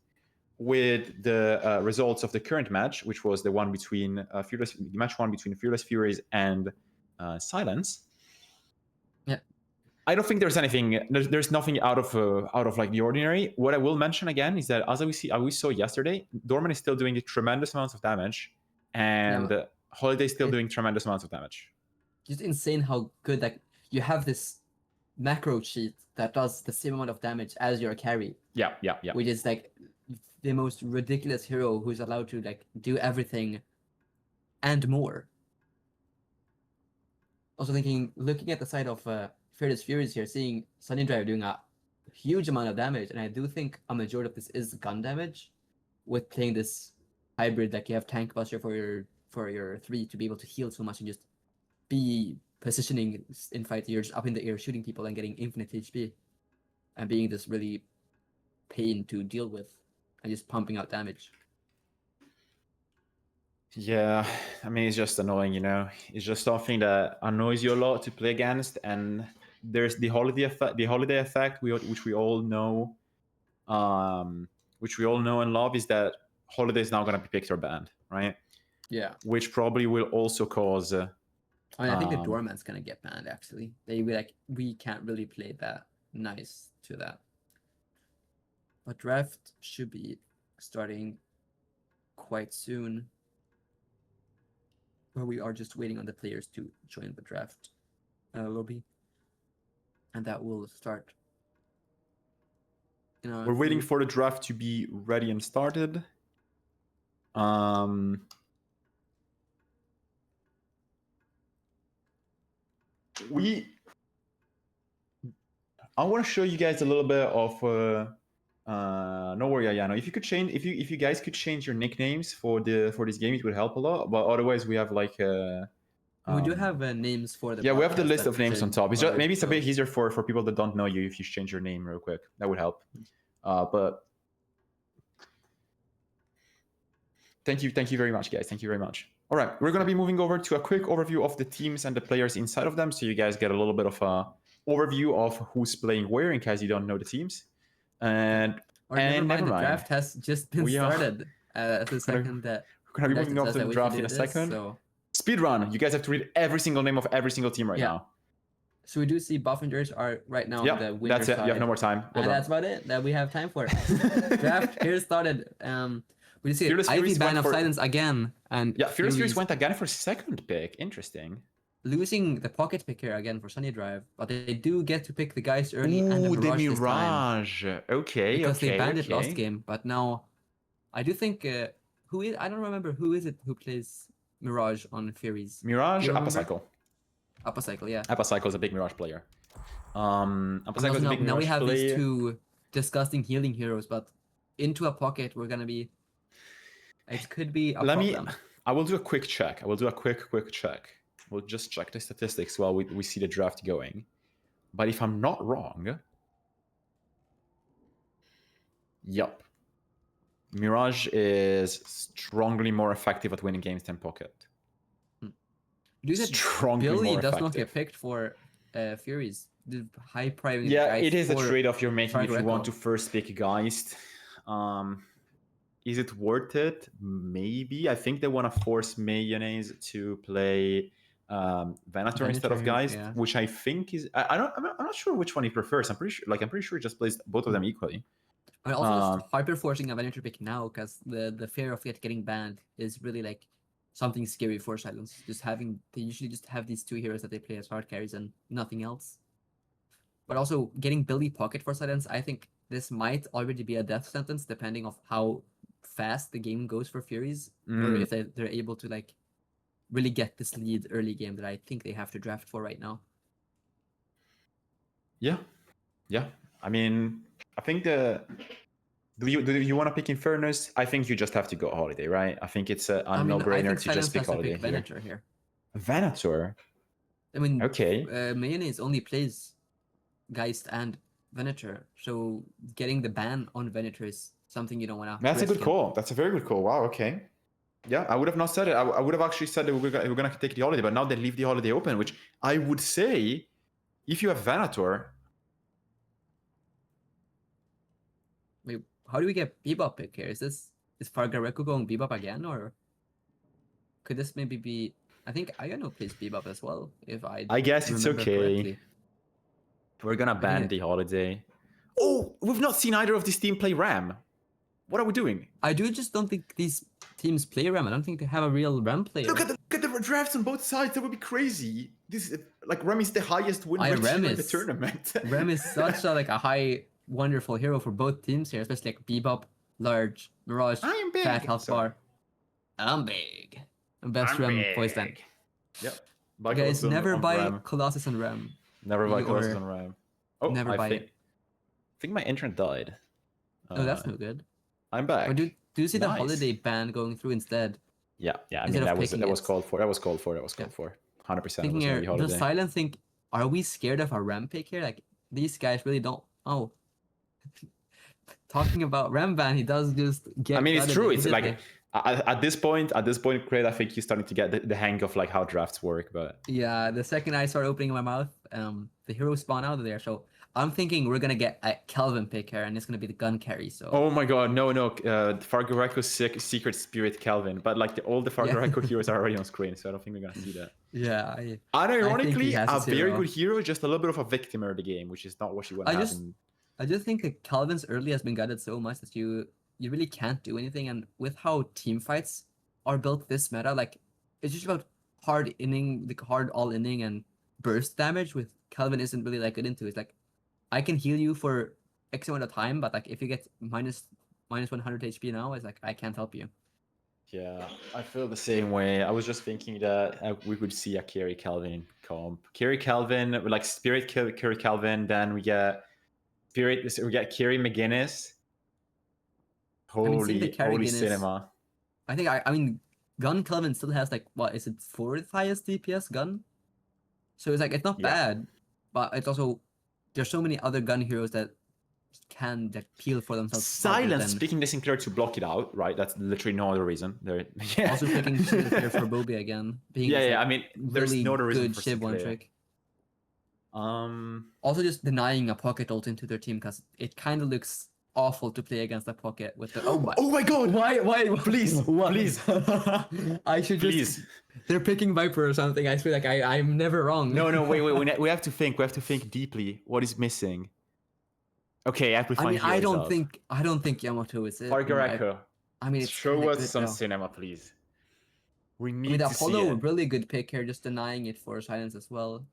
with the results of the current match, which was the one between match 1 between Fearless Furies and Silence. Yeah, I don't think there's anything. There's nothing out of like the ordinary. What I will mention again is that as we saw yesterday, Dorman is still doing tremendous amounts of damage, and Holiday's still doing tremendous amounts of damage. Just insane how good like you have this macro cheat that does the same amount of damage as your carry. Yeah. Which is like the most ridiculous hero who's allowed to like do everything and more. Also looking at the side of Fearless Furies here, seeing Sunny Driver doing a huge amount of damage, and I do think a majority of this is gun damage with playing this hybrid, like you have tank buster for your 3 to be able to heal so much and just be positioning in fight. You're just up in the air shooting people and getting infinite HP, and being this really pain to deal with, and just pumping out damage. Yeah, I mean, it's just annoying, you know. It's just something that annoys you a lot to play against, and there's the holiday effect. The holiday effect, which we all know, and love, is that holiday is now going to be picked or banned, right? Yeah. Which probably will also cause. I mean, I think the Um, doorman's gonna get banned. Actually, we can't really play that nice to that. But draft should be starting quite soon. Where we are just waiting on the players to join the draft lobby, and that will start. We're waiting for the draft to be ready and started. I want to show you guys a little bit of. No worry, Ayano. If you could change, if you guys could change your nicknames for this game, it would help a lot. But otherwise, we have like. We do have names for the. Yeah, we have the podcast list that of names on should top. It's just, start, maybe it's a so- bit easier for people that don't know you if you change your name real quick. That would help. But thank you very much, guys. Thank you very much. All right, we're gonna be moving over to a quick overview of the teams and the players inside of them, so you guys get a little bit of a overview of who's playing where in case you don't know the teams. And Never mind, never the mind. draft has just been We are- started. At the second that We're gonna be Redacted moving over says to that the we draft can in a do this, second. So, Speedrun. You guys have to read every single name of every single team right Yeah. now. so we do see Buffingers are right now on Yeah, the winner that's it. side. You have no more time. Well And done. that's about it that we have time for. Draft here started. We see Fearless Ivy Furies ban went of for- silence again, and Yeah, Fearless Furies Furies went again for second pick. Interesting. losing the pocket pick here again for Sunny Drive, but they do get to pick the guys early and Ooh, the the Mirage this time Mirage. Okay, because okay, they banned it last okay. game. But now, I do think I don't remember who is it who plays Mirage on Furies. Mirage, Do you remember? Apacycle. Apacycle, yeah. Apacycle is a big Mirage player. And Apacycle also is a big now we Mirage have player. these two disgusting healing heroes, but into a pocket we're gonna be. It could be a problem. I will do a quick check. I will do a quick check. We'll just check the statistics while we see the draft going. But if I'm not wrong, yup. Mirage is strongly more effective at winning games than Pocket. Do you think Strongly Billy more does effective. not get picked for Furies? The high priority Yeah, guys it is a for trade-off you're making if you Tried want to Reco. first pick Geist. Is it worth it? Maybe. I think they want to force Mayonnaise to play Venator instead of Venator, Geist, yeah. which I think is. I'm not sure which one he prefers. I'm pretty sure he just plays both of them equally. I mean, also just hyper forcing a Venator pick now because the fear of it getting banned is really like something scary for Silence. They usually just have these two heroes that they play as hard carries and nothing else. But also getting Billy Pocket for Silence, I think this might already be a death sentence depending of how fast the game goes for Furies, or if they're able to like really get this lead early game that I think they have to draft for right now. Yeah. I mean, I think do you want to pick Infernus? I think you just have to go Holiday, right? I think it's a no-brainer to just pick Holiday here. Venator here. Venator. I mean, Okay. Mayonnaise only plays Geist and Venator, so getting the ban on Venator is something you don't want to. That's a good call. That's a very good call. Wow. Okay. Yeah, I would have not said it. I would have actually said that we're going to take the Holiday, but now they leave the Holiday open, which I would say, if you have Venator. Wait, how do we get Bebop pick here? Is Fargareku going Bebop again, or could this maybe be? I think Ayano plays Bebop as well. I guess it's remember okay. correctly. We're gonna ban the Holiday. Oh, we've not seen either of these teams play Ram. What are we doing? I just don't think these teams play Ram. I don't think they have a real Ram player. Look at the drafts on both sides. That would be crazy. This is like Ram is the highest win rate Rem in the is- tournament. Ram is such a high, wonderful hero for both teams here, especially like Bebop, Large, Mirage, I am big. Fat Health Sorry. Bar. I'm big. Best Ram voice line. Yep. Guys, never on buy Ram. Colossus and Ram. Never buy or Colossus on Ram. Oh, never I buy think, it. I think my internet died. Oh, that's no good. I'm back. Or Do you see the Nice. holiday ban going through instead? Yeah, yeah. I Instead mean, of that was picking it. called for. That was called for. That was called for. 100%. It was Thinking gonna here, be does holiday. Silent think, are we scared of our Ram pick here? Like, these guys really don't. Oh. Talking about Ram ban, he does just get. I mean, it's gutted true. It's immediately. like at this point, Craig, I think he's starting to get the hang of like how drafts work. But Yeah, the second I start opening my mouth, the heroes spawn out of there. So I'm thinking we're gonna get a Kelvin pick here, and it's gonna be the gun carry. So. oh my god, no, Fargoreko's secret spirit Kelvin. But like all the Fargoreko heroes are already on screen, so I don't think we're gonna see that. Yeah. Unironically, has a his very hero. good hero, just a little bit of a victim of the game, which is not what you want to have. I just think that Calvin's early has been gutted so much that you really can't do anything. And with how team fights are built this meta, like it's just about hard all inning and burst damage. With Calvin isn't really that good into. It's like I can heal you for X amount of time, but like if you get minus 100 HP now, it's like I can't help you. Yeah, I feel the same way. I was just thinking that we could see a Carry Calvin comp. Carry Calvin, like Spirit Carry Calvin, then we get Carry McGinnis. Holy Guinness, cinema. I mean Gun Calvin still has like what is it, 4th highest DPS gun? So it's like it's not bad, but it's also there's so many other gun heroes that can peel for themselves. Silence picking the Sinclair to block it out, right? That's literally no other reason. Also picking Sinclair for Bobby again. Yeah, I mean, there's really no other reason good for Shiv one Sinclair. trick. Also just denying a pocket ult into their team because it kind of looks awful to play against a pocket with the Oh my god! Why Please, please. I should just they're picking Viper or something. I feel like I'm never wrong. No, wait. We have to think. We have to think deeply. What is missing? Okay, I mean, I don't think Yamato is it. Fargoreko. I mean, it's show us good, some though. cinema, please. We I need mean, to Apollo, see it. really good pick here, just denying it for Silence as well.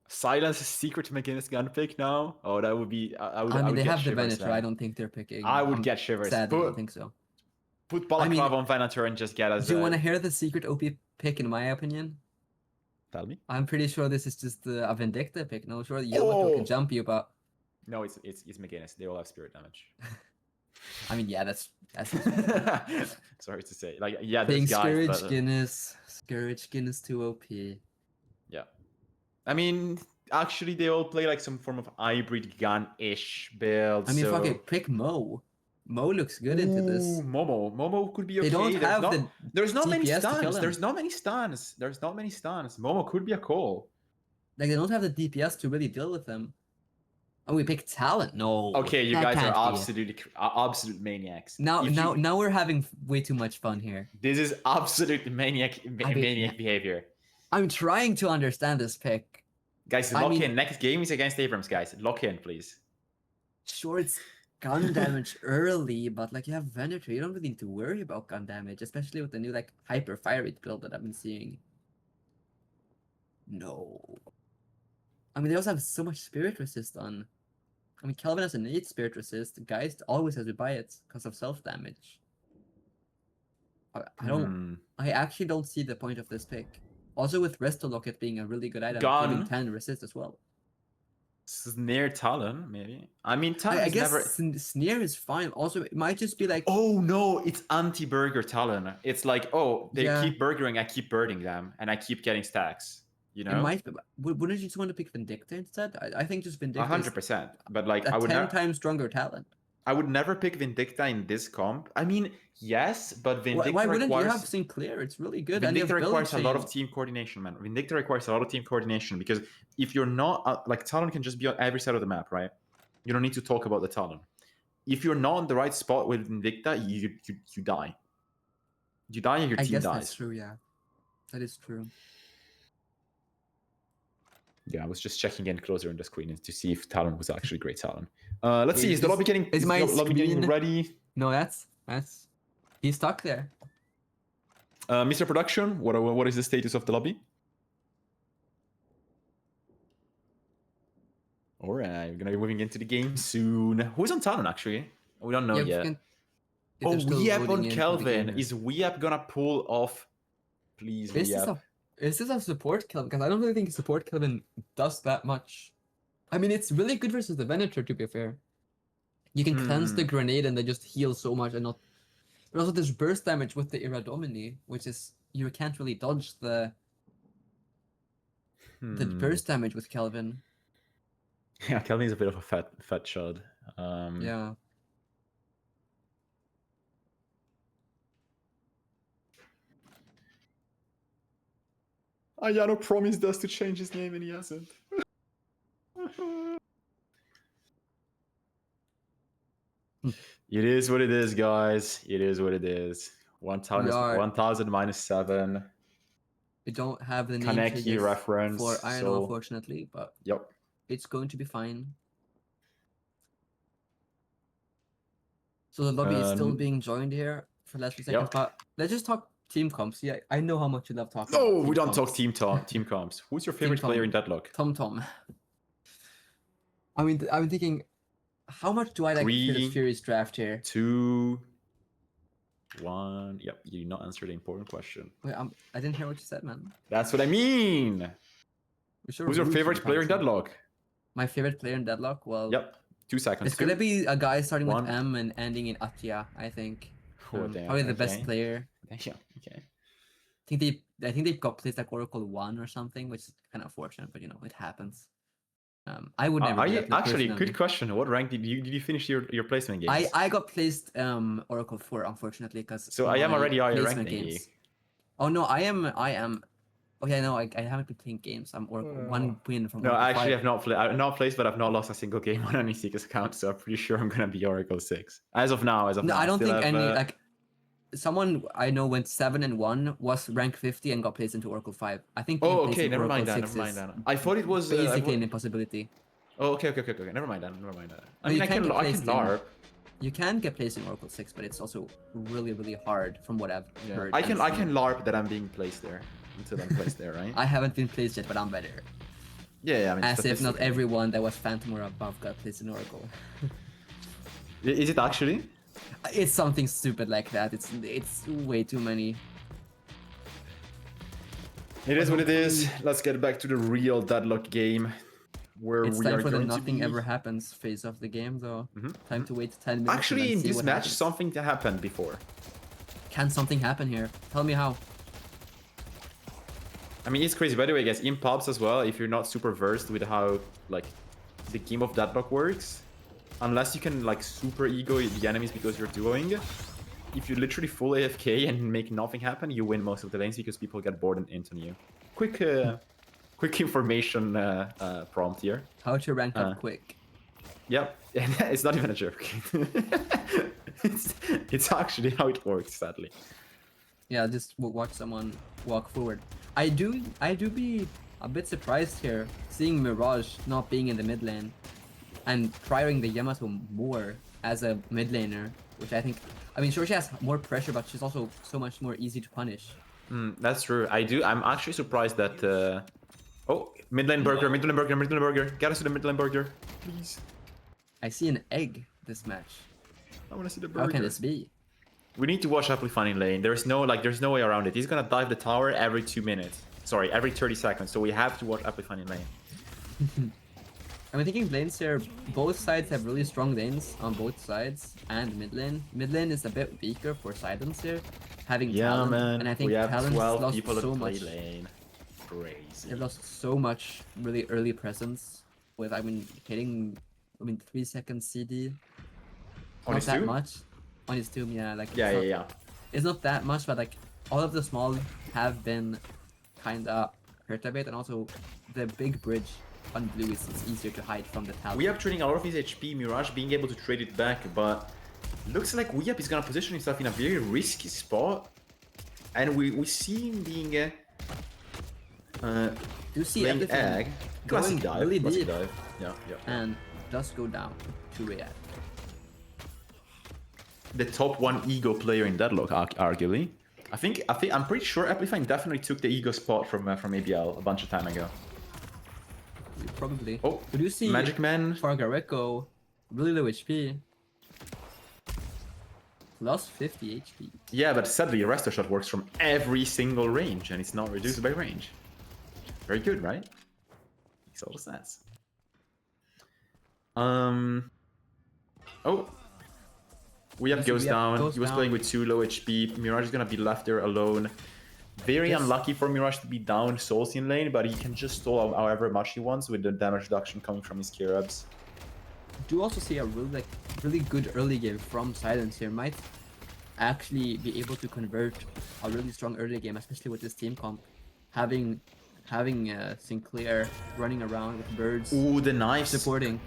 Silence is secret to McGinnis gun pick now. Oh, that would be. I would they get have the shivers, Venator. man. I don't think they're picking. I would I'm get shivers. sad, I don't think so. Put Balaclava on Venator and just get us. Do you want to hear the secret OP pick? In my opinion, tell me. I'm pretty sure this is just a Vindicta pick. No, sure, Yamato can jump you, but no, it's McGinnis. They all have spirit damage. I mean, yeah, that's sorry to say. Like, yeah, playing there's guys. Scourge Guinness 2 OP. Yeah, I mean, actually, they all play like some form of hybrid gun-ish build. I mean, so... fuck it, pick Mo. Mo looks good into this. Momo could be okay. They don't have there's not many DPS to kill stuns. him. There's not many stuns. Momo could be a call. Like, they don't have the DPS to really deal with them. Oh, we picked Talent. No. Okay, you that guys are can't be it. absolute maniacs. Now we're having way too much fun here. This is absolute maniac behavior. I'm trying to understand this pick. Guys, lock in. Next game is against Abrams, guys. Lock in, please. Sure, it's gun damage early, but like you have Venator, you don't really need to worry about gun damage, especially with the new like hyper fire rate build that I've been seeing. No. I mean, they also have so much spirit resist on. I mean, Kelvin has an 8 spirit resist. Geist always has to buy it because of self damage. I actually don't see the point of this pick. Also, with Resto Locket being a really good item, giving 10 resist as well. Snare Talon, maybe. I mean, Talon I is guess never. Snare is fine. Also, it might just be like. Oh no, it's anti-burger Talon. It's like, oh, they keep burgering, I keep birding them, and I keep getting stacks. You know. It might be. Wouldn't you just want to pick Vindicta instead? I think just Vindicta. 100%. But like, I would 10 times stronger talent. I would never pick Vindicta in this comp. I mean, yes, but Vindicta Why wouldn't requires... you have Sinclair? It's really good. Vindicta requires a lot of team coordination, man. Vindicta requires a lot of team coordination because if you're not... like, Talon can just be on every side of the map, right? You don't need to talk about the Talon. If you're not in the right spot with Vindicta, you die. You die and your team dies. I guess that's true, yeah. That is true. Yeah, I was just checking in closer on the screen to see if Talon was actually great Talon. Let's see, is the lobby getting ready? No, that's he's stuck there. Mr. Production, what is the status of the lobby? Alright, we're gonna be moving into the game soon. Who's on Talon actually? We don't know yet. Weep on Kelvin. Is Weep gonna pull off? Please, Weep. Is this a support Kelvin? Because I don't really think support Kelvin does that much. I mean, it's really good versus the Venator, to be fair. You can cleanse the grenade and they just heal so much and not But also there's burst damage with the Iradomini, which is you can't really dodge the burst damage with Kelvin. Yeah, Kelvin's a bit of a fat chud. Yeah. Ayano promised us to change his name and he hasn't. It is what it is, guys. It is what it is. 1000 minus 7. We don't have the name Kaneki triggers reference. for Ayano, So, unfortunately, but yep. it's going to be fine. So the lobby is still being joined here for last few seconds, but let's just talk team comps. Yeah, I know how much you love talking. No, about we don't comps. talk team comps. Who's your favorite player in Deadlock? Tom. I mean, I'm thinking, how much do I like this Fury's draft here? 2, 1. Yep, you did not answer the important question. Wait, I didn't hear what you said, man. That's what I mean. Who's your favorite player in Deadlock? My favorite player in Deadlock? Well, yep. 2 seconds. It's gonna be a guy starting with M and ending in Mattia, I think. Probably the best player. Yeah, okay. I think they got placed like Oracle 1 or something, which is kind of unfortunate, but you know, it happens. I would never. Actually, good question. What rank did you finish your placement games? I got placed Oracle 4, unfortunately, because so I am already higher ranked than you. Oh no, I am. Oh yeah, no, I haven't been playing games. I'm Oracle 1 win from. No, Oracle actually, 5. I've not placed, but I've not lost a single game on any Seekers account, so I'm pretty sure I'm gonna be Oracle 6 as of now. No, I don't think any like. Someone I know went 7-1, was rank 50, and got placed into Oracle 5. I think. Oh, okay, never mind that. I thought it was basically an impossibility. Oh, okay. Never mind that. I mean, I can LARP. You can get placed in Oracle 6, but it's also really, really hard from what I've heard. I can LARP that I'm being placed there until I'm placed there, right? I haven't been placed yet, but I'm better. Yeah, I mean, as if not everyone that was Phantom or above got placed in Oracle. Is it actually? It's something stupid like that. It's way too many. It is what it is. Let's get back to the real Deadlock game. Where it's we time are for the going nothing to be... ever happens phase of the game, though. Time to wait 10 minutes. Actually, in this match, something happened before. Can something happen here? Tell me how. I mean, it's crazy. By the way, guys, in pubs as well, if you're not super versed with how like the game of Deadlock works, unless you can like super ego the enemies because you're duoing, if you literally full AFK and make nothing happen, you win most of the lanes because people get bored and int on you. Quick information prompt here. How to rank up quick. Yep, it's not even a joke. it's actually how it works, sadly. Yeah, just watch someone walk forward. I do be a bit surprised here, seeing Mirage not being in the mid lane, and prioring the Yamato more as a mid laner, which I think, I mean, sure, she has more pressure, but she's also so much more easy to punish. That's true. I'm actually surprised that. Oh, mid lane burger. Get us to the mid lane burger, please. I see an egg this match. I want to see the burger. How can this be? We need to watch Amplifying in lane. There's no way around it. He's gonna dive the tower every 2 minutes. Sorry, every 30 seconds. So we have to watch Amplifying in lane. I'm thinking lanes here, both sides have really strong lanes on both sides, and mid lane. Mid lane is a bit weaker for Sidons here, having talent, man. and I think we have Talon's 12 lost people so that play much. lane. Crazy. They've lost so much really early presence with, I mean, hitting, 3 seconds CD. On Not his that tomb? much. On his tomb, yeah. Like Yeah. It's not that much, but like all of the small have been kinda hurt a bit, and also the big bridge on blue is easier to hide from the Talon. Weeab trading a lot of his HP, Mirage being able to trade it back, but looks like Weeab is gonna position himself in a very risky spot, and we see him being you see playing everything egg. going Classic dive. really Classic deep, dive. Yeah. and just go down to react. The top 1 ego player in Deadlock, arguably. I'm pretty sure Amplifying definitely took the ego spot from ABL a bunch of time ago. Probably. Oh, but you see Magic Man. Fargareko, really low HP. Plus 50 HP. Yeah, but sadly, Resto Shot works from every single range, and it's not reduced by range. Very good, right? Makes all the sense. Oh. We have goes down. goes He was down. playing with 2 low HP. Mirage is gonna be left there alone. Very This- unlucky for Mirage to be down souls in lane, but he can just stall however much he wants with the damage reduction coming from his Kerubs. Do also see a really good early game from Silence here. Might actually be able to convert a really strong early game, especially with this team comp. Having Sinclair running around with birds Ooh, the knives supporting.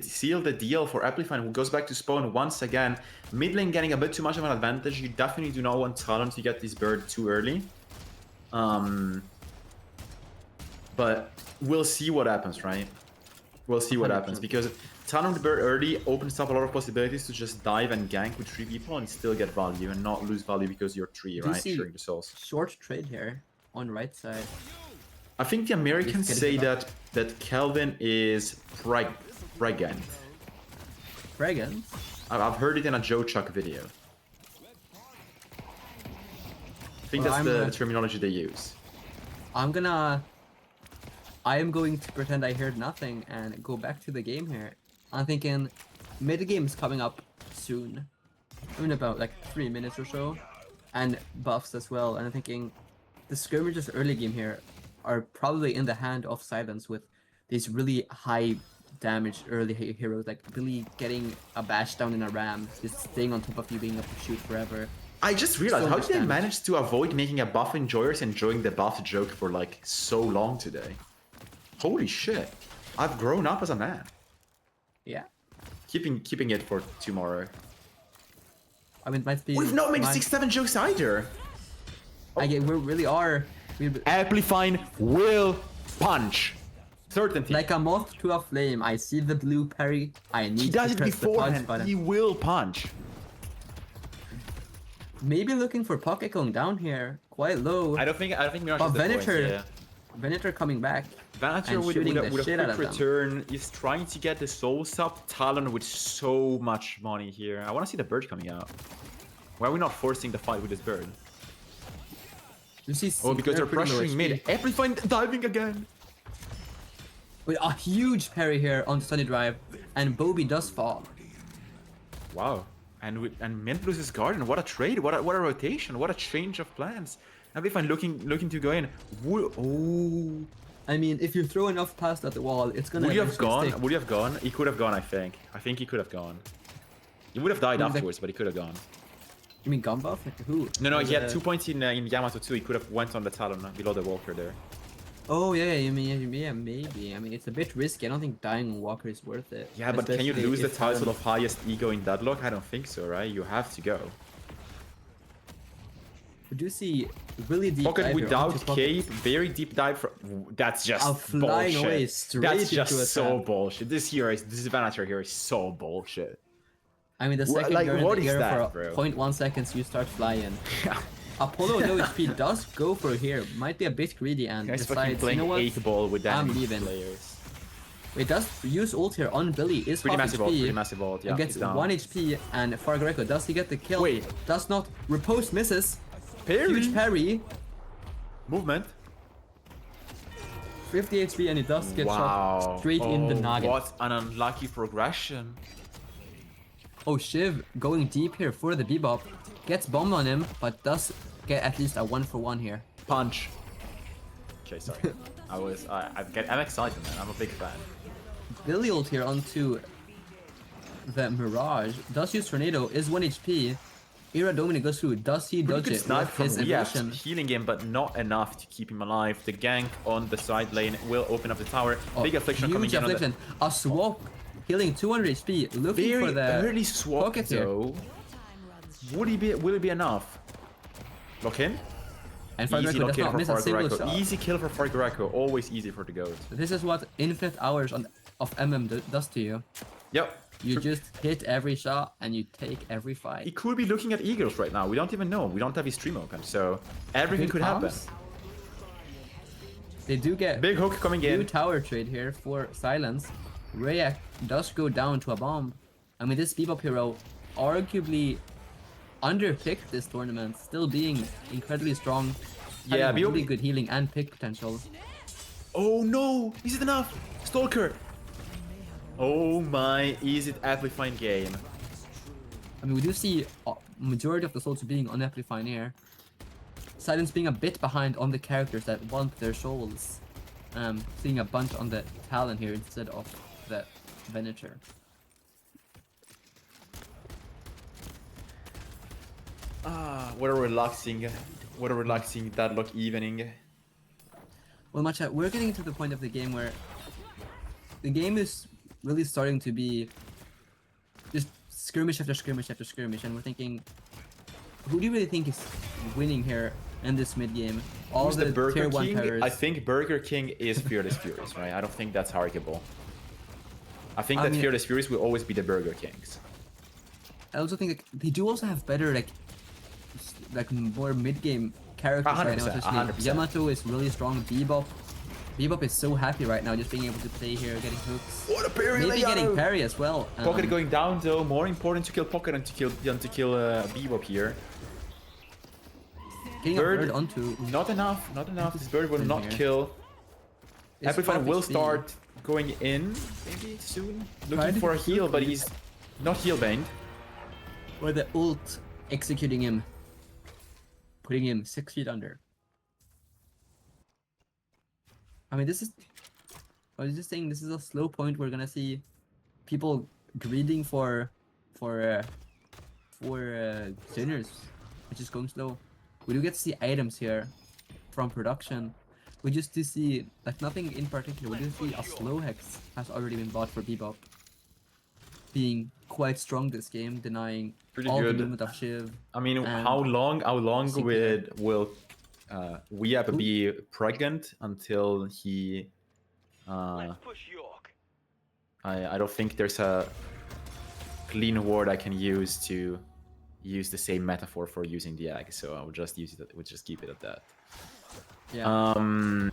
seal the deal for Amplify, who goes back to spawn once again. Mid lane getting a bit too much of an advantage. You definitely do not want Talon to get this bird too early. But we'll see what happens, right? We'll see what happens, 100%. because Talon the bird early opens up a lot of possibilities to just dive and gank with 3 people and still get value and not lose value because you're 3, Do you right? see- Sharing the souls. Short trade here on right side. I think the Americans Just say getting that Kelvin is pregnant. Dragon. I've heard it in a Joe Chuck video. I think Well, that's I'm the gonna- terminology they use. I am going to pretend I heard nothing and go back to the game here. I'm thinking mid game's coming up soon. In about like 3 minutes or so. And buffs as well. And I'm thinking the skirmishes early game here are probably in the hand of Silence with these really high damage early heroes, like really getting a bash down in a ram, just staying on top of you, being able to shoot forever. I just realized, So how much did they damage. manage to avoid making a buff enjoyers enjoying the buff joke for like so long today? Holy shit. I've grown up as a man. Yeah. Keeping it for tomorrow. I mean, it might be. We've not made might- 6-7 jokes either. I get, we really are. Amplify will punch. Certainty. Like a moth to a flame. I see the blue parry. I need He does to it press the punch beforehand. button. He will punch. Maybe looking for pocket going down here, quite low. I don't think Mirage But is the point, Venator, yeah. Venator coming back. Venator and with shooting a the shit out quick of them. return is trying to get the souls up. Talon with so much money here. I want to see the bird coming out. Why are we not forcing the fight with this bird? You see, Oh, because they're Sinclair pretty low pressuring mid. HP. Amplify diving again. With a huge parry here on Sunny Drive, and Bobby does fall. Wow. And Mint loses Garden. What a trade. What a rotation. What a change of plans. Amplify looking to go in. Oh. I mean, if you throw enough past at the wall, it's gonna. Would you have eventually gone? stick. Would you have gone? He could have gone, I think. I think he could have gone. He would have died Who's the- afterwards, but he could have gone. You mean gun buff? Like who? No, Who's he had the- 2 points in Yamato too. He could have went on the Talon below the Walker there. Oh yeah, you mean yeah, maybe. I mean, it's a bit risky. I don't think dying on Walker is worth it. Yeah, but can you Especially lose the if title of highest ego in Deadlock? I don't think so, right? You have to go. We do see really deep Pocket dive here without onto Pocket. cape, very deep dive. That's just Oh, flying bullshit. away straight That's into just a so trap. bullshit. This Venator here is so bullshit. I mean, the Wha- second like, you're in what the is air that, for bro? 0.1 seconds, you start flying. Apollo no HP does go for here. Might be a bit greedy and Guys fucking decides, you playing know what? 8-ball with I'm enemy leaving. players. It does use ult here on Billy. Is Pretty half massive HP. ult, pretty massive ult. Yeah, and gets he's down. 1 HP and Far Greco. Does he get the kill? Wait. Does not. Riposte misses. Parry. Huge parry. Movement. 50 HP and it does get shot straight in the noggin. What an unlucky progression. Oh, Shiv going deep here for the Bebop. Gets bombed on him, but does get at least a 1-for-1 here. Punch. Okay, sorry. I'm excited, man. I'm a big fan. Billy ult here onto the Mirage. Does use Tornado, is 1 HP. Ira Domini goes through. Does he Pretty dodge good it snipe with from his Rias, evasion? healing him, but not enough to keep him alive. The gank on the side lane will open up the tower. Big affliction coming Huge in on the affliction. A swap healing 200 HP. Looking very for the early swap pocket here. though. Will it be enough? Lock in. And Easy Fargreco lock does in not for miss a single Fargreco. shot. Easy kill for Fargreco. Always easy for the goat. This is what infinite hours of does to you. Yep. You just hit every shot and you take every He fight. could be looking at Eagles right now. We don't even know. We don't have his stream open, so everything Big could happen. bombs. They do get Big hook coming new in. tower trade here for Silence. Rayak does go down to a bomb. I mean, this Bebop hero arguably underpicked this tournament, still being incredibly strong. Yeah, having Bebop- really good healing and pick potential. Oh no! Is it enough? Stalker! Oh my, is it amplifying game? I mean, we do see majority of the souls being on Amplifying here. Silence being a bit behind on the characters that want their souls. Seeing a bunch on the Talon here instead of the Venator. What a relaxing Deadlock evening. Well, Mattia, we're getting to the point of the game where the game is really starting to be just skirmish after skirmish after skirmish, and we're thinking, who do you really think is winning here in this mid game? All Who's the Burger tier 1 King? players. I think Burger King is Fearless Furies, right? I don't think that's arguable. I think that Fearless Furies will always be the Burger Kings. I also think like, they do also have better like more mid game characters right now. 100%, Especially 100%. Yamato is really strong. Bebop is so happy right now, just being able to play here, getting hooks. What a parry! Maybe Legato! getting parry as well. Pocket going down though. More important to kill Pocket than to kill Bebop here. Getting Bird, a bird onto. Not enough. This bird will not here. kill. It's Amplify 5 will HP. start going in maybe soon. Try Looking to for a get heal, through, but please. he's not heal banged. Or the ult executing him. Putting him 6 feet under. I mean, this is... I was just saying, this is a slow point. We're gonna see people greeding for sinners, which is going slow. We do get to see items here from production. We just do see, like, nothing in particular. We do see a slow hex has already been bought for Bebop. Being quite strong this game, denying Pretty all good. the movement of Shiv. I mean, And how long Secret will Weeb be pregnant until he? I don't think there's a clean word I can use to use the same metaphor for using the egg, so I will just use it. We'll just keep it at that. Yeah.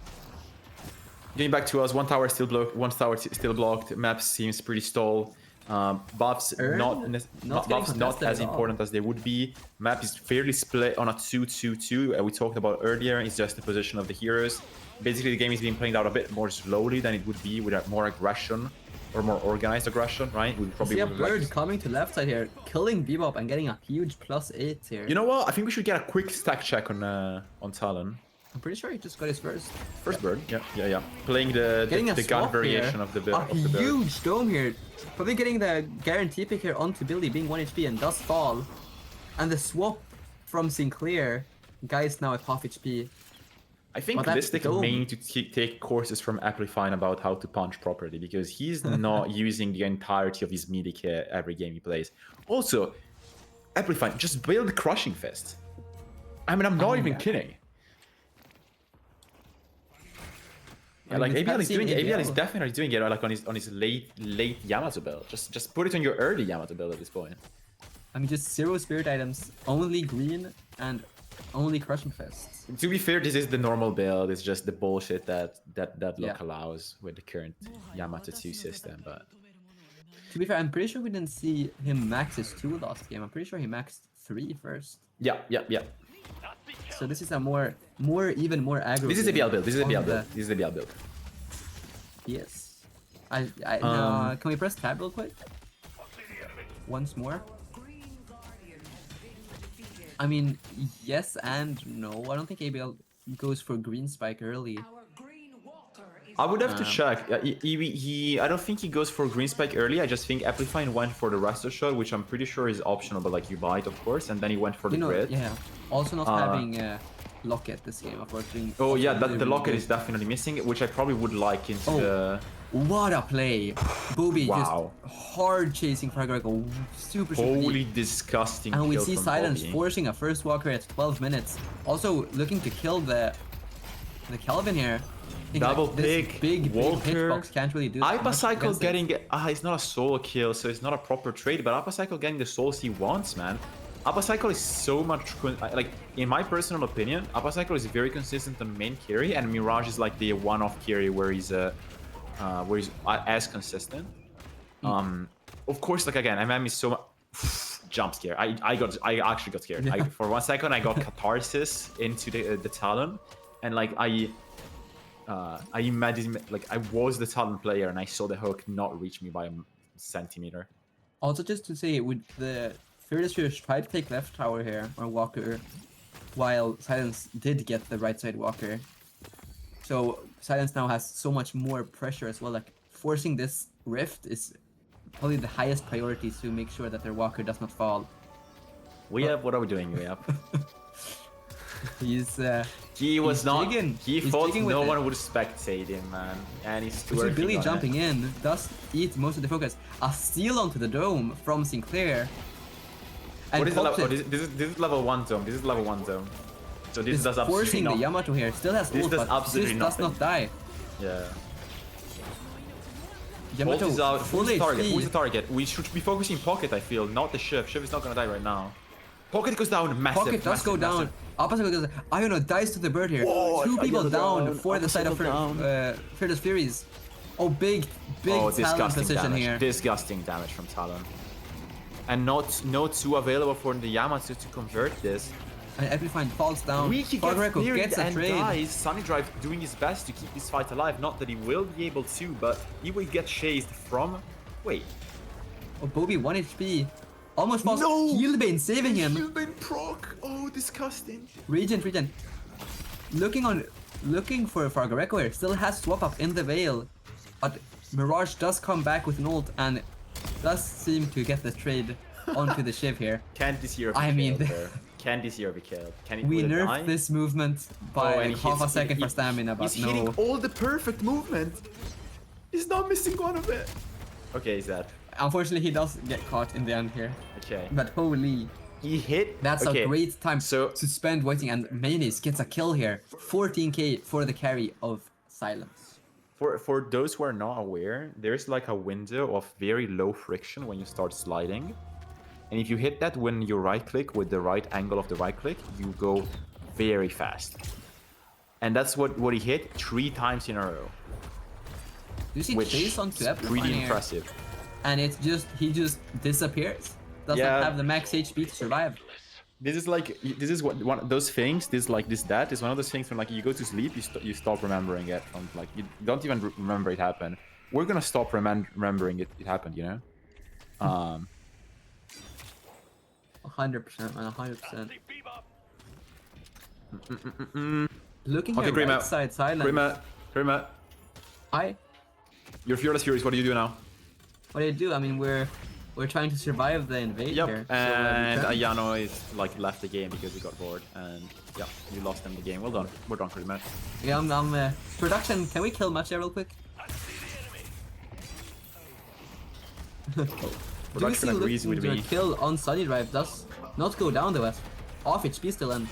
Getting back to us, one tower still blocked. Map seems pretty stalled. Buffs not as important as they would be. Map is fairly split on a 2-2-2. We talked about earlier. It's just the position of the heroes. Basically, the game is being played out a bit more slowly than it would be with more aggression or more organized aggression, right? We probably See a would bird like... coming to left side here, killing Bebop and getting a huge +8 here. You know what? I think we should get a quick stack check on Talon. I'm pretty sure he just got his first. Bird. Yeah. Playing the gun swap variation here. of the bird. A huge dome here. Probably getting the guarantee pick here onto Billy, being 1 HP and does fall. And the swap from Sinclair, guys now at half HP. I think Listic may need to take courses from Amplifying about how to punch properly, because he's not using the entirety of his melee kit every game he plays. Also, Amplifying, just build Crushing Fist. I mean, I'm not even kidding. Yeah, like ABL is doing it. ABL is definitely doing it like on his late Yamato build. Just put it on your early Yamato build at this point. I mean, just 0 spirit items, only green and only Crushing Fists. To be fair, this is the normal build. It's just the bullshit that Deadlock allows with the current Yamato 2 system. But to be fair, I'm pretty sure we didn't see him max his 2 last game. I'm pretty sure he maxed 3 first. Yeah. So this is a even more aggro. This is the BL build. This is the BL build. Yes. Can we press tab real quick? Once more. I mean, yes and no. I don't think ABL goes for green spike early. I would have to check. I don't think he goes for green spike early. I just think Amplifying went for the Resto shot, which I'm pretty sure is optional, but like you buy it, of course, and then he went for the grid. Yeah. Also not having Locket this game, unfortunately. Oh yeah, the Locket is definitely missing, which I probably would like into the... What a play! Booby Wow. just hard chasing Fraggle, super Holy deep. disgusting And we kill see from Silence Bobby. forcing a first walker at 12 minutes. Also looking to kill the Kelvin here. I think, Double this pick, big Walker. hitbox can't really do Appa much Cycle against it. getting... it's not a solo kill, so it's not a proper trade, but Appa Cycle getting the souls he wants, man. Appa Cycle is so much... Like, in my personal opinion, Appa Cycle is very consistent on main carry, and Mirage is like the one-off carry where he's as consistent. Of course, like again, MM is so much... Jump scare. I actually got scared. For 1 second, I got catharsis into the Talon, and like I imagine like I was the Talon player and I saw the hook not reach me by a centimeter. Also, just to say, with the Fearless Fury tried to take left tower here, or Walker, while Silence did get the right side Walker. So Silence now has so much more pressure as well, like forcing this rift is probably the highest priority to make sure that their Walker does not fall. What are we doing? He's He was he's not. digging. He He's thought digging with no it. one would spectate him, man. And he's You see twerking Billy on jumping it. in does eat most of the focus. A steal onto the dome from Sinclair. And What is the pops level? Oh, it. this is level 1 zone. This is level 1 zone. So this Is does absolutely forcing the nothing. Yamato here. Still has This ult, does but absolutely this does not die. Yeah. Yamato Ult is out. full Who's the target? HP. Who's the target? We should be focusing Pocket, I feel, not the Shiv. Shiv is not gonna die right now. Pocket goes down, massive. Pocket does go down. Opposite goes. Iono dies to the bird here. Oh, Two people Iono down down, for the side of Opposite Fearless Furies. Oh, big Oh, talent disgusting position damage. here. Disgusting damage from Talon. And no two available for the Yamato to convert this. And Epifine falls down. Weaky Fargareko gets gets a and trade. dies. Sunny Drive doing his best to keep this fight alive. Not that he will be able to, but he will get chased from... Wait. Oh, Bobby 1 HP. Almost falls. No! Healbane saving him. Been proc. Oh, disgusting. Regent. Looking for Fargareko here. Still has swap up in the Veil. But Mirage does come back with an ult and does seem to get the trade onto the Shiv here. Can this hero be I mean, killed there? Can this hero be killed? Can it We will it nerfed die? this movement by Oh, and like half a he's- second for he- stamina, but He's no. hitting all the perfect movement. He's not missing one of it. Okay, he's dead. Unfortunately, he does get caught in the end here. Okay. But holy, He hit. that's okay. a great time So to spend waiting. And Mayonnaise gets a kill here. 14k for the carry of Silence. for those who are not aware, there's like a window of very low friction when you start sliding. And if you hit that when you right click with the right angle of the right click, you go very fast. And that's what he hit 3 times in a row. Do you see Which Chase onto is Epifine pretty here? impressive. And he just disappears. Doesn't Yeah. have the max HP to survive. This is what one of those things. That is one of those things when like you go to sleep, you stop remembering it. From like you don't even remember it happened. We're gonna stop remembering it happened. You know. 100%, man, 100%. Looking Okay, here, Kryddmått. right side Silence. Kryddmått. Hi. You're Fearless Furies. What do you do now? What do you do? I mean, we're trying to survive the invade Yep. here. And so, Ayano is like left the game because he got bored, and yeah, you lost him the game. Well done. We're done, Kryddmått. yeah, I'm production. Can we kill Mattia real quick? Production agrees with me. Kill on Sunny Drive does not go down the west. Off HP still and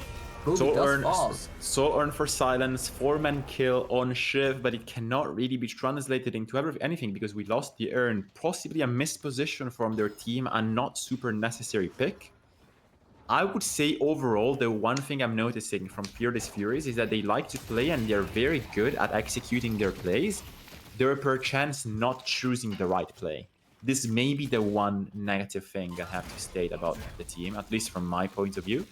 Bobby Soul does fall. earn for Silence, 4-man kill on Shiv, but it cannot really be translated into anything because we lost the earn. Possibly a missed position from their team, and not super necessary pick. I would say overall, the one thing I'm noticing from Fearless Furies is that they like to play and they're very good at executing their plays. They're perchance not choosing the right play. This may be the one negative thing I have to state about the team, at least from my point of view.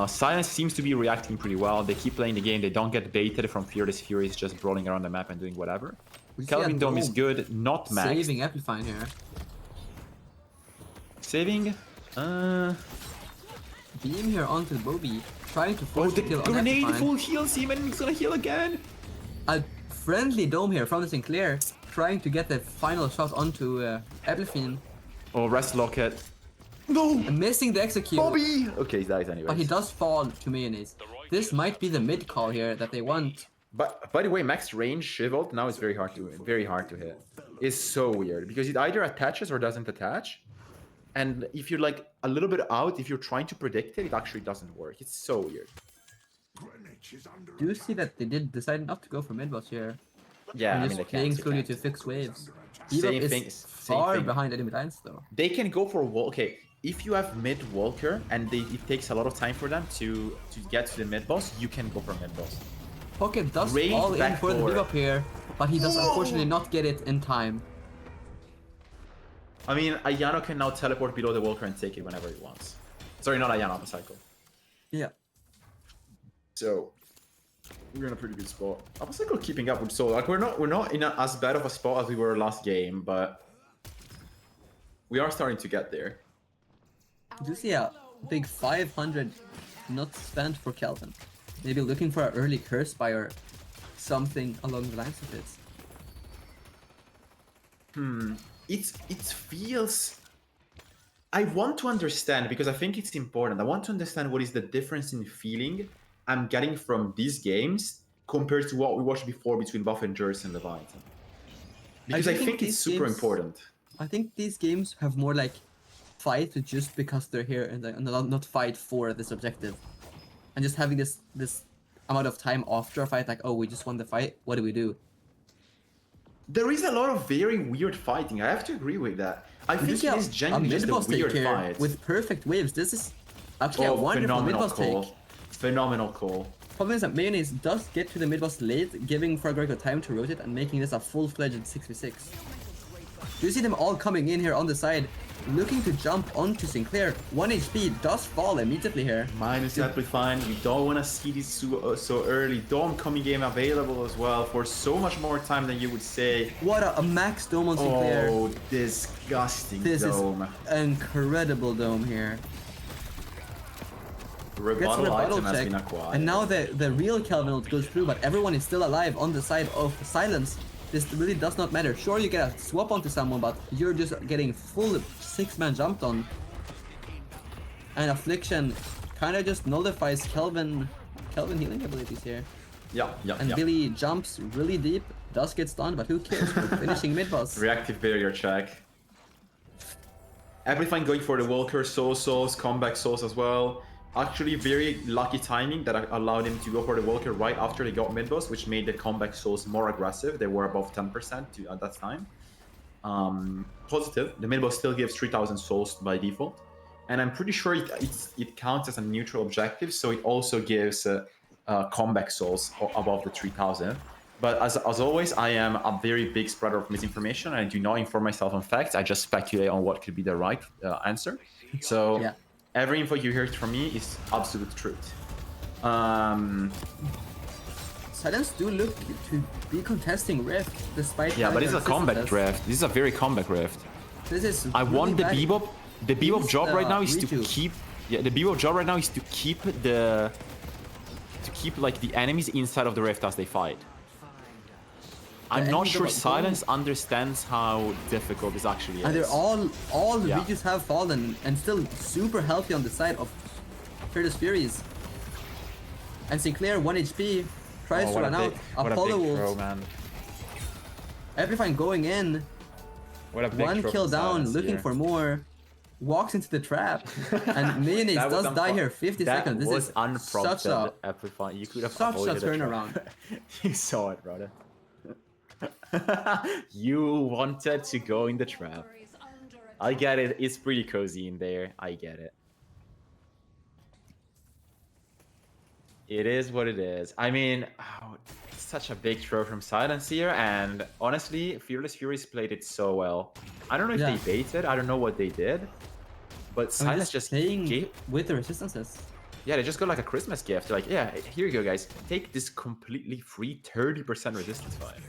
Silence seems to be reacting pretty well. They keep playing the game. They don't get baited from Fearless Furies just brawling around the map and doing whatever. We see Kelvin a Dome is Dome good, not maxed. Saving Epifine here. Saving? Beam here onto Bobby, trying to Oh, force the the kill on grenade Epifine. full heals him and he's gonna heal again. A friendly Dome here from the Sinclair, trying to get the final shot onto Epifine. Oh, rest locket. No! Missing the execute. Bobby! Okay, he dies anyway. But he does fall to Mayonnaise. This might be the mid call here that they want. But by the way, max range Shiv ult now is very hard to hit. It's so weird because it either attaches or doesn't attach. And if you're like a little bit out, if you're trying to predict it, it actually doesn't work. It's so weird. Do you see that they did decide not to go for mid boss here? Yeah, And I just mean, they playing can't. slowly to fix waves. Bebop Same is thing, same far thing. behind enemy lines though. They can go for wall. Okay, if you have mid Walker and it takes a lot of time for them to get to the mid boss, you can go for mid boss. Pocket does Range all in for the backdoor. Bebop here, but he does unfortunately not get it in time. I mean, Ayano can now teleport below the Walker and take it whenever he wants. Sorry, not Ayano, Apocycle. Yeah. So we're in a pretty good spot. Apocycle keeping up with Soul. Like we're not in as bad of a spot as we were last game, but we are starting to get there. Do you see a big 500 not spent for Kelvin? Maybe looking for an early curse buy or something along the lines of it. It feels. I want to understand because I think it's important. I want to understand what is the difference in feeling I'm getting from these games compared to what we watched before between Buffingers and Leviathan. Because I think it's super important. I think these games have more like fight just because they're here and not fight for this objective. And just having this amount of time after a fight, like, oh, we just won the fight, what do we do? There is a lot of very weird fighting. I have to agree with that. I think it is genuinely just a weird fight. With perfect waves. This is actually a wonderful mid-boss take. Phenomenal call. Problem is that Mayonnaise does get to the mid-boss late, giving Fragorico time to rotate and making this a full-fledged 6v6. Do you see them all coming in here on the side, looking to jump onto Sinclair? 1 HP does fall immediately here. Minus Amplifying, you don't want to see this so early. Dome coming game available as well for so much more time than you would say. What a max dome on Sinclair. Oh, disgusting this dome. Is incredible dome here. Rebuttal item has been acquired. And now the real Kelvin ult goes through, but everyone is still alive on the side of Silence. This really does not matter. Sure, you get a swap onto someone, but you're just getting full 6-man jumped on. And Affliction kind of just nullifies Kelvin healing abilities here. Yeah. And Billy jumps really deep, does get stunned, but who cares? We're finishing mid-boss. Reactive barrier check. Amplifying going for the Walker souls, comeback souls as well. Actually, very lucky timing that allowed him to go for the Walker right after they got mid-boss, which made the comeback souls more aggressive. They were above 10% at that time. Positive. The mid-boss still gives 3,000 souls by default. And I'm pretty sure it counts as a neutral objective, so it also gives comeback souls above the 3,000. But as always, I am a very big spreader of misinformation. I do not inform myself on facts. I just speculate on what could be the right answer. So... yeah. Every info you hear from me is absolute truth. Silence do look to be contesting Rift despite. Yeah, but it's a combat Rift. This is a very combat Rift. This is. I want the Bebop. The Bebop job right now is to keep. Yeah, the Bebop job right now is to keep like the enemies inside of the Rift as they fight. I'm not sure Silence understands how difficult this actually is. And they're all the Regis have fallen and still super healthy on the side of Fearless Furies. And Sinclair 1 HP tries to run out. Apollo Wolves. Amplifying going in. One kill down, looking for more. Walks into the trap. And Mayonnaise does die here 50 seconds. This is such a you could have such a turnaround. You saw it, brother. You wanted to go in the trap. I get it. It's pretty cozy in there. I get it. It is what it is. I mean, it's such a big throw from Silence here, and honestly, Fearless Furies played it so well. I don't know if they baited. I don't know what they did, but Silence just playing with the resistances. Yeah, they just got like a Christmas gift. They're like, yeah, here you go, guys. Take this completely free 30% resistance fight.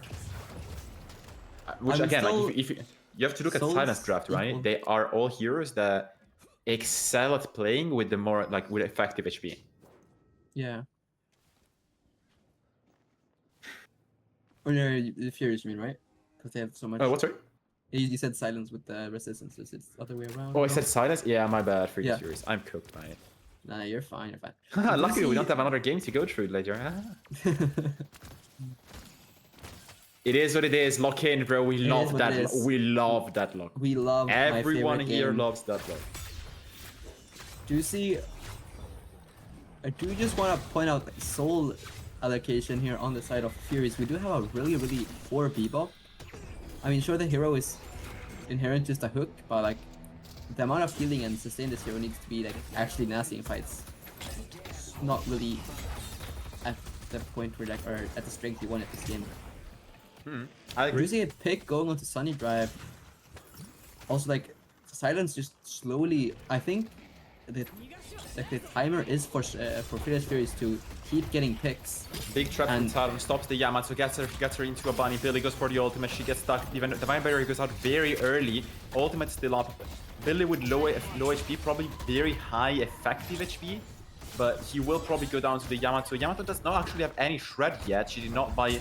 Which again, like if you have to look at Silence draft, right? They are all heroes that excel at playing with the more with effective HP. Yeah. Or the Furies, you mean, right? Because they have so much. Oh, what's right? You said Silence with the resistances. It's the other way around. Oh, I said Silence. Yeah, my bad. For Furies, I'm cooked, mate. Nah, you're fine. You're fine. Luckily, we don't have another game to go through later. It is what it is. Lock in, bro. We love that. We love Deadlock. We love. Everyone here loves Deadlock. Do you see? I do just want to point out soul allocation here on the side of Furies. We do have a really poor Bebop. I mean, sure, the hero is inherent just a hook, but like the amount of healing and sustain this hero needs to be like actually nasty in fights. It's not really at the point where or at the strength you want at this game. We're using a pick going onto Sunny Drive. Also, like Silence just slowly. I think the timer is for Furious Furies to keep getting picks. Big trap from And- Talon stops the Yamato, gets her into a bunny. Billy goes for the ultimate, she gets stuck. Even the Divine Barrier goes out very early. Ultimate still up. Billy with low HP, probably very high effective HP, but he will probably go down to the Yamato. Yamato does not actually have any shred yet. She did not buy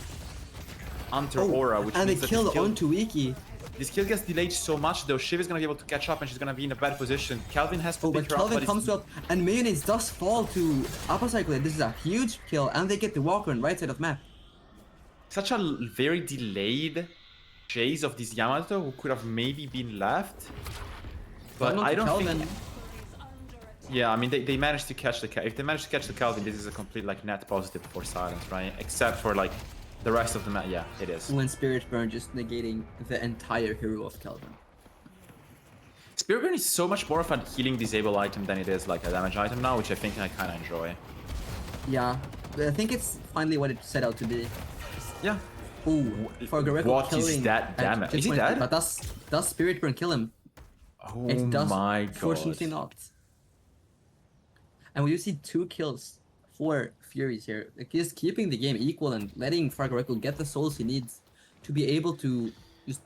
Hunter Aura, which and they means that killed onto Wiki. this kill gets delayed so much though. Shiv is gonna be able to catch up and she's gonna be in a bad position. Calvin has to Oh, pick but her Kelvin up, comes up, and Mayonnaise does fall to Upper Cycle. This is a huge kill, and they get the Walker on right side of map. such a very delayed chase of this Yamato who could have maybe been left. But Not I to don't Kelvin. think... Yeah, I mean, they managed to catch the... If they managed to catch the Calvin, this is a complete, like, net positive for Silence, right? Except for, like, the rest of the map. Yeah, it is. When Spirit Burn just negating the entire hero of Kelvin. Spirit Burn is so much more of a healing disable item than it is, like, a damage item now, which I think I kind of enjoy. Yeah, I think it's finally what it set out to be. Yeah. Ooh, for Gareko What is killing that at damage? Is he 220, dead? But does Spirit Burn kill him? Oh It does, my god. fortunately not. And we do see 2 kills for Furies here. Like, he's keeping the game equal and letting Fargareko get the souls he needs to be able to just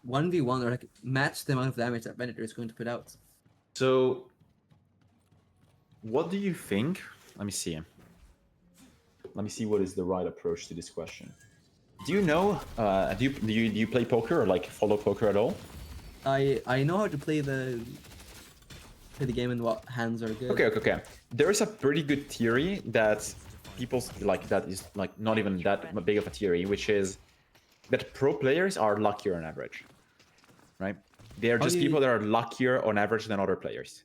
1v1 or like match the amount of damage that Venator is going to put out. So, what do you think? Let me see. Let me see what is the right approach to this question. Do you know? Do you play poker or like follow poker at all? I know how to play the game and what hands are good. Okay. There is a pretty good theory that people like that is like not even that big of a theory, which is that pro players are luckier on average, right? They are How just do you- people that are luckier on average than other players.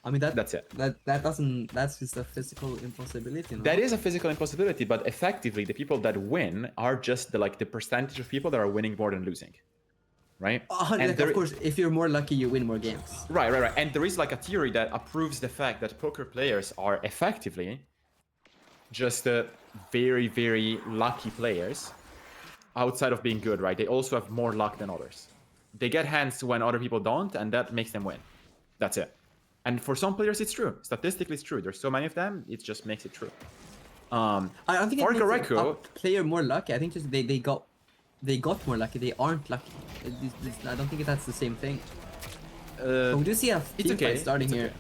I mean That's it. That's just a physical impossibility. No? That is a physical impossibility, but effectively, the people that win are just the percentage of people that are winning more than losing, right? Like, of course, if you're more lucky, you win more games. Right. And there is like a theory that approves the fact that poker players are effectively just very, very lucky players outside of being good, right? They also have more luck than others. They get hands when other people don't, and that makes them win. That's it. And for some players, it's true. Statistically, it's true. There's so many of them, it just makes it true. I don't think For it makes Gareko- a player more lucky. I think just they got more lucky. They aren't lucky. I don't think that's the same thing. But we do see a it's team okay. fight starting It's here okay.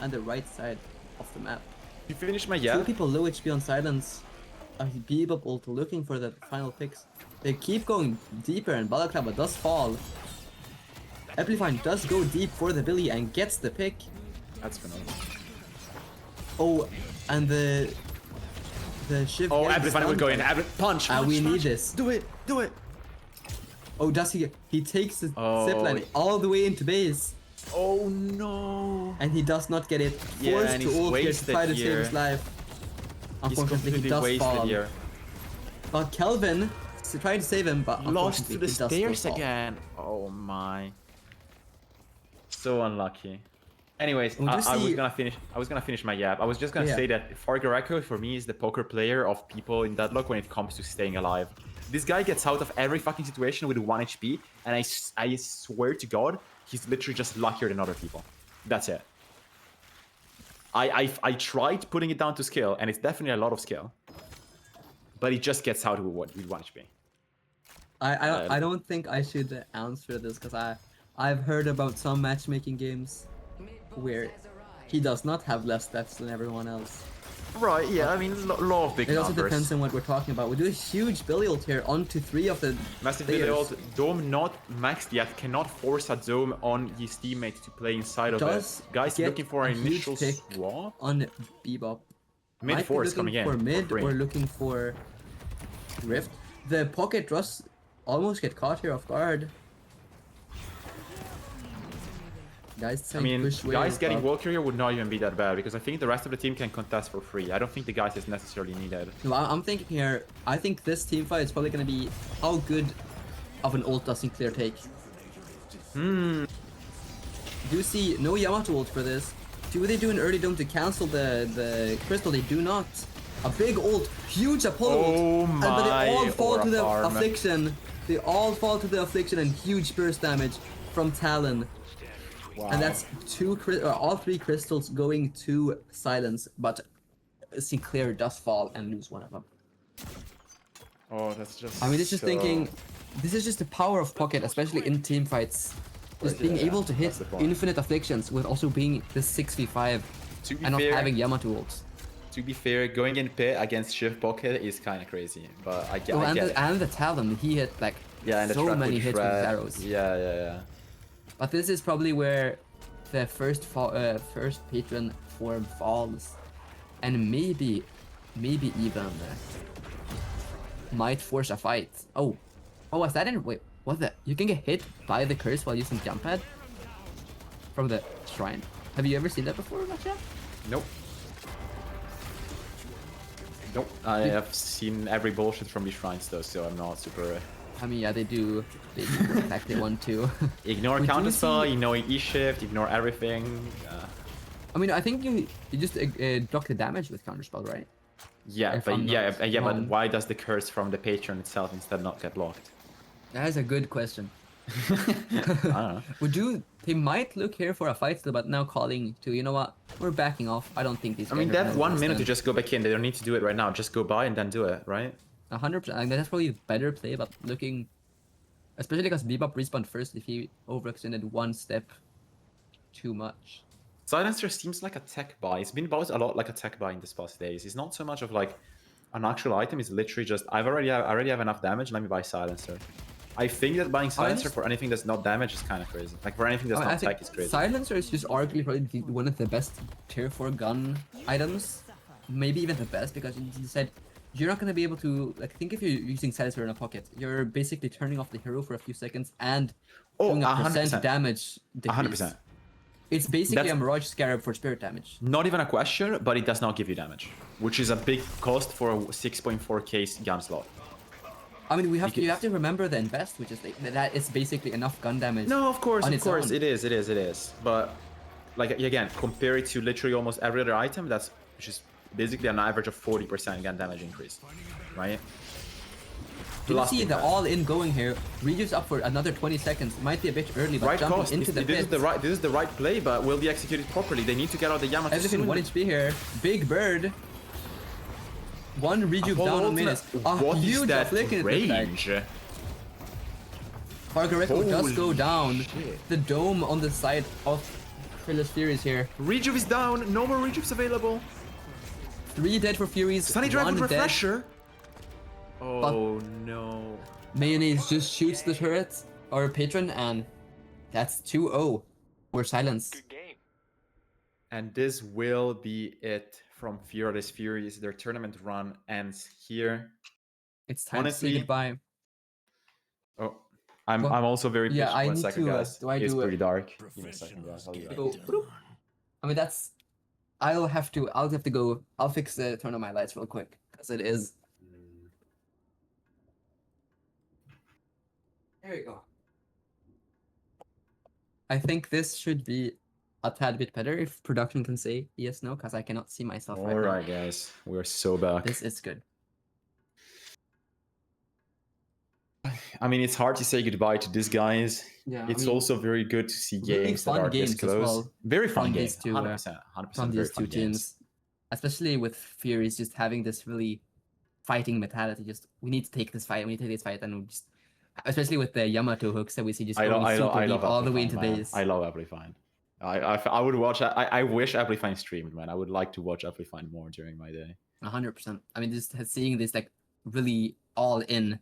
on the right side of the map. You finish my 2 people low HP on Silence. Bebop ult looking for the final picks. They keep going deeper and Balaclava does fall. Amplifying does go deep for the Billy and gets the pick. That's phenomenal. Oh, and the Shiv. Oh, getting Amplifying will stunned. go in. Punch. We need punch. this. Do it. Oh, does he? He takes the Oh, zipline all the way into base, Oh no. and he does not get it. Yeah, Forced and to he's ult here to wasted try to save here. his life. He's Unfortunately, he completely does wasted fall. here. But Kelvin is trying to save him, but Lost to unfortunately, the he does still stairs fall. again. Oh my. So unlucky. Anyways, Well, I just was see- gonna finish my yap. I was just gonna Yeah. say that Fargareko for me is the poker player of people in Deadlock when it comes to staying alive. This guy gets out of every fucking situation with 1 HP, and I swear to God, he's literally just luckier than other people. That's it. I tried putting it down to skill, and it's definitely a lot of skill. But he just gets out with 1 HP. I don't think I should answer this because I've heard about some matchmaking games where he does not have less stats than everyone else. Right, yeah, I mean, law of big It also numbers. depends on what we're talking about. We do a huge Billy ult here onto 3 of the Massive players. build, Dome not maxed yet, cannot force a Dome on his teammate to play inside of Does it. Guys get looking for a an huge initial pick swap. on Bebop. Mid Might be 4 is looking coming in. for mid free. or looking for Rift. The pocket Russ almost get caught here off guard. Guys, I mean, push guys wave, getting but- Walker here would not even be that bad because I think the rest of the team can contest for free. I don't think the guys is necessarily needed. No, I'm thinking here. I think this team fight is probably gonna be how good of an ult does Sinclair take. Do you see no Yamato ult for this? Do they do an early dome to cancel the crystal? They do not. A big ult, huge Apollo ult, Oh but they all my, fall to the Aura farm. affliction. They all fall to the affliction and huge burst damage from Talon. Wow. And that's all 3 crystals going to silence, but Sinclair does fall and lose one of them. Oh, that's just. I mean, it's just so- thinking, this is just the power of Pocket, especially in team fights. Just being Yeah, able to hit that's the point. infinite afflictions with also being the 6v5 To be and not fair, having Yamato ults. to be fair, going in pit against Shift Pocket is kind of crazy, but I get, Oh, I and, get it. and the Talon, he hit like Yeah, and the so trap many with hits with his Shred. arrows. Yeah. But this is probably where the first patron form falls, and maybe even might force a fight. Oh, was that in? Wait, what the? You can get hit by the curse while using jump pad from the shrine. Have you ever seen that before, Mattia? Nope. Nope. I have seen every bullshit from these shrines though, so I'm not super. I mean, yeah, they do attack the one too. Ignore We do counterspell, see- ignore E-shift, ignore everything. I mean, I think you just block the damage with counterspell, right? Yeah, If but I'm yeah, not but wrong. why does the curse from the patron itself instead not get blocked? That is a good question. I don't know. They might look here for a fight still, but now calling to, you know what, we're backing off. I don't think these. I mean, guys they are have gonna 1 minute to overextend. just go back in. They don't need to do it right now. Just go by and then do it, right? 100%. I mean, that's probably a better play, but looking, especially because Bebop respawned first. If he overextended one step too much. Silencer seems like a tech buy. It's been bought a lot like a tech buy in this past days. It's not so much of like an actual item. It's literally just I already have enough damage. Let me buy Silencer. I think that buying Silencer just- for anything that's not damage is kind of crazy. Like for anything that's I not think tech is crazy. Silencer is just arguably probably one of the best tier 4 gun items. Maybe even the best, because you said you're not going to be able to, like, think if you're using Silencer in a pocket, you're basically turning off the hero for a few seconds and doing a 100%. percent damage decrease. 100%. It's basically That's- a Mirage Scarab for spirit damage. Not even a question, but it does not give you damage, which is a big cost for a 6.4k gun slot. I mean, you have to remember the invest, which is like, that it's basically enough gun damage. No, of course, on of its course, own. it is. But like again, compare it to literally almost every other item, which is basically an average of 40% gun damage increase, right? You Plus see the defense. all-in going here. Reduce up for another 20 seconds. Might be a bit early, but Right jumping cost. into the This is pit. this is the right play, but will be executed properly. They need to get out the Yamato Everything soon. 1 HP here. Big Bird. One rejuve Apollo down on ultimate. minutes. A What is huge that afflicted attack. range? Fargareko does go Holy down. shit. The dome on the side of Thrillers Furies here. Rejuve is down. No more rejuves available. 3 dead for Furies. Sunny 1 Dragon dead. refresher. Oh no. Mayonnaise just shoots the turret or patron, and that's 2-0. We're silenced. And this will be it from Fearless Furies. Their tournament run ends here. It's time Honestly, to say goodbye. Oh, I'm Well, also very yeah, pitched. I 1 need second, to, guys. do I It's do it? pretty dark. Give me a second, guys. I'll be back. Go, bloop. I mean, I'll have to go. I'll fix the turn on my lights real quick, because it is. There you go. I think this should be a tad bit better if production can say yes, no, because I cannot see myself right All now. right, guys. We're so back. This is good. I mean, it's hard to say goodbye to these guys. Yeah, It's also very good to see really games that fun are this games as close. well Very fun from games. these two, 100%. 100% from very these fun two games. teams, especially with Furies just having this really fighting mentality. Just we need to take this fight. We need to take this fight, and we just, especially with the Yamato hooks that we see just going super deep all the way into base. I love Amplifying. I would watch. I wish Amplifying streamed, man. I would like to watch Amplifying more during my day. 100%. I mean, just seeing this like really all in,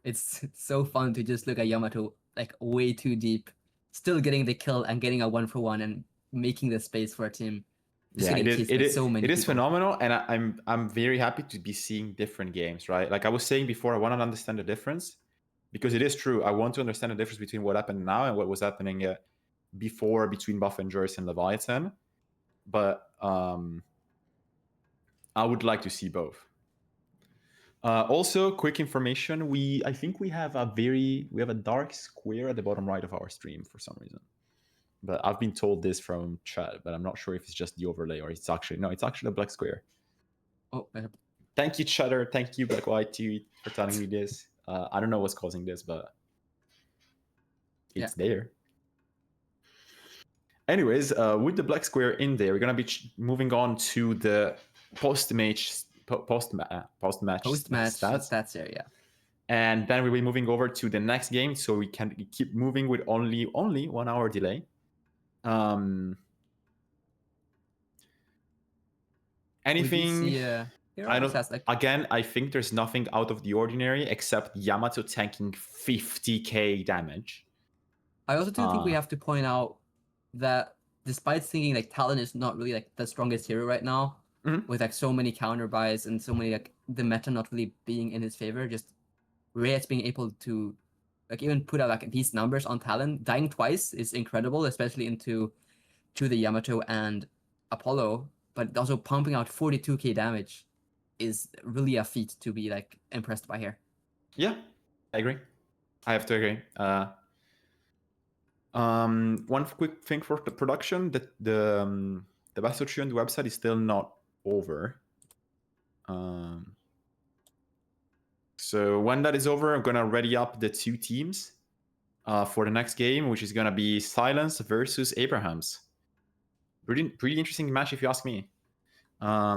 it's so fun to just look at Yamato like way too deep, still getting the kill and getting a 1-for-1 and making the space for a team. Just Yeah, getting chased by so many it is people. phenomenal, and I'm very happy to be seeing different games, right? Like I was saying before, I want to understand the difference, because it is true. I want to understand the difference between what happened now and what was happening before between Buff and Joyce and Leviathan. But I would like to see both. Also, quick information: I think we have a dark square at the bottom right of our stream for some reason. But I've been told this from chat, but I'm not sure if it's just the overlay or it's actually a black square. Oh, Thank you, Chatter. Thank you, Black White TV, for telling me this. I don't know what's causing this, but it's there. Anyways, with the black square in there, we're gonna be moving on to the post-match Post-match stats. stats here, yeah. And then we'll be moving over to the next game, so we can keep moving with only 1 hour delay. Anything? We do see, I don't. has, like, Again, I think there's nothing out of the ordinary except Yamato tanking 50k damage. I also do think we have to point out that despite thinking like Talon is not really like the strongest hero right now, with like so many counter buys and so many like the meta not really being in his favor, just Reyes being able to like even put out like these numbers on Talon, dying twice is incredible, especially into the Yamato and Apollo, but also pumping out 42k damage is really a feat to be like impressed by here. Yeah, I agree. I have to agree. One quick thing for the production, that the Battle Tune website is still not over. So when that is over, I'm gonna ready up the 2 teams for the next game, which is gonna be Silence versus Abrahams. Pretty interesting match, if you ask me. I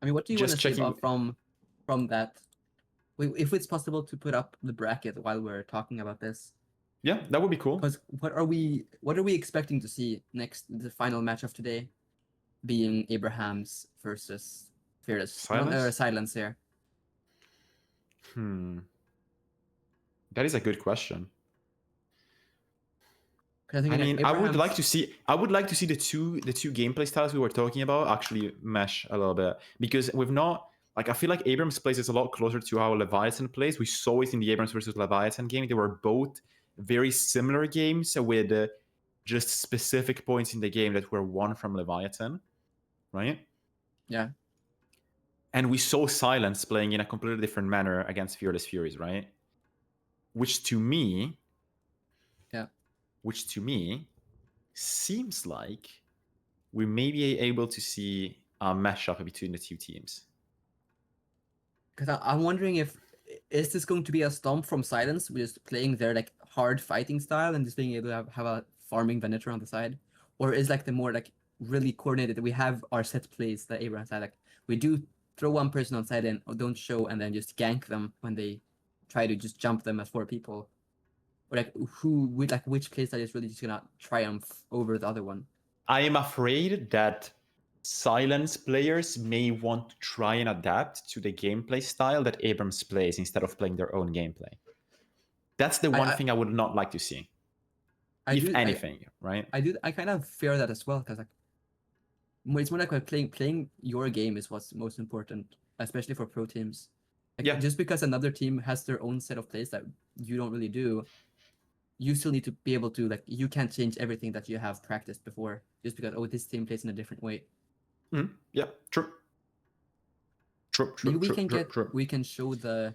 mean, what do you want to say checking- about from that? If it's possible to put up the bracket while we're talking about this, Yeah, that would be cool. because what are we expecting to see next? The final match of today being Abrahams versus Fearless Silence here. That is a good question. I mean, I would like to see the two gameplay styles we were talking about actually mesh a little bit, because we've not, like, I feel like Abrams plays is a lot closer to how Leviathan plays. We saw it in the Abrams versus Leviathan game. They were both very similar games with just specific points in the game that were won from Leviathan, right? Yeah. And we saw Silence playing in a completely different manner against Fearless Furies, right? Which to me seems like we may be able to see a mashup between the 2 teams. Because I'm wondering is this going to be a stomp from Silence, just playing their like hard fighting style and just being able to have a farming Venator on the side, or is like the more like really coordinated? We have our set plays that Abraham said, like we do throw one person on side and don't show, and then just gank them when they try to just jump them as 4 people. Or like which playstyle is really just gonna triumph over the other one? I am afraid that Silence players may want to try and adapt to the gameplay style that Abrams plays instead of playing their own gameplay. That's the one thing I would not like to see. If anything, right? I kind of fear that as well, because like it's more like playing your game is what's most important, especially for pro teams. Like, Yeah. Just because another team has their own set of plays that you don't really do, you still need to be able to, like, you can't change everything that you have practiced before just because, oh, this team plays in a different way. Yeah, true. Maybe we can show the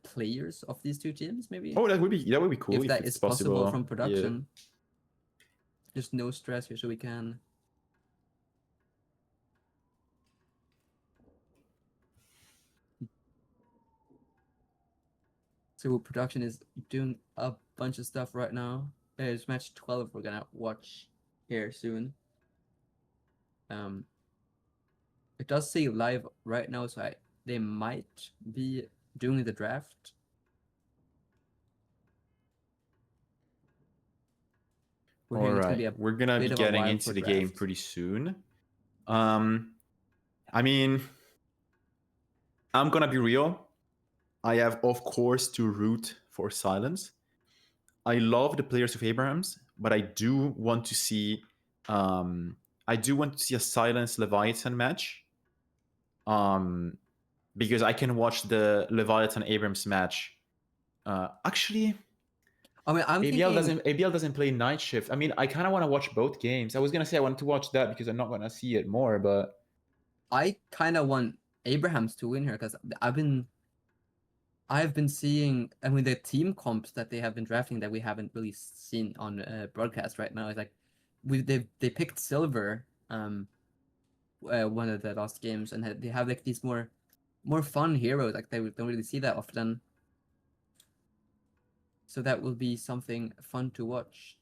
players of these 2 teams, maybe. Oh, that would be cool if that it's is possible from Yeah. production. Just no stress here, so we can. So production is doing a bunch of stuff right now. There's match 12 we're gonna watch here soon. It does say live right now, so they might be doing the draft. All right, we're gonna be getting into the game pretty soon. I mean, I'm gonna be real. I have, of course, to root for Silence. I love the players of Abrahams, but I do want to see a Silence Leviathan match. Because I can watch the Leviathan Abrams match. Actually, I mean, ABL doesn't play night shift. I mean, I kind of want to watch both games. I was gonna say I want to watch that because I'm not gonna see it more, but I kind of want Abrahams to win here because I've been seeing, I mean, the team comps that they have been drafting that we haven't really seen on broadcast right now is like they picked Silver one of the last games, and they have like these more fun heroes, like they don't really see that often. So that will be something fun to watch.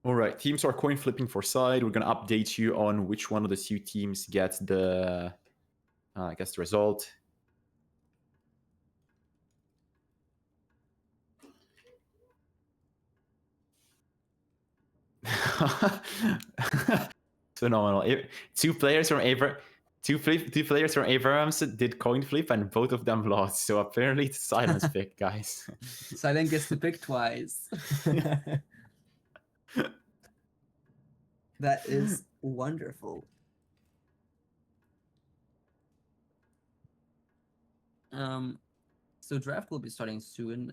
All right, teams are coin flipping for side. We're gonna update you on which one of the two teams gets the, the result. Phenomenal. Two players from Abrams did coin flip, and both of them lost. So apparently, it's silence pick, guys. Silent gets to pick twice. That is wonderful. So draft will be starting soon.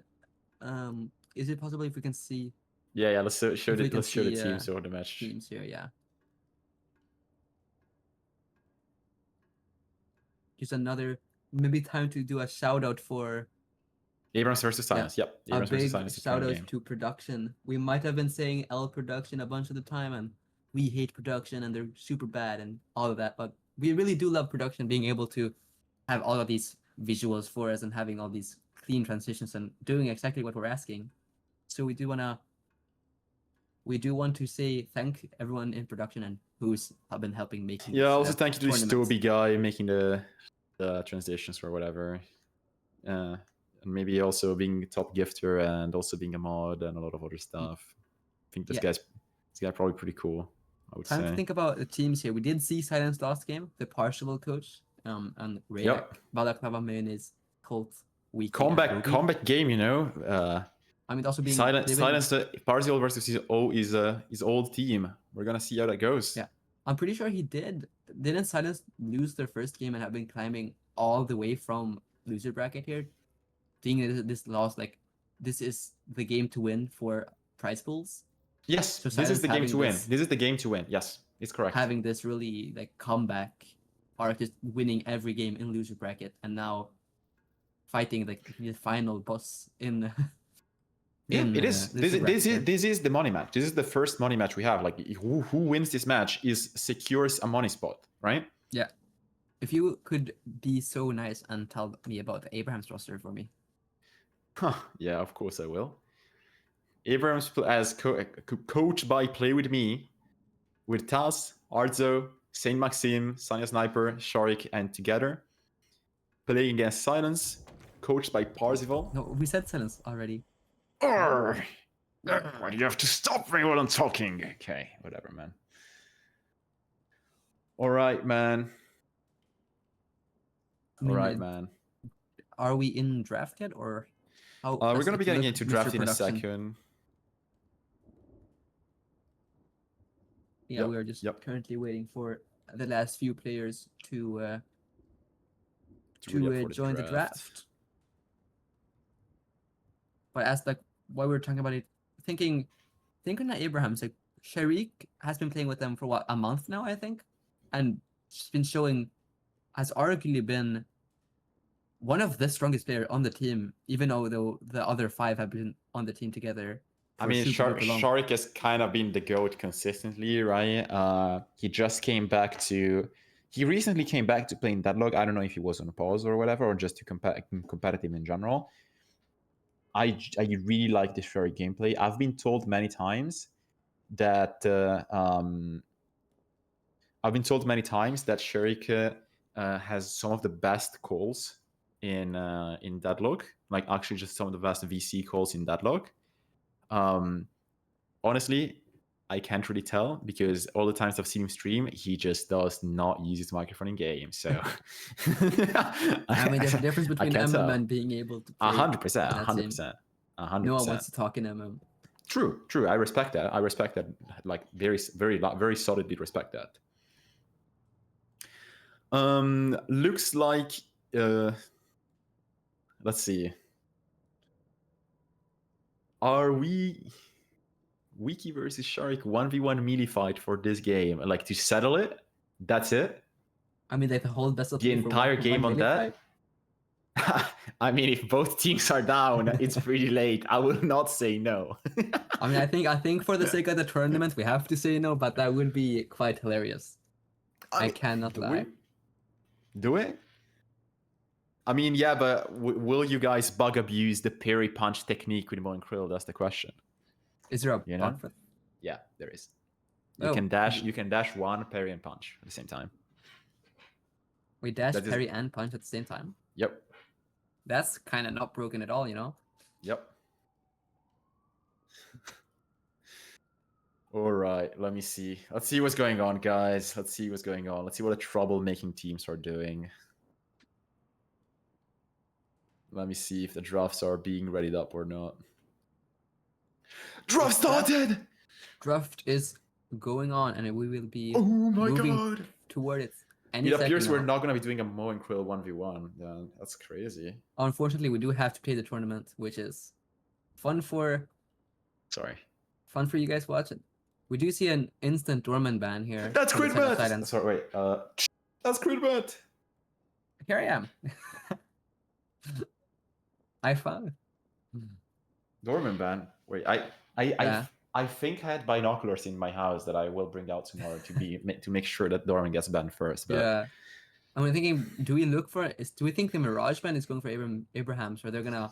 Is it possible if we can see Yeah. Let's show If we the can see, teams or the match. teams here? Yeah. Just another maybe time to do a shout out for Abrams versus Silence. Yep. a Abrams versus big Silence. shout out to production. We might have been saying L production a bunch of the time, and we hate production and they're super bad and all of that, but we really do love production, being able to have all of these visuals for us and having all these clean transitions and doing exactly what we're asking. So we do want to say thank everyone in production and who's been helping making. Yeah. this, Also, thank you to this tournament. Toby guy making the transitions or whatever. And maybe also being a top gifter and also being a mod and a lot of other stuff. I think this guy's probably pretty cool, I would Time say. to think about the teams here. We did see Silence last game, the Parzival coach, and Rayak, Yep. Balaclava, Mayonnaise, Colt, Weekly. Combat game, you know. I mean, also being Silence Parzival versus his old team. We're gonna see how that goes. Yeah. I'm pretty sure he didn't Silence lose their first game and have been climbing all the way from loser bracket here, seeing this loss like this is the game to win for prize pools. Yes, So this is Silence the game having to win. this- This is the game to win. Yes, it's correct. Having this really like comeback arc, just winning every game in loser bracket, and now fighting like the final boss in. Yeah, in, it is. loser bracket. This is the money match. This is the first money match we have. Like who wins this match secures a money spot, right? Yeah. If you could be so nice and tell me about the Abraham's roster for me. Huh. Yeah, of course I will. Abrams as coached by Play With Me, with Taz, Arzo, Saint Maxime, Sanya Sniper, Sharik, and together. Playing against Silence, coached by Parzival. No, we said Silence already. Why do you have to stop me while I'm talking? Okay, whatever, man. All right, man. All right, man. Are we in draft yet, or how? We're let's gonna be look getting at into Mr. draft in a Production. second. Yeah, Yep, we are just yep. currently waiting for the last few players to really up for join the draft. But as like while we were talking about it, thinking that Abraham's like Sharik has been playing with them for what, a month now, I think, and she's been showing, has arguably been one of the strongest players on the team, even though the other 5 have been on the team together. I mean, Sharik has kind of been the GOAT consistently, right? He just came back to... He recently came back to playing Deadlock. I don't know if he was on pause or whatever, or just to competitive in general. I really like the Sharik gameplay. I've been told many times that... Sharik has some of the best calls in Deadlock. Like, actually just some of the best VC calls in Deadlock. Honestly, I can't really tell because all the times I've seen him stream, he just does not use his microphone in game. So I mean, there's a difference between MM and being able to play. 100%, 100%. No one wants to talk in MM. True. I respect that. Like very solidly respect that. Looks like let's see. Are we Wiki versus Sharik 1v1 melee fight for this game? Like, to settle it? That's it? I mean, like the whole best of the entire game on that? I mean, if both teams are down, it's pretty late. I will not say no. I mean, I think for the sake of the tournament, we have to say no, but that would be quite hilarious. I cannot lie. Do it? I mean, yeah, but will you guys bug abuse the parry punch technique with Mo and Krill? That's the question. Is there a bug for Yeah, there is. You Oh, can dash. You can dash one, parry, and punch at the same time. we dash, that is- parry, and punch at the same time. Yep. That's kind of not broken at all, you know? Yep. All right, let me see. Let's see what's going on, guys. Let's see what's going on. Let's see what the troublemaking teams are doing. Let me see if the drafts are being readied up or not. Draft started! Draft is going on, and we will be Oh my moving god! toward it. Any It appears second we're now. not going to be doing a Mo and Quill 1v1. Yeah, that's crazy. Unfortunately, we do have to play the tournament, which is fun for Sorry. you guys watching. We do see an instant Dorman ban here. That's on the side of Kryddmått! Silence. Sorry, wait. That's Kryddmått! Here I am. I found. Dorman ban. Wait, I think I had binoculars in my house that I will bring out tomorrow to make sure that Dorman gets banned first. But Yeah. I'm thinking, do we think the Mirage ban is going for Abrahams, or they're gonna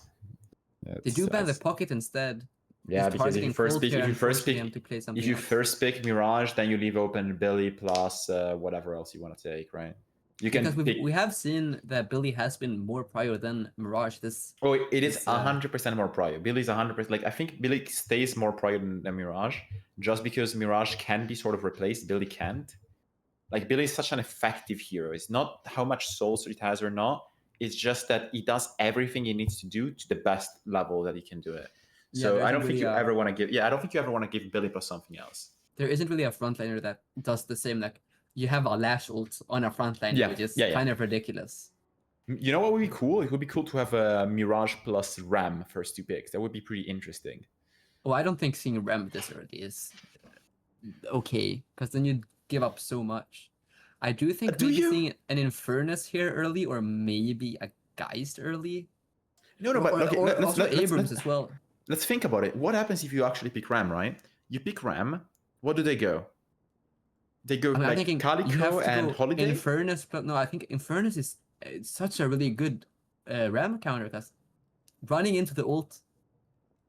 they do ban the Pocket instead? Yeah, Just because if you targeting first Cold pick, Care if you and first forcing pick, him to play something if you else. first pick Mirage, then you leave open Billy plus whatever else you want to take, right? You can Because pick. we have seen that Billy has been more prior than Mirage. Oh, it is this, 100% more prior. Billy's 100%. Like I think Billy stays more prior than Mirage, just because Mirage can be sort of replaced. Billy can't. Like Billy is such an effective hero. It's not how much souls it has or not. It's just that he does everything he needs to do to the best level that he can do it. Yeah, So there I don't isn't think really you ever want to give. Yeah, I don't think you ever want to give Billy plus something else. there isn't really a frontliner that does the same. Like you have a Lash ult on a frontline, Yeah, which is yeah. kind of ridiculous. You know what would be cool? It would be cool to have a Mirage plus Ram first two picks. That would be pretty interesting. Well, I don't think seeing Rem this early is okay, because then you'd give up so much. I do think Do maybe you? seeing an Infernus here early, or maybe a Geist early. No, but okay, or let's, also let's, Abrams let's, as well. let's think about it. What happens if you actually pick Ram, right? You pick Ram. What do they go? They go I mean, I'm like thinking you Calico have to and go Holiday? Infernus, but no, I think Infernus is such a really good Ram counter, because running into the ult,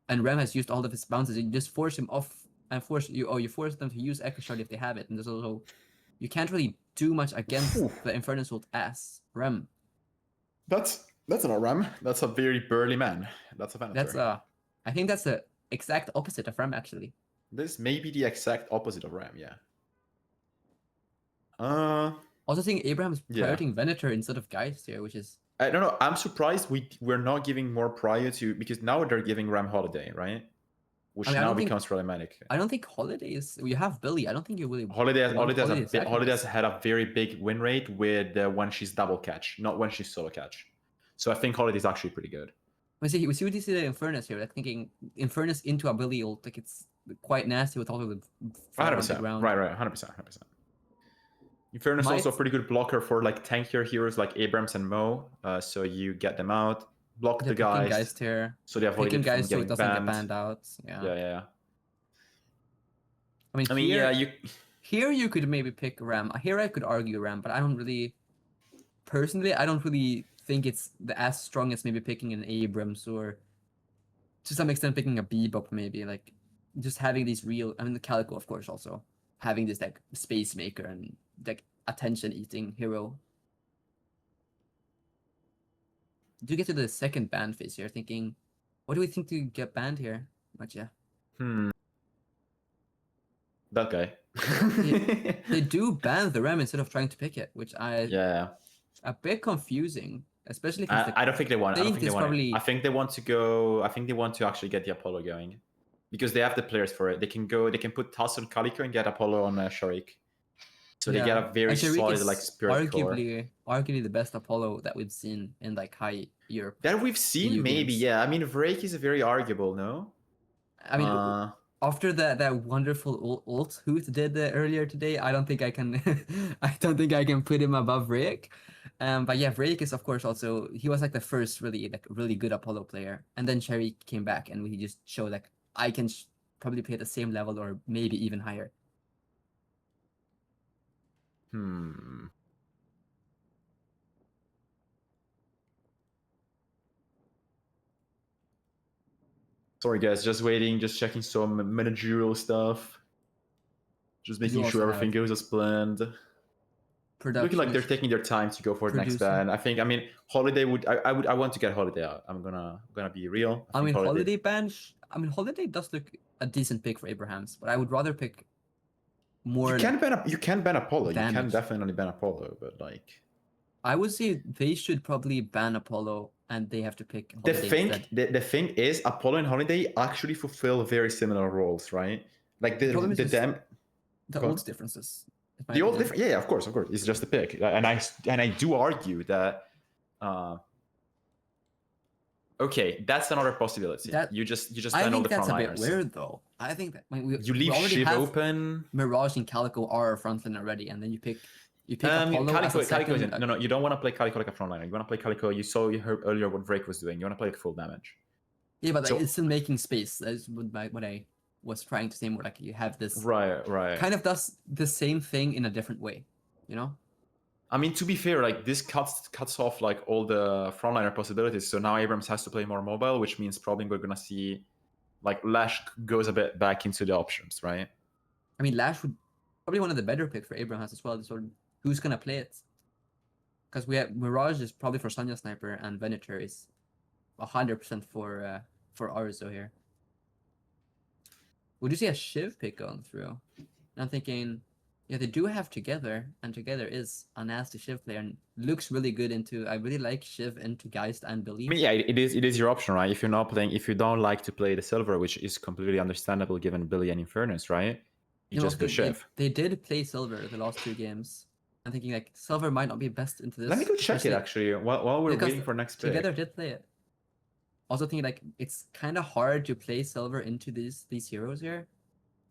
and Ram has used all of his bounces, you just force him off and you force them to use Echo Shard if they have it, and there's also you can't really do much against Phew. the Infernus ult as Rem. That's not Ram. That's a very burly man. That's a Venator. That's I think that's the exact opposite of Rem, actually. This may be the exact opposite of Ram, yeah. Also seeing Abraham's Yeah. prioritizing Venator instead of Geist here, which is I don't know. I'm surprised we're not giving more prior to, because now they're giving Ram Holiday, right? Which I mean, I now don't think- becomes problematic. I don't think Holiday is. You have Billy. I don't think you really. Holiday has sacrifice. had a very big win rate with when she's double catch, not when she's solo catch. So I think Holiday is actually pretty good. We see what you see the Infernus here. Like thinking Infernus into a Billy ult, like it's quite nasty with all of the fire on the 100%. ground. Right, 100%. Infernus is also a pretty good blocker for like tankier heroes like Abrams and Mo. So you get them out, block They're the picking guys, Geist here. so they avoid Picking it from Geist so getting it doesn't banned. get banned out. Yeah. Yeah. I mean, I mean, here, you. here you could maybe pick Ram. Here I could argue Ram, but I don't really. Personally, I don't really think it's as strong as maybe picking an Abrams, or to some extent picking a Bebop maybe. Like just having these real. I mean, the Calico, of course, also having this like space maker and like attention eating hero. Do you get to the second ban phase here, thinking, what do we think to get banned here, Mattia? That guy. They do ban the Ram instead of trying to pick it, which Yeah. a bit confusing, especially because I don't think they want. I don't Saint think they is want. probably- I think they want to go. I think they want to actually get the Apollo going, because they have the players for it. They can go. They can put Tuss on Calico and get Apollo on Sharik. So they get a very And Sharik solid is like spirit core. arguably the best Apollo that we've seen in like high Europe. That we've seen, EU maybe. games. Yeah. I mean, Vrake is very arguable, no? I mean, after that wonderful ult Hoot did earlier today, I don't think I can I don't think I can put him above Vrake. But yeah, Vrake is of course also, he was like the first really good Apollo player, and then Cherry came back and he just showed like I can probably play at the same level or maybe even higher. Sorry guys, just waiting, just checking some managerial stuff. Just You making also sure everything have goes as planned. production. Looking like they're is taking their time to go for the next producing. ban. I think. I mean, Holiday would. I want to get Holiday out. I'm gonna be real. I think mean, Holiday bench. I mean, Holiday does look a decent pick for Abrahams, but I would rather pick more. You can ban. You can ban Apollo. You can damage. definitely ban Apollo, but like. I would say they should probably ban Apollo, and they have to pick The Holiday thing, instead. the thing is, Apollo and Holiday actually fulfill very similar roles, right? Like The problem is just the The Go on. old differences. in my the old opinion. different. Yeah, of course. It's just a pick, and I do argue that. Okay, that's another possibility. That- you just I ban all think the that's a bit frontliners. weird, though. I think that You leave we already Shiv have open. Mirage and Calico are a frontline already, and then you pick Apollo Calico, as a second. isn't. No, you don't want to play Calico like a frontliner. You want to play Calico. You heard earlier what Drake was doing. You want to play like full damage. Yeah, but like, So- it's still making space. That's what I was trying to say. More like you have this Right. kind of does the same thing in a different way, you know? I mean, to be fair, like this cuts off like all the frontliner possibilities. So now Abrams has to play more mobile, which means probably we're gonna see like Lash goes a bit back into the options, right? I mean, Lash would probably one of the better picks for Abrahams as well. So who's gonna play it? Because we have Mirage is probably for Sonya Sniper, and Venator is 100% for Arzo here. Would you see a Shiv pick going through? And I'm thinking, yeah, they do have Together, and Together is a nasty Shiv player and looks really good into. I really like Shiv into Geist and Billy. I mean, yeah, it is your option, right? If you're not playing, if you don't like to play the silver, which is completely understandable given Billy and Infernus, right? You just go Shiv. They did play Silver the last 2 games. I'm thinking like Silver might not be best into this. Let me go check it especially- actually while we're because waiting for next pick. Together did play it. Also thinking like it's kind of hard to play Silver into these heroes here.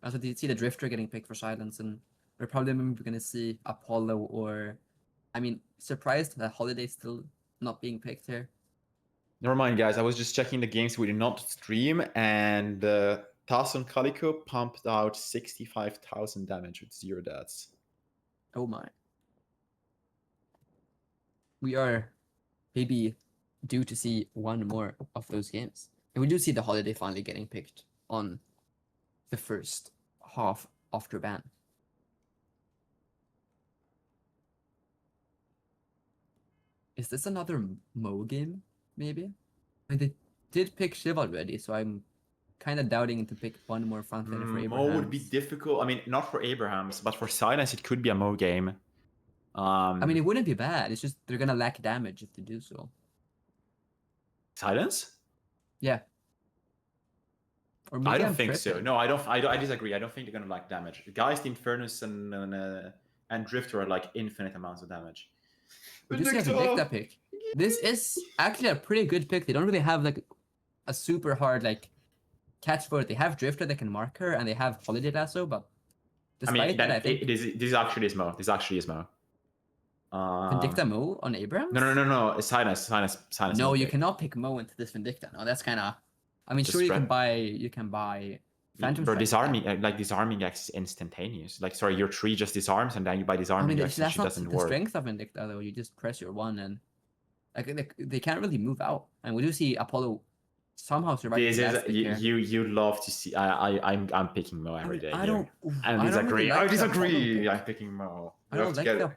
Also, you see the Drifter getting picked for Silence, and we're probably going to see Apollo or, I mean, surprised that Holiday still not being picked here. Never mind, guys. I was just checking the games we did not stream, and Tasson Calico pumped out 65,000 damage with 0 deaths. Oh my. We are maybe due to see one more of those games. And we do see the Holiday finally getting picked on the first half after ban. Is this another Mo game, maybe? I mean, they did pick Shiv already, so I'm kind of doubting to pick one more frontliner for Abrahams. Mo would be difficult. I mean, not for Abrahams, but for Silence, it could be a Mo game. I mean, it wouldn't be bad. It's just they're gonna lack damage if they do so. Silence? Yeah. Or maybe I don't I'm think so. tripping. No, I don't. I disagree. I don't think they're gonna lack damage. Guys, the Infernus and Drifter are like infinite amounts of damage. We just have a Vindicta pick. This is actually a pretty good pick. They don't really have like a super hard like catch for it. They have Drifter that can mark her, and they have Holiday Lasso, but I despite mean, that, I think this actually is Mo. This actually is Mo. Vindicta Mo on Abrams? No. It's Silence. No, Mo you pick. cannot pick Mo into this Vindicta. No, that's kind of. I mean, Just sure spread- you can buy Phantom Bro, Strike. disarming X is instantaneous. Like, sorry, your 3 just disarms, and then you buy I disarming mean, X, that's she not doesn't the work. strength of Vindicta though. You just press your 1 and like they can't really move out. And we do see Apollo somehow surviving. This that is stick here. you love to see. I'm picking Mo every day. I here. don't. I I don't really disagree. like I the Apollo disagree. pick. I'm picking Mo. I You have don't to like get- the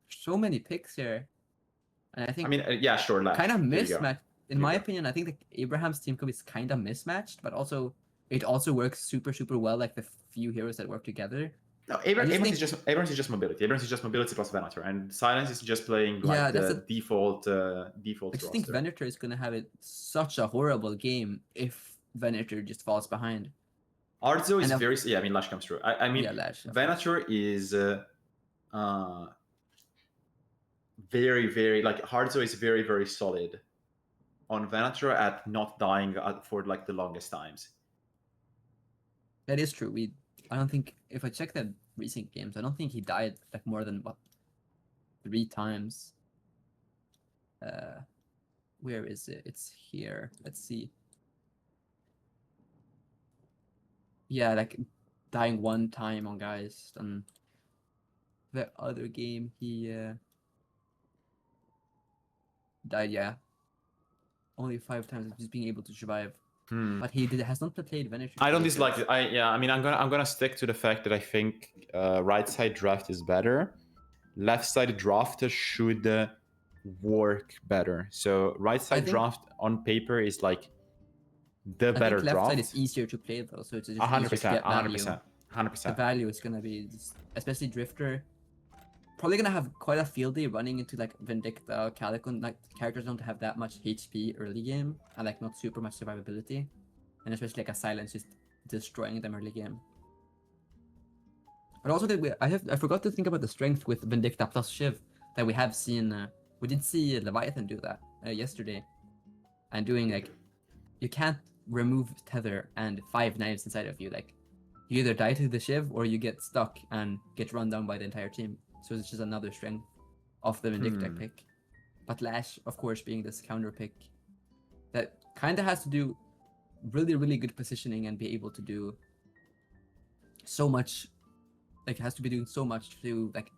so many picks here, and I think I mean, yeah, sure. Lash. kind of There you go. mismatched. In There my you go. opinion, I think the Abraham's team code is kind of mismatched, but also it also works super well. Like the few heroes that work together. No, just Abrams think- is just mobility. Abrams is just mobility plus Venator, and Silence is just playing like Yeah, that's the default I just think roster. Venator is gonna have such a horrible game if Venator just falls behind. Arzo is And very. Yeah, I mean, Lash comes through. I mean, Yeah, Lash. of Venator is very like Hardzo is very solid on Venator at not dying for like the longest times. That is true. I don't think if I check the recent games, I don't think he died like more than 3 times. Where is it? It's here. Let's see. Yeah, like dying 1 time on guys. And the other game he died. Yeah, only 5 times. Just being able to survive. but has not played Venetia. I don't dislike it. I mean, I'm gonna stick to the fact that I think right side draft is better. Left side draft should work better. So right side draft on paper is like the better think left draft. side is easier to play though, so it's just 100%, 100%. The value is gonna be, especially Drifter, probably gonna have quite a field day running into like Vindicta, Calico. Like characters don't have that much HP early game, and like not super much survivability, and especially like a Silence just destroying them early game. But also I forgot to think about the strength with Vindicta plus Shiv that we have seen. We did see Leviathan do that yesterday, and doing like, you can't remove tether and 5 knives inside of you. Like, you either die to the Shiv or you get stuck and get run down by the entire team. So it's just another strength of the Vindicta pick. But Lash, of course, being this counter pick that kind of has to do really, really good positioning and be able to do so much. Like, it has to be doing so much to like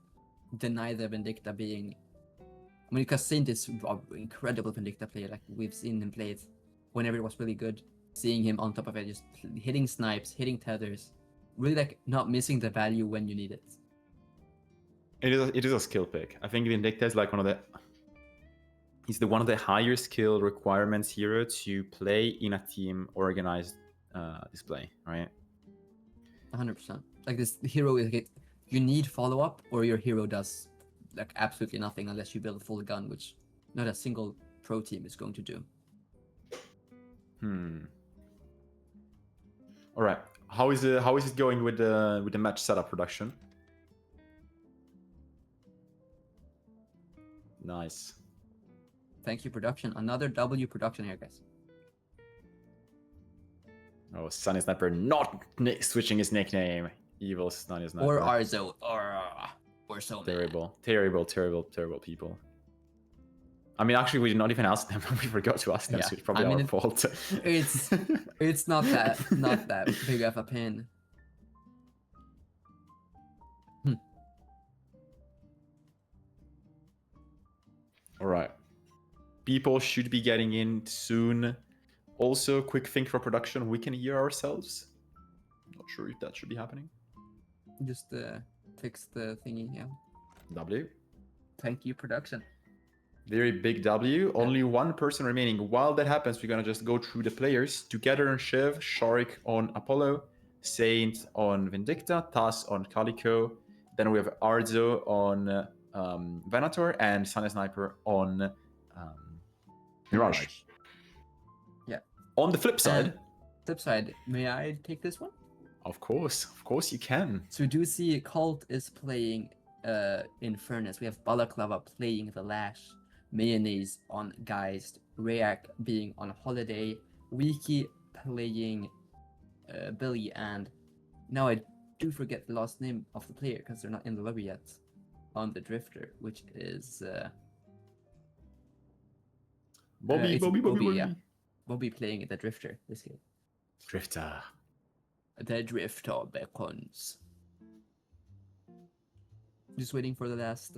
deny the Vindicta being. I mean, because Saint is an incredible Vindicta player. Like, we've seen him play it whenever it was really good. Seeing him on top of it, just hitting snipes, hitting tethers, really like not missing the value when you need it. It is a skill pick. I think Vindicta is like he's one of the higher skill requirements hero to play in a team organized display, right? 100%. Like, this hero is like, you need follow up or your hero does like absolutely nothing unless you build a full gun, which not a single pro team is going to do. All right. How is it going with the match setup production? Nice. Thank you, production. Another W production here, guys. Oh, Sunny Sniper not switching his nickname. Evil Sunny Sniper. Or Arzo. Or so Terrible, terrible, terrible, terrible people. I mean, actually, we did not even ask them. We forgot to ask them, so it's probably our fault. It's not that big of a pain. All right. People should be getting in soon. Also, quick thing for production: we can hear ourselves. Not sure if that should be happening. Just fix the thingy, yeah. W. Thank you, production. Very big W. Only one person remaining. While that happens, we're gonna just go through the players together on Shiv, Sharik on Apollo, Saint on Vindicta, Tas on Calico. Then we have Arzo on Venator and Sunny Sniper on Mirage. Yeah. On the flip side. May I take this one? Of course you can. So we do see Cult is playing in Furnace. We have Balaclava playing the Lash, Mayonnaise on Geist, React being on Holiday, Wiki playing Billy, and now I do forget the last name of the player because they're not in the lobby yet, on the Drifter, which is Bobby. Yeah. Bobby playing the Drifter this game. Drifter. The Drifter beckons. Just waiting for the last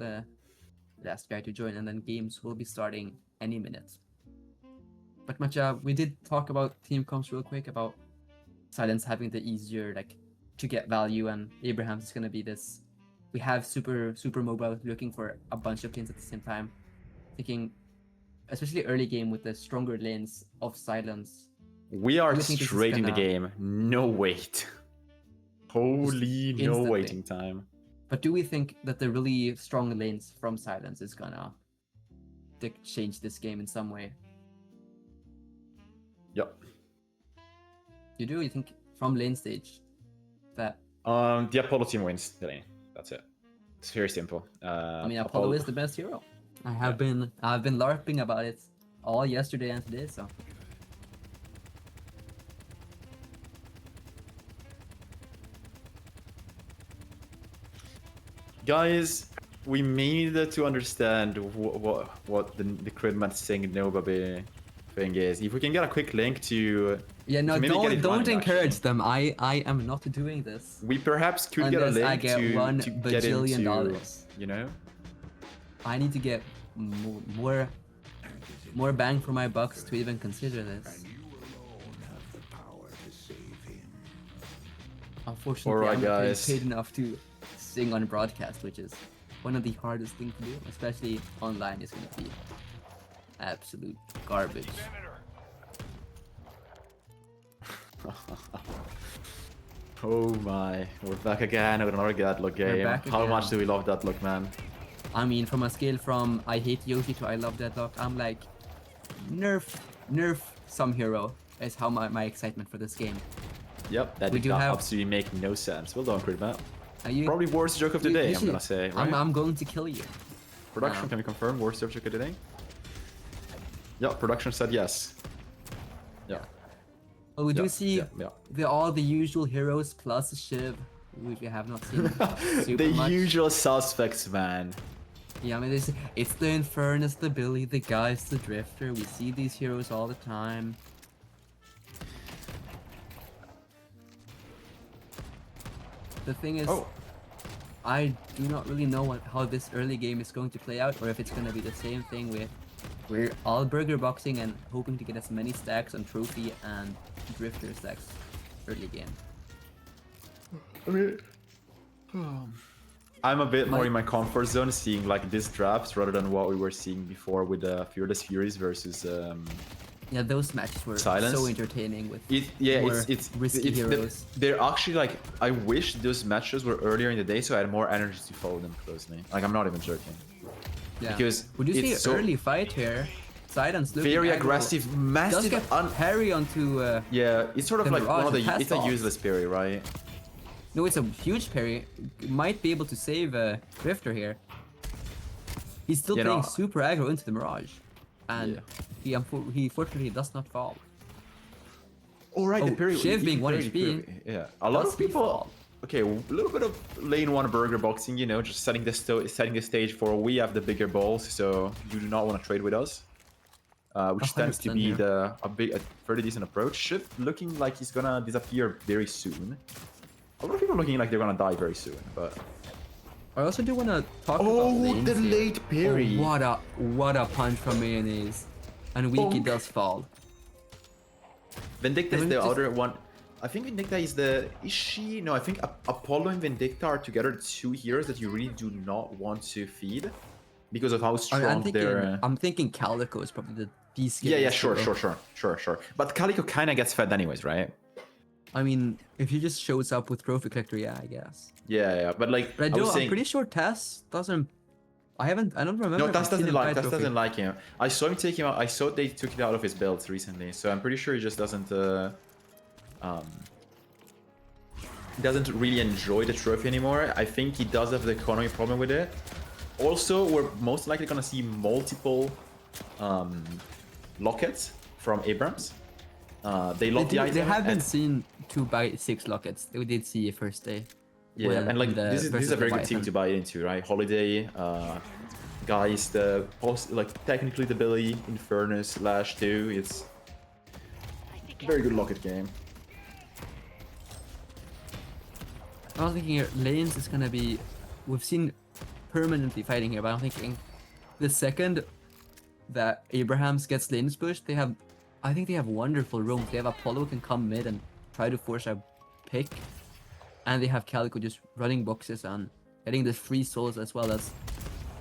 guy to join, and then games will be starting any minute. But Mattia, we did talk about team comps real quick, about Silence having the easier like to get value, and Abraham's is gonna be this. We have super mobile, looking for a bunch of lanes at the same time. Thinking, especially early game with the stronger lanes of Silence. We are straight in the game. No wait. Holy no waiting time. But do we think that the really strong lanes from Silence is gonna change this game in some way? Yep. You do? You think from lane stage that the Apollo team wins the lane. That's it. It's very simple. I mean, Apollo is the best hero. I've been LARPing about it all yesterday and today, so. Guys, we need to understand what the Kryddmått saying nobody thing is. If we can get a quick link to don't encourage them. I am not doing this. We perhaps could get a link I get to $1 bajillion. You know, I need to get more bang for my bucks to even consider this. Unfortunately, Alright, I'm not getting guys. paid enough to sing on broadcast, which is one of the hardest things to do, especially online. Is going to be absolute garbage. Oh my, we're back again with another Deadlock game. back How much again. do we love Deadlock, man? I mean, from a scale from I hate Yoshi to I love Deadlock, I'm like, nerf some hero is how my excitement for this game. Yep, that We did do not have- absolutely make no sense. Well done, Kryddmått. Are you? Probably worst joke of the you- day, you I'm should- gonna say, right? I'm going to kill you. Production, can we confirm worst joke of the day? Yeah, production said yes. Yeah. Well, we do Yeah, see yeah. all the usual heroes plus Shiv, which we have not seen super The much. usual suspects, man. Yeah, I mean, it's the Infernus, the Billy, the Geist, the Drifter. We see these heroes all the time. The thing is, Oh. I do not really know how this early game is going to play out, or if it's going to be the same thing with we're all burger boxing and hoping to get as many stacks on trophy and Drifter stacks early game. I mean, I'm a bit more in my comfort zone seeing like these drafts rather than what we were seeing before with the Fearless Furies versus Yeah, those matches were Silence. so entertaining with it's risky heroes. they're actually like, I wish those matches were earlier in the day so I had more energy to follow them closely. Like, I'm not even joking. Yeah. Because would you see it's an so early fight here? Silence looking very aggro. aggressive, Does massive. get parry onto Yeah, it's sort of the like one of the. Mirage It's a pass-offs. useless parry, right? no, it's a huge parry. Might be able to save Drifter here. He's still You playing know- super aggro into the Mirage, and Yeah. he fortunately does not fall. All right, Oh, the parry. Shiv being 1 parry, HP, Yeah, a lot does of he people. fall? Okay, a little bit of lane one burger boxing, you know, just setting the stage for we have the bigger balls, so you do not want to trade with us. Which tends to 100% be here. a very decent approach. Shiv looking like he's gonna disappear very soon. A lot of people looking like they're gonna die very soon, but I also do want to talk about oh, lanes the here. late parry! Oh, what a punch from Mayonnaise, and Wiki Bonk. does fall. Vindicta is Haven't the just- other one. I think Vindicta is the. Is she? No, I think Apollo and Vindicta are together two heroes that you really do not want to feed because of how I mean, strong they're. I'm thinking Calico is probably the Yeah, scariest sure. hero. But Calico kind of gets fed anyways, right? I mean, if he just shows up with Trophy Collector, yeah, I guess. Yeah. But like, But I was I'm saying, pretty sure Tess doesn't. I don't remember. no, if Tess I've seen doesn't him like. buy Tess Trophy. doesn't like him. I saw him take him out. I saw they took it out of his builds recently, so I'm pretty sure he just doesn't. Doesn't really enjoy the trophy anymore. I think he does have the economy problem with it. Also, we're most likely gonna see multiple lockets from Abrams. They lock the item. They have been and- seen 2x6 lockets. We did see it first day. Yeah, when- and like in the this is versus a very good team Leviathan. to buy into, right? Holiday, guys, the technically the Billy, Infernus, Lash 2. It's a very good locket game. I was thinking here, lanes is gonna be. We've seen permanently fighting here, but I'm thinking the second that Abrahams gets lanes pushed, they have. I think they have wonderful roams. They have Apollo who can come mid and try to force a pick, and they have Calico just running boxes and getting the free souls as well as.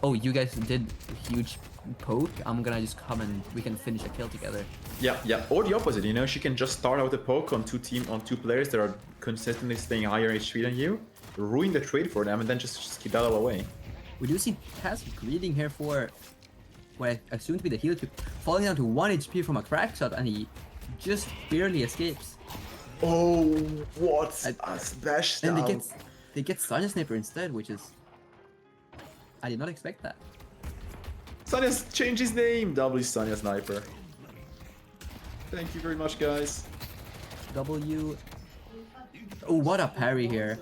Oh, you guys did a huge poke. I'm gonna just come and we can finish a kill together. Yeah. Or the opposite, you know, she can just start out a poke on two players that are consistently staying higher HP than you, ruin the trade for them, and then just skedaddle away. We do see Taz greeting here for what I assume to be the heal chip, falling down to 1 HP from a crack shot, and he just barely escapes. Oh, what I- a smash And down. they get Sonic Sniper instead, which is I did not expect that. Sonya's changed his name. W Sonya Sniper. Thank you very much, guys. W. Oh, what a parry here.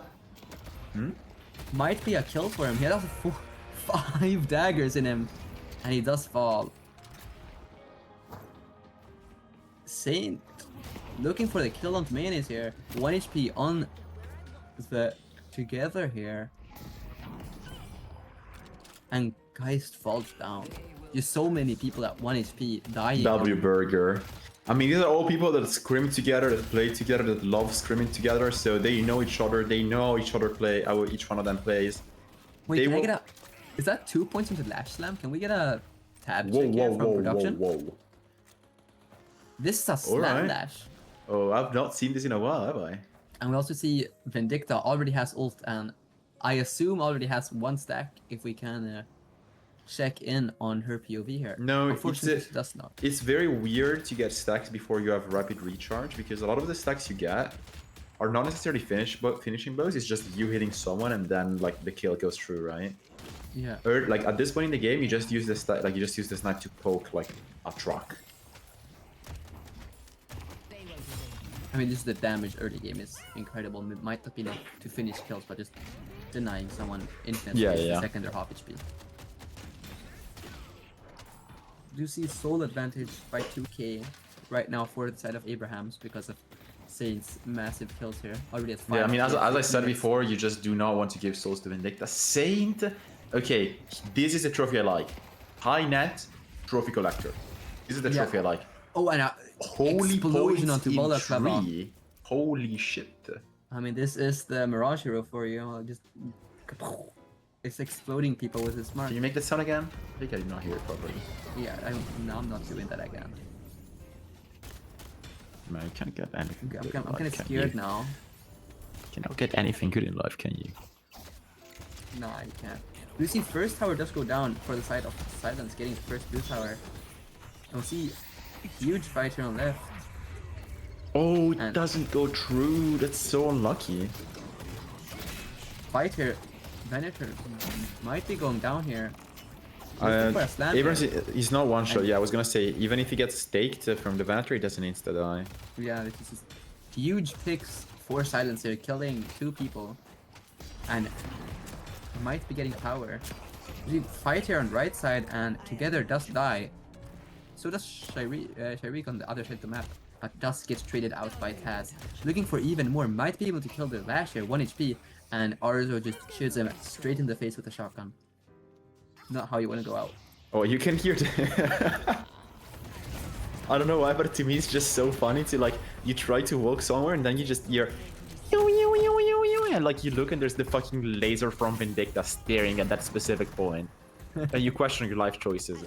Might be a kill for him. He has 5 daggers in him, and he does fall. Saint looking for the kill on Mayonnaise here. 1 HP on the together here. And Geist falls down. Just so many people at 1 HP dying. W Burger. I mean, these are all people that scrim together, that play together, that love scrimming together, so they know each other, they know how each other play, how each one of them plays. Wait, They can I will- get a... Is that 2 points into Lash Slam? Can we get a tab Whoa, check here whoa, from whoa, production? whoa, whoa. This is a slam Alright. dash. Oh, I've not seen this in a while, have I? And we also see Vindicta already has ult, and I assume already has 1 stack if we can check in on her POV here. No, Unfortunately, she does not. It's very weird to get stacks before you have rapid recharge, because a lot of the stacks you get are not necessarily finishing blows, it's just you hitting someone and then like the kill goes through, right? Yeah. Or like at this point in the game, you just use the snipe to poke like a truck. I mean, this is the damage early game is incredible. It might not be enough to finish kills, but just denying someone infinite Yeah, space yeah. the second they're half HP. Do you see soul advantage by 2k right now for the side of Abraham's because of Saint's massive kills here? Already at 5. Yeah, I mean, as I said minutes. before, you just do not want to give souls to Vindicta. Saint, okay, this is a trophy I like. High net trophy collector. This is the Yeah. trophy I like. Oh, and Holy explosion points onto in Balaclava. tree. Holy shit. I mean, this is the Mirage hero for you. Just it's exploding people with his mark. Can you make that sound again? I think I did not hear it properly. Yeah, no, I'm not doing that again. Man, you can't get anything I'm, good in I'm life, kind of can scared you? now. You cannot get anything good in life, can you? No, I can't. You see, first tower does go down for the side of Silence getting the first blue tower. And we'll see a huge fight here on left. Oh, it And- doesn't go through. That's so unlucky. Fight here. Venator might be going down here. Looking for a slam Abrams, here. he's not one shot. And- Yeah, I was gonna say, even if he gets staked from the Venator, he doesn't insta die. Yeah, this is huge picks for Silence here, killing 2 people. And might be getting power. We fight here on right side, and together does die. So does Shairik on the other side of the map, but does get traded out by Taz. Looking for even more, might be able to kill the Lash here, 1 HP, and Arzo just shoots him straight in the face with a shotgun. Not how you want to go out. Oh, you can hear the... I don't know why, but to me it's just so funny to like, you try to walk somewhere and then you just hear... And like you look and there's the fucking laser from Vindicta staring at that specific point. And you question your life choices.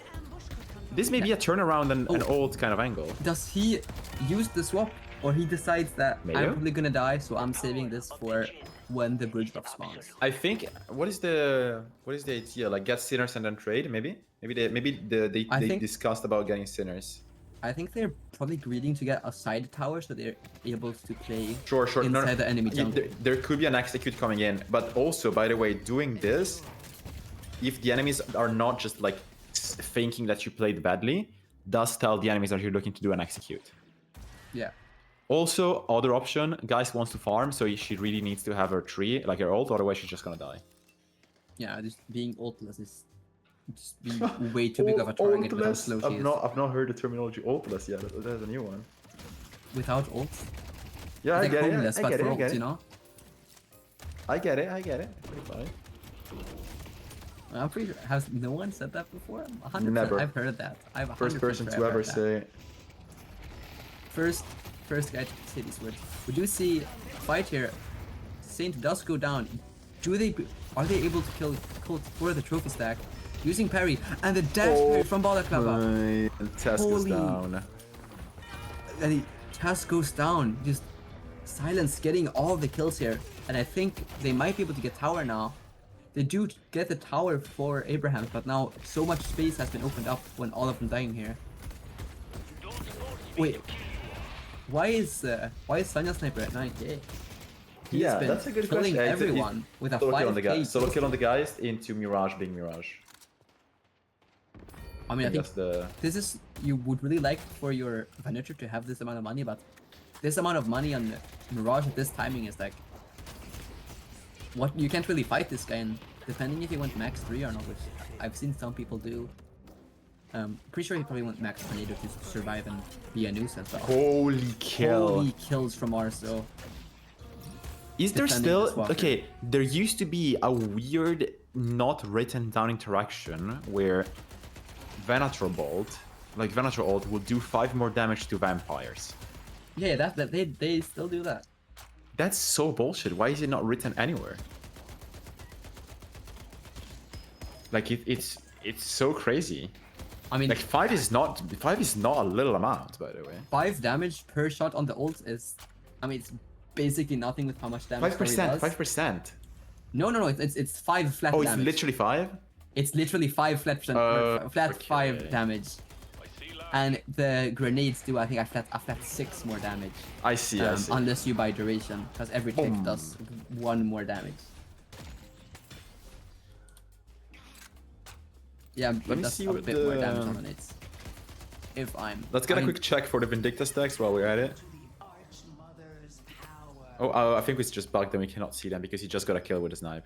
This may be a turnaround and an old kind of angle. Does he use the swap, or he decides that Maybe. I'm probably gonna die, so I'm saving this for when the bridge buff spawns? I think what is the idea? Like get sinners and then trade, maybe? Maybe they think- discussed about getting sinners. I think they're probably greeding to get a side tower so they're able to play Sure. No, inside the enemy jungle. There could be an execute coming in, but also, by the way, doing this, if the enemies are not just like thinking that you played badly, does tell the enemies that you're looking to do an execute. Yeah. Also, other option, guys wants to farm, so she really needs to have her tree, like her ult, otherwise she's just gonna die. Yeah, just being ultless is just being way too big of a target with how slow she is. I've not heard the terminology ultless yet. There's a new one. Without ult, Yeah, it's like homeless, but for ult, you know? I get it. Pretty funny. I'm pretty sure, has no one said that before? 100%, Never. I've heard that. I've 100% First person sure to I've ever heard that. say. First guy to say these words. We do see fight here. Saint does go down. Are they able to kill Colt for the trophy stack? Using parry and the dash parry from Balaclava. And Tess goes Holy- down. And Taz goes down. Just Silence getting all the kills here. And I think they might be able to get tower now. They do get the tower for Abraham, but now so much space has been opened up when all of them dying here. Wait, why is Sanya Sniper at 9k? He's Yeah, been that's a good killing question. everyone with a Solo kill on the 5k. guy. Solo kill on the guys into Mirage being Mirage. I mean, I think that's the. this is, you would really like for your Venator to have this amount of money, but this amount of money on Mirage at this timing is like, what, you can't really fight this guy, and depending if he went max 3 or not, which I've seen some people do. Pretty sure he probably went max tornado to survive and be a nuisance. But Holy kill. holy kills from Arso. Is there defending still this walker. okay? There used to be a weird, not written down interaction where Venator Bolt like Venator ult will do 5 more damage to vampires. Yeah, that they still do that. That's so bullshit. Why is it not written anywhere? Like it's so crazy. I mean, Like 5 is not a little amount, by the way. 5 damage per shot on the ult is, I mean, it's basically nothing with how much damage. 5%. 5%. No, it's 5 flat. Oh, it's damage. literally 5. It's literally 5 flat flat 5 damage. And the grenades do, I think, a flat 6 more damage. I see. I see. Unless you buy duration, because every tick does 1 more damage. Yeah, Let me that's see a what bit more the- damage on grenades. If I'm... Let's get I a mean, quick check for the Vindicta stacks while we're at it. Oh, I think it's just bugged and we cannot see them because he just got a kill with a snipe.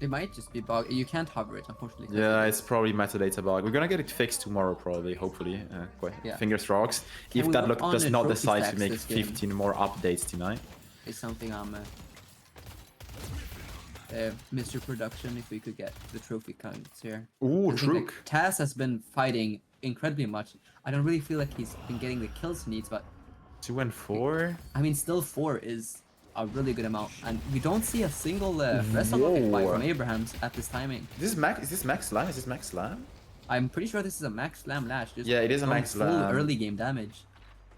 It might just be bug. You can't hover it, unfortunately. 'cause Yeah, it's probably metadata bug. We're gonna get it fixed tomorrow, probably, hopefully. Yeah. Fingers crossed. Can If we that work on does the not trophy decide to stacks make this game? 15 more updates tonight. It's something I'm... Mr. Production, if we could get the trophy counts here. Ooh, I think, Truk. like, Taz has been fighting incredibly much. I don't really feel like he's been getting the kills he needs, but 2 and 4. I mean, still 4 is a really good amount, and we don't see a single wrestle fight from Abrahams at this timing. Is this max slam? Is this max slam? I'm pretty sure this is a max slam lash. Just Yeah, it is a going max full slam. early game damage.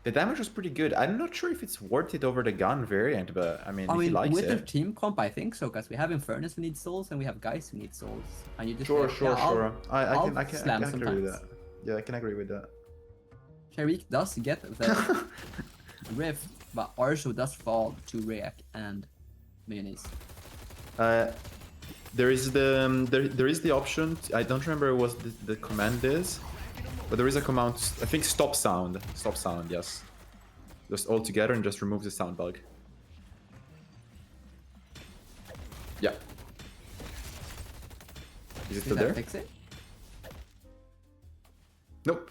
The damage was pretty good. I'm not sure if it's worth it over the gun variant, but I mean, I if he mean, likes with the it. team comp, I think so, because we have Infernus who need souls, and we have guys who need souls, and you just Sure, like, yeah, sure. I I'll can slam agree with sometimes. that. Yeah, I can agree with that. Sharik does get the rift, but Arsho does fall to Reak and Mayonnaise. There is the option. I don't remember what the command is, but there is a command. I think stop sound. Stop sound. Yes. Just all together and just remove the sound bug. Yeah. Is it Did still that there? fix it? Nope.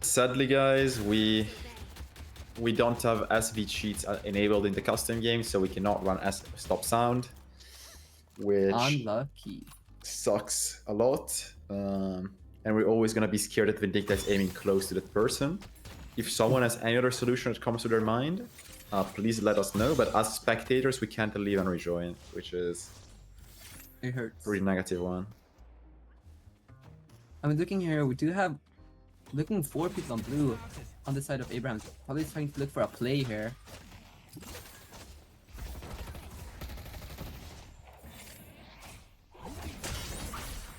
Sadly, guys, we don't have SV cheats enabled in the custom game, so we cannot run as stop sound, which Unlucky. sucks a lot. And we're always gonna be scared that Vindicta is aiming close to that person. If someone has any other solution that comes to their mind, please let us know. But as spectators, we can't leave and rejoin, which is It hurts. a really negative one. I mean, looking here, we do have looking 4 people on blue on the side of Abrahams. Probably trying to look for a play here.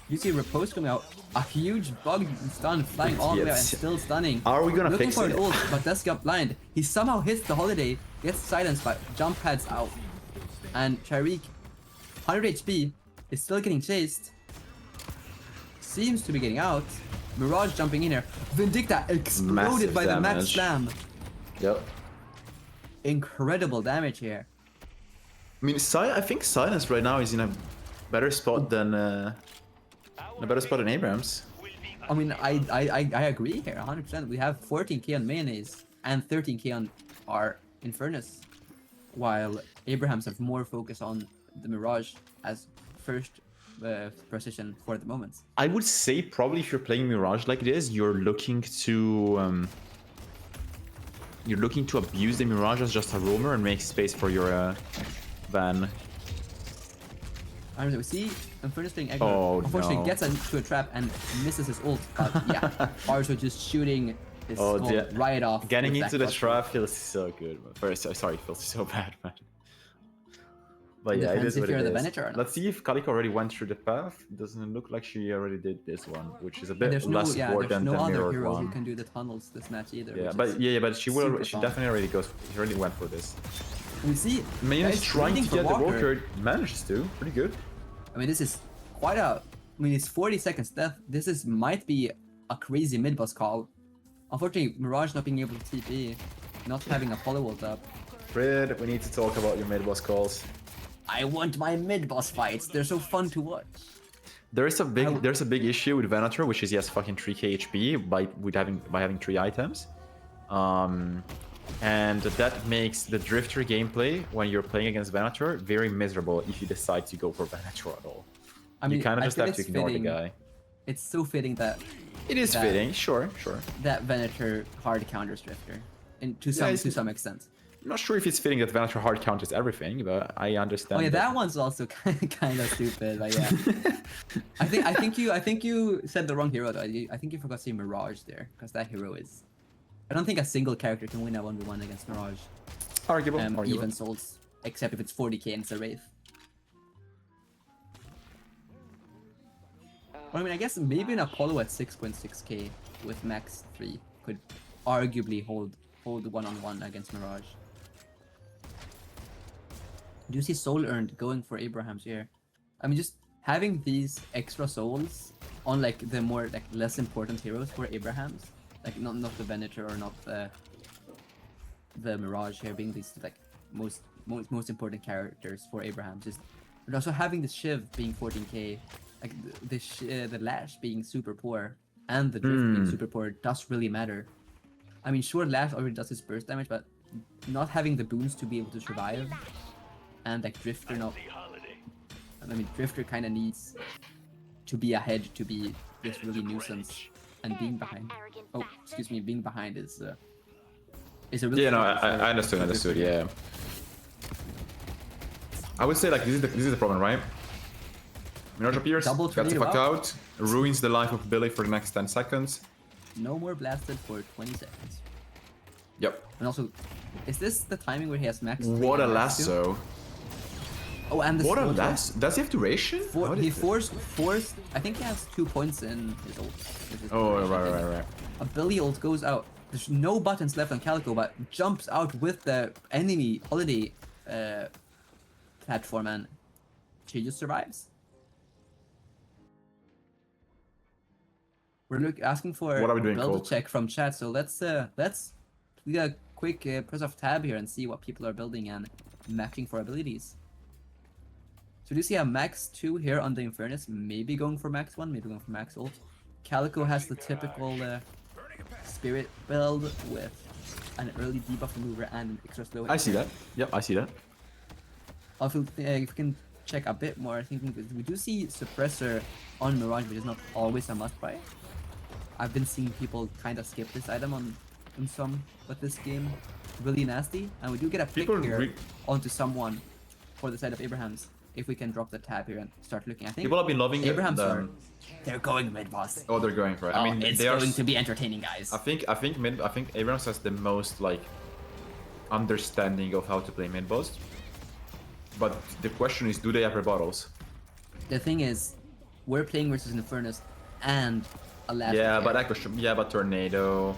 You see Repose coming out, a huge bug stun flying all the way out and Yes. still stunning. Are we gonna Looking fix for it? an ult, but does get blind. He somehow hits the Holiday, gets silenced, but jump pads out. And Sharik, 100 HP, is still getting chased. Seems to be getting out. Mirage jumping in here. Vindicta exploded Massive by the max damage. slam. Yep. Incredible damage here. I mean, I think Silence right now is in a better spot than Abrams. I mean, I agree here, 100%. We have 14k on Mayonnaise and 13k on our Infernus, while Abrahams have more focus on the Mirage as first precision for the moment. I would say probably if you're playing Mirage like this, you're looking to abuse the Mirage as just a roamer and make space for your Van. I mean, we see Infernus playing aggro. Oh, Unfortunately, no. gets into a trap and misses his ult. But yeah, Arso just shooting his skull right off. Getting with into that the clutch. trap feels so good. Sorry, feels so bad, man. But yeah, it Depends is if what you're it the is. Venator or not. Let's see if Kaliko already went through the path. Doesn't look like she already did this one, which is a And bit there's no, less there's important no than other Mirrored hero who one. can do the tunnels this match either. Yeah, which is but she super will. She fun. definitely already goes. She already went for this. We see Mayonnaise guys trying to waiting for get the Walker, manages to. Pretty good. I mean, this is quite a. I mean, it's 40 seconds death. This might be a crazy mid boss call. Unfortunately, Mirage not being able to TP, not having a follow ult up. Fred, we need to talk about your mid boss calls. I want my mid boss fights. They're so fun to watch. There's a big issue with Venator, which is he has fucking 3k HP by having 3 items. And that makes the Drifter gameplay, when you're playing against Venator, very miserable if you decide to go for Venator at all. I mean, you kind of I just feel have to it's ignore fitting. the guy. It's so fitting that It is that- fitting, sure. that Venator hard counters Drifter, and to some extent. I'm not sure if it's fitting that Venator hard counters everything, but I understand. Oh yeah, that one's also kind of stupid, but yeah. I think you said the wrong hero though. I think you forgot to say Mirage there, because that hero is. I don't think a single character can win a 1v1 against Mirage. Arguable. Even Souls, except if it's 40k and it's a Wraith. Well, I mean, I guess maybe an Apollo at 6.6k with max 3 could arguably hold one-on-one against Mirage. Do you see soul earned going for Abrahams here? I mean, just having these extra souls on like the more like less important heroes for Abrahams, like not the Venator or not the Mirage here being these like most important characters for Abrahams. Just but also having the Shiv being 14k, like the Lash being super poor and the Drift being super poor does really matter. I mean, sure, Lash already does his burst damage, but not having the boons to be able to survive, and like Drifter not. I mean, Drifter kind of needs to be ahead to be this really nuisance, and being behind. Oh, excuse me, being behind is a really. Yeah, no, I understood. Yeah. I would say like this is the problem, right? Mirage appears, Double gets tornado fucked out. out, ruins the life of Billy for the next 10 seconds. No more blasted for 20 seconds. Yep. And also, is this the timing where he has max? What a and max two? lasso. Oh, and the What a slow throw. lasso. Does he have duration? What He is it? forced. I think he has 2 points in his ult. Oh, right. A Billy ult goes out. There's no buttons left on Calico, but jumps out with the enemy holiday platform, and she just survives. We're asking for What are we doing, build Colt? check from chat, so let's do a quick press of tab here and see what people are building and matching for abilities. So do you see a max 2 here on the Infernus? Maybe going for max 1, maybe going for max ult. Calico has the typical spirit build with an early debuff maneuver and an extra slow. I see that. Yep, I see that. Also, if we can check a bit more, I think we do see Suppressor on Mirage, which is not always a must-buy. I've been seeing people kind of skip this item on some, but this game really nasty, and we do get a pick here onto someone for the side of Abrahams. If we can drop the tab here and start looking, I think People have been loving Abrahams the... they're going mid boss. Oh, they're going for it. I mean, it's they are. going to be entertaining, guys. I think Abrams has the most like understanding of how to play mid boss. But the question is, do they have rebuttals? The thing is, we're playing versus Infernus and a last. Yeah, but but Tornado.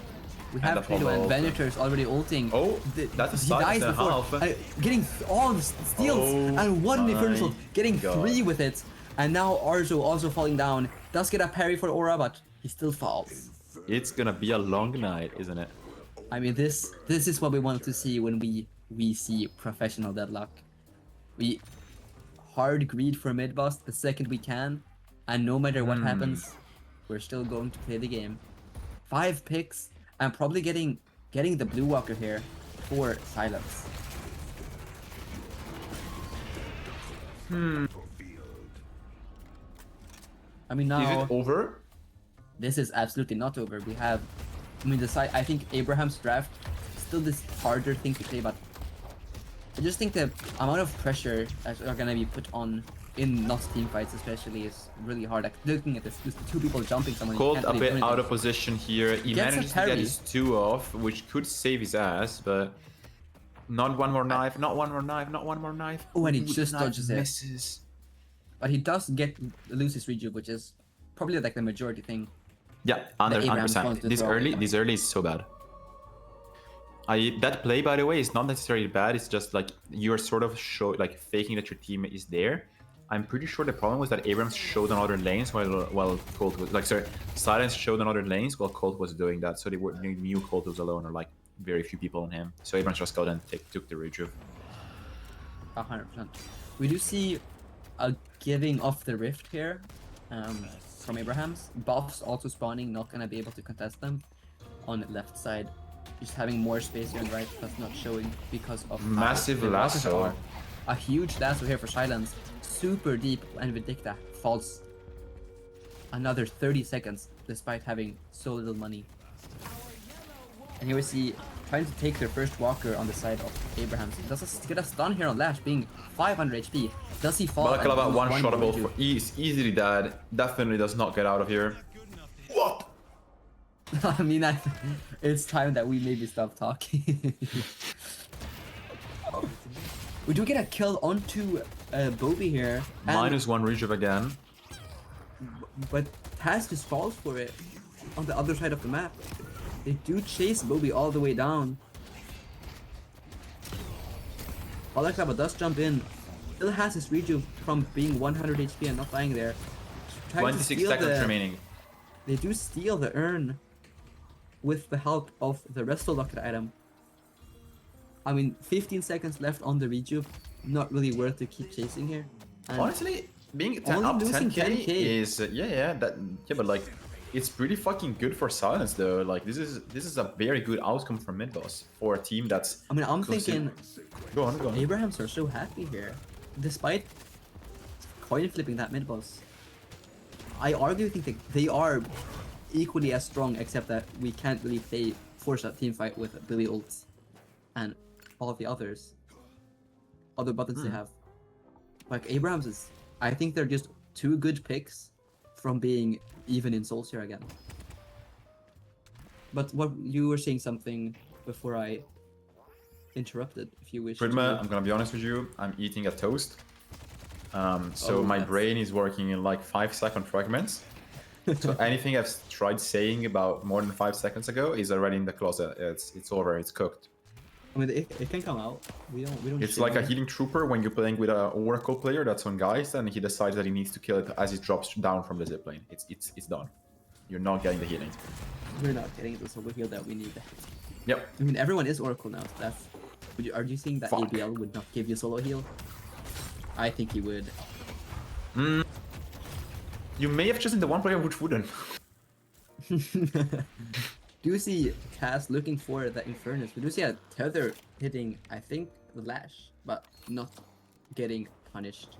we have Tornado and Venator's already ulting. Oh, that's a he side dies and a before, half. getting all the steals Oh and one my Infernus ult, getting God. 3 with it, and now Arzo also falling down. Does get a parry for Aura, but he still falls. It's gonna be a long night, isn't it? I mean, this is what we want to see when we see professional Deadlock. We hard greed for mid boss the second we can, and no matter what happens, we're still going to play the game. 5 picks, and probably getting the Blue Walker here for silence. I mean, now Is it over? this is absolutely not over. We have, I mean, the side. I think Abraham's draft still this harder thing to play, but I just think the amount of pressure that are gonna be put on in not team fights, especially, is really hard. Like looking at this, just 2 people jumping someone. you Colt can't a really do bit anything. out of position here. He Gets a manages to get parry. his 2 off, which could save his ass, but not one more knife, not one more knife, not one more knife. Oh, and he Ooh, the just knife dodges it. misses. But he does lose his rejuve, which is probably like the majority thing. Yeah, 100%. wants to This throw. early is so bad. That play, by the way, is not necessarily bad. It's just like you're sort of faking that your team is there. I'm pretty sure the problem was that Abrams showed on other lanes while Colt was Silence showed on other lanes while Colt was doing that. So they knew Colt was alone, or like very few people on him. So Abrams just got and took the rejuve. 100%. We do see a giving off the rift here from Abrahams. Buffs also spawning, not gonna be able to contest them on the left side. just having more space here and right, that's not showing because of how Massive the losses lasso. are. A huge lasso here for Silence, super deep, and Vindicta falls another 30 seconds despite having so little money. And here we see trying to take their first walker on the side of Abrahams. Does get a stun here on Lash, being 500 HP. Does he fall? and Balaclava lose one-shottable more for easily dead. Definitely does not get out of here. What? I mean, it's time that we maybe stop talking. We do get a kill onto Bobby here. and- -1 rejuve again. But Taz just falls for it on the other side of the map. They do chase Bobby all the way down. Balaclava does jump in. Still has his rejuve from being 100 HP and not dying there. Trying to 26 steal seconds the- remaining. They do steal the urn with the help of the Resto Locket item. I mean, 15 seconds left on the rejuve. Not really worth to keep chasing here. And Honestly, being 10, Only up losing 10k 10K. is yeah, but like it's pretty fucking good for Silence though. Like this is a very good outcome for mid boss for a team that's. I mean, I'm thinking Go on. Abrahams are so happy here, despite coin flipping that mid boss. I argue think that they are equally as strong, except that we can't really force that team fight with Billy ults and all of the other buttons they have. Like Abrahams is, I think they're just two good picks from being even in Souls here again. But what you were saying something before I interrupted, if you wish. Kryddmått, I'm gonna be honest with you. I'm eating a toast. So my that's- brain is working in like 5-second fragments. So anything I've tried saying about more than 5 seconds ago is already in the closet. It's over. It's cooked. I mean, it can come out. We don't. It's shit like on a it. healing trooper when you're playing with an Oracle player that's on Geist and he decides that he needs to kill it as it drops down from the zipline. It's done. You're not getting the healing. We're not getting the solo heal that we need. Yep. I mean, everyone is Oracle now. So that's. Are you saying that Fuck. ABL would not give you solo heal? I think he would. You may have chosen the one player which wouldn't. Do you see Cass looking for the Infernus? We do see a Tether hitting, I think, the Lash, but not getting punished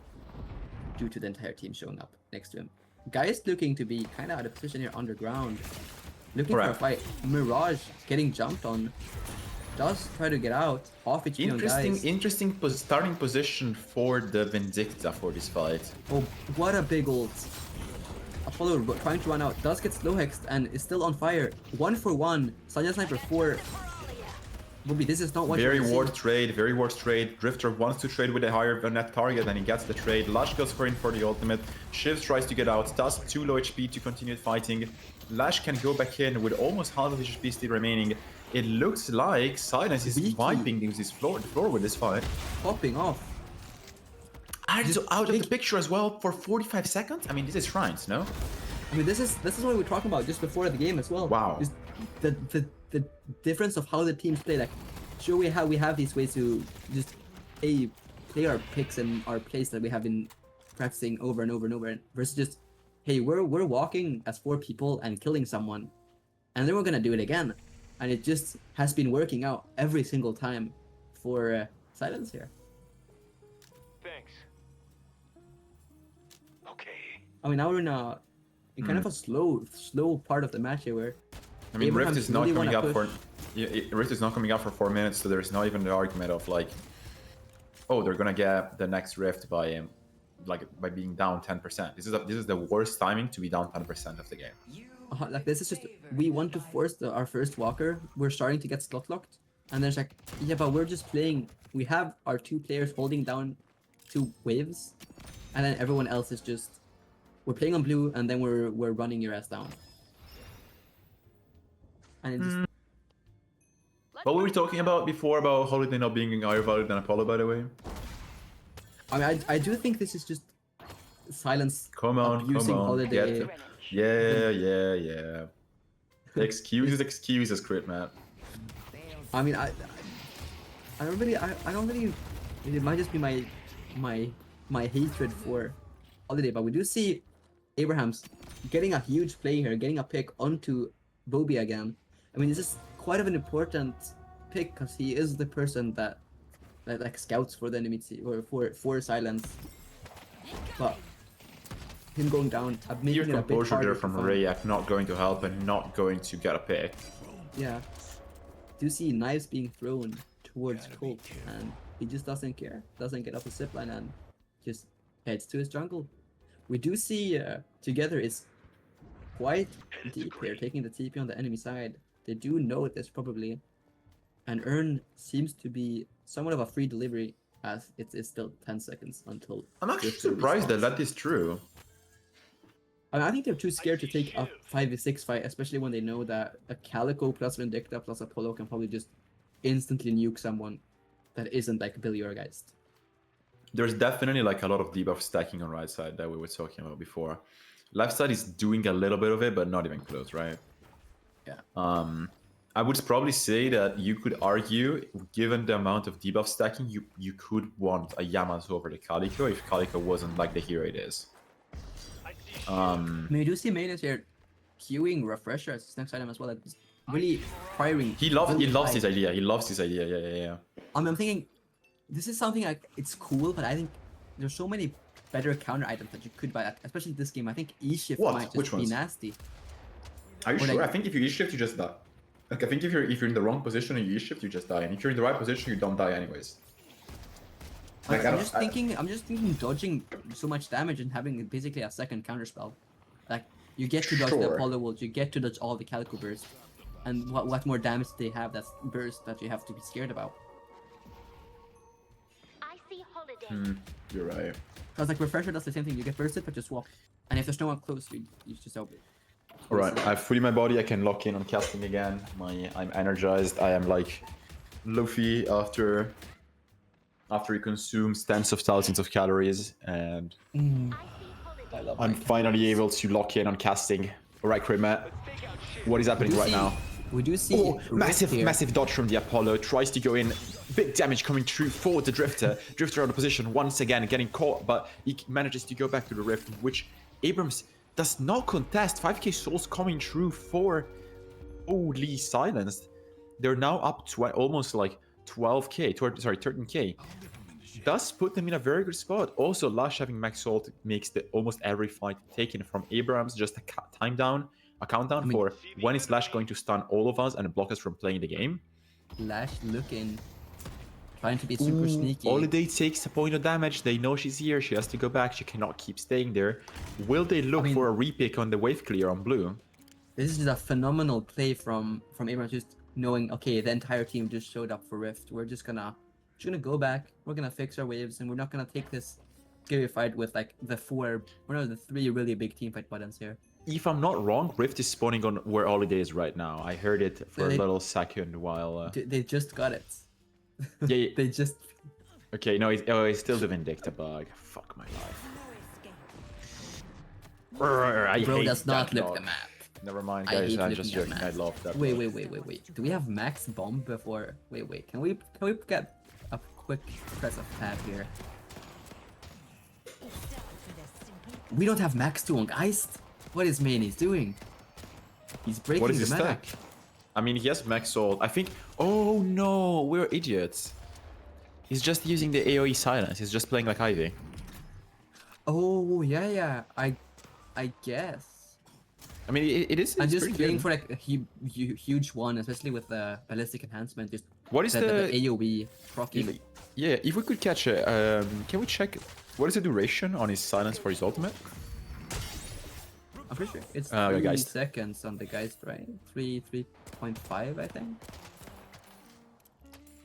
due to the entire team showing up next to him. Geist looking to be kind of out of position here underground. Looking for a Correct. fight. Mirage getting jumped on. Does try to get out. Half HP on Geist. Interesting starting position for the Vindicta for this fight. Oh, what a big ult. Apollo trying to run out, does get slow hexed and is still on fire. 1-for-1. Sanya Sniper 4. Bobby, this is not what Very you want worth trade, very worth trade. Drifter wants to trade with a higher net target and he gets the trade. Lash goes for the ultimate. Shivs tries to get out, does too low HP to continue fighting. Lash can go back in with almost half of his HP still remaining. It looks like Silence is Weaky. wiping his floor with this fight. Popping off. And so out of the picture as well for 45 seconds? I mean, this is Shrines, no? I mean, this is what we were talking about just before the game as well. Wow. Just the difference of how the teams play. Like, sure, we have these ways to just play our picks and our plays that we have been practicing over and over and over, versus just, hey, we're walking as 4 people and killing someone, and then we're gonna do it again, and it just has been working out every single time for Silence here. Thanks. Okay. I mean, now we're in kind of a slow part of the match here where I mean, Abrahams Rift is not really coming wanna up for... push. Rift is not coming up for 4 minutes, so there's not even the argument of like, oh, they're gonna get the next Rift by being down 10%. This is the worst timing to be down 10% of the game. Like, this is just, we want to force our first walker. We're starting to get slot locked, and then it's like, yeah, but we're just playing. We have our 2 players holding down 2 waves, and then everyone else is just, we're playing on blue, and then we're running your ass down. And it just, What were we talking about before about Holiday not being higher value than Apollo, by the way? I mean, I do think this is just Silence Come on, abusing come on, Holiday. get Yeah. Excuses, Kryddmått. I mean, I don't really. It might just be my hatred for Holiday, but we do see Abrahams getting a huge play here, getting a pick onto Bobby again. I mean, this is quite of an important pick because he is the person that like scouts for the enemy team or for silence. But him going down, making Your it a bit composure harder there to from find. Rayak not going to help and not going to get a pick. Yeah. Do you see knives being thrown towards Colt, and he just doesn't care, doesn't get off the zipline and just heads to his jungle. We do see Together is quite deep here, taking the TP on the enemy side. They do know this probably, and Earn seems to be somewhat of a free delivery as it is still 10 seconds until. I'm actually Drifter surprised that respawns. that is true. I mean, I think they're too scared to take a 5v6 fight, especially when they know that a Calico plus Vindicta plus Apollo can probably just instantly nuke someone that isn't like Billy or Geist. There's definitely like a lot of debuff stacking on right side that we were talking about before. Left side is doing a little bit of it, but not even close, right? Yeah. I would probably say that you could argue, given the amount of debuff stacking, you could want a Yamato over the Calico if Calico wasn't like the hero it is. I mean, you do see Maidens here queuing Refresher as his next item as well. Like, just really firing. He loves really his high. idea. He loves his idea. Yeah. I'm thinking, this is something like it's cool, but I think there's so many better counter items that you could buy, especially this game. I think E-shift What? might just Which be ones? nasty. Are you Or sure? like- I think if you E-shift, you just die. Like I think if you're in the wrong position and you E-shift, you just die. And if you're in the right position, you don't die anyways. Like, I'm just thinking dodging so much damage and having basically a second counter spell. Like you get to dodge the Sure. Apollo Wolves, you get to dodge all the Calico bursts, and what more damage do they have that's burst that you have to be scared about? I see Holiday. You're right. Because like Refresher does the same thing, you get bursted but just walk, and if there's no one close, you just open. Alright, I've fully my body, I can lock in on casting again. I'm energized, I am like Luffy after he consumes tens of thousands of calories, and I see Holiday. I'm finally able to lock in on casting. Alright, Kryddmått, what is happening right now? We do see Oh, Rift massive, here. massive dodge from the Apollo. Tries to go in. Big damage coming through for the Drifter. Drifter out of position once again, getting caught, but he manages to go back to the Rift, which Abrams does not contest. 5k souls coming through for Holy Silenced. They're now up to almost like 12k, 13k. Does put them in a very good spot. Also, Lash having max ult makes almost every fight taken from Abrams just a countdown for when is Lash going to stun all of us and block us from playing the game. Lash looking, trying to be super sneaky. Holiday takes a point of damage. They know she's here. She has to go back. She cannot keep staying there. Will they look for a repick on the wave clear on blue? This is just a phenomenal play from Abrams, just knowing, okay, the entire team just showed up for Rift. We're just gonna go back. We're gonna fix our waves, and we're not gonna take this scary fight with like the three really big team fight buttons here. If I'm not wrong, Rift is spawning on where Holiday is right now. I heard it for a They- little second while... They just got it. Yeah, They just. okay, no, it's still the Vindicta bug. Fuck my life. I Bro hate does not Deadlock. lift the map. Never mind, I guys. hate I'm just looking joking. at I maps. love that. Wait. Do we have max bomb before? Wait. Can we get a quick press of tab here? We don't have max to on Geist. What is Mayonnaise doing? He's breaking What is the his meta. stack? I mean, he has max ult. I think... Oh no, we're idiots. He's just using the AoE silence. He's just playing like Ivy. Oh yeah. I guess. I mean, it is. I'm it's just pretty playing good. for like a huge one, especially with the ballistic enhancement. Just What is the the... AoE proccing. Yeah, if we could catch it, can we check what is the duration on his silence for his ultimate? I'm pretty sure it's Okay, 3 Geist. seconds on the Geist, right? 3.5, I think.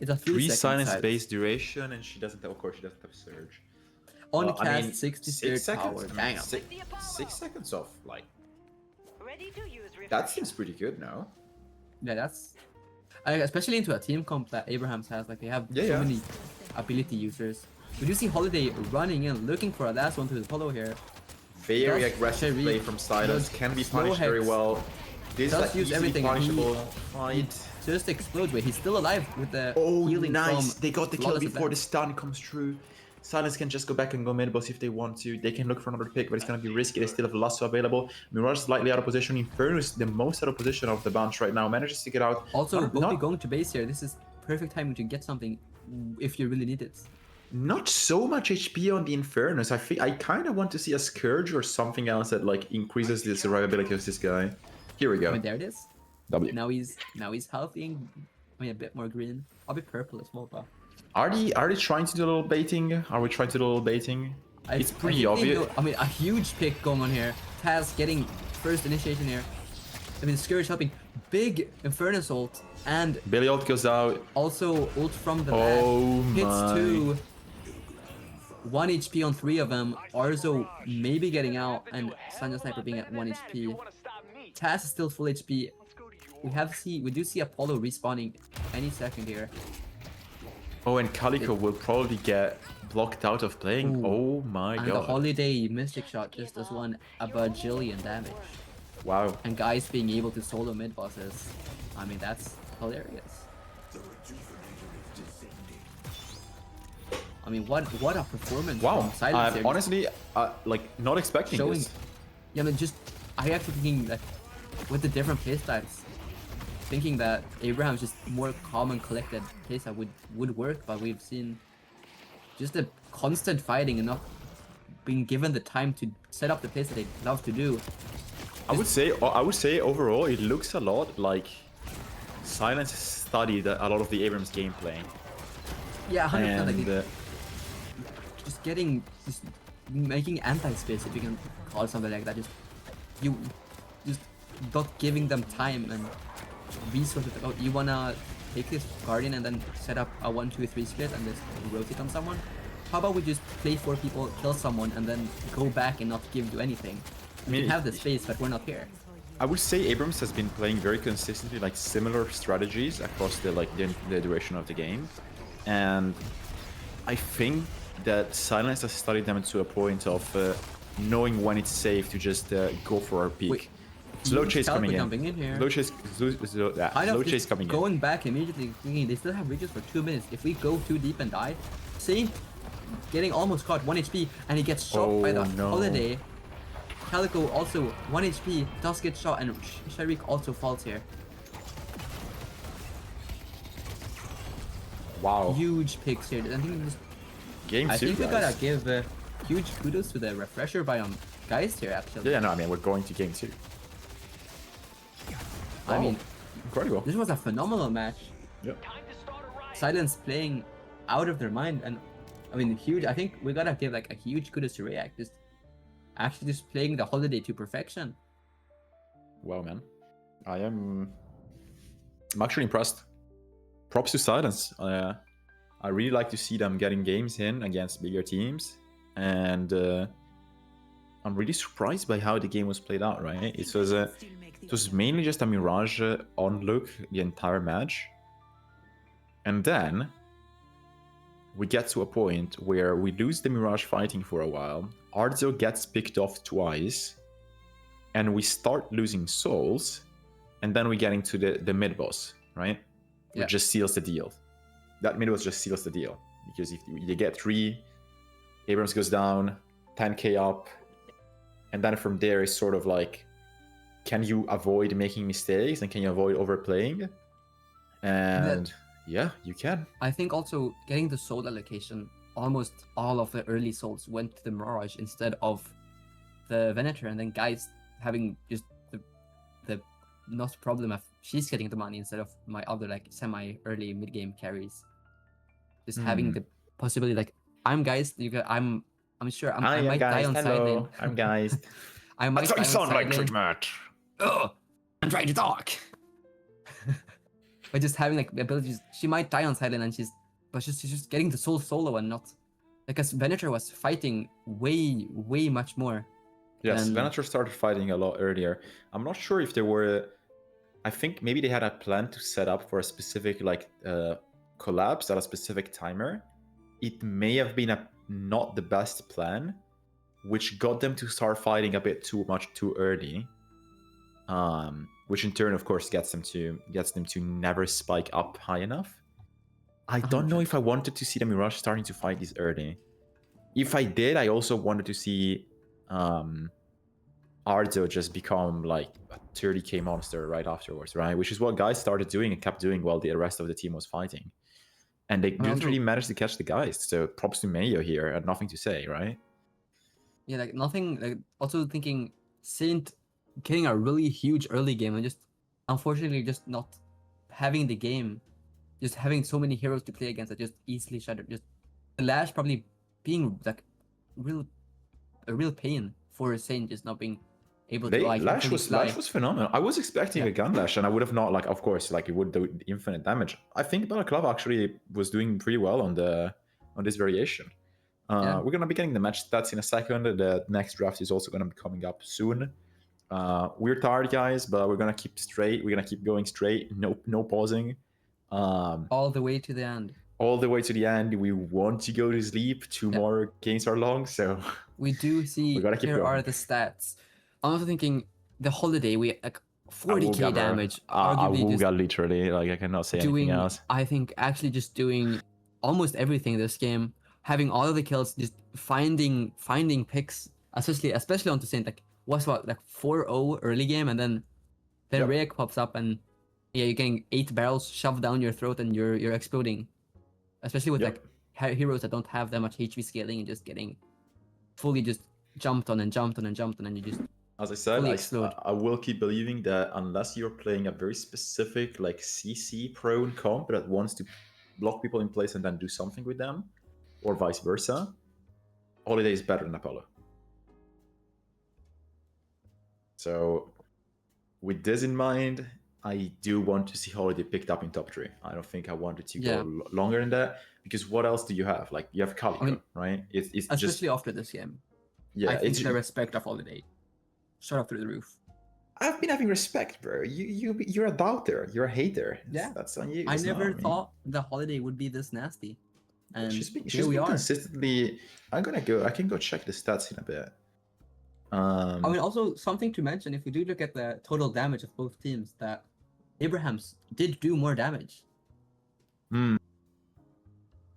It's a 3 Three second silence silence. based duration, and she doesn't. Of course, she doesn't have surge. On Well, cast, I mean, 60 6 spirit seconds. power. I mean, Damn. 6 seconds off. Like Ready to use that refresh. seems pretty good now. Yeah, that's especially into a team comp that Abrahams has. Like they have so Yeah. many ability users. We do see Holiday running in, looking for a last one to his follow here. Very Does aggressive Sherry- play from silence. does Can be slow punished very hex. well. This is Does an use easily everything, and he- punishable fight. Just explodes. Wait, he's still alive with the Oh, healing nice! from They got the kill Flawless before the Advance. stun comes through. Silence can just go back and go mid boss if they want to. They can look for another pick, but it's gonna be risky. They still have Lasso available. Mirage slightly out of position. Inferno is the most out of position of the bunch right now. Manages to get out. Also, Bopi going to base here. This is perfect timing to get something if you really need it. Not so much HP on the Infernos. I kind of want to see a Scourge or something else that like increases the survivability of this guy. Here we go. But there it is. W. Now he's healthy. I mean, a bit more green. I'll be purple as well, but Are they trying to do a little baiting? Are we trying to do a little baiting? It's pretty think they obvious. I mean, a huge pick going on here. Taz getting first initiation here. I mean, Scourge helping. Big Infernus ult and Billy ult goes out. also ult from the Oh back. Hits my. 2. 1 HP on 3 of them. Arzo maybe getting out and Sanya Sniper being at 1 HP. Taz is still full HP. We do see Apollo respawning any second here. Oh, and Calico will probably get blocked out of playing. Ooh. Oh my And the god. Holiday Mystic Shot just does a bajillion damage. Wow. And guys being able to solo mid bosses. I mean, that's hilarious. I mean, what a performance Wow. from Silence here. Honestly, like not expecting Showing, this. yeah, I mean, I actually thinking that with the different playstyles, thinking that Abraham's just more calm and collected playstyle would work, but we've seen just a constant fighting and not being given the time to set up the plays that they love to do. I would say overall it looks a lot like Silence has studied a lot of the Abrams gameplay. Yeah, 100%. And Like just making anti-space, if you can call it something like that. Just not giving them time and resources. Oh, you wanna take this Guardian and then set up a 1-2-3 split and just rotate on someone? How about we just play 4 people, kill someone, and then go back and not give you anything? We can have the space, but we're not here. I would say Abrams has been playing very consistently like similar strategies across the duration of the game, and I think that Silence has studied them to a point of knowing when it's safe to just go for our peak. Wait, Slow chase coming in. jumping in here. Slow chase, slow chase coming in. Going back immediately, thinking they still have reaches for 2 minutes. If we go too deep and die, see, getting almost caught 1 HP, and he gets shot by the Oh, no. Holiday. Calico also 1 HP, does get shot, and Sharik also falls here. Wow. Huge picks here. I think we gotta give huge kudos to the refresher by Geist here, actually. Yeah, no, I mean we're going to game 2. I mean, incredible. this was a phenomenal match. Yep. Silence playing out of their mind, and I mean, huge. I think we gotta give like a huge kudos to React. Just playing the Holiday to perfection. Wow, man. I'm actually impressed. Props to Silence. I really like to see them getting games in against bigger teams, and I'm really surprised by how the game was played out. Right? It was mainly just a Mirage on look the entire match, and then we get to a point where we lose the Mirage fighting for a while. Arzo gets picked off twice, and we start losing souls, and then we get into the mid boss, right? Yeah. It just seals the deal. That mid boss just seals the deal, because if you get 3, Abrams goes down, 10k up, and then from there is sort of like, can you avoid making mistakes and can you avoid overplaying? And yeah, you can. I think also getting the soul allocation, almost all of the early souls went to the Mirage instead of the Venator, and then guys having just the not problem of she's getting the money instead of my other like semi-early mid-game carries. Just having the possibility, like I'm Geist, I'm sure I might die on side lane. I'm Geist. I might die on side lane. Kryddmått. Oh, I'm trying to talk. But just having like the ability, she might die on side lane, and she's just getting the soul solo and not, because Venator was fighting way much more. Yes, And- Venator started fighting a lot earlier. I'm not sure if there were. I think maybe they had a plan to set up for a specific like collapse at a specific timer. It may have been not the best plan, which got them to start fighting a bit too much too early. Which in turn, of course, gets them to never spike up high enough. I don't know if I wanted to see the Mirage starting to fight this early. if I did, I also wanted to see Ardo just become like a 30k monster right afterwards, right? Which is what guys started doing and kept doing while the rest of the team was fighting. And they didn't also- really manage to catch the guys. So props to Mayo here, and nothing to say, right? Yeah, like nothing. Like also thinking Saint getting a really huge early game and just unfortunately just not having the game, just having so many heroes to play against that just easily shattered. Just the Lash probably being like a real pain for Saint just not being able to like Lash fully was fly. Lash was phenomenal. I was expecting a gun Lash, and I would have not like, of course, like it would do infinite damage. I think Balaclava actually was doing pretty well on this variation. Yeah. We're gonna be getting the match stats in a second. The next draft is also gonna be coming up soon. We're tired, guys, but we're gonna keep straight. We're gonna keep going straight. No pausing. All the way to the end. All the way to the end. We want to go to sleep. Two more games are long, so We do see gotta keep here going. are the stats. I'm also thinking the Holiday, we like 40k damage. Arguably just Awuga, literally, like I cannot say doing, anything else. I think actually just doing almost everything this game, having all of the kills, just finding picks, especially onto Saint. Like what's what like 4-0 early game, and then Yep. Rayek pops up, and yeah, you're getting 8 barrels shoved down your throat, and you're exploding. Especially with Yep. like heroes that don't have that much HP scaling and just getting fully just jumped on, and you just As I said, fully explode. I will keep believing that unless you're playing a very specific, like CC prone comp that wants to block people in place and then do something with them, or vice versa, Holiday is better than Apollo. So, with this in mind, I do want to see Holiday picked up in top 3. I don't think I wanted to Yeah. go longer than that, because what else do you have? Like, you have Calico, I mean, right? It's especially just... after this game. Yeah, I think it's... the respect of Holiday shot up through the roof. I've been having respect, bro. You're a doubter. You're a hater. Yeah. That's on you. I It's not never on me. thought the Holiday would be this nasty. And She's been here we are. consistently. I can go check the stats in a bit. I mean, also something to mention, if we do look at the total damage of both teams, that Abrahams did do more damage. Hmm.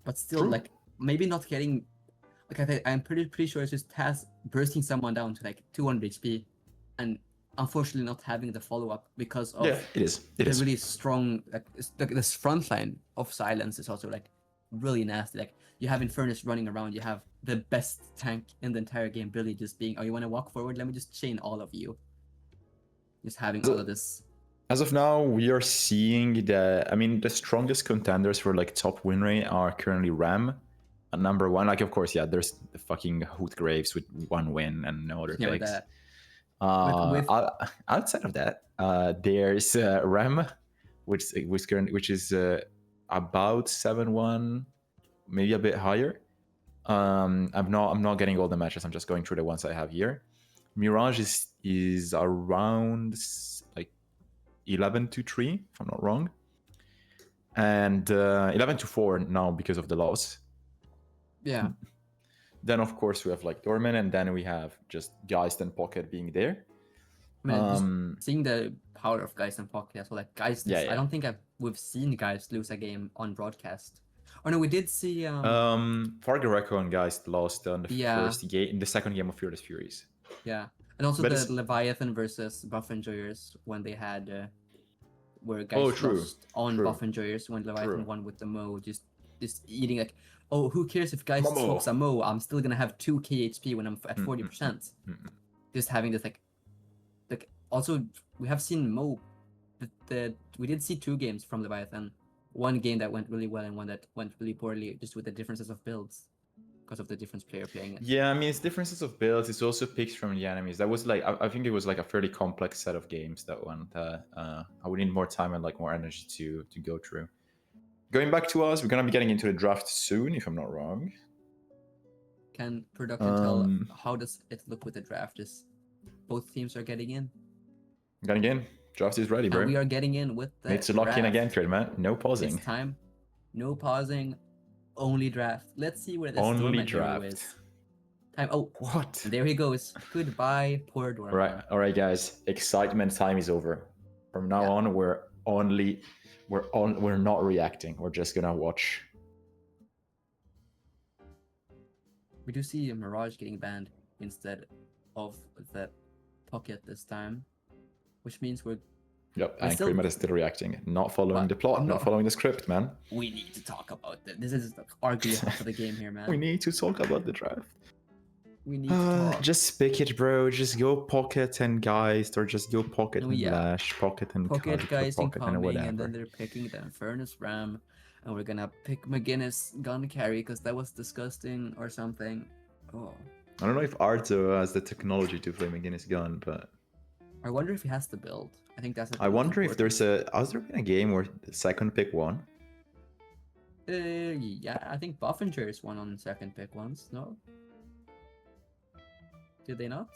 But still, True. like, maybe not getting... Like, I'm pretty sure it's just Taz bursting someone down to, like, 200 HP. And unfortunately not having the follow-up because of Yeah, it is. It the is. really strong... Like, this front line of Silence is also, like, really nasty. Like, you have Infernus running around, you have the best tank in the entire game, Billy just being, oh, you want to walk forward? Let me just chain all of you. Just having all of this. As of now, we are seeing the strongest contenders for like top win rate are currently Ram at number 1. Like, of course, yeah, there's the fucking Hoot Graves with 1 win and no other Yeah, clicks. that. Outside of that, there's Ram, which is about 7-1, maybe a bit higher. I'm not getting all the matches. I'm just going through the ones I have here. Mirage is around like 11-3, if I'm not wrong, and 11-4 now because of the loss. Yeah. Then of course we have like Dorman, and then we have just Geist and Pocket being there. I mean, just seeing the power of Geist and Pocket as well. Like Geist, Yeah. I don't think we've seen Geist lose a game on broadcast. Oh no, we did see. Fargareko and Geist lost on the first game, in the second game of Fearless Furies. Yeah, and also But the it's- Leviathan versus Buff Enjoyers when they had where Geist true, lost on true. Buff Enjoyers when Leviathan True. won with the Mo, just eating like, oh, who cares if Geist Momo. swaps a Mo? I'm still gonna have 2k HP when I'm at 40%. Just having this like also we have seen Mo. We did see 2 games from Leviathan. One game that went really well and one that went really poorly, just with the differences of builds because of the different player playing it. Yeah, I mean, it's differences of builds. It's also picks from the enemies. That was like, I think it was like a fairly complex set of games, that one. I would need more time and like more energy to go through. Going back to us, we're gonna be getting into the draft soon, if I'm not wrong. Can production tell how does it look with the draft? Is both teams are getting in? Getting in. Draft is ready, bro. And we are getting in with the It's a lock in draft. again, Kryddmått. No pausing. It's time. No pausing. Only draft. Let's see where this Only Dorman hero draft. is. Time. Oh, What? there he goes. Goodbye, poor Dorman. All right, guys. Excitement time is over. From now on, we're not reacting. We're just gonna watch. We do see Mirage getting banned instead of the Pocket this time, which means we're. Yep, We're and still- Kryddmått is still reacting, not following But the plot, I'm not not- following the script, man. We need to talk about that. This is arguably half of the game here, man. We need to talk about the draft. We need to talk. Just pick it, bro. Just go Pocket and Geist, or just go Pocket No, and yeah. Lash, Pocket and Pocket Calico, guys Pocket and incoming, whatever. and then they're picking the Infernus Ram, and we're gonna pick McGinnis gun carry because that was disgusting or something. Oh, I don't know if Arto has the technology to play McGinnis gun, but I wonder if he has the build. I think that's. I wonder if there's a. Has there been a game where the second pick won? Yeah, I think Buffingers won on second pick once. No. Did they not?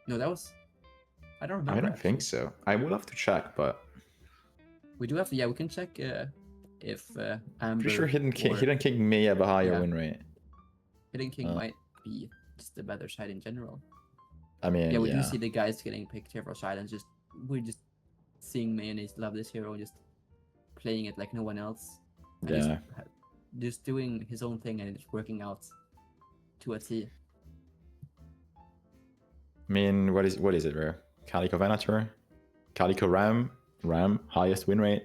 No, that was. I don't remember. I don't actually. think so. I will have to check, but We do have to. Yeah, we can check if Amber. pretty sure Hidden King, or Hidden King may have a higher Yeah. win rate. Hidden King Uh. might be just the better side in general. I mean, Yeah, we yeah. do see the guys getting picked here for silence. We're just seeing Mayonnaise love this hero, just playing it like no one else. And Yeah. just doing his own thing and it's working out to a T. I mean, what is it, Rare? Calico Venator? Calico Ram? Ram, highest win rate?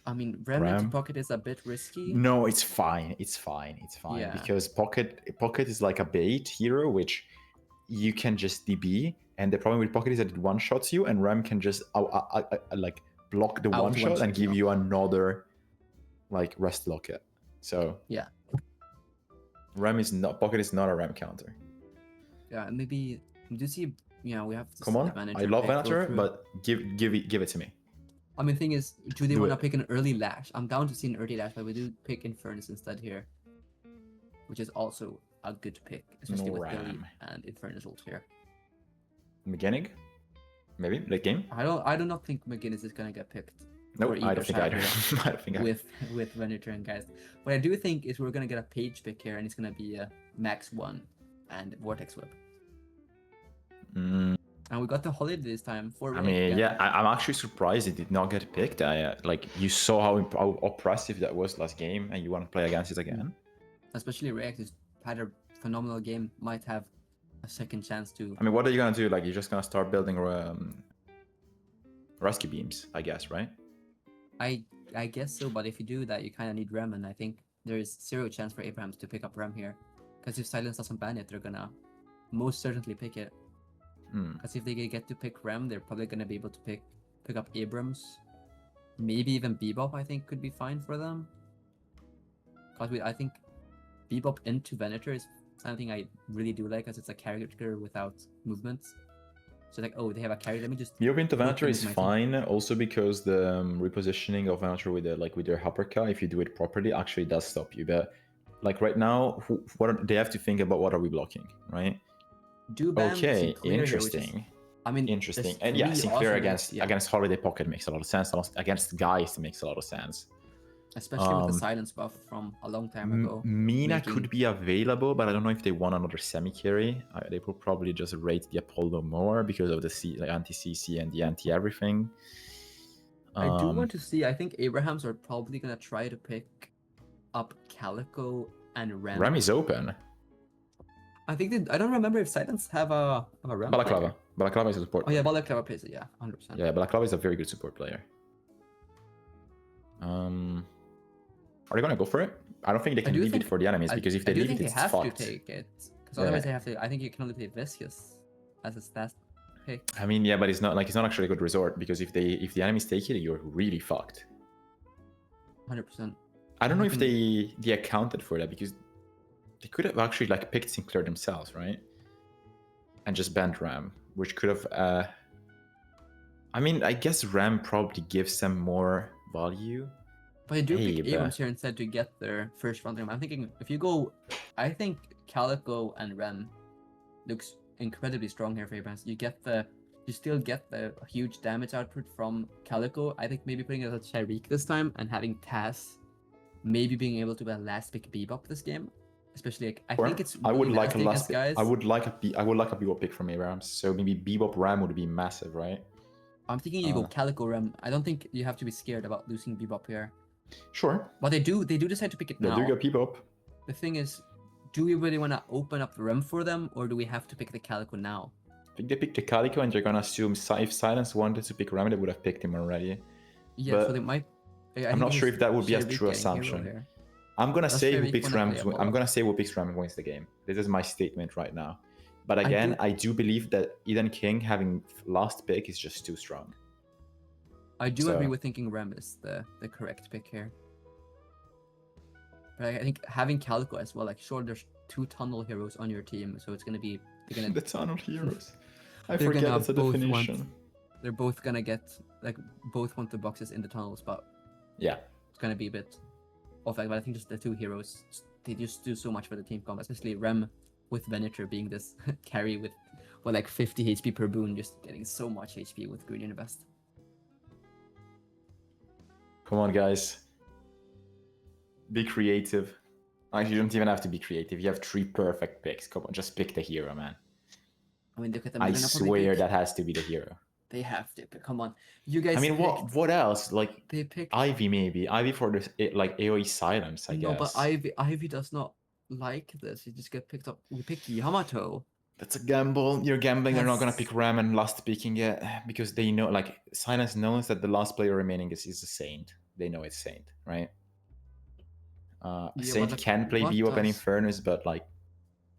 I mean, Remnant Ram. Pocket is a bit risky. No, it's fine. It's fine. It's fine. Yeah. Because Pocket is like a bait hero, which you can just DB. And the problem with Pocket is that it one-shots you, and Ram can just like block the Out one-shot and one-shot give you. you another like rest locket. So Yeah. Pocket is not a Ram counter. Yeah, and maybe we do see. Yeah, we have. To Come see on, the manager I love pick go Venator, through. but give it to me. I mean, thing is, do they Do want to it. pick an early Lash? I'm down to see an early Lash, but we do pick Infernus instead here, which is also a good pick, especially No with Billy Ram. and Infernus ult here. Beginning? Maybe late game? I do not think McGinnis is gonna get picked. Nope, or I either don't think side either. here I don't think either. with Venator and guys. What I do think is we're gonna get a page pick here, and it's gonna be a Max 1 and Vortex Whip. Mm, And we got the holiday this time for. I mean, yeah, I'm actually surprised it did not get picked. Like, you saw how oppressive that was last game, and you want to play against it again. Especially React has had a phenomenal game, might have a second chance to. I mean, what are you gonna do? Like, you're just gonna start building rescue beams, I guess, right? I guess so, but if you do that, you kind of need Rem, and I think there is zero chance for Abrahams to pick up Rem here, because if Silence doesn't ban it, they're gonna most certainly pick it. Hmm. Because if they get to pick Rem, they're probably gonna be able to pick up Abrams, maybe even Bebop. I think could be fine for them. Because I think Bebop into Venator is something I really do like, because it's a character without movements. So like, oh, they have a carry. Let me just. Your into Venator Working is with my fine, also because the repositioning of Venator with their Hupperka, if you do it properly, actually does stop you. But like right now, they have to think about what are we blocking, right? Do ban Okay, Sinclair here, which is- interesting. I mean, Interesting. there's And yeah, three Sinclair awesome- against Holiday Pocket makes a lot of sense. Against Geist makes a lot of sense. especially with the silence buff from a long time ago. Mina making- could be available, but I don't know if they want another semi-carry. They will probably just rate the Apollo more because of the anti-CC and the anti-everything. I do want to see. I think Abrahams are probably gonna try to pick up Calico and Ram. Ram is open. I think I don't remember if Silence have a Ram. Balaclava. player. Balaclava is a support Oh yeah, player. Balaclava plays it. Yeah, 100%. Yeah, Balaclava is a very good support player. Are they gonna go for it? I don't think they can do leave it think- for the enemies, because if they I do leave think it, they it's have fucked. to take it, because Yeah. otherwise they have to. I think you can only play Viscous as a stat pick. I mean, yeah, but it's not actually a good resort, because if the enemies take it, you're really fucked. 100%. I don't know if can- they accounted for that, because they could have actually like picked Sinclair themselves, right? And just banned Ram, which could have. I mean, I guess Ram probably gives them more value. But I do Hey, pick but- Abrams here instead to get their first round game. I'm thinking if you go, I think Calico and Ren looks incredibly strong here for Abrams. You still get the huge damage output from Calico. I think maybe putting it as Sharik this time and having Taz maybe being able to be a last pick Bebop this game. Especially like, I think it's I would really like a nasty last against pick. guys. I would like a Bebop pick from Abrams. So maybe Bebop Ram would be massive, right? I'm thinking you go Calico Rem. I don't think you have to be scared about losing Bebop here. Sure. But they do decide to pick it They now. do go Bebop. The thing is, do we really want to open up the Rem for them, or do we have to pick the Calico now? I think they picked the Calico, and they're gonna assume if Silence wanted to pick Ram, they would have picked him already. Yeah, so But they might. I'm not sure if that would be a Shervik true getting hero assumption. here. I'm gonna Does say who Shervik picks wanna Ram. play a I'm follow-up? gonna say who picks Ram wins the game. This is my statement right now. But I again, do- I do believe that Eden King having last pick is just too strong. I do So- agree with thinking Rem is the correct pick here. But I think having Calico as well, like sure, there's 2 tunnel heroes on your team, so it's gonna be they're gonna The tunnel heroes. I They're forget gonna it's a both definition. they're both gonna get like both want the boxes in the tunnels, but Yeah. it's gonna be a bit off. Like, but I think just the 2 heroes, they just do so much for the team combat, especially Rem with Venator being this carry with like 50 HP per boon, just getting so much HP with Green Invest. Come on, guys. Be creative. Actually, you don't even have to be creative. You have 3 perfect picks. Come on, just pick the hero, man. I mean, look at the I Milena probably swear pick. that has to be the hero. They have to. But come on, you guys. I mean, picked- what else? Like They picked. Ivy maybe. Ivy for the like AoE silence, I No, guess. but Ivy does not like this. You just get picked up. We picked Yamato. That's a gamble. You're gambling. They're not gonna That's- pick Ram and last picking it because they know, like, Silence knows that the last player remaining is a Saint. They know it's Saint, right? Yeah, Saint but, like, can play what B.O.P. and does- Infernus, but like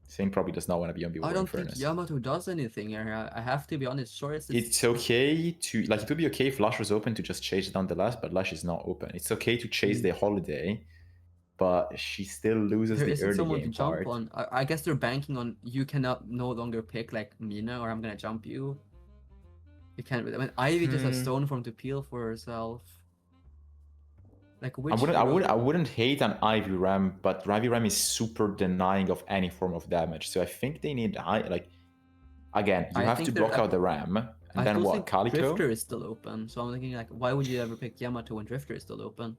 Saint probably does not want to be on B.O.P. I or don't think Infernus. Yamato does anything here. I have to be honest. Sure, It's okay to, like, it would be okay if Lash was open to just chase down the last, but Lash is not open. It's okay to chase the holiday, but she still loses there the isn't early someone to game jump part. on. I guess they're banking on you cannot no longer pick like Mina or I'm gonna jump you. You can't. I mean, Ivy just has stone form to peel for herself. Like which I wouldn't hate an Ivy Ram, but Ivy Ram is super denying of any form of damage. So I think they need like, again, you I have think to they're- block out the Ram, and I then still what? think Calico? Drifter is still open, so I'm thinking like, why would you ever pick Yamato when Drifter is still open?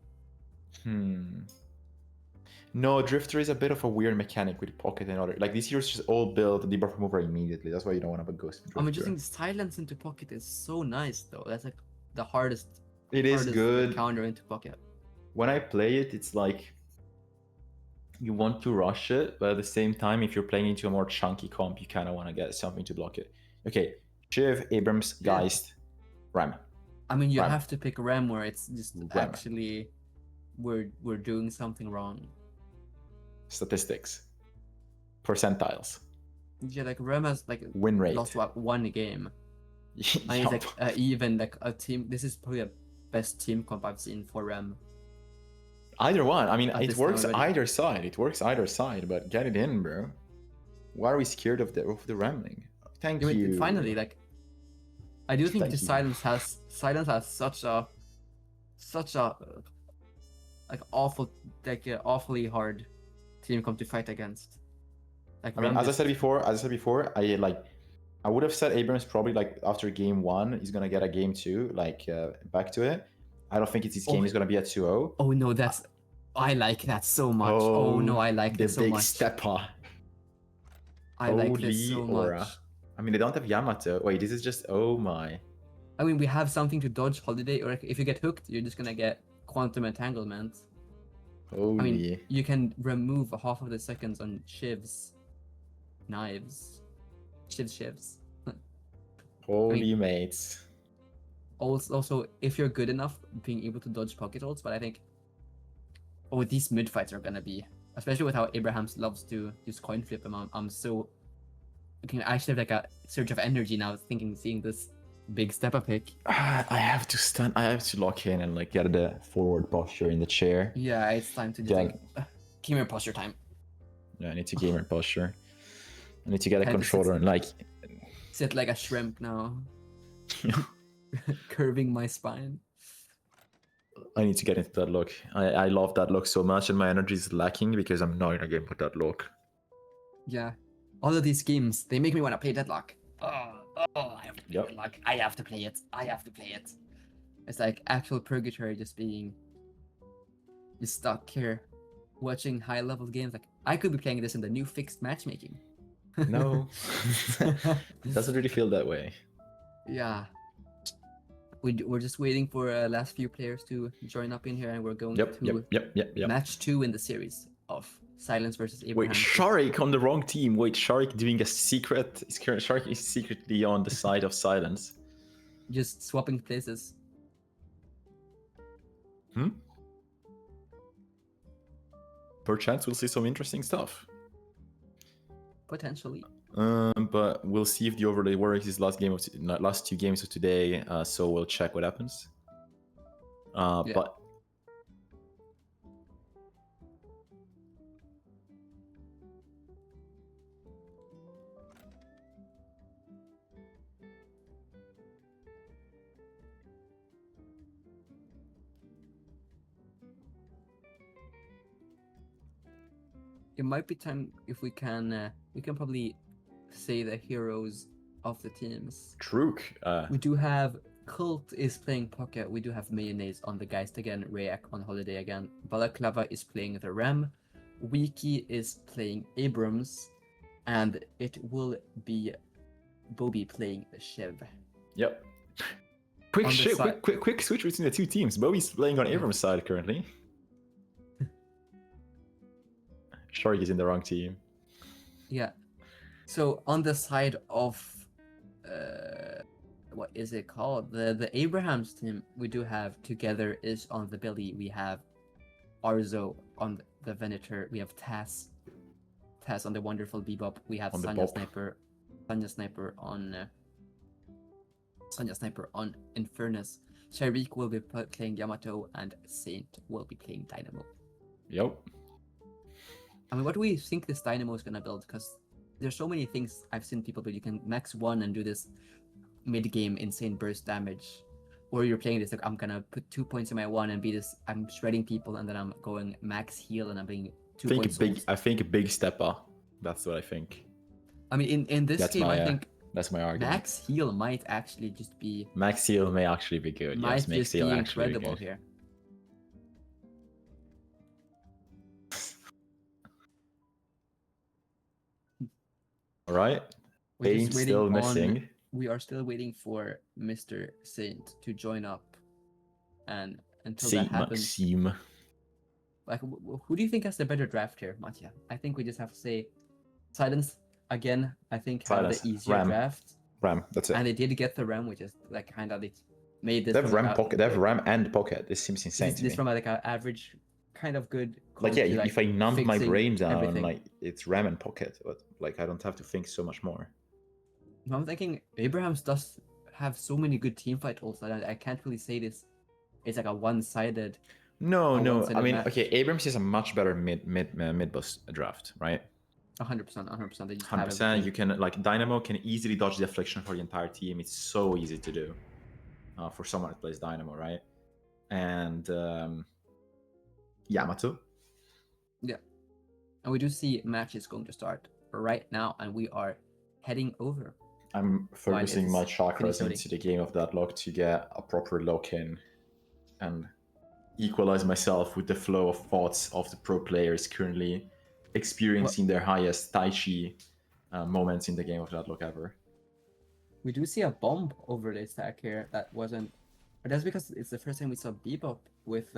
No, Drifter is a bit of a weird mechanic with Pocket and other. Like, these heroes just all build the debuff remover immediately. That's why you don't want to have a Ghost Drifter. I mean, just think silence into Pocket is so nice though. That's like the hardest. It is hardest good. Counter into Pocket. When I play it, it's like you want to rush it, but at the same time, if you're playing into a more chunky comp, you kind of want to get something to block it. Okay, Shiv, Abrams, Yeah. Geist, Ram. I mean, you Ram. have to pick Rem where it's just Ram. actually we're doing something wrong. Statistics. Percentiles. Yeah, like Rem has like Win rate. lost what 1 game. I mean, Yup. it's like even like a team. This is probably the best team comp I've seen for Rem. Either one. I mean, At it this time works already. either side. It works either side, but get it in, bro. Why are we scared of the rambling? Thank I mean, you. finally, like I do think Thank the you. silence has such a like awful like awfully hard team comp to fight against. Like I mean, Rem as I just- said before, I would have said Abrams probably like after game 1 he's gonna get a game 2 like back to it. I don't think his game is gonna be at 2-0. Oh no, that's I like that so much. Oh, no, I like the this so big much. stepper. I like this so Holy aura. much. I mean, they don't have Yamato. Wait, this is just, oh my. I mean, we have something to dodge holiday, or if you get hooked, you're just gonna get quantum entanglement. Holy. I mean, you can remove half of the seconds on Shiv's knives. Shivs. Holy mates. Also, if you're good enough, being able to dodge pocket ults, but I think, oh, these mid fights are gonna be, especially with how Abrahams loves to use coin flip him. I'm so, I can actually have like a surge of energy now, seeing this big step up pick. I have to stand. I have to lock in and like get the forward posture in the chair. Yeah, it's time to just Yeah. like, gamer posture time. Yeah, I need to gamer posture. I need to get a Had to controller and like. Sit like a shrimp now. Curving my spine. I need to get into that look. I love that look so much, and my energy is lacking because I'm not in a game with that look. Yeah. All of these games, they make me want to play Deadlock. I have to play Yep. Deadlock. I have to play it. It's like actual purgatory just being just stuck here watching high level games. Like I could be playing this in the new fixed matchmaking. No. It doesn't really feel that way. Yeah. We're just waiting for last few players to join up in here, and we're going Yep, to yep. match 2 in the series. of Silence versus Wait, Abraham. Sharik on the wrong team. Wait, Sharik doing a secret. Sharik is secretly on the side of Silence. Just swapping places. Perchance we'll see some interesting stuff. Potentially. But we'll see if the overlay works. His last two games of today. So we'll check what happens. But it might be time if we can probably say the heroes of the teams. Truk. We do have Cult is playing Pocket. We do have Mayonnaise on the Geist again. Rayak on holiday again. Balaclava is playing the Ram. Wiki is playing Abrams. And it will be Bobby playing the Shiv. Yep. Quick switch between the two teams. Bobby's playing on Abrams' side currently. Sharik is in the wrong team. Yeah. So on the side of what is it called? The Abrahams team, we do have Together is on the Billy. We have Arzo on the Venator. We have Taz on the Wonderful Bebop. We have Sanya Sniper on Infernus. Sharik will be playing Yamato, and Saint will be playing Dynamo. Yep. I mean, what do we think this Dynamo is gonna build? Because there's so many things I've seen people build. You can max 1 and do this mid-game insane burst damage, or you're playing this like I'm gonna put 2 points in my 1 and be this. I'm shredding people, and then I'm going max heal, and I'm being 2 points. I think a big step up. That's what I think. I mean, in this game, I think that's my argument. Max heal might actually just be. Max heal may actually be good. Might yes, just be incredible here. All right. Saint still missing. We are still waiting for Mr. Saint to join up, and until Saint that happens, Maxime. like, who do you think has the better draft here, Mattia? I think we just have to say Silence again. I think had the easier draft. Ram, that's it. And they did get the Ram, which is like kind of made this. They have Ram pocket. They have Ram and pocket. This seems insane to me. This from like an average, kind of good. Like if I numb my brain down, everything. like it's Ram and pocket, but like I don't have to think so much more. I'm thinking Abrahams does have so many good teamfight tools that I can't really say this. It's like a one-sided. No. I mean, match. Okay, Abrams is a much better mid boss draft, right? 100%. 100%. You can like Dynamo can easily dodge the affliction for the entire team. It's so easy to do for someone that plays Dynamo, right? And Yamato. Yeah, and we do see matches going to start right now, and we are heading over. I'm focusing my chakras into the game of Deadlock to get a proper lock-in and equalize myself with the flow of thoughts of the pro players currently experiencing their highest Tai Chi moments in the game of Deadlock ever. We do see a bomb overlay stack here that wasn't... But that's because it's the first time we saw Bebop with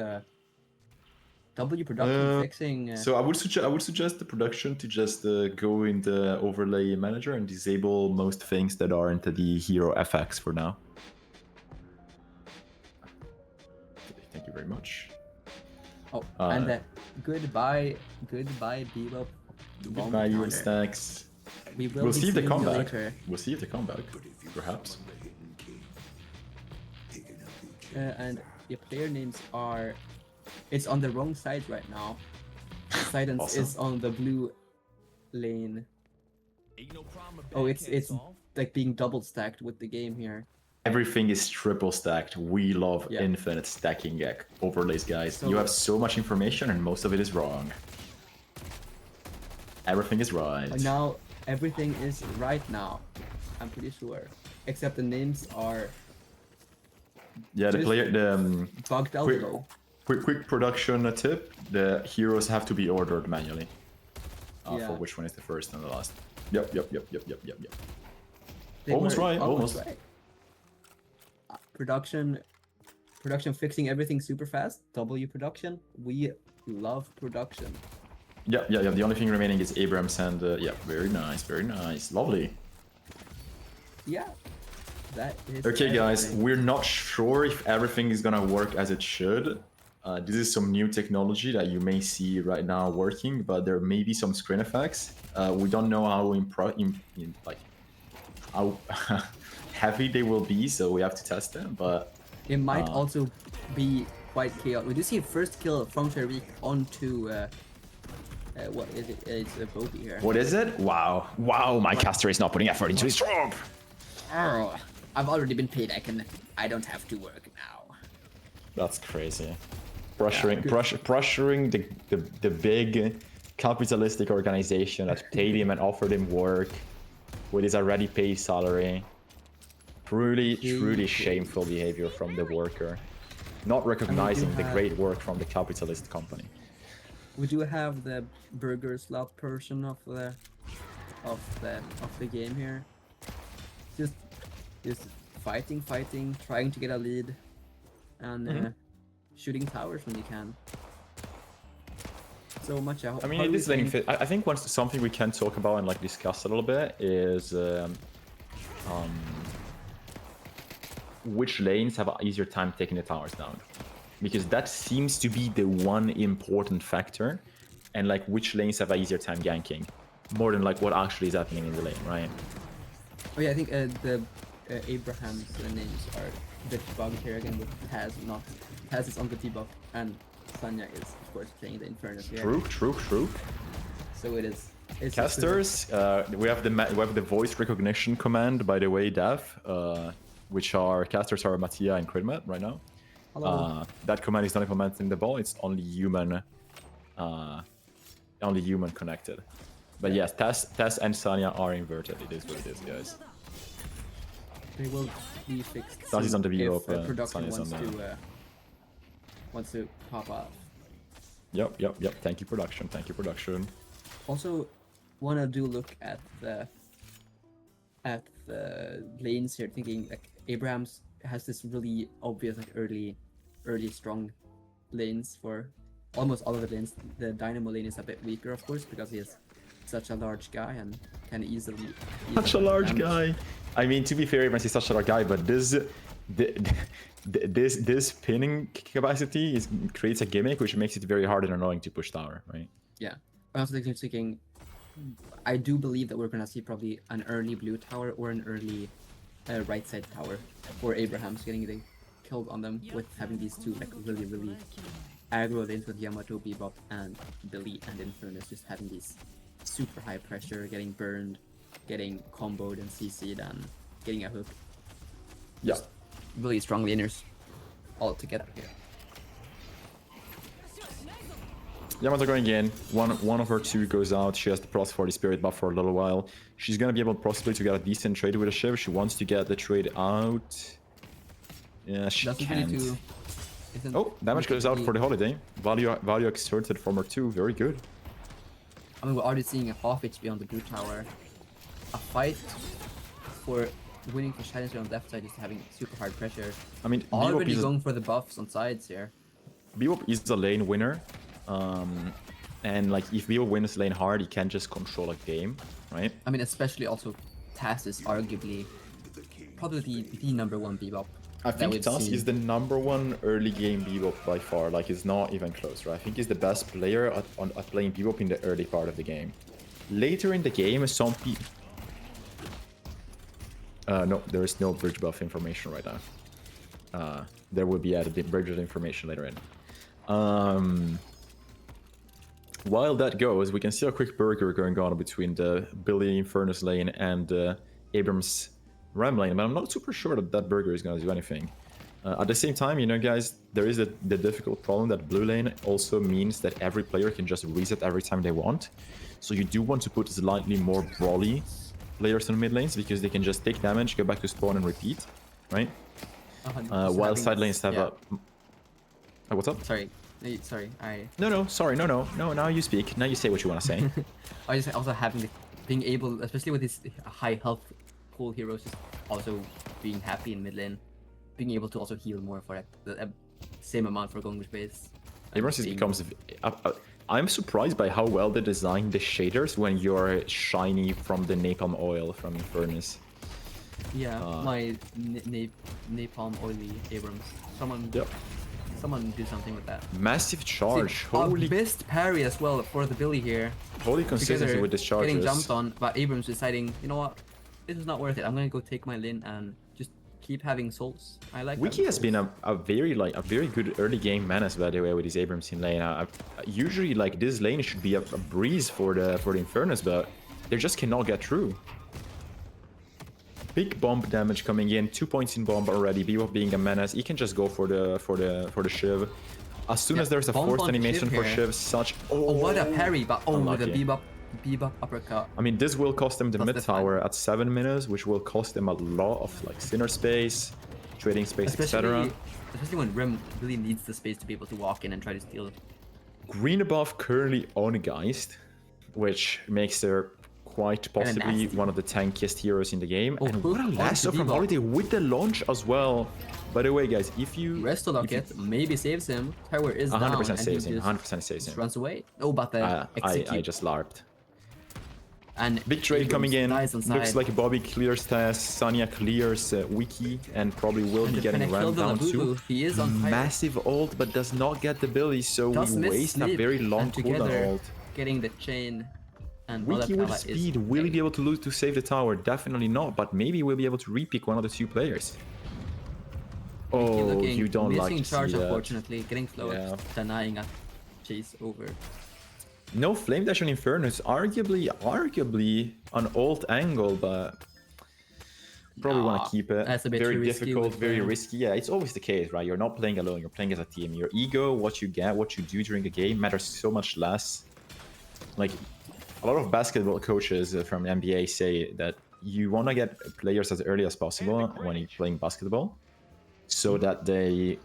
W production fixing... So I would suggest the production to just go in the overlay manager and disable most things that aren't the hero FX for now. Thank you very much. Oh, and goodbye Bebop. Goodbye you stacks. We'll see if they come back. We'll see if they come back, perhaps. And the player names are... It's on the wrong side right now. Silence awesome. is on the blue lane. Oh, it's like being double stacked with the game here. Everything is triple stacked. We love infinite stacking overlays, guys. So, you have so much information and most of it is wrong. Everything is right. Now, everything is right now. I'm pretty sure. Except the names are... Yeah, the player... bugged out though. Quick production tip. The heroes have to be ordered manually. For which one is the first and the last. Yep. Almost right. Production fixing everything super fast. W production. We love production. Yeah. The only thing remaining is Abrams and yeah, very nice, lovely. Yeah. That is Okay, guys, everything. we're not sure if everything is gonna work as it should. This is some new technology that you may see right now working, but there may be some screen effects. We don't know how like how heavy they will be, so we have to test them. But It might also be quite chaotic. We do see a first kill from Tariq onto what is it? It's a Bobby here. What is it? Wow. My caster is not putting effort into his job. Oh, I've already been paid. I don't have to work now. That's crazy. Pressuring the big capitalistic organization that paid him and offered him work with his already paid salary. Truly shameful behavior from the worker. Not recognizing the great work from the capitalist company. We do have the burger slot portion of the game here. Just fighting, trying to get a lead, and shooting towers when you can. So much. I mean, this laning fit. I think something we can talk about and like discuss a little bit is which lanes have an easier time taking the towers down, because that seems to be the one important factor, and like which lanes have an easier time ganking, more than like what actually is happening in the lane, right? Oh yeah, I think the Abraham's names are a bit bugged here again with Taz not. Taz is on the debuff, and Sanya is of course playing the Infernus here. True. So it is. It's Casters, we have the voice recognition command, by the way, Dev, which are casters are Mattia and Kryddmått right now. Hello. That command is not implementing the ball; it's only human connected. But yes, Tess and Sanya are inverted. It is what it is, guys. They will be fixed. That is on the if VO. production Sanya's on the... wants to pop off. Yep. Thank you, production. Also, wanna look at the lanes here, thinking like Abrams has this really obvious like early strong lanes for almost all of the lanes. The Dynamo lane is a bit weaker, of course, because he is such a large guy and can easily Such a large guy. I mean, to be fair, Abrams is such a large guy, but this pinning capacity creates a gimmick which makes it very hard and annoying to push tower, right? Yeah. I was thinking, I do believe that we're gonna see probably an early blue tower or an early right side tower for Abraham's getting killed on them with having these two like really aggro lanes with Yamato, Bebop, and Billy and Infernus just having these super high pressure, getting burned, getting comboed and CC'd, and getting a hook. Yeah. Just really strong laners all together here. Yamato going in. One of her two goes out. She has the plus for the spirit buff for a little while. She's gonna be able possibly to get a decent trade with a Shiv. She wants to get the trade out. Yeah, she can't. Oh, damage goes out for the holiday. Value exerted from her too. Very good. I mean, we're already seeing a half HP on the blue tower. A fight for winning for Challenger on the left side is having super hard pressure. I mean, already going for the buffs on sides here. Bebop is the lane winner. And like if Bebop wins lane hard, he can just control a game, right? I mean, especially also Taz is arguably probably the number one Bebop. I think Taz is the number one early game Bebop by far. Like, it's not even close, right? I think he's the best player at playing Bebop in the early part of the game. Later in the game, some people... no, there is no bridge buff information right now. There will be added bridge information later in. While that goes, we can see a quick burger going on between the Billy Infernus lane and Abrams Ram lane, but I'm not super sure that burger is going to do anything. At the same time, you know, guys, there is the difficult problem that blue lane also means that every player can just reset every time they want. So you do want to put slightly more brawly players in mid lanes because they can just take damage, go back to spawn and repeat, right? While side lanes have a... what's up? Sorry, Sorry, no, now you speak. Now you say what you want to say. I just also being able, especially with these high health pool heroes, just also being happy in mid lane, being able to also heal more for the same amount for going with base. Abrams becomes I'm surprised by how well they designed the shaders when you're shiny from the napalm oil from Infernus. Yeah, my napalm oily Abrams. Someone do something with that. Massive charge. See, Holy, best parry as well for the Billy here. holy consistency Together, with the charges. getting jumped on, but Abrams deciding, you know what, this is not worth it. I'm gonna go take my lane and just keep having souls. I like. Wiki has been a very good early game menace, by the way, with his Abrams in lane. Usually like this lane should be a breeze for the Infernus, but they just cannot get through. Big bomb damage coming in, 2 points in bomb already. Bebop being a menace, he can just go for the Shiv. As soon as there's a forced animation for Shiv, such what a parry, but unlucky. the Bebop uppercut. I mean, this will cost them the That's mid the fun. tower at 7 minutes, which will cost them a lot of like sinner space, trading space, etc. Especially when Rem really needs the space to be able to walk in and try to steal. Green buff currently on Geist, which makes her quite possibly nasty. one of the tankiest heroes in the game. Oh, and what a onto lasso from Bebop. Holiday with the launch as well. By the way, guys, if you Restock it, maybe saves him. Tower is 100% down, and saves he him, just 100% saves just him. runs away. Oh, but the execute. I just larped. And Big trade Abrams coming in. dies on Looks side. like Bobby clears Tess, Sanya clears Wiki, and probably will And be they're getting gonna kill rammed down the too. Labubu. He is on fire. Massive ult, but does not get the Billy, so Does we miss waste a sleep, very long and together cooldown ult. getting the chain and Wiki with Malakala speed, is will he be able to lose to save the tower? Definitely not, but maybe we'll be able to repick one of the two players. Oh, looking, you don't like missing to charge, see that. unfortunately, getting slow, Yeah. denying a chase over. No flame dash on Infernus, arguably an ult angle, but probably want Nah, to keep it. that's a bit very too risky difficult, with very the- risky. Yeah, it's always the case, right? You're not playing alone, you're playing as a team. Your ego, what you get, what you do during a game matters so much less. Like, a lot of basketball coaches from the NBA say that you want to get players as early as possible when you're playing basketball, so that they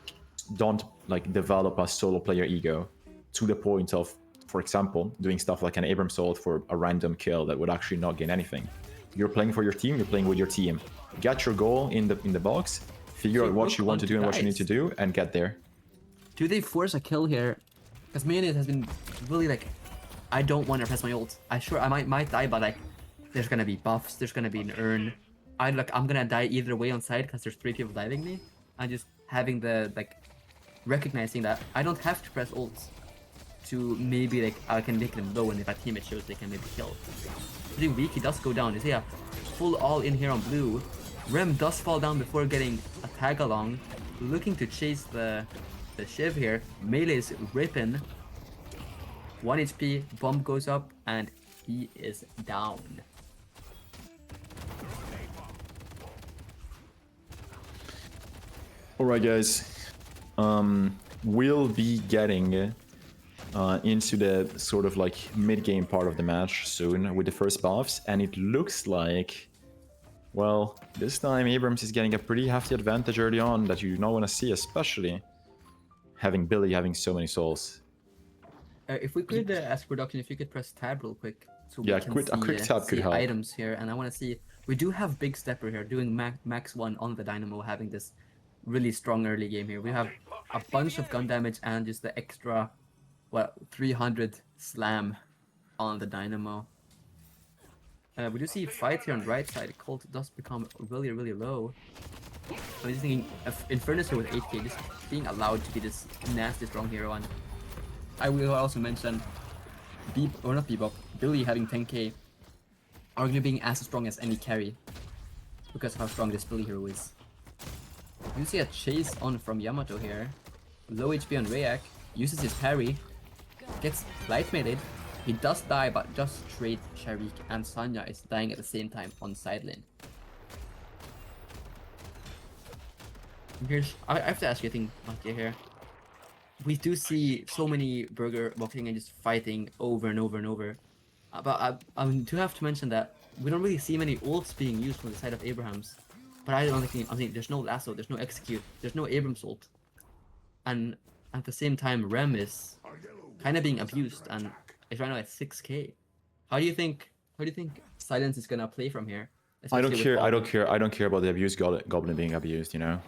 don't like develop a solo player ego to the point of, for example, doing stuff like an Abrams ult for a random kill that would actually not gain anything. You're playing for your team, you're playing with your team. Get your goal in the box, figure out what you want to do and what you need to do, and get there. Do they force a kill here? Because Mayonnaise has been really like, I don't want to press my ult. I might die, but like, there's gonna be buffs, there's gonna be an urn. I'm gonna die either way on side because there's 3 people diving me. And just having the like, recognizing that I don't have to press ults to maybe like I can make them low, and if a teammate shows they can maybe kill. Pretty weak, he does go down. You see a full all in here on blue. Rem does fall down before getting a tag along, looking to chase the Shiv here. Melee is ripping. 1 HP, bomb goes up, and he is down. Alright guys, we'll be getting into the sort of like mid-game part of the match soon with the first buffs, and it looks like, well, this time Abrams is getting a pretty hefty advantage early on that you do not want to see, especially having Billy having so many souls. If we could ask production if you could press tab real quick, so Yeah, we can a quick see, tab could see help. items here, and I want to see. We do have Big Stepper here doing max 1 on the Dynamo, having this really strong early game here. We have a bunch of gun damage and just the extra, 300 slam on the Dynamo. We do see fight here on the right side. Colt does become really low. I'm just thinking of Infernus here with 8k, just being allowed to be this nasty strong hero. And I will also mention Billy having 10k, arguably being as strong as any carry because of how strong this Billy hero is. You see a chase on from Yamato here. Low HP on Rayak, uses his parry, gets light melee'd. He does die, but just straight Sharik, and Sanya is dying at the same time on side lane. I have to ask you a thing, Mattia, here. We do see so many Burger walking and just fighting over and over and over. But I do have to mention that we don't really see many ults being used from the side of Abrahams. But I don't think there's no lasso, there's no execute, there's no Abrams ult. And at the same time, Rem is kind of being abused and is right now at 6k. How do you think Silence is gonna play from here? I don't Especially care. with I don't Bobby? care. I don't care about the abused goblin being abused. You know,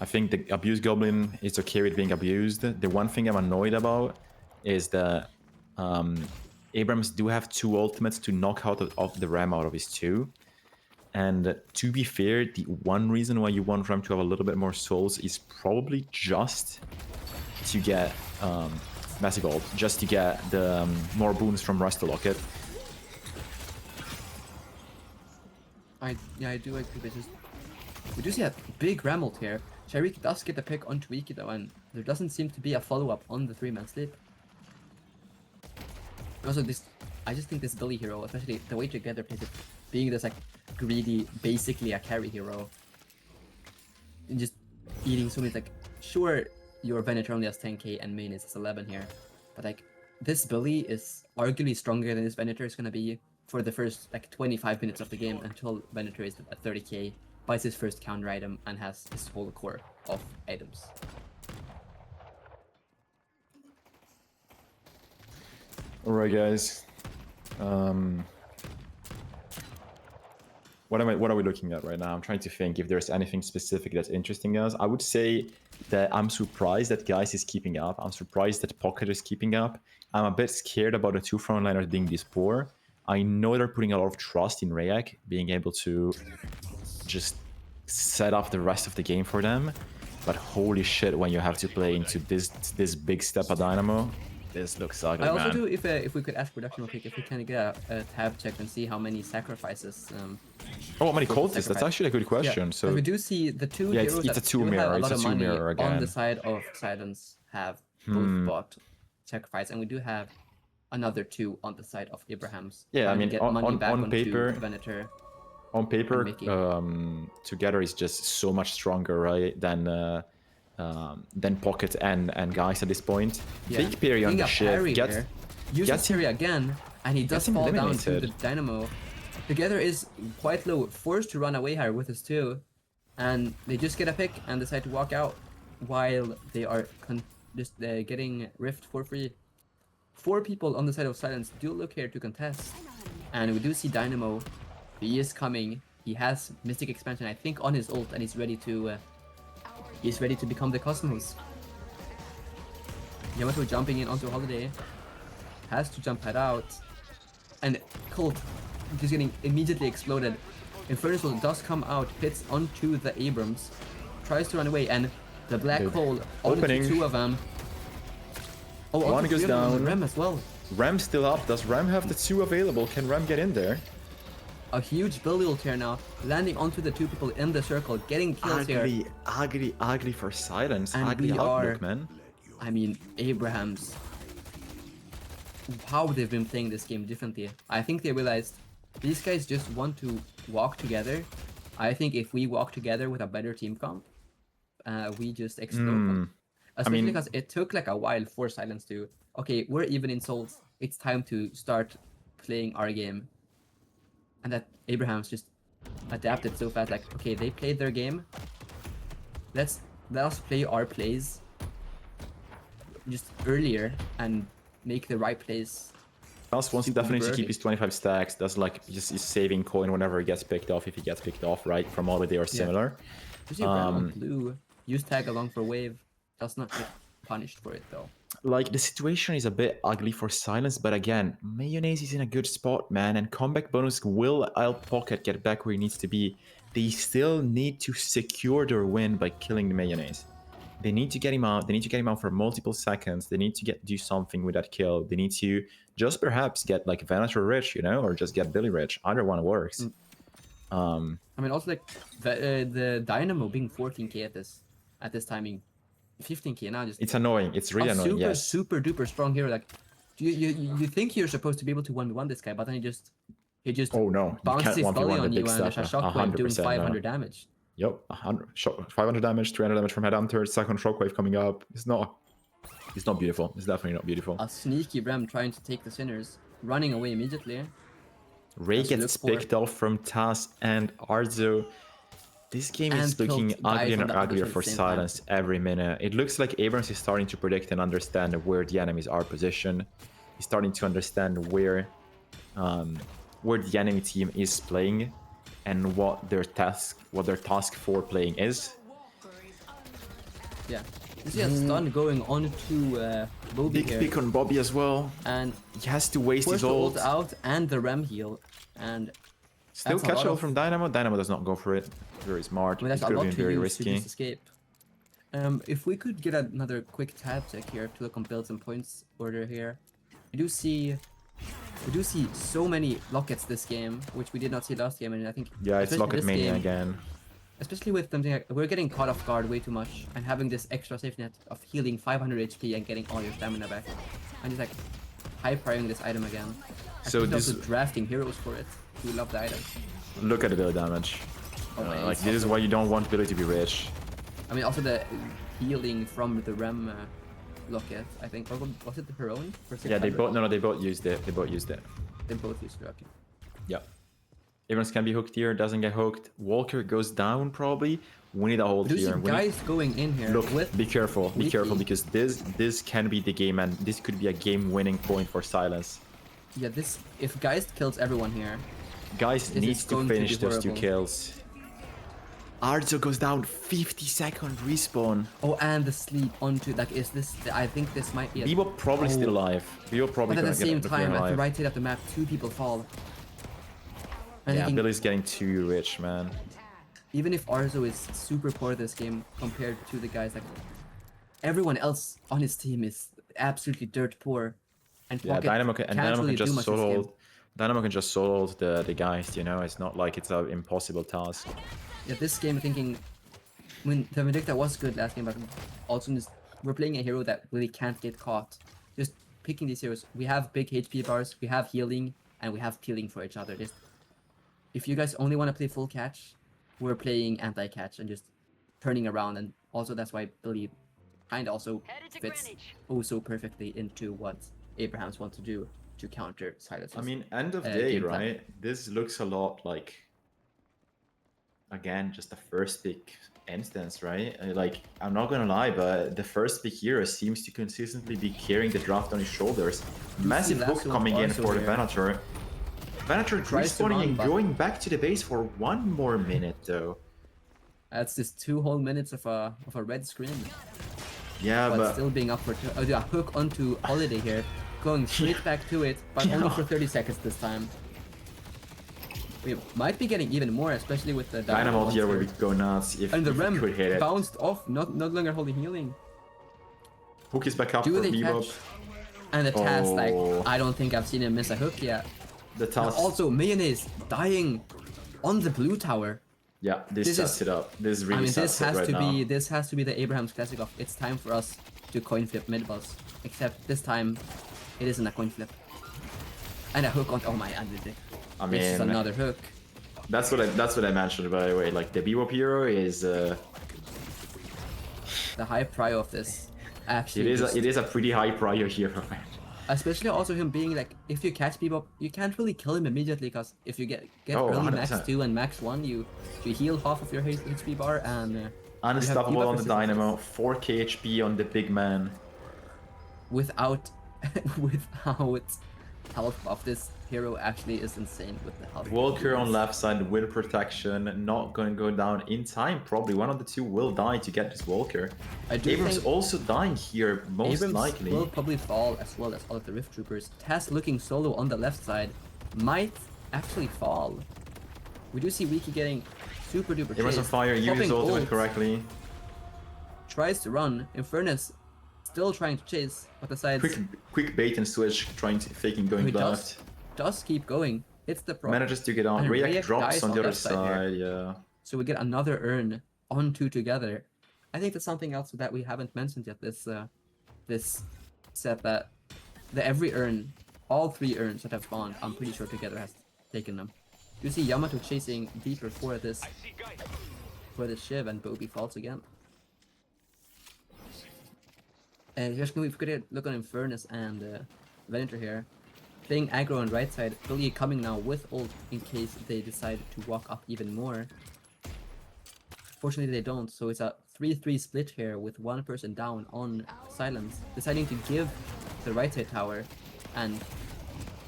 I think the abused goblin is okay with being abused. The one thing I'm annoyed about is that Abrams do have 2 ultimates to knock out of the Ram out of his 2. And to be fair, the one reason why you want Ram to have a little bit more souls is probably just to get Massive Ult, just to get the more boons from Rusty Locket. I do agree with this. We do see a big Ram ult here. Sharik does get the pick on Tweaky though, and there doesn't seem to be a follow-up on the 3-man sleep. Also, I just think this Billy hero, especially the way Together plays it, being this like greedy, basically a carry hero, and just eating so many, like, sure, your Venator only has 10k and main is 11 here, but like this Billy is arguably stronger than this Venator is gonna be for the first like 25 minutes of the game until Venator is at 30k, buys his first counter item, and has his whole core of items. Alright guys. What are we looking at right now? I'm trying to think if there's anything specific that's interesting us. I would say that I'm surprised that Guys is keeping up. I'm surprised that Pocket is keeping up. I'm a bit scared about the 2 frontliners being this poor. I know they're putting a lot of trust in Rayak being able to just set up the rest of the game for them. But holy shit, when you have to play into this big step of Dynamo, this looks ugly, I also man. do, if we could ask production real quick, if we can get a tab check and see how many sacrifices. Oh, how many cultists? That's actually a good question. Yeah, So we do see the 2 yeah, heroes it's a that 2 do mirror. have a It's lot a of 2 money mirror again. on the side of Silence have both bought sacrifice, and we do have another 2 on the side of Abraham's. Yeah, I trying to mean, get money back on onto paper, Venator. on paper, making- Together is just so much stronger, right, than Pocket and Guys at this point. Yeah. Big parry on Being the a shit. parry Gets here, uses gets him- parry again, and he does gets him fall down to the eliminated. Dynamo. Together is quite low, forced to run away here with his 2, and they just get a pick and decide to walk out while they are just getting Rift for free. 4 people on the side of Silence do look here to contest, and we do see Dynamo. He is coming. He has Mystic Expansion, I think, on his ult, and he's ready to become the Cosmos. Yamato jumping in onto Holiday, has to jump head out, and Colt is getting immediately exploded. Infernus does come out, hits onto the Abrams, tries to run away, and the black Dude. hole Opening. onto 2 of them. Oh, One onto goes 3 of them on down. Rem as well. Ram still up. Does Ram have the 2 available? Can Ram get in there? A huge Billy ult here now, landing onto the 2 people in the circle, getting kills here. Ugly for Silence. And Ugly we outlook, are- man. I mean, Abrahams, how they've been playing this game differently. I think they realized these guys just want to walk together. I think if we walk together with a better team comp, we just explode them. Especially mean- because it took like a while for Silence to, okay, we're even in souls. It's time to start playing our game. And that Abraham's just adapted so fast. Like, okay, they played their game. Let us play our plays just earlier and make the right plays. Mouse wants Super definitely to early. keep his 25 stacks. Does like just is saving coin whenever he gets picked off, if he gets picked off, right? From all they are similar. You see brown on blue. Use tag along for wave. Does not get punished for it though. Like the situation is a bit ugly for Silence, but again, Mayonnaise is in a good spot, man, and comeback bonus will help Pocket get back where he needs to be. They still need to secure their win by killing the Mayonnaise. They need to get him out. They need to get him out for multiple seconds. They need to do something with that kill. They need to just perhaps get like Venator rich, you know, or just get Billy rich. Either one works. I mean, also like the Dynamo being 14k at this timing, 15k now. Just It's annoying. It's really annoying. super Yes. super duper strong hero. Like, you think you're supposed to be able to 1v1 this guy, but then he just Oh no, you bounces can't his 1v1 volley the on you big and there's a step. shockwave doing 100% no. 500 damage. Yep, 500 damage, 300 damage from Headhunter, second shockwave coming up. It's not beautiful. It's definitely not beautiful. A sneaky Rem trying to take the Sinners, running away immediately. Ray Let's gets look for- picked off from Taz and Arzo. This game is And looking killed guys uglier on and that uglier position for at the same time. Silence every minute. It looks like Abrams is starting to predict and understand where the enemies are positioned. He's starting to understand where the enemy team is playing and what their task for playing is. Yeah, You see a stun going on to Bobby Big here. pick on Bobby as well. And He has to waste force his the ult. ult out and the Rem heal. And Still that's a lot catchable of- from Dynamo. Dynamo does not go for it. Very smart. I mean, that's It a could have lot been to very use to risky. just escape. If we could get another quick tab check here to look on builds and points order here, we do see so many lockets this game, which we did not see last game, and I think Yeah, it's especially Locket this Mania game, again. especially with something like, we're getting caught off guard way too much, and having this extra safety net of healing 500 HP and getting all your stamina back, and just like high prioring this item again. So And this- also drafting heroes for it. We love the item. Look at the build damage. Oh my, Like it's this is also- why you don't want Billy to be rich. I mean, also the healing from the Rem locket, I think. Or was it her own? For Yeah, they 600? both they both used it. They both used it. They both used it. Okay. Yeah. Everyone's can be hooked here, doesn't get hooked. Walker goes down probably. We need a hold Do you see here. We need- guys going in here Look, with be careful Weekly. because this can be the game and this could be a game-winning point for Silence. yeah, this if Geist kills everyone here, Guys This needs is to going to finish be those two horrible. kills. Arzo goes down 50-second respawn. oh, and the sleep onto like is this? I think this might be. Bebo probably still alive. Bebo probably But at gonna the same get time, at the alive. right side of the map, 2 people fall. And Yeah, thinking, Billy's getting too rich, man. even if Arzo is super poor this game compared to the guys, like everyone else on his team is absolutely dirt poor. And Yeah, Pocket Dynamo can, and can't Dynamo really can do just much this game. solo. Dynamo can just solo the guys, you know. It's not like it's an impossible task. Yeah, this game thinking when the Vindicta was good last game, but also just, we're playing a hero that really can't get caught. Just picking these heroes. We have big HP bars, we have healing, and we have peeling for each other. Just if you guys only want to play full catch, we're playing anti-catch and just turning around, and also that's why Billy kind of also fits oh so perfectly into what Abrahams want to do to counter Silence. I mean, end of game day, plan. right? This looks a lot like, again, just the first pick instance, right? Like, I'm not gonna lie, but the first pick hero seems to consistently be carrying the draft on his shoulders. Massive last hook one coming in also for the here. Venator. Venator Tries to respawning run, and but- going back to the base for 1 more minute, though. That's just 2 whole minutes of a red screen. Yeah, But but still being up for a hook onto Holiday here, going straight back to it, but only for 30 seconds this time. We might be getting even more, especially with the Dynamo here monster. would go nuts if, And the if he Rem could hit it. bounced off, not longer holding healing. Hook is back up Do for they Bebop. catch? And the task, Oh. like, I don't think I've seen him miss a hook yet. The And task. also, Mayonnaise dying on the blue tower. Yeah, this This sets is- it up. This I really mean, sets it right now. this has to be the Abraham's classic of it's time for us to coin flip mid boss. Except this time, it isn't a coin flip. And a hook on. Oh my, and I this is mean, another hook. that's what I mentioned, by the way. Like, the Bebop hero is The high prio of this. Actually, it is a pretty high prior hero, man. especially also him being like, if you catch Bebop, you can't really kill him immediately because if you get Oh, early max 100%. 2 and max 1, you heal half of your HP bar and Unstoppable Bebop on the resistance. Dynamo, 4k HP on the big man. without health of this hero actually is insane with the health. Walker on left side, wind protection, not going to go down in time. Probably one of the two will die to get this Walker. I do Abrams think also dying here, most Abrams likely. will probably fall as well as all of the Rift Troopers. Taz looking solo on the left side might actually fall. We do see Wiki getting super duper Abrams on chased, fire, use his popping ultimate ult, correctly. tries to run. Infernus still trying to chase, but decides Quick bait and switch, faking going he left. does keep going. It's the pro. Manages to get on. And React React drops dies on on the other left side here. side, yeah. So we get another urn on 2 together. I think that's something else that we haven't mentioned yet. This set that every urn, all 3 urns that have spawned, I'm pretty sure together has taken them. You see Yamato chasing deeper for this I see guys. Shiv, and Bobby falls again. And just we could look on Infernus and Venator here. Playing aggro on right side, Billy coming now with ult in case they decide to walk up even more. Fortunately they don't, so it's a 3-3 split here with one person down on Silence, deciding to give the right side tower and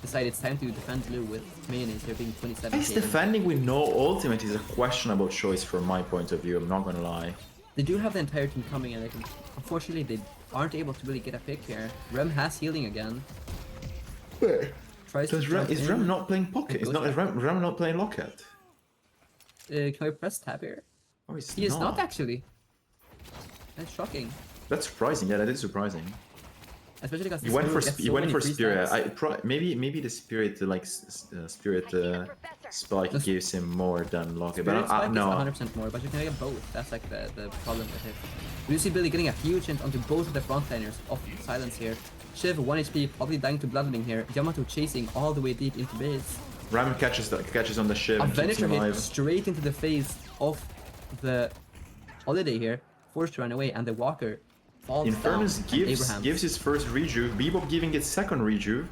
decide it's time to defend blue with Mayonnaise here being 27k. Guys, defending with no ultimate is a questionable choice from my point of view, I'm not gonna lie. they do have the entire team coming in. Unfortunately, they aren't able to really get a pick here. Rem has healing again. Tries to jump Is in. Rem not playing pocket? It Is goes not back. Rem not playing locket? Can I press tab here? Oh, he's He is not actually. That's shocking. That's surprising. Yeah, that is surprising. Especially because You went for spirit. Maybe the spirit spike Just- gives him more than locket, Spirit but Spike is no. 100% more, but you can get both. That's like the problem with it. We see Billy getting a huge hit onto both of the frontliners of Silence here. Shiv 1 HP, probably dying to Bloodletting here. Yamato chasing all the way deep into base. Ram catches on the ship A and keeps Venator him hit alive. straight into the face of the Holiday here, forced to run away, and the Walker falls Infernus down. And Abraham. gives his first rejuve. Bebop giving its second rejuve.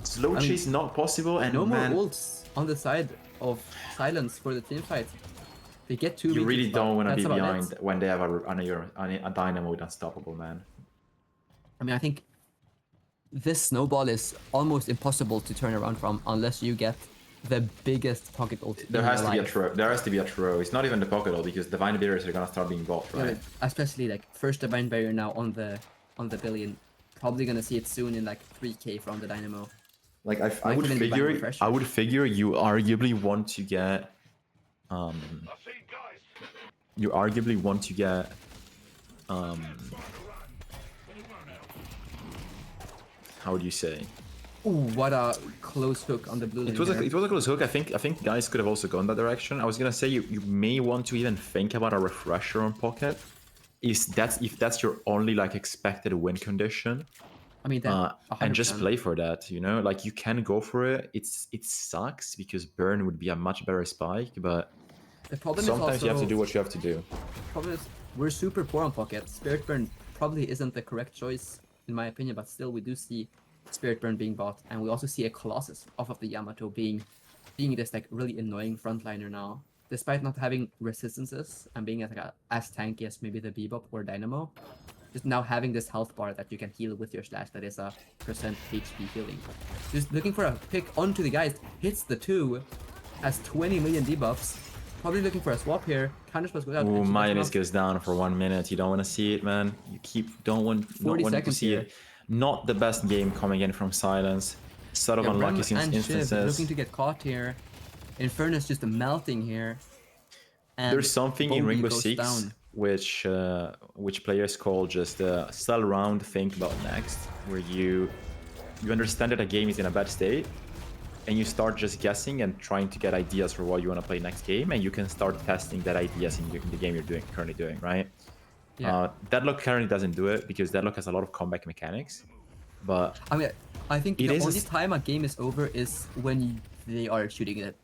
Slow mean, chase not possible, and no man, more ults on the side of Silence for the team fight. They get 2 you really rejuves, but don't want to be that's about behind it. when they have a dynamo with unstoppable, man. I mean, I think this snowball is almost impossible to turn around from unless you get the biggest pocket ult. There in has your to be a life. throw. There has to be a throw. It's not even the pocket ult because divine barriers are gonna start being bought, Yeah, right? but especially like first divine barrier now on the billion. Probably gonna see it soon in like 3k from the dynamo. Like I Might would even be buying figure, refreshers. I would figure you arguably want to get, how would you say? Ooh, what a close hook on the blue lane. It was here. a close hook. I think guys could have also gone that direction. I was gonna say you may want to even think about a refresher on pocket. If that's your only like expected win condition, I mean, that and just 100%. play for that. You know, like you can go for it. It sucks because burn would be a much better spike, but The problem sometimes is also, you have to do what you have to do. problem is we're super poor on pocket. Spirit Burn probably isn't the correct choice in my opinion, but still we do see Spirit Burn being bought, and we also see a Colossus off of the Yamato being this like really annoying frontliner now. Despite not having resistances and being as tanky as maybe the Bebop or Dynamo, just now having this health bar that you can heal with your slash that is a % HP healing. Just looking for a pick onto the guys, hits the 2, has 20 million debuffs, probably looking for a swap here, counter spells goes out. Ooh, and she minus doesn't have- goes down for 1 minute. You don't want to see it, man. You don't want 40 to seconds see here. it. Not the best game coming in from Silence. Sort of Yeah, Rem unlucky and Shiv instances. looking to get caught here. Infernus just melting here. And There's something in Bogey Rainbow goes Six down. which players call just sell round, think about next, where you understand that a game is in a bad state, and you start just guessing and trying to get ideas for what you want to play next game, and you can start testing that ideas in the game you're currently doing, right? Yeah. Deadlock currently doesn't do it because Deadlock has a lot of comeback mechanics, but I mean, I think It the is a only s- time a game is over is when they are shooting at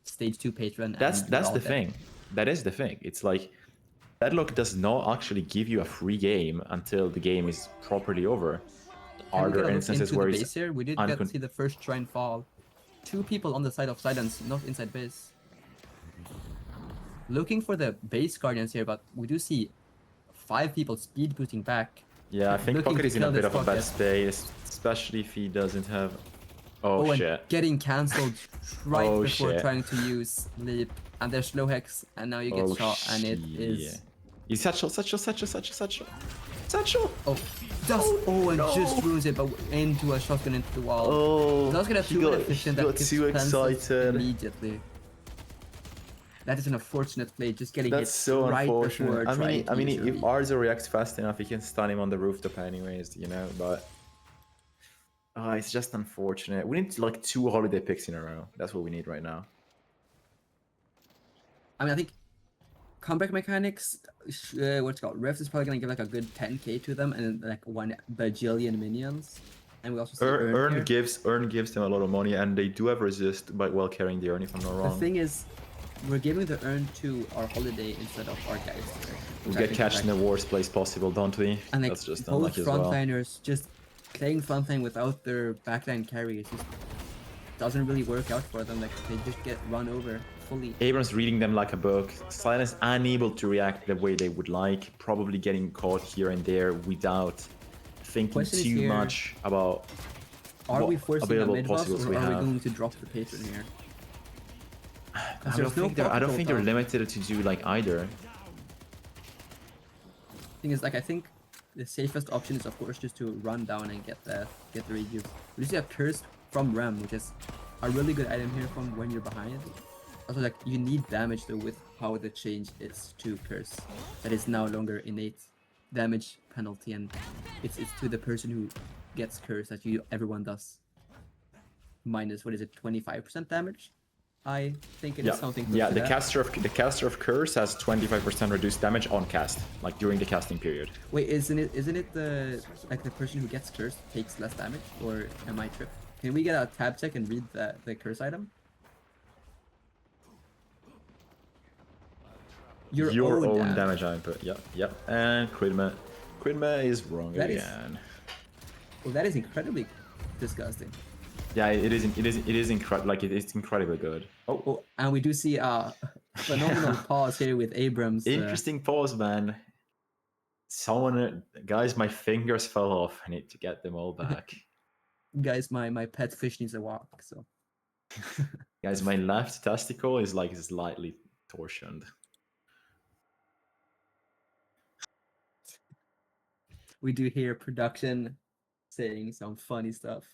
stage 2 patron. that's and you're all the dead. thing. That is the thing. It's like Deadlock does not actually give you a free game until the game is properly over. Can Are we get there a look instances into where the it's base here? We did get to see the first shrine fall. 2 people on the side of Silence, not inside base. Looking for the base guardians here, but we do see 5 people speed booting back. Yeah, I think looking Pocket to is in a kill bit this of a bad Pocket. space, especially if he doesn't have. Oh, and shit! getting cancelled right Oh, before shit. trying to use Leap. And there's slow hex, and now you get Oh, shot, and it is. shit. He's satchel. Oh, and just ruins it, but into a shotgun into the wall. Oh, Does get a he 2 got- efficient he that got gets too cleansed excited. immediately. That is an unfortunate play, just getting That's hit so right before unfortunate. trying to use your if leap. Arzo reacts fast enough, he can stun him on the rooftop anyways, you know. But it's just unfortunate. We need like 2 holiday picks in a row. That's what we need right now. I mean, I think comeback mechanics, what's it called? Refs is probably gonna give like a good 10k to them and like 1 bajillion minions. And we also see Earn here. Earn gives them a lot of money, and they do have resist by while carrying the Earn, if I'm not The wrong. thing is, we're giving the Earn to our Holiday instead of our guys. We get catched in the worst place possible, don't we? And like That's just both unlucky as well. frontliners just playing frontline without their backline carry, it just doesn't really work out for them. Like they just get run over fully. Abrams reading them like a book. Silence unable to react the way they would like. Probably getting caught here and there without thinking Question is too here, much about Are what we forcing a available mid buff, possibles or we are we have. going to drop the patron here? I don't think they're limited to do like either. Thing is, like, I think the safest option is, of course, just to run down and get the rejuve. We just have Curse from Rem, which is a really good item here from when you're behind. Also, like, you need damage though with how the change is to Curse. That is no longer innate damage penalty, and it's to the person who gets Curse that everyone does. Minus, what is it, 25% damage? I think it is something. Yeah, the caster of Curse has 25% reduced damage on cast, like during the casting period. Wait, isn't it the person who gets Curse takes less damage, or am I tripped? Can we get a tab check and read the Curse item? Your own damage output. Yep. And Kryddmått is wrong again. Well, that is incredibly disgusting. Yeah, it is incredible. Like, it's incredibly good. Oh, and we do see a phenomenal pause here with Abrams. Interesting pause, man. Guys, my fingers fell off. I need to get them all back. Guys, my pet fish needs a walk. So, guys, my left testicle is like slightly torsioned. We do hear production saying some funny stuff.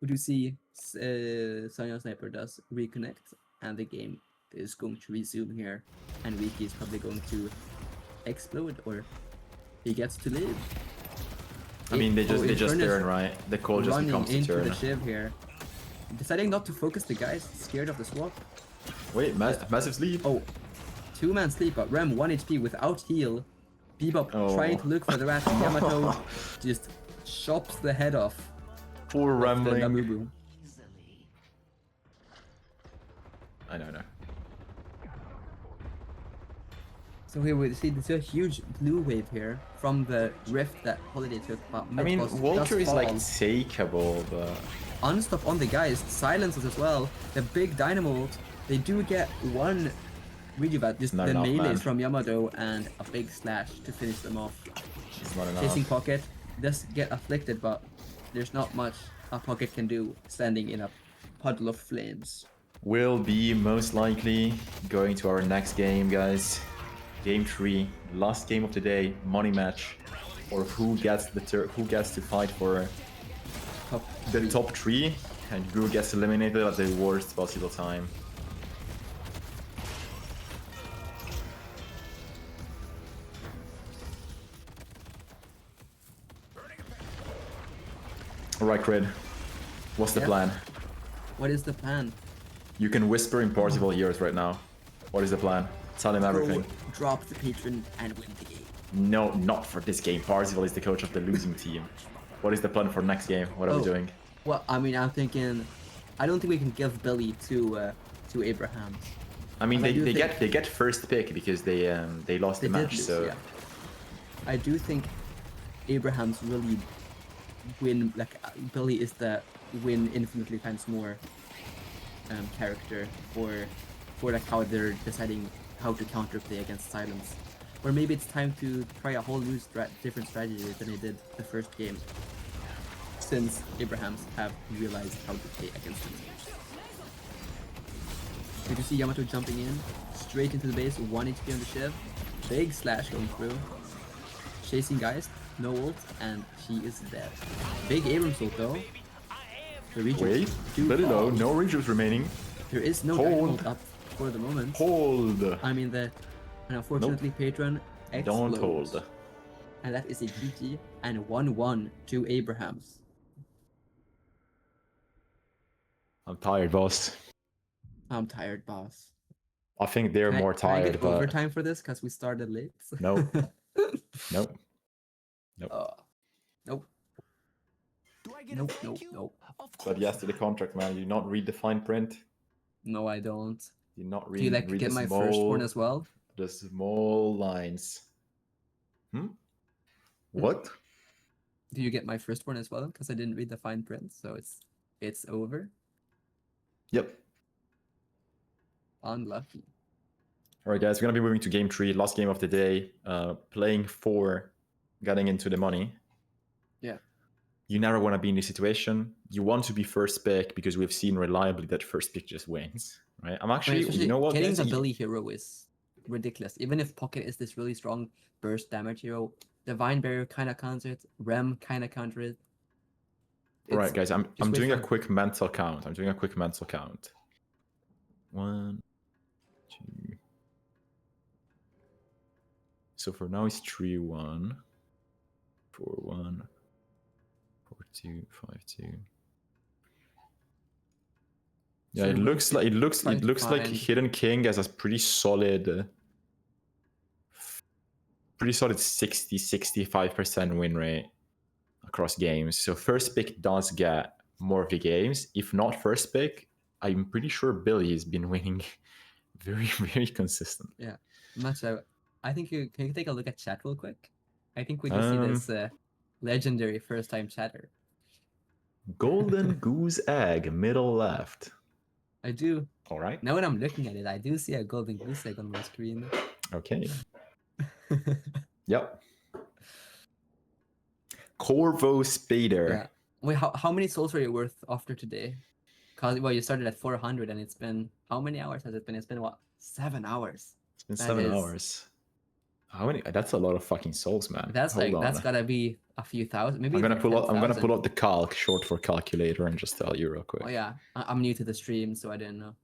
We do see Sonya Sniper does reconnect, and the game is going to resume here, and Wiki is probably going to explode, or he gets to live. I mean, they just turn, right? The call just becomes the turn. Running into the shiv here, deciding not to focus the guys, scared of the swap. Wait, massive sleep. Oh, 2-man sleep, but Rem 1 HP without heal. Bebop trying to look for the rat. Yamato just chops the head off. Poor Rambling. I know. So here we see there's a huge blue wave here from the rift that Holiday took. But I mean, Walker is like takeable, but unstop on the guys, silences as well. The big dynamo ult. They do get one rejuve, just the melees from Yamato and a big slash to finish them off. It's not enough. Chasing Pocket does get afflicted, but there's not much a Pocket can do standing in a puddle of flames. We'll be most likely going to our next game, guys. Game 3, last game of the day, money match, or who gets to fight for the top 3, and who gets eliminated at the worst possible time. Alright, Krydd. What's the plan? What is the plan? You can whisper in Parzival's ears right now. What is the plan? Tell him everything. Drop the patron and win the game. No, not for this game. Parzival is the coach of the losing team. What is the plan for next game? What are we doing? Well, I mean, I'm thinking, I don't think we can give Billy to Abraham. I mean, they get first pick because they lost the match. So yeah. I do think Abraham's really win. Like Billy is the win infinitely times more character for like how they're deciding how to counterplay against silence. Or maybe it's time to try a whole new different strategy than they did the first game, since Abrahams have realized how to play against them. You can see Yamato jumping in, straight into the base, 1 HP on the shiv, big slash going through, chasing guys, no ult, and he is dead. Big Abrams ult though. The wait, very low, no rejuves remaining. There is no ult up for the moment. Hold. I mean, and unfortunately, Patron explodes. Don't hold. And that is a GG and 1-1 to Abrahams. I'm tired, boss. I'm tired, boss. I think they're more tired. Can I get overtime for this because we started late? Nope. Nope. Nope. Nope. But yes, to the contract, man. You not read the fine print. No, I don't. You not read. Do you like read get the my small, first one as well? The small lines. What? Do you get my first one as well? Because I didn't read the fine print, so it's over. Yep. Unlucky. All right, guys, we're gonna be moving to game 3, last game of the day. Playing for getting into the money. Yeah. You never want to be in this situation. You want to be first pick because we've seen reliably that first pick just wins, right? I'm actually, you know what? Getting the Billy hero is ridiculous. Even if Pocket is this really strong burst damage hero, Divine Barrier kind of counters it, Rem kind of counters it. All right, It's- guys, I'm wait doing a for- quick mental count. I'm doing a quick mental count. 1, 2. So for now it's 3-1, 4-1, 4-2, 5-2. Yeah, So it we're looks like trying to like find- Hidden King has a pretty solid 60-65% win rate across games. So first pick does get more of the games. If not first pick, I'm pretty sure Billy has been winning very, very consistent. Yeah, much so. I think can you take a look at chat real quick? I think we do see this legendary first time chatter. Golden Goose Egg, middle left. I do. All right. Now when I'm looking at it, I do see a golden goose egg on my screen. Okay. Yep. Corvo Spader. Yeah. Wait, how many souls are you worth after today? Cause well, you started at 400, and it's been how many hours has it been? It's been what, 7 hours? It's been That 7 is- hours. How many? That's a lot of fucking souls, man. That's Hold like that's on. gotta be a few thousand. Maybe I'm gonna even pull out. I'm gonna 10,000. pull out the calc, short for calculator, and just tell you real quick. Oh yeah, I'm new to the stream, so I didn't know.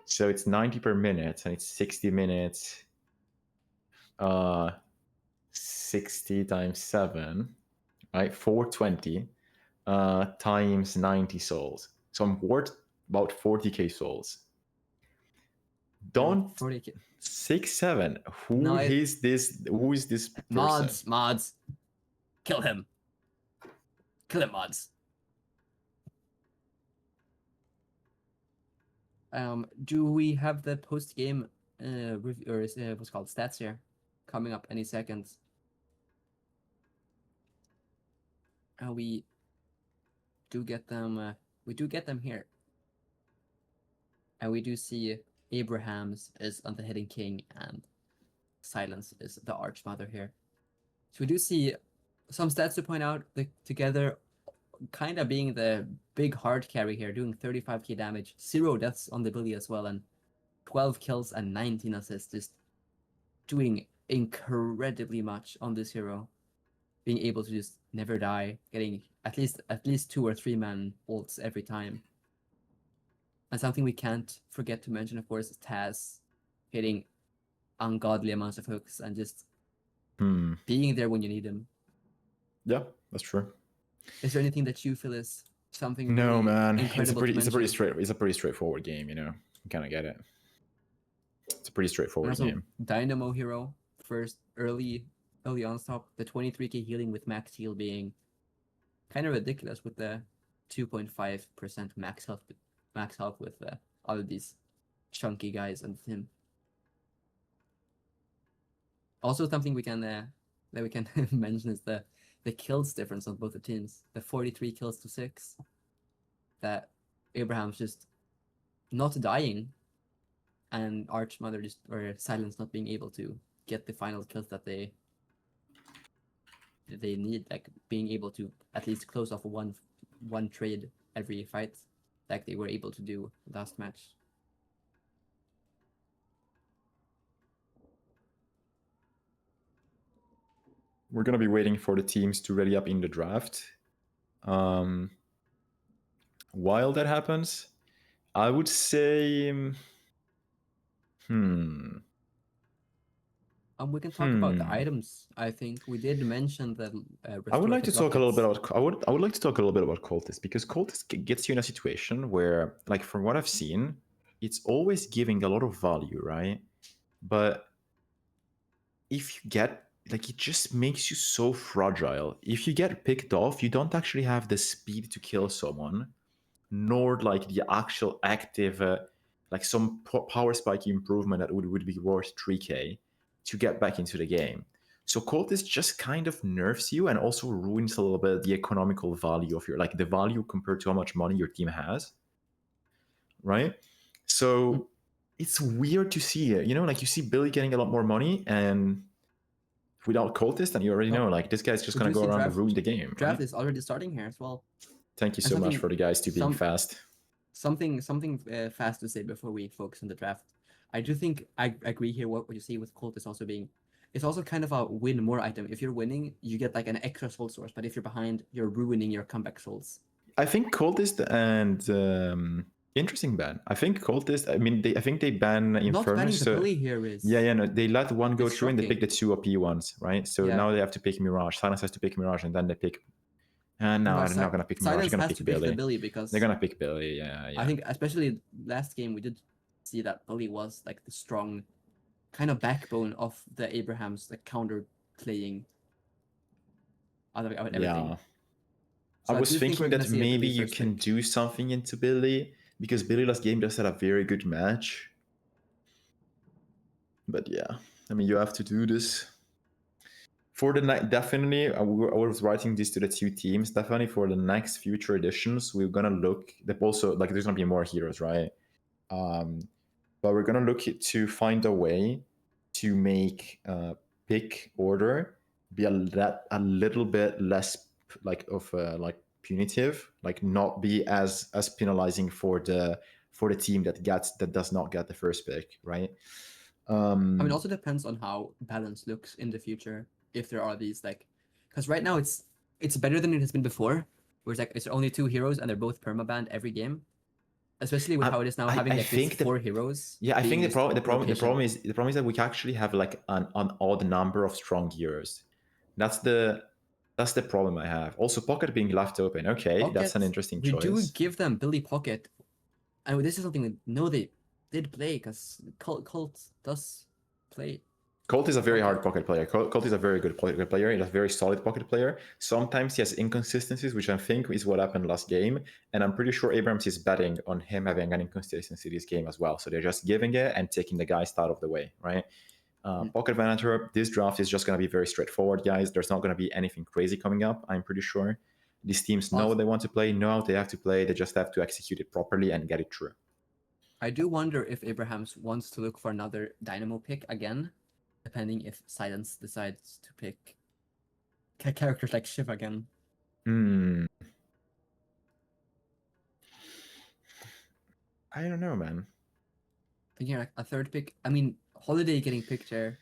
So it's 90 per minute, and it's 60 minutes. 60 times 7, right? 420 times 90 souls. So I'm worth about 40k souls. Don't 40K. 6-7. No, is this? Who is this person? Mods, kill him. Kill him, mods. Do we have the post game review or what's called stats here coming up any seconds? We do get them. We do get them here, and we do see Abraham's is on the Hidden King and Silence is the Archmother here. So we do see some stats to point out. Together, kind of being the big hard carry here, doing 35k damage, 0 deaths on the Billy as well, and 12 kills and 19 assists, just doing incredibly much on this hero. Being able to just never die, getting at least 2 or 3 man ults every time. And something we can't forget to mention, of course, is Taz hitting ungodly amounts of hooks and just being there when you need him. Yeah, that's true. Is there anything that you feel is something? No, really man. incredible to It's a mention? pretty straightforward game. You know, you kind of get it. It's a pretty And straightforward also, game. Dynamo hero first early on stop. The 23k healing with max heal being kind of ridiculous with the 2.5% max health with all of these chunky guys on the team. Also, something we can that we can mention is the kills difference on both the teams. The 43 kills to 6. That Abraham's just not dying, and Archmother just or Silence not being able to get the final kills that they need, like being able to at least close off one trade every fight, like they were able to do last match. We're gonna be waiting for the teams to ready up in the draft. While that happens, I would say, We can talk about the items. I think we did mention that. I would like to talk a little bit rockets. about. I would like to talk a little bit about Cultist, because Cultist gets you in a situation where, like, from what I've seen, it's always giving a lot of value, right? But if you get, like, it just makes you so fragile. If you get picked off, you don't actually have the speed to kill someone, nor like the actual active, like some power spike improvement that would be worth 3k to get back into the game. So Cultist just kind of nerfs you and also ruins a little bit the economical value of your, like, the value compared to how much money your team has, right? So it's weird to see it, you know, like you see Billy getting a lot more money, and without Cultist, and you already know, like, this guy's just We gonna do go see around and draft- ruin the game. Draft Right? is already starting here as well. Thank you and so much something- for the guys to being fast. Something fast to say before we focus on the draft. I do think I agree here. What you say with Colt is also being, it's also kind of a win more item. If you're winning, you get like an extra soul source, but if you're behind, you're ruining your comeback souls. I think Cultist and interesting ban. I think Cultist. I mean, I think they ban Not banning Infernus. the Billy here is. Yeah, no, they let one go It's through and they shocking. pick the 2 OP ones, right? So Yeah. now they have to pick Mirage. Silence has to pick Mirage, and then they pick. No, they're not gonna pick Mirage. Silence They're gonna has pick to pick Billy. the Billy because They're gonna pick Billy. Yeah. I think especially last game we did see that Billy was like the strong kind of backbone of the Abrahams, like counter playing out of everything. Yeah. So I was do think thinking we're gonna that see a maybe Billy you first can pick. do something into Billy because Billy last game just had a very good match. But yeah, I mean, you have to do this. For the night, definitely, I was writing this to the 2 teams. Definitely for the next future editions, we're gonna look. Also, like, there's gonna be more heroes, right? But we're gonna look to find a way to make pick order be a little bit less like punitive, like not be as penalizing for the team that does not get the first pick, right? I mean, it also depends on how balance looks in the future. If there are these like, because right now it's better than it has been before, where it's like it's only 2 heroes and they're both permabanned every game. Especially with how it is now having like these 4 heroes. Yeah, I think the problem rotation. is that we can actually have like an odd number of strong heroes. That's the problem I have. Also, Pocket being left open. Okay, that's an interesting we choice. do give them Billy Pocket. And this is something that they did play because Colt does play. Colt is a very hard pocket player. Colt is a very good pocket player. He's a very solid pocket player. Sometimes he has inconsistencies, which I think is what happened last game. And I'm pretty sure Abrams is betting on him having an inconsistency this game as well. So they're just giving it and taking the guys out of the way, right? Pocket Venator, this draft is just going to be very straightforward, guys. There's not going to be anything crazy coming up, I'm pretty sure. These teams know what they want to play, know how they have to play. They just have to execute it properly and get it through. I do wonder if Abrahams wants to look for another Dynamo pick again, depending if Silence decides to pick characters like Shiv again. I don't know, man. Thinking like a third pick. I mean, Holiday getting picked there.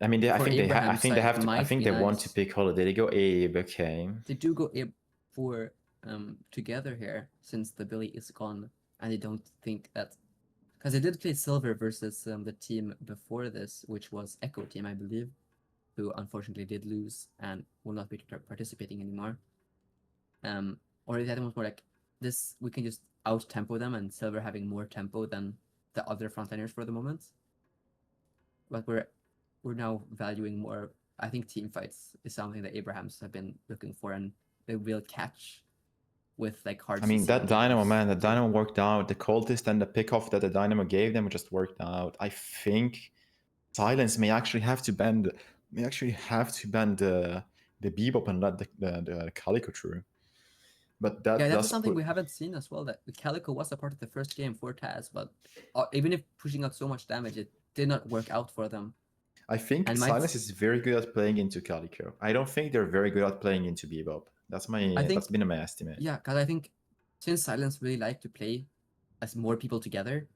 I mean, I think they have to. I think they want to nice. pick Holiday. They go Abe, okay. They do go Abe for together here since the Billy is gone, and they don't think that because they did play Silver versus the team before this, which was Echo Team, I believe, who unfortunately did lose and will not be participating anymore. Or the other one was more like this: we can just out tempo them, and Silver having more tempo than the other frontliners for the moment. But we're now valuing more. I think team fights is something that Abrahams have been looking for, and they will catch with like hard. I mean, that Dynamo, man, the Dynamo worked out. The Cultist and the pickoff that the Dynamo gave them just worked out. I think Silence may actually have to bend the Bebop and let the Calico through. But that's something we haven't seen as well. That the Calico was a part of the first game for Taz, but even if pushing out so much damage, it did not work out for them. I think Silence is very good at playing into Calico. I don't think they're very good at playing into Bebop. That's been my estimate. Yeah, because I think since Silence really like to play as more people together,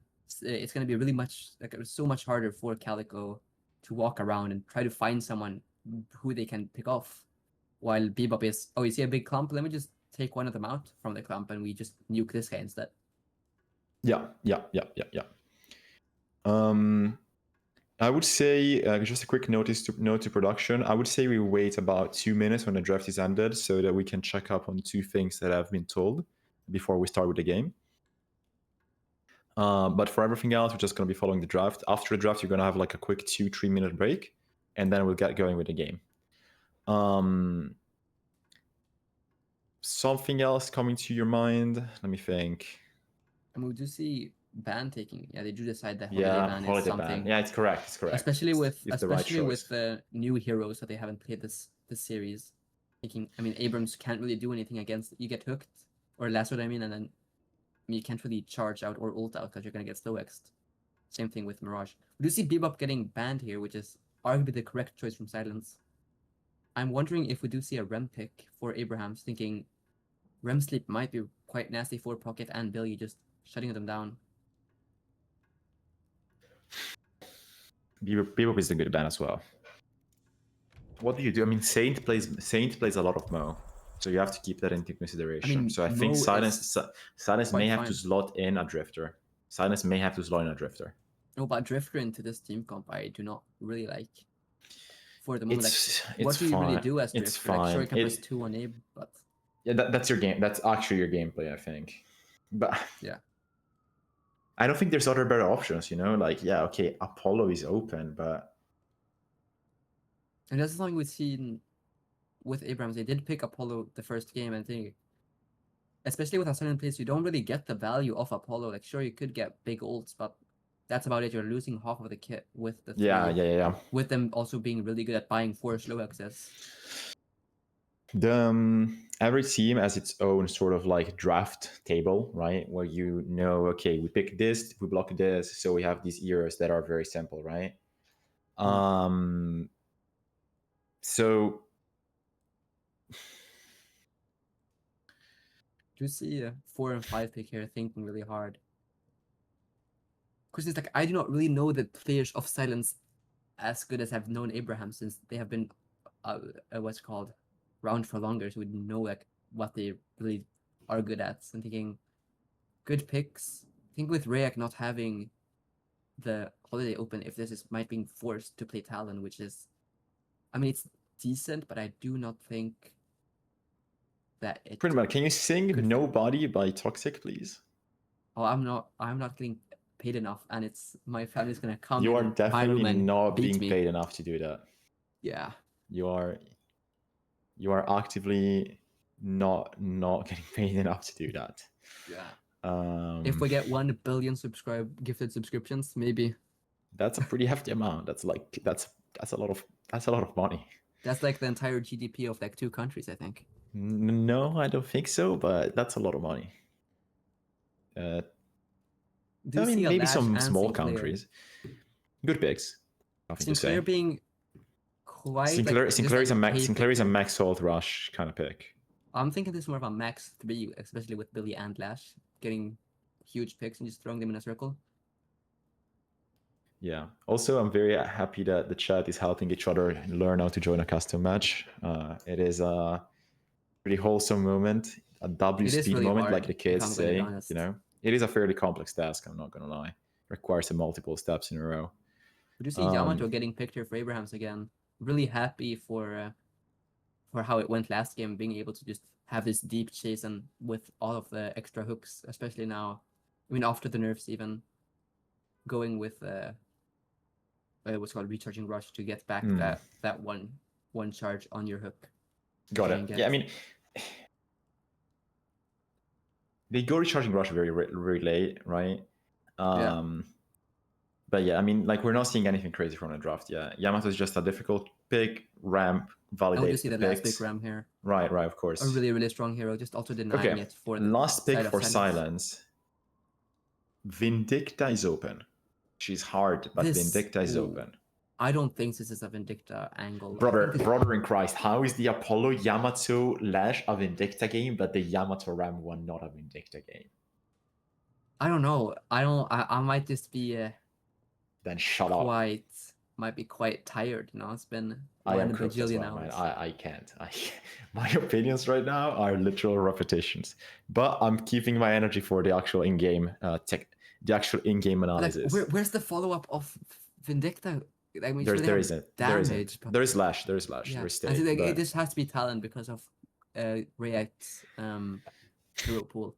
it's going to be really much like so much harder for Calico to walk around and try to find someone who they can pick off. While Bebop is, oh, you see a big clump? Let me just take one of them out from the clump and we just nuke this guy instead. Yeah. I would say just a quick note to production. I would say we wait about 2 minutes when the draft is ended so that we can check up on 2 things that have been told before we start with the game. But for everything else, we're just going to be following the draft. After the draft, you're going to have like a quick 2-3 minute break, and then we'll get going with the game. Something else coming to your mind? Let me think. And we do see ban taking. Yeah, they do decide that holiday ban is something. Yeah, it's correct. Especially with the new heroes that they haven't played this series. Thinking, I mean, Abrams can't really do anything against. You get hooked, or last what I mean, and then you can't really charge out or ult out because you're gonna get slow X'd. Same thing with Mirage. We do see Bebop getting banned here, which is arguably the correct choice from Silence. I'm wondering if we do see a Rem pick for Abrahams, thinking Rem Sleep might be quite nasty for Pocket and Billy, just shutting them down. Bebop is a good ban as well. What do you do? I mean, Saint plays a lot of Mo, so you have to keep that into consideration. mean, So I think Mo Silence quite may have fine. to slot in a Drifter. Silence may have to slot in a Drifter. No, but Drifter into this team comp, I do not really like. For the moment, It's what do you really fine. do as Drifter? It's fine. Like, sure, you can press 2 on Abe, but Yeah, that's your game. That's actually your gameplay, I think. But yeah. I don't think there's other better options, you know? Like, yeah, okay, Apollo is open, but And that's something we've seen with Abrams. They did pick Apollo the first game, and I think, especially with Ascendant plays, you don't really get the value of Apollo. Like, sure, you could get big ults, but that's about it. You're losing half of the kit with the 3. yeah. With them also being really good at buying 4 slow access. The every team has its own sort of like draft table, right? Where you know, okay, we pick this, we block this, so we have these eras that are very simple, right? So Do you see a 4 and 5 pick here thinking really hard? Because it's like, I do not really know the players of Silence as good as I've known Abraham, since they have been what's called around for longer, so we know like what they really are good at. So I'm thinking good picks. I think with Rayak not having the holiday open, if this is might being forced to play Talon, which is, I mean, it's decent, but I do not think that it. Kryddmått, can you sing Good. "Nobody" by Toxic, please? Oh, I'm not getting paid enough, and it's my family's gonna come. You are in my room definitely and not beat being me. paid enough to do that. Yeah. You are actively not getting paid enough to do that. Yeah. If we get 1 billion gifted subscriptions, maybe. That's a pretty hefty amount. That's a lot of money. That's like the entire GDP of like 2 countries, I think. No, I don't think so, but that's a lot of money. Do I you mean, see a maybe Lash some and small Sinclair? countries. Good picks. Nothing to say. Sinclair being quite Sinclair, like, Sinclair, just is a like max, pay Sinclair is a picker. max salt rush kind of pick. I'm thinking this is more of a max 3, especially with Billy and Lash getting huge picks and just throwing them in a circle. Yeah. Also, I'm very happy that the chat is helping each other learn how to join a custom match. It is a pretty wholesome moment, a W It is speed really moment, hard, like the if kids I'm gonna be say. honest. You know, it is a fairly complex task. I'm not gonna lie. It requires some multiple steps in a row. But you see Yamato getting picked here for Abrahams again. Really happy for how it went last game, being able to just have this deep chase and with all of the extra hooks, especially now. I mean, after the nerfs, even going with what's called recharging rush to get back that one charge on your hook. Got it. Yeah, I mean, they go recharging rush very late, right? Yeah. But yeah, I mean, like, we're not seeing anything crazy from the draft. Yeah, Yamato is just a difficult pick. Ramp validates Oh, you see the the last picks. big Ram here. Right, of course. A really strong hero, just also denying it for the last pick side for of Silence. Vindicta is open. She's hard, but Vindicta is open. I don't think this is a Vindicta angle. Brother in Christ, how is the Apollo Yamato Lash a Vindicta game, but the Yamato Ram one not a Vindicta game? I don't know. I might just be then shut up. Might be quite tired. You know, it's been I am 1 cooked as bajillion well, hours. man. I can't. My opinions right now are literal repetitions, but I'm keeping my energy for the actual in-game the actual in-game analysis. Like, where's the follow-up of Vindicta? I mean, there isn't. Damage. There is Lash. There is Yeah. There is I think but... it just has to be talent because of React's hero pool.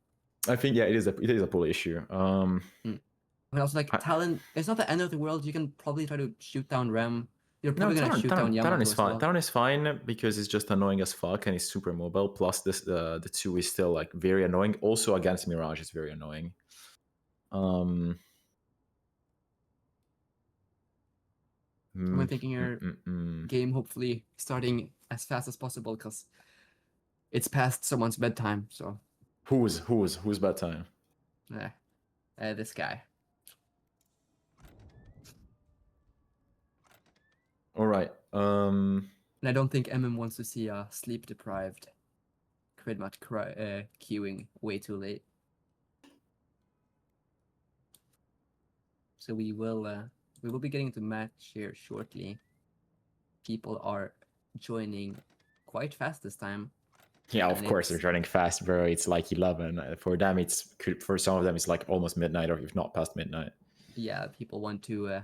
I think it is a pool issue. But also, like, talent, it's not the end of the world. You can probably try to shoot down Rem. You're probably gonna shoot down Yamato is fine. well. Talon is fine because it's just annoying as fuck and it's super mobile. Plus, the 2 is still like very annoying. Also against Mirage, it's very annoying. I'm thinking your game hopefully starting as fast as possible because it's past someone's bedtime. So who's bedtime? This guy. All right. And I don't think MM wants to see a sleep deprived Kryddmått queuing way too late. So we will we will be getting into match here shortly. People are joining quite fast this time. Yeah, of And course they're it's- running fast, bro. It's like 11. For them, for some of them, it's like almost midnight, or if not past midnight. Yeah, people want to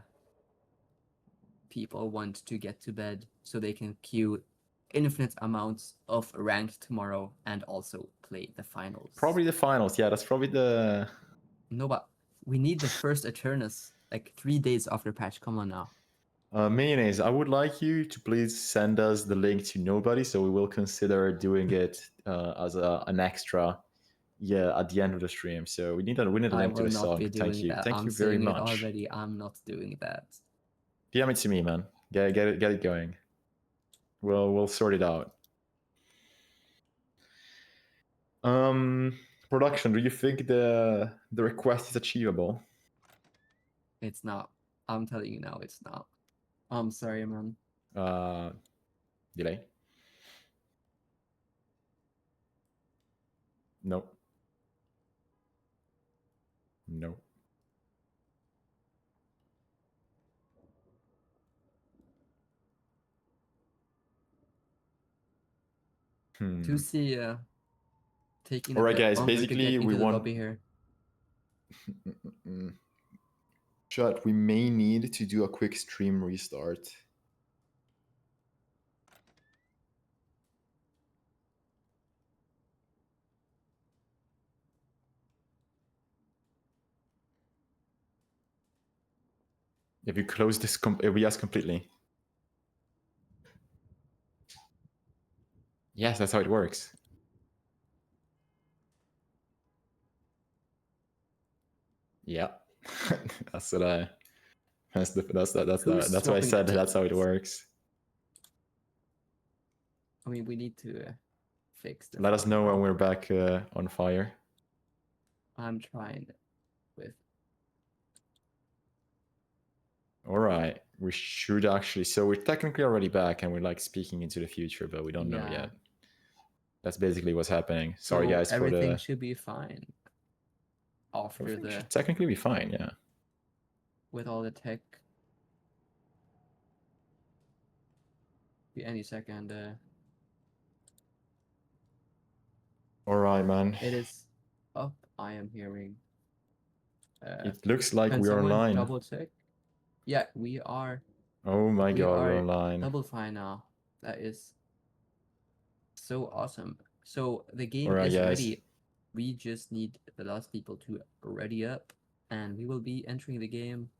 get to bed so they can queue infinite amounts of ranked tomorrow and also play the finals. Probably the finals. Yeah, that's probably the. No, but we need the first Eternus like 3 days after patch. Come on now. Mayonnaise, I would like you to please send us the link to Nobody, so we will consider doing it as an extra, at the end of the stream. So we need a I link to will the not song. be doing Thank you, that. thank I'm you very saying it much. already. I'm not doing that. DM it to me, man. Get it going. We'll sort it out. Production. Do you think the request is achievable? It's not. I'm telling you now, it's not. I'm sorry, man. Delay. No. No. To see taking All a right, bit guys. longer to Basically, get into we the want. lobby here. Chat, we may need to do a quick stream restart. If you close this yes completely. Yes, that's how it works. Yeah. That's what I that's why I said that's how it works. I mean, we need to fix this. Let us know when we're back on fire. I'm trying with. All right, we should actually. So we're technically already back, and we're like speaking into the future, but we don't know Yeah. yet. That's basically what's happening. Sorry, So guys, for everything the. should be fine after Everything the should technically be fine, yeah. with all the tech. Be any second. All right, man. It is up. I am hearing. It looks like Can we're someone online. double check? Yeah, we are. Oh my We god, we're are online. double fine now. That is so awesome. So the game Alright, is guys. ready. We just need the last people to ready up, and we will be entering the game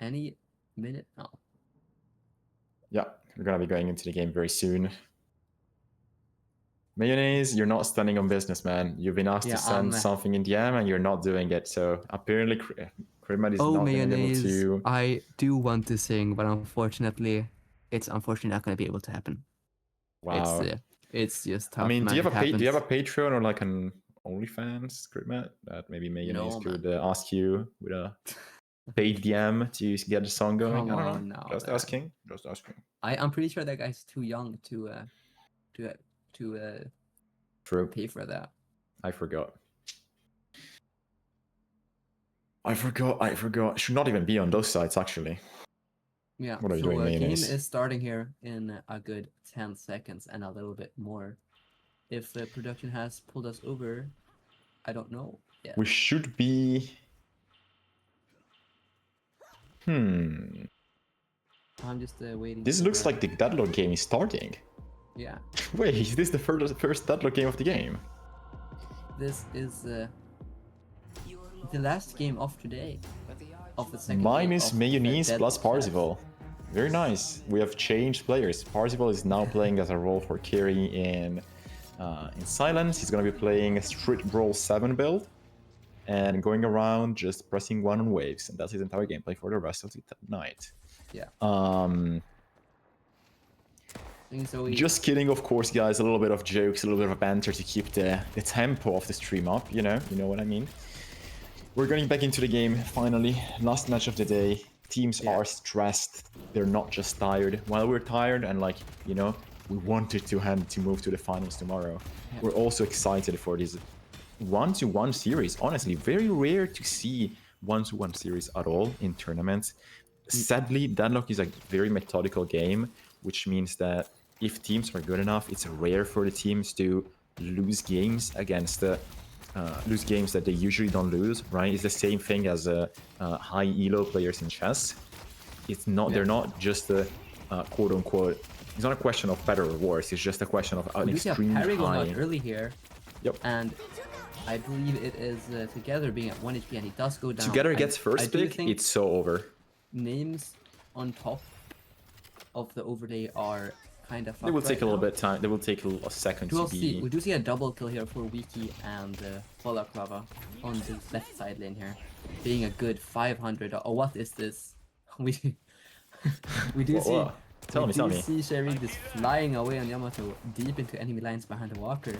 any minute now. Yeah, we're gonna be going into the game very soon. Mayonnaise, you're not standing on business, man. You've been asked Yeah, to send something in DM and you're not doing it. So apparently, Kryddmått is not gonna be able to. I do want to sing, but unfortunately, it's unfortunately not going to be able to happen. Wow. It's just tough. I mean, do you have magic a happens. Patreon or like an OnlyFans, Kryddmått, that maybe Mayonnaise No, could ask you with a paid DM to get the song going? Come I don't on know. now, Just man. asking. Just asking. I'm pretty sure that guy's too young to True. pay for that. I forgot. I forgot. Should not even be on those sites, actually. Yeah, What are you so doing, game Mayonnaise? is starting here in a good 10 seconds and a little bit more. If the production has pulled us over, I don't know. Yeah. We should be... I'm just waiting. This for looks the- like the Deadlock game is starting. Yeah, Wait, is this the first Deadlock game of the game? this is the last game of today. Of the second Mine game is of Mayonnaise the plus DeadChaps. Parzival. Very nice. We have changed players. Parzival is now playing as a role for carry in Silence. He's going to be playing a Street Brawl 7 build and going around just pressing 1 on waves. And that's his entire gameplay for the rest of the night. Yeah. So Just kidding, of course, guys. A little bit of jokes, a little bit of banter to keep the tempo of the stream up. You know what I mean. We're getting back into the game finally. Last match of the day. Teams are stressed. They're not just tired. While we're tired and we wanted to move to the finals tomorrow. Yeah. We're also excited for this 1-to-1 series. Honestly, very rare to see 1-to-1 series at all in tournaments. sadly, Deadlock is a very methodical game, which means that if teams are good enough, it's rare for the teams to lose games against lose games that they usually don't lose, right? It's the same thing as high elo players in chess. It's not, they're not just quote unquote, it's not a question of better or worse, it's just a question of an We do see a extremely parry going high. out early here. Yep. And I believe it is Together being at 1 HP, and he does go down. Together And gets first I do pick, think it's so over. names on top of the overlay are kind of. They will take a little bit of time, they will take a second to be... We do see a double kill here for Wiki and Balaclava on the left side lane here, being a good 500. Oh, what is this? We do see. Whoa. Tell me. see Sherry just flying away on Yamato deep into enemy lines behind the walker.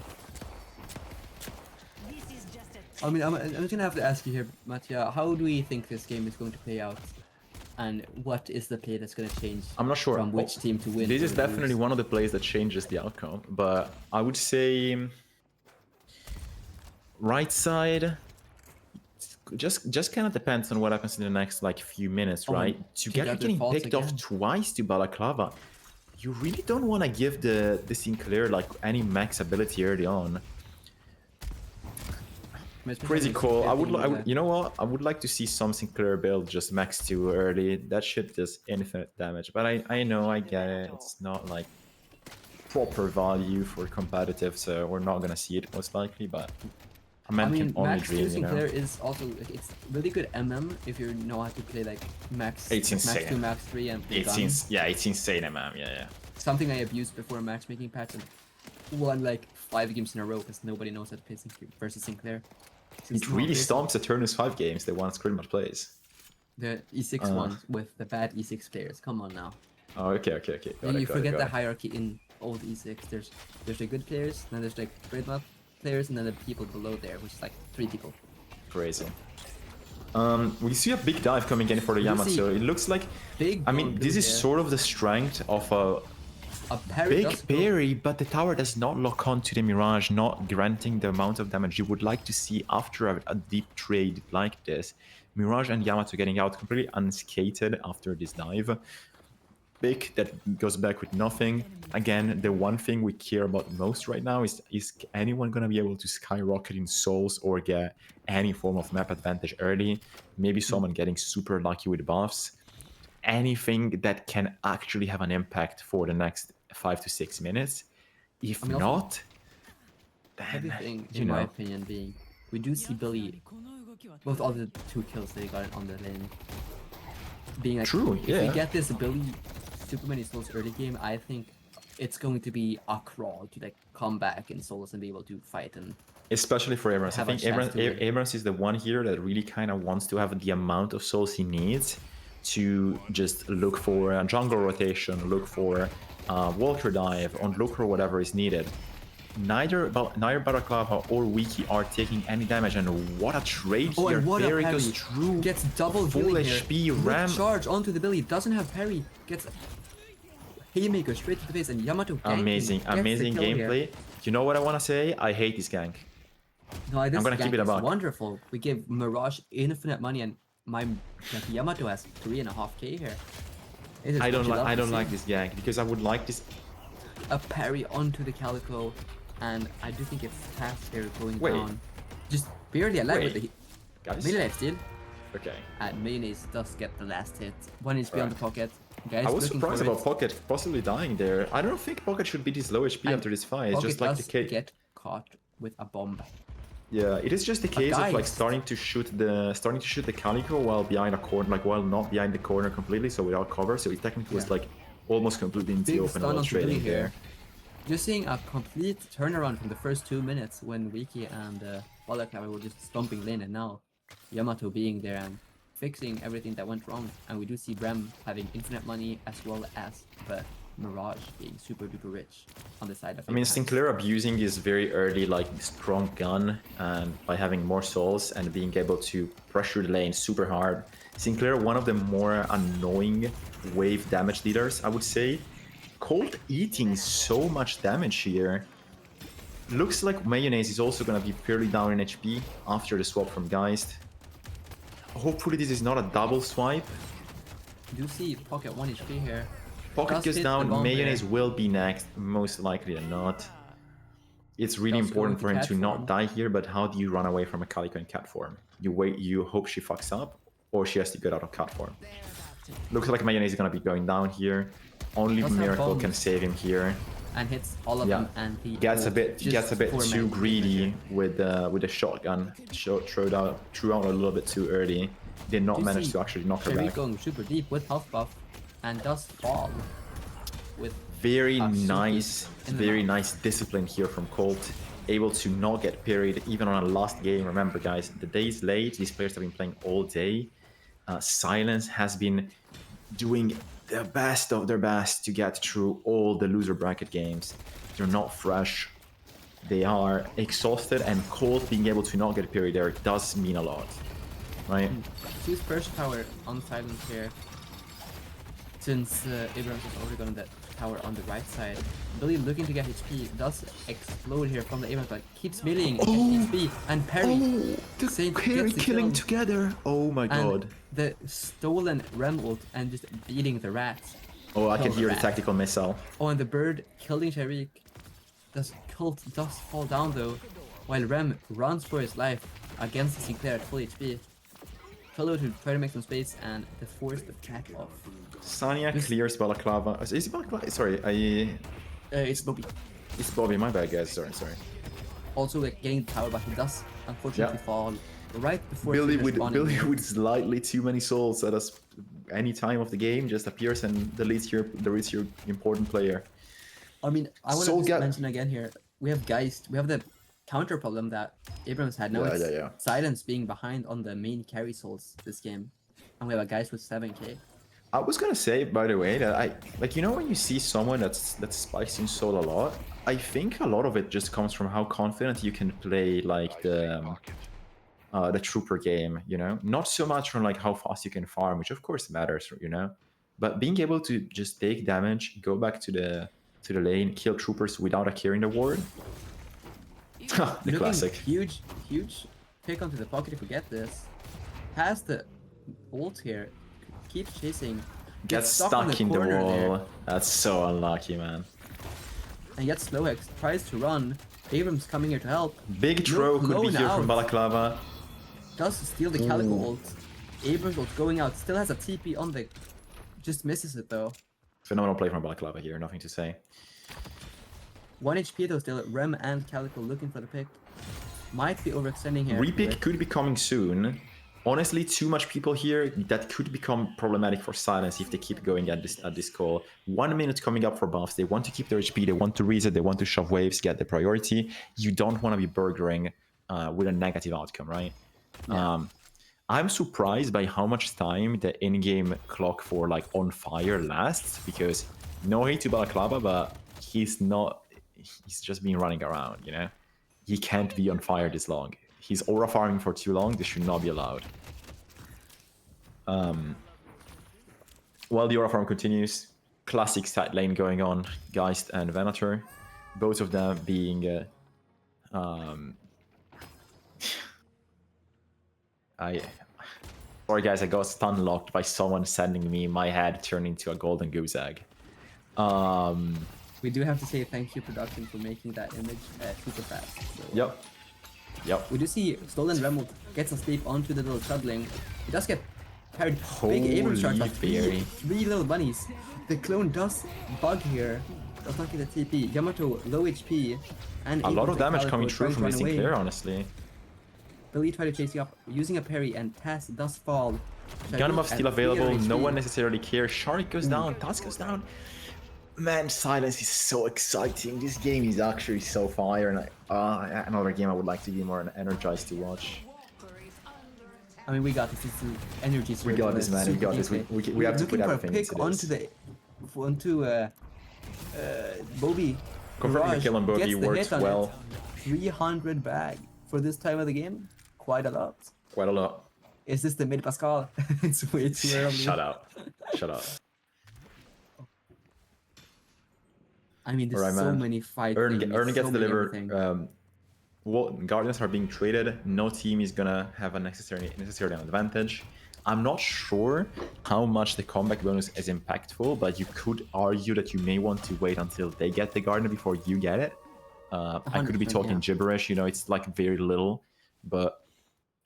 I mean, I'm just gonna have to ask you here, Mattia, how do we think this game is going to play out? And what is the play that's going to change I'm not sure from which team to win? This is or definitely lose? one of the plays that changes the outcome, but I would say right side just kind of depends on what happens in the next like few minutes, right? Together getting falls picked off again. twice to Balaclava. You really don't want to give the Sinclair like any max ability early on. Crazy call. I would, you know what? I would like to see some Sinclair build just max 2 early. That shit does infinite damage. But I know, I get it. It's not like proper value for competitive, so we're not gonna see it most likely. But a man can only max 2 dream, you know. Sinclair is also, it's really good MM if you know how to play like max, It's max insane. 2, max 3 and play gun. It's insane, man. Yeah. Something I abused before matchmaking patch and won like 5 games in a row because nobody knows how to play Sinclair versus Sinclair. It really stomps the Turnus 5 games the ones Kryddmått plays. The E6 ones with the bad E6 players. Come on now. Oh, okay. And you forget the hierarchy in old E6. There's the good players, then there's like Kryddmått players, and then the people below there, which is like 3 people. Crazy. We see a big dive coming in for the Yamato. It looks like, Big. I mean, this is sort of the strength of a parry does big go- parry, but the tower does not lock on to the Mirage, not granting the amount of damage you would like to see after a deep trade like this. Mirage and Yamato getting out completely unscathed after this dive. Big that goes back with nothing. Again, the one thing we care about most right now is anyone going to be able to skyrocket in souls or get any form of map advantage early? Maybe someone getting super lucky with buffs. Anything that can actually have an impact for the next 5 to 6 minutes. If I mean, not, then, everything, you in my know. opinion, being we do see Billy with all the 2 kills that he got on the lane. Being like, True, if yeah. we get this Billy super many souls early game, I think it's going to be a crawl to like come back in souls and be able to fight and Especially for Abrams. I have a think chance to win. Abrams is the one here that really kind of wants to have the amount of souls he needs to just look for a jungle rotation, look for Walker dive, or look for whatever is needed. Neither Balaclava or Wiki are taking any damage, and what a trade here. and what a Barry parry. goes through Gets double full healing HP here. Good ram. charge onto the Billy, doesn't have parry, gets haymaker straight to the face, and Yamato ganking, Amazing gets the kill here. gameplay. You know what I want to say? I hate this gank. No, this gonna keep gank it a is buck. wonderful. We give Mirage infinite money, and my Yamato has 3.5k here. It is I don't what you love to see. like this gank because I would like this. A parry onto the Calico, and I do think it's fast here going Wait. down. Just barely alive with the Wait. Guys. melee steal. Okay. And Mayonnaise does get the last hit. 1 HP on the pocket. Guys, I was looking surprised for about it. Pocket possibly dying there. I don't think Pocket should be this low HP And after this fight. It's Pocket just like does the case. get caught with a bomb. Yeah, it is just the case of like guys. starting to shoot the Calico while behind a corner, like while not behind the corner completely, so without cover. So it technically was Yeah. like almost completely into the Big open stun while on trading Billy there. here. Just seeing a complete turnaround from the first 2 minutes when Wiki and Balaclava were just stomping lane, and now Yamato being there and fixing everything that went wrong. And we do see Rem having infinite money as well as the Mirage being super duper rich on the side of I mean, Apex. Sinclair abusing his very early, like, strong gun, and by having more souls and being able to pressure the lane super hard. Sinclair, one of the more annoying wave damage leaders, I would say. Cold eating so much damage here. Looks like Mayonnaise is also going to be fairly down in HP after the swap from Geist. Hopefully this is not a double swipe. do see Pocket 1 HP here. Pocket Does goes hit the down, bomb Mayonnaise there. will be next, most likely than not. It's really Does go important into for him cat to not form. die here, but how do you run away from a Calico in cat form? You wait, you hope she fucks up, or she has to get out of cat form. Looks like Mayonnaise is gonna be going down here. Only Does have Miracle can bombs. save him here. And hits all of Yeah, them, and he gets a bit just too 4 men. greedy with the shotgun. Threw out a little bit too early. Did not You manage see to actually knock her Sherry back. going super deep with health buff, and does fall with Very super nice, in the very mouth. nice discipline here from Colt. Able to not get parried even on a last game. Remember, guys, the day is late. These players have been playing all day. Silence has been doing the best of their best to get through all the loser bracket games. They're not fresh. They are exhausted, and Colt being able to not get parried there does mean a lot, right? Choose first tower on silence here. Since Abrams is already going that tower on the right side. Billy looking to get HP does explode here from the Abrams, but keeps meleeing HP and parry. the Saint parry gets the killing kill. together. Oh my And god. the stolen Rem ult and just beating the rats. Oh, I can the hear the rat. tactical missile. Oh, and the bird killing Sharik. The cult does fall down though, while Rem runs for his life against Sinclair at full HP. Fellow to try to make some space and the forced attack off. Sanya This- clears Balaclava. Is it Balaclava? Sorry, It's Bobby. it's Bobby. My bad, guys. Sorry. Also like getting the tower, but he does unfortunately fall right before Billy he with responded. Billy with slightly too many souls at us any time of the game just appears and deletes your important player. I mean, I want Soul to Gap- mention again here, we have Geist, we have the counter problem that Abrams had. Now Yeah, it's yeah. Silence being behind on the main carry souls this game. And we have a Geist with 7k. I was gonna say, by the way, that when you see someone that's spicing soul a lot, I think a lot of it just comes from how confident you can play like the trooper game, not so much from like how fast you can farm, which of course matters, but being able to just take damage, go back to the lane, kill troopers without a carry in the ward. the Looking classic. Huge pick onto the pocket if we get this. Has the ult here. Keeps chasing. Gets stuck stuck in the corner wall. there, That's so unlucky, man. and yet Slowhex tries to run. Abrams coming here to help. Big throw could be blown here from out. Balaclava. Does steal the Calico ult. Abrams ult going out. Still has a TP on the... Just misses it though. Phenomenal play from Balaclava here, nothing to say. 1 HP though still. Rem and Calico looking for the pick. Might be overextending here. Repick with- could be coming soon. Honestly, too much people here, that could become problematic for Silence if they keep going at this call. 1 minute coming up for buffs. They want to keep their HP, they want to reset, they want to shove waves, get the priority. You don't want to be burgering with a negative outcome, right? Yeah. I'm surprised by how much time the in-game clock for like on fire lasts, because no hate to Balaclava, but he's just been running around, He can't be on fire this long. He's aura farming for too long, this should not be allowed. While the aura farm continues, classic side lane going on, Geist and Venator, both of them being sorry guys, I got stun locked by someone sending me my head turned into a golden goose egg. We do have to say thank you production for making that image super fast. So. Yep. We do see Stolen Remult gets a sleep onto the little troubling. He does get parried. Holy Big Abrams charge by berry. three little bunnies. The clone does bug here. Does not get a TP. Yamato low HP. And A lot of damage coming through through from the Sinclair, honestly. Billy tried to chase you up using a parry, and Taz does fall. Gun buff Sharik still at 3 available, no HP. one necessarily cares. Sharik goes down, Taz goes down. Man, Silence is so exciting. This game is actually so fire, and another game I would like to be more energized to watch. I mean, we got this. This is energy. We got this, man. We got this. We have to put looking for a everything pick into onto this. Bobby. Confirming the Barrage kill on Bobby gets the works hit on well. it. 300 bag for this time of the game. Quite a lot. Quite a lot. Is this the mid Pascal? It's way too early. Shut up. Shut up. I mean, there's Alright, so man. many fights. Earn gets so many delivered. everything. Guardians are being traded. No team is gonna have a necessarily an advantage. I'm not sure how much the comeback bonus is impactful, but you could argue that you may want to wait until they get the garden before you get it. I could be 100%, talking yeah. gibberish, you know, it's like very little, but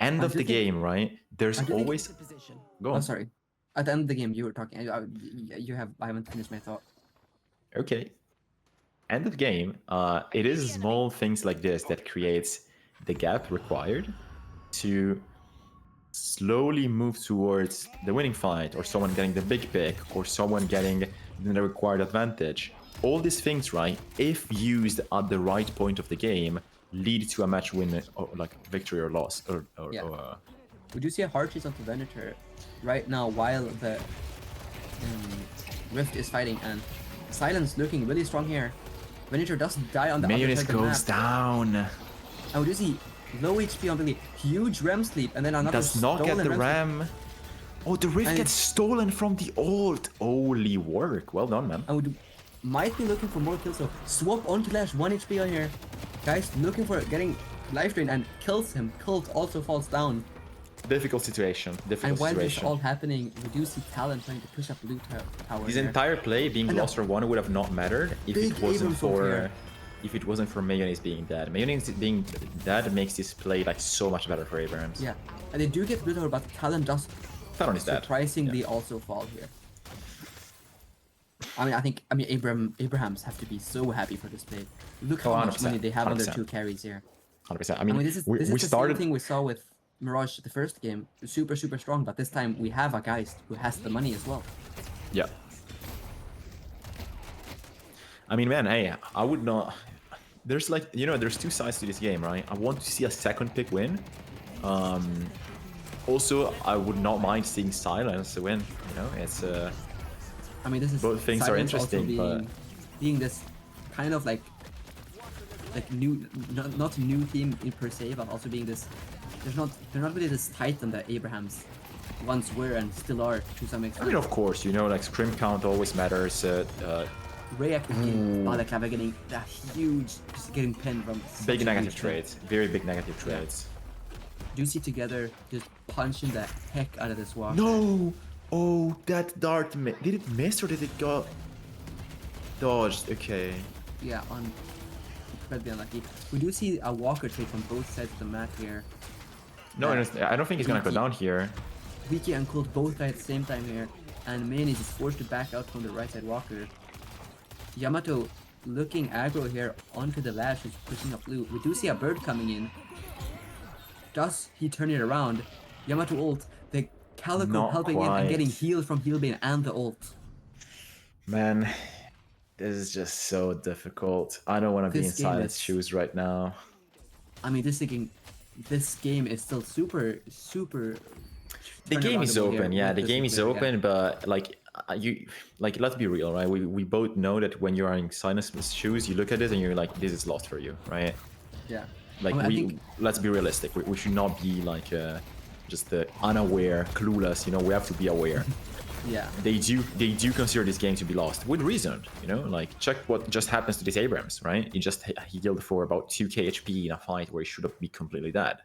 end I of do the think- game, right? There's I do think always... it's a position. Go Oh, on. sorry. At the end of the game, you were talking. I haven't finished my thought. Okay. End of game, it is small things like this that creates the gap required to slowly move towards the winning fight, or someone getting the big pick, or someone getting the required advantage. All these things, right, if used at the right point of the game, lead to a match win, or like victory or loss. Yeah. We do see a hard chase onto Venator right now while the Rift is fighting, and Silence looking really strong here. Venator doesn't die on the other Mayonnaise side of the goes map. down. And we do see low HP on Billy, huge REM sleep, and then another Does not get stolen the REM sleep. ram. Oh, the Rift And gets stolen from the ult. Holy work. Well done, man. And we might be looking for more kills, so swap onto Lash, 1 HP on here. Guys looking for getting life drain and kills him. Cult also falls down. Difficult situation. Difficult And while this situation. all happening, we do see Talon trying to push up blue tower. His here. entire play being And lost or won would have not mattered if Big it wasn't Abrams over for here. Mayonnaise being dead. Mayonnaise being dead makes this play like so much better for Abrams. Yeah, and they do get blue tower, but Talon does Talon is dead. surprisingly also fall here. I mean, Abrahams have to be so happy for this play. Look how much 100%, money they have on their 100%. 2 carries here. 100%. I mean, this is we the started. same thing we saw with Mirage the first game. Super strong, but this time we have a Geist who has the money as well. Yeah. I mean, man, hey, I would not. There's like, you know, there's 2 sides to this game, right? I want to see a second pick win. Also, I would not mind seeing Silence win. You know, it's I mean, this is both things are Silence also interesting, but being this kind of like new, not new team in per se, but also being this. They're not really this Titan that Abrahams once were and still are to some I extent. mean, of course, you know, like scrim count always matters. React getting Balaclava getting that huge, just getting pinned from such Big a negative huge pin. trades, very big negative trades. Juicy together, just punching the heck out of this walk. No! Oh, that dart did it miss or did it go dodged? Okay. Yeah, incredibly unlucky. We do see a walker trade from both sides of the map here. No, I don't think he's gonna go down here. Wiki and Cold both die at the same time here, and Mayonnaise is forced to back out from the right side walker. Yamato looking aggro here onto the Lash who's pushing up blue. We do see a bird coming in. Does he turn it around? Yamato ult, the Calico Not helping in and quite. getting healed from Healbane and the ult. Man, this is just so difficult. I don't want to be in This game Silence is- shoes right now. I mean, this game is still super. The game is turnaroundable here open, yeah. with The this game is player, yeah. open, but let's be real, right? We both know that when you're in Silence's shoes, you look at it and you're like, this is lost for you, right? Yeah. Like I think- let's be realistic. We should not be like just unaware, clueless. You know, we have to be aware. Yeah. They do consider this game to be lost with reason. You know, like check what just happens to this Abrams, right? He healed for about 2k HP in a fight where he should have been completely dead.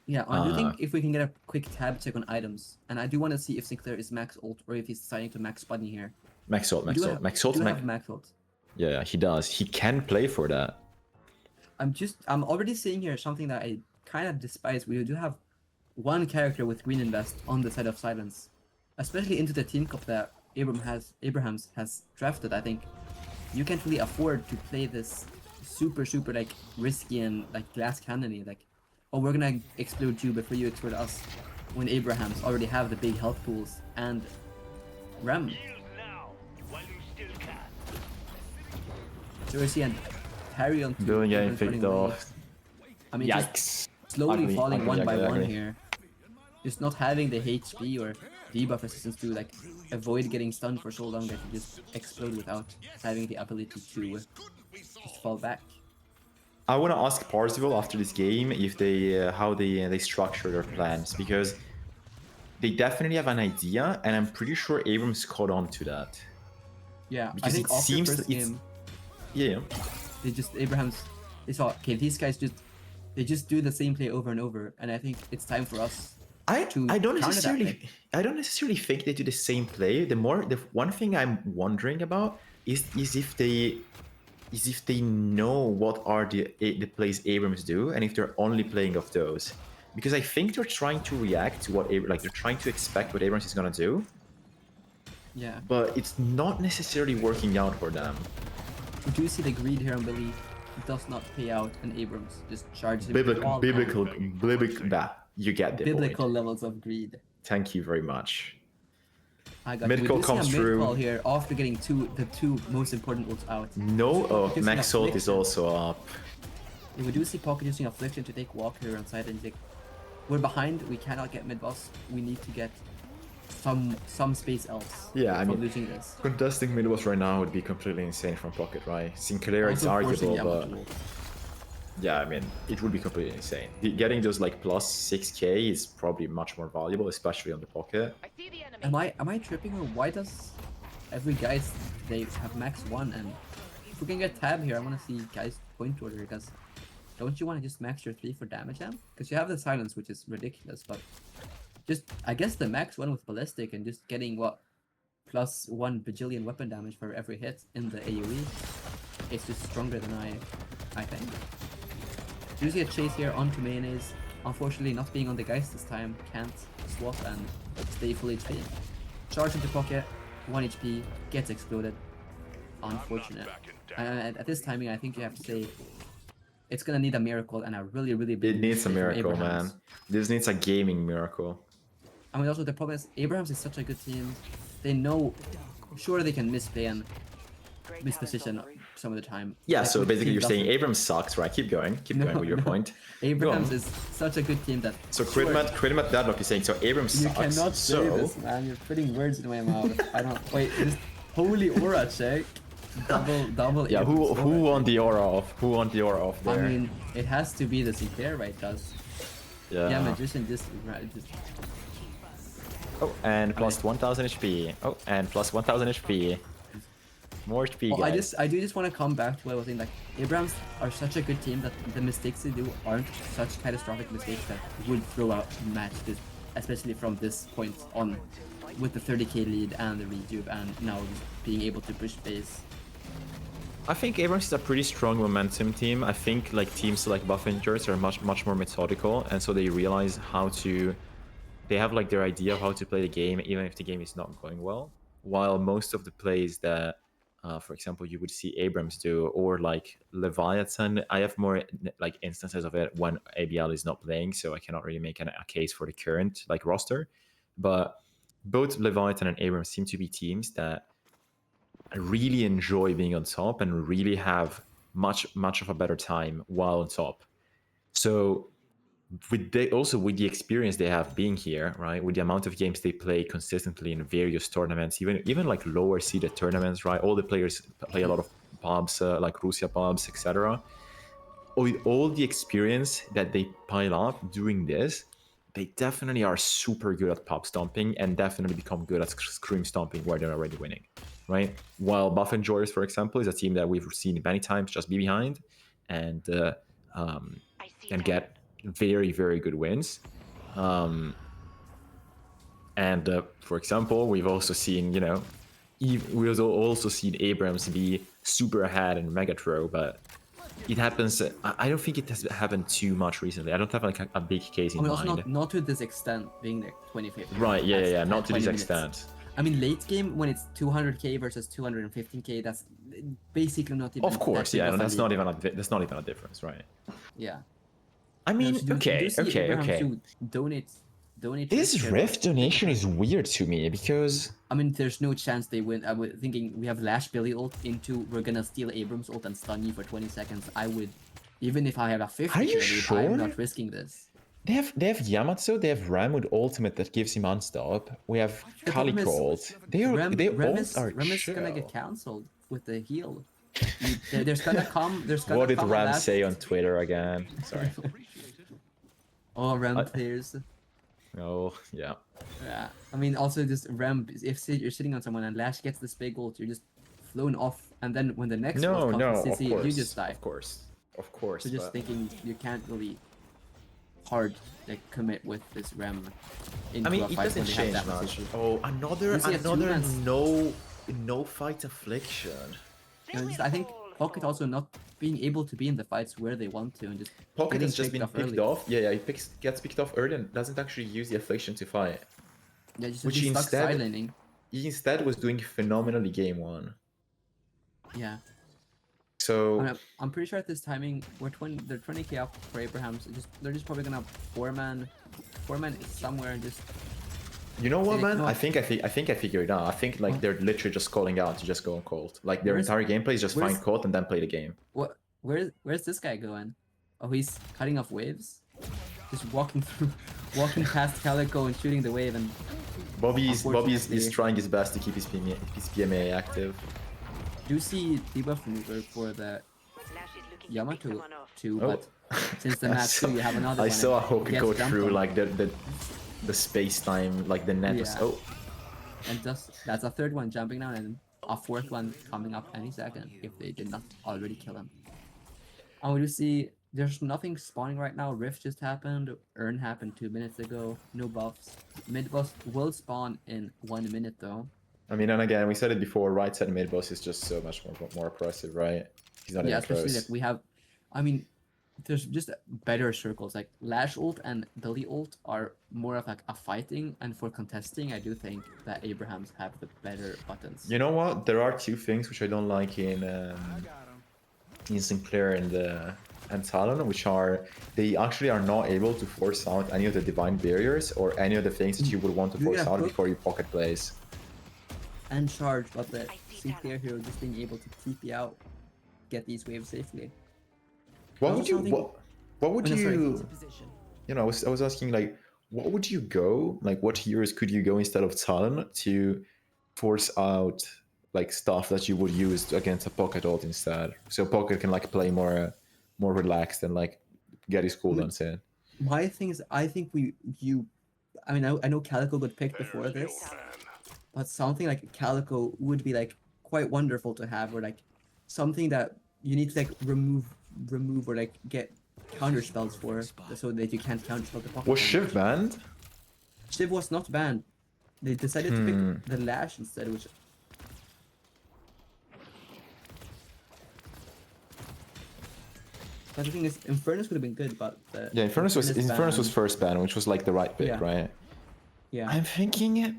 Yeah, I do think if we can get a quick tab check on items, and I do want to see if Sinclair is max ult or if he's deciding to max Bunny here. Max ult. Do have max ult. Yeah, he does. He can play for that. I'm already seeing here something that I kind of despise. We do have one character with green invest on the side of Silence, especially into the team cup that Abrahams has drafted. I think you can't really afford to play this super like risky and like glass cannony, like, oh, we're gonna explode you before you explode us, when Abrahams already have the big health pools and Rem. Yield now, while you still can. So we see a parry on Billion getting picked off. I mean, just Yikes. slowly Ugly, falling ugly, one by ugly, one ugly. here. Just not having the HP or debuff resistance to like avoid getting stunned for so long that you just explode without having the ability to just fall back. I want to ask Parzival after this game if how they structure their plans, because they definitely have an idea, and I'm pretty sure Abrams caught on to that. Yeah, Because I think it after seems first it's- game, Yeah. they saw, okay, these guys they just do the same play over and over, and I think it's time for us. I to don't counter that pick. necessarily think they do the same play. The one thing I'm wondering about is if they know what are the plays Abrams do, and if they're only playing off those. Because I think they're trying to react to what they're trying to expect what Abrams is gonna do, Yeah. but it's not necessarily working out for them. We do see the greed here on Billy. It does not pay out, and Abrams just charges him with all Biblical, you get the biblical point. levels of greed. Thank you very much. I got Mid you. call We do see comes a mid through. call here after getting the two most important ults out. No, Using Max Salt is Affliction. also up. Yeah, we do see Pocket using Affliction to take Walk here on side, and he's like, we're behind. We cannot get mid boss. We need to get some space else. Yeah, I from mean, losing this. contesting mid boss right now would be completely insane from Pocket, right? Sinclair is Also forcing arguable, Yamato but ult. yeah, I mean, it would be completely insane. Getting those like plus 6k is probably much more valuable, especially on the Pocket. I see the enemy. Am I tripping, or why does every guys they have max 1? And if we can get tab here, I want to see guys point order, because don't you want to just max your 3 for damage amp? Because you have the silence, which is ridiculous, but just I guess the max 1 with ballistic and just getting what plus 1 bajillion weapon damage for every hit in the AoE, it's just stronger than I think. You see a chase here onto mayonnaise. Unfortunately, not being on the guys this time, can't swap and stay full HP. Charge into Pocket, 1 HP, gets exploded. Unfortunate. And at this timing, I think you have to say it's gonna need a miracle and a really, really big. It needs a mistake from miracle, Abrahams. man. This needs a gaming miracle. I mean, also the problem is Abrahams is such a good team. They know, sure they can misplay and misposition some of the time. Yeah, Like, so with basically team you're saying doesn't. Abrams sucks, right? Keep going with your point. Abrahams Go on. is such a good team that. So sure, Kryddmått Deadlock is saying, so Abrams you sucks, cannot so... say this, man. You're putting words in my mouth. I don't. Wait, this holy aura check. Double. Yeah, who Abrams won the aura off? Who won the aura off I there? mean, it has to be the Sinclair, right? Cause yeah, magician just. Oh, and plus 1000 HP. Oh, and plus 1000 HP. More HP, Well, guys. I do just want to come back to what I was saying. Like, Abrams are such a good team that the mistakes they do aren't such catastrophic mistakes that would throw out a match, especially from this point on, with the 30k lead and the retube, and now just being able to push base. I think Abrams is a pretty strong momentum team. I think like teams like Buffingers are much more methodical, and so they realize how to. They have like their idea of how to play the game, even if the game is not going well. While most of the plays that, for example, you would see Abrams do, or like Leviathan, I have more like instances of it when ABL is not playing, so I cannot really make a case for the current like roster. But both Leviathan and Abrams seem to be teams that really enjoy being on top and really have much of a better time while on top. So with the experience they have being here, right, with the amount of games they play consistently in various tournaments, even like lower seeded tournaments, right, all the players play a lot of pubs, like Russia pubs, etc. With all the experience that they pile up doing this, they definitely are super good at pub stomping and definitely become good at scream stomping where they're already winning, right? While Buff and Joyers, for example, is a team that we've seen many times just be behind and get very, very good wins. For example, we've also seen, we've also seen Abrams be super ahead in Megatro, but it happens. I don't think it has happened too much recently. I don't have like a big case in I mean, mind. also not to this extent, being like 25th. Right? Yeah. Not to this 20 minutes. extent. I mean, late game when it's 200k versus 215k, that's basically not even. Of course, that big yeah. of And a that's not even a difference, right? Yeah. I mean, You do see okay. Abrahams who donate. This here. Rift donation is weird to me because I mean, there's no chance they win. I was thinking we have Lash Billy ult into we're gonna steal Abrams ult and stun you for 20 seconds. I would, even if I have a 50 Are you lead, sure? I'm not risking this. they have Yamato, they have Ram with ultimate that gives him unstop. We have The problem Calico is, ult. They all Rem are is chill. gonna get cancelled with the heal. There's gonna come. What did come a Ram last- say on Twitter again? Sorry. All Rem players. Oh, yeah. Yeah, I mean, also just Rem. If you're sitting on someone and Lash gets this big ult, you're just flown off, and then when the next ult comes to of CC, course. you just die. Of course. So just thinking you can't really hard like commit with this Rem into I mean, a it fight doesn't when they have change that much. position. Oh, another You see a another two-man- no fight affliction. You know, just, I think Pocket also not being able to be in the fights where they want to and just Pocket getting has just been off picked early. off. Yeah, he gets picked off early and doesn't actually use the affliction to fight. Yeah, just Which he's stuck instead- silencing. He instead was doing phenomenally game one. Yeah. So I'm pretty sure at this timing they're 20k up for Abraham's. They're just probably gonna four-man somewhere and just you know what, Take man? note. I think I figured it out. I think like they're literally just calling out to just go on Colt. Like their Where's- entire gameplay is just where's- find Colt and then play the game. where's this guy going? Oh, he's cutting off waves? Just walking past Calico and shooting the wave and Bobby is Unfortunately- trying his best to keep his PMA active. do see debuff maneuver for the Lash is looking to pick Yamato someone off. too, Oh. but since the map 2 you have another I one. saw a and hook he gets go jumped through on. like the space time, like the net was. Yeah. Oh, And that's a third one jumping down and a fourth one coming up any second if they did not already kill him. And we do see there's nothing spawning right now. Rift just happened. Urn happened 2 minutes ago. No buffs. Mid boss will spawn in 1 minute though. I mean, and again, we said it before. Right side mid boss is just so much more oppressive, right? He's not Yeah, even especially close. like we have. I mean, there's just better circles. Like Lash ult and Billy ult are more of like a fighting, and for contesting, I do think that Abrahams have the better buttons. You know what? There are two things which I don't like in Sinclair and Talon, which are they actually are not able to force out any of the divine barriers or any of the things that you would want to force Yeah, out bro. before you pocket plays. And charge, but the Sinclair hero just being able to TP out, get these waves safely. What I would also you think- what would Oh, no, sorry. you you know, I was asking like what would you go, like what heroes could you go instead of Talon to force out like stuff that you would use against a pocket ult instead? So pocket can like play more relaxed and like get his cooldowns in. My thing is, I think I mean, I know Calico got picked before this, but something like Calico would be like quite wonderful to have, or like something that you need to like remove or like get counter spells for, so that you can't counter spell the pocket. Was damage. Shiv banned? Shiv was not banned. They decided to pick the Lash instead, which. But the thing is, Infernus would have been good, but Yeah, Infernus was ban- first ban, which was like the right pick, Yeah. right? Yeah. I'm thinking it.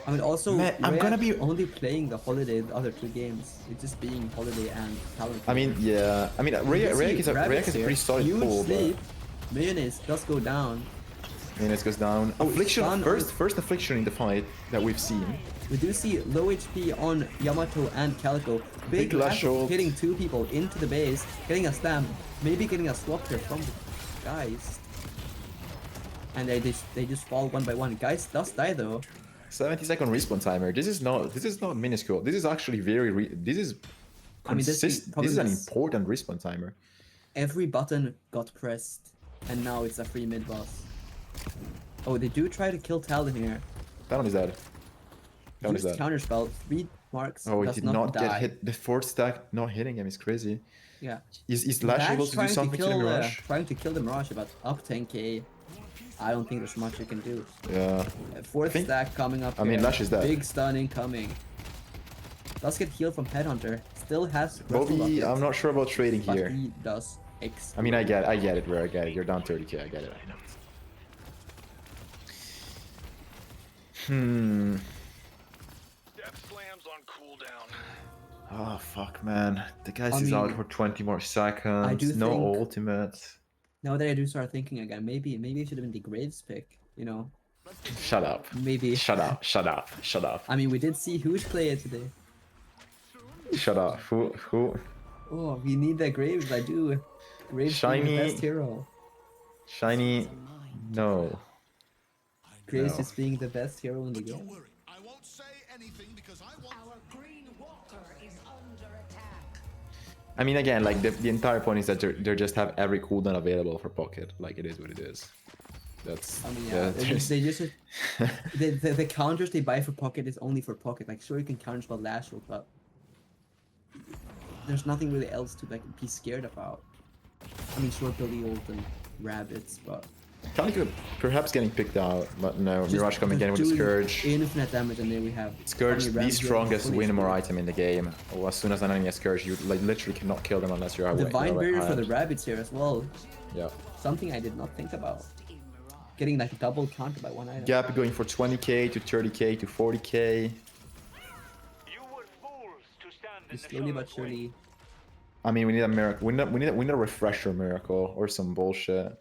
I mean, also, Man, I'm Rhea gonna be- only playing the Holiday the other 2 games. It's just being Holiday and Talon. I mean, yeah. I mean, Rayek is a pretty solid Huge pull, sleep. but Mayonnaise does go down. Mayonnaise goes down. Oh, Affliction, stun first affliction in the fight that we've seen. We do see low HP on Yamato and Calico. Big Big lash lash ult ult. hitting 2 people into the base, getting a slam, maybe getting a swap here from the guys. And they just fall one by one. Guys does die though. 70-second respawn timer. This is not minuscule. This is actually this is I mean, this is this is an probably important respawn timer. Every button got pressed, and now it's a free mid boss. Oh, they do try to kill Talon here. That one is dead. That one is Used dead. counterspell, 3 marks, Oh, he does did not not die. get hit. The fourth stack not hitting him is crazy. Yeah. Is Lash able to do trying something to the kill, Mirage? trying to kill the Mirage, but up 10k. I don't think there's much you can do. Yeah. Fourth think- stack coming up. I mean, here. Lash is dead. Big stun incoming. Does get healed from Headhunter. Still has. Rustle Bobby, Bucket, I'm not sure about trading but here. he does X. I mean, I get it, where I get it. You're down 30k, I get it. Death slams on cooldown. Oh, fuck, man. The guy's I is out mean, for 20 more seconds. do No think- ultimate. Now that I do start thinking again, maybe it should have been the Graves pick. You know, Shut up. maybe. Shut up. Shut up. Shut up. I mean, we did see Huge play it today. Shut up. Who? Oh, we need that Graves. I do. Graves being the Shiny. best hero. Shiny? No. Graves No. just being the best hero in the game. I won't say anything because I want Our green water is under attack. I mean, again, like the entire point is that they just have every cooldown available for Pocket. Like, it is what it is. That's. I mean, yeah, they just the counters they buy for Pocket is only for Pocket. Like, sure, you can counterspell Lash ult, but there's nothing really else to like be scared about. I mean, sure, Billy ult and rabbits, but Calico perhaps getting picked out, but no. just- Mirage coming just in with the doing Scourge. infinite damage, and then we have Scourge, only the Ramsey strongest fully win more exploded. item in the game. Or as soon as an enemy has Scourge, you like literally cannot kill them unless you're away. Divine you're barrier for ahead. the rabbits here as well. Yeah. Something I did not think about. Getting like double counter by one item. Gap going for 20k to 30k to 40k. You were fools to stand in Just the slowly shoulder but surely. I mean, we need a miracle. We need a refresher miracle or some bullshit.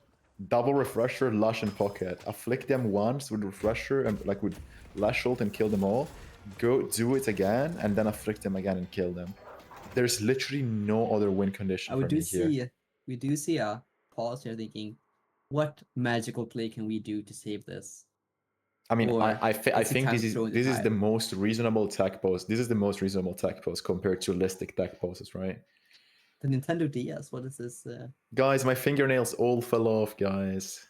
Double refresher, lush and pocket. Afflict them once with refresher and like with lash ult and kill them all. Go do it again and then afflict them again and kill them. There's literally no other win condition We for do me here. see we do see a pause here thinking, what magical play can we do to save this? I mean, Or I is it think time this to is throw in the the tile? most reasonable tech post. This is the most reasonable tech post compared to listic tech poses, right? The Nintendo DS, what is this? Guys, my fingernails all fell off, guys.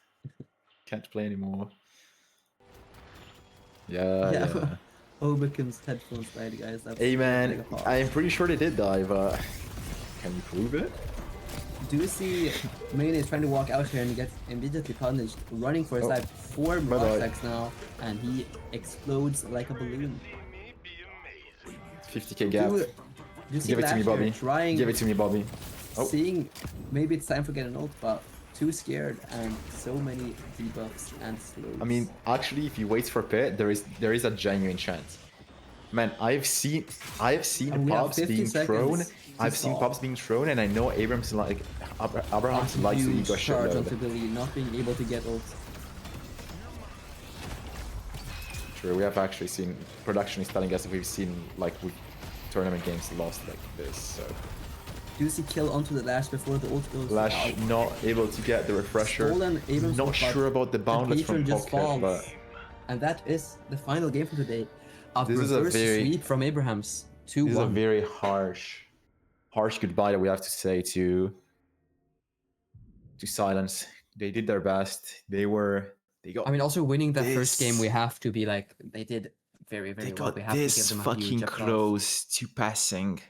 Can't play anymore. Yeah. Obecon's headphones died, guys. That's Hey man, like a pause. I am pretty sure they did die, but can you prove it? Do you see Main is trying to walk out here and he gets immediately punished, running for his Oh. life. 4 Bye-bye. Mirage Attacks now, and he explodes like a balloon. 50k gap. Do you see Give it to me, Lash here Bobby. trying, Give it to me, Bobby. Oh. seeing maybe it's time for getting an ult, but too scared and so many debuffs and slows. I mean, actually, if you wait for pit, there is a genuine chance. Man, I've seen And we have pubs 50 being thrown. seconds to I've seen solve. pubs being thrown, and I know Abrams like Abrahams likes the huge ego charge shitload. onto Billy, not being able to get ult. True, we have actually seen production is telling us that we've seen like with tournament games lost like this. So Do you see kill onto the Lash before the ult goes Lash out? not able to get the refresher. Stolen Abrams Not ult, but sure about the boundless patron from just pocket, falls. but And that is the final game for today. A This is a reverse very- sweep from Abrahams. 2-1. this is a very harsh goodbye that we have to say to Silence. They did their best. They got I mean, also winning that first game, we this- have to be like, they did very, very they well. got We have to give this them a fucking huge applause. close to passing.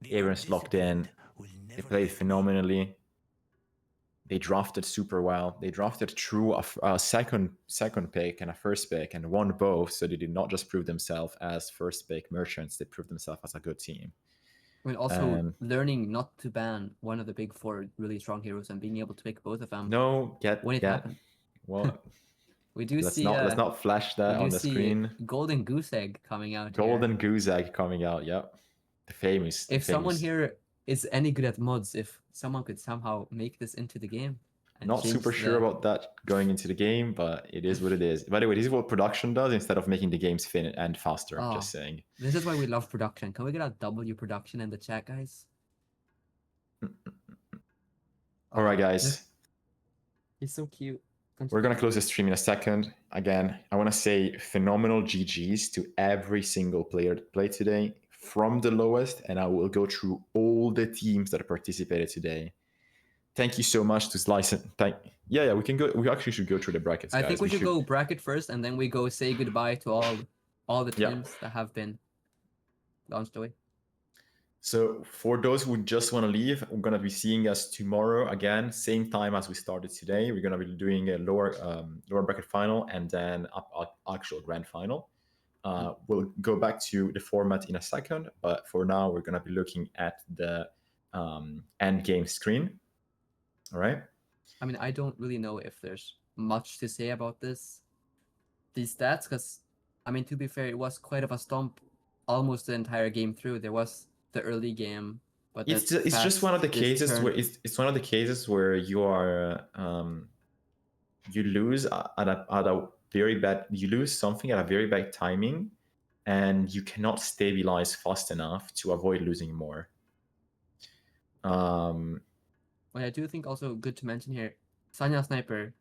Abrams locked in. They played phenomenally. They drafted super well. They drafted through a second pick and a first pick and won both. So they did not just prove themselves as first pick merchants. They proved themselves as a good team. I mean, also Um, learning not to ban one of the big 4 really strong heroes and being able to pick both of them No, when it happened. What? We do let's see not flash that we on do the see screen. Golden Goose Egg coming out here. Golden goose egg coming out. Yep, the famous. If someone here is any good at mods, if someone could somehow make this into the game. and Not change super sure the- about that going into the game, but it is what it is. By the way, this is what production does instead of making the games fin and faster. Oh. Just saying. This is why we love production. Can we get a W production in the chat, guys? All right, guys. He's so cute. We're gonna close the stream in a second. Again, I want to say phenomenal GGs to every single player that played today, from the lowest, and I will go through all the teams that participated today. Thank you so much to Slice. Yeah, we can go. We actually should go through the brackets. I guys. think we should go bracket first, and then we go say goodbye to all the Yeah. teams that have been launched away. So for those who just want to leave, we're gonna be seeing us tomorrow again, same time as we started today. We're gonna be doing a lower bracket final and then actual grand final. We'll go back to the format in a second, but for now we're gonna be looking at the end game screen. All right. I mean, I don't really know if there's much to say about these stats, because, I mean, to be fair, it was quite of a stomp almost the entire game through. There was the early game, but It's that's just fast one of the this cases turn. where it's one of the cases where you are you lose at a very bad you lose something at a very bad timing, and you cannot stabilize fast enough to avoid losing more. Well, I do think also good to mention here, Sanya Sniper,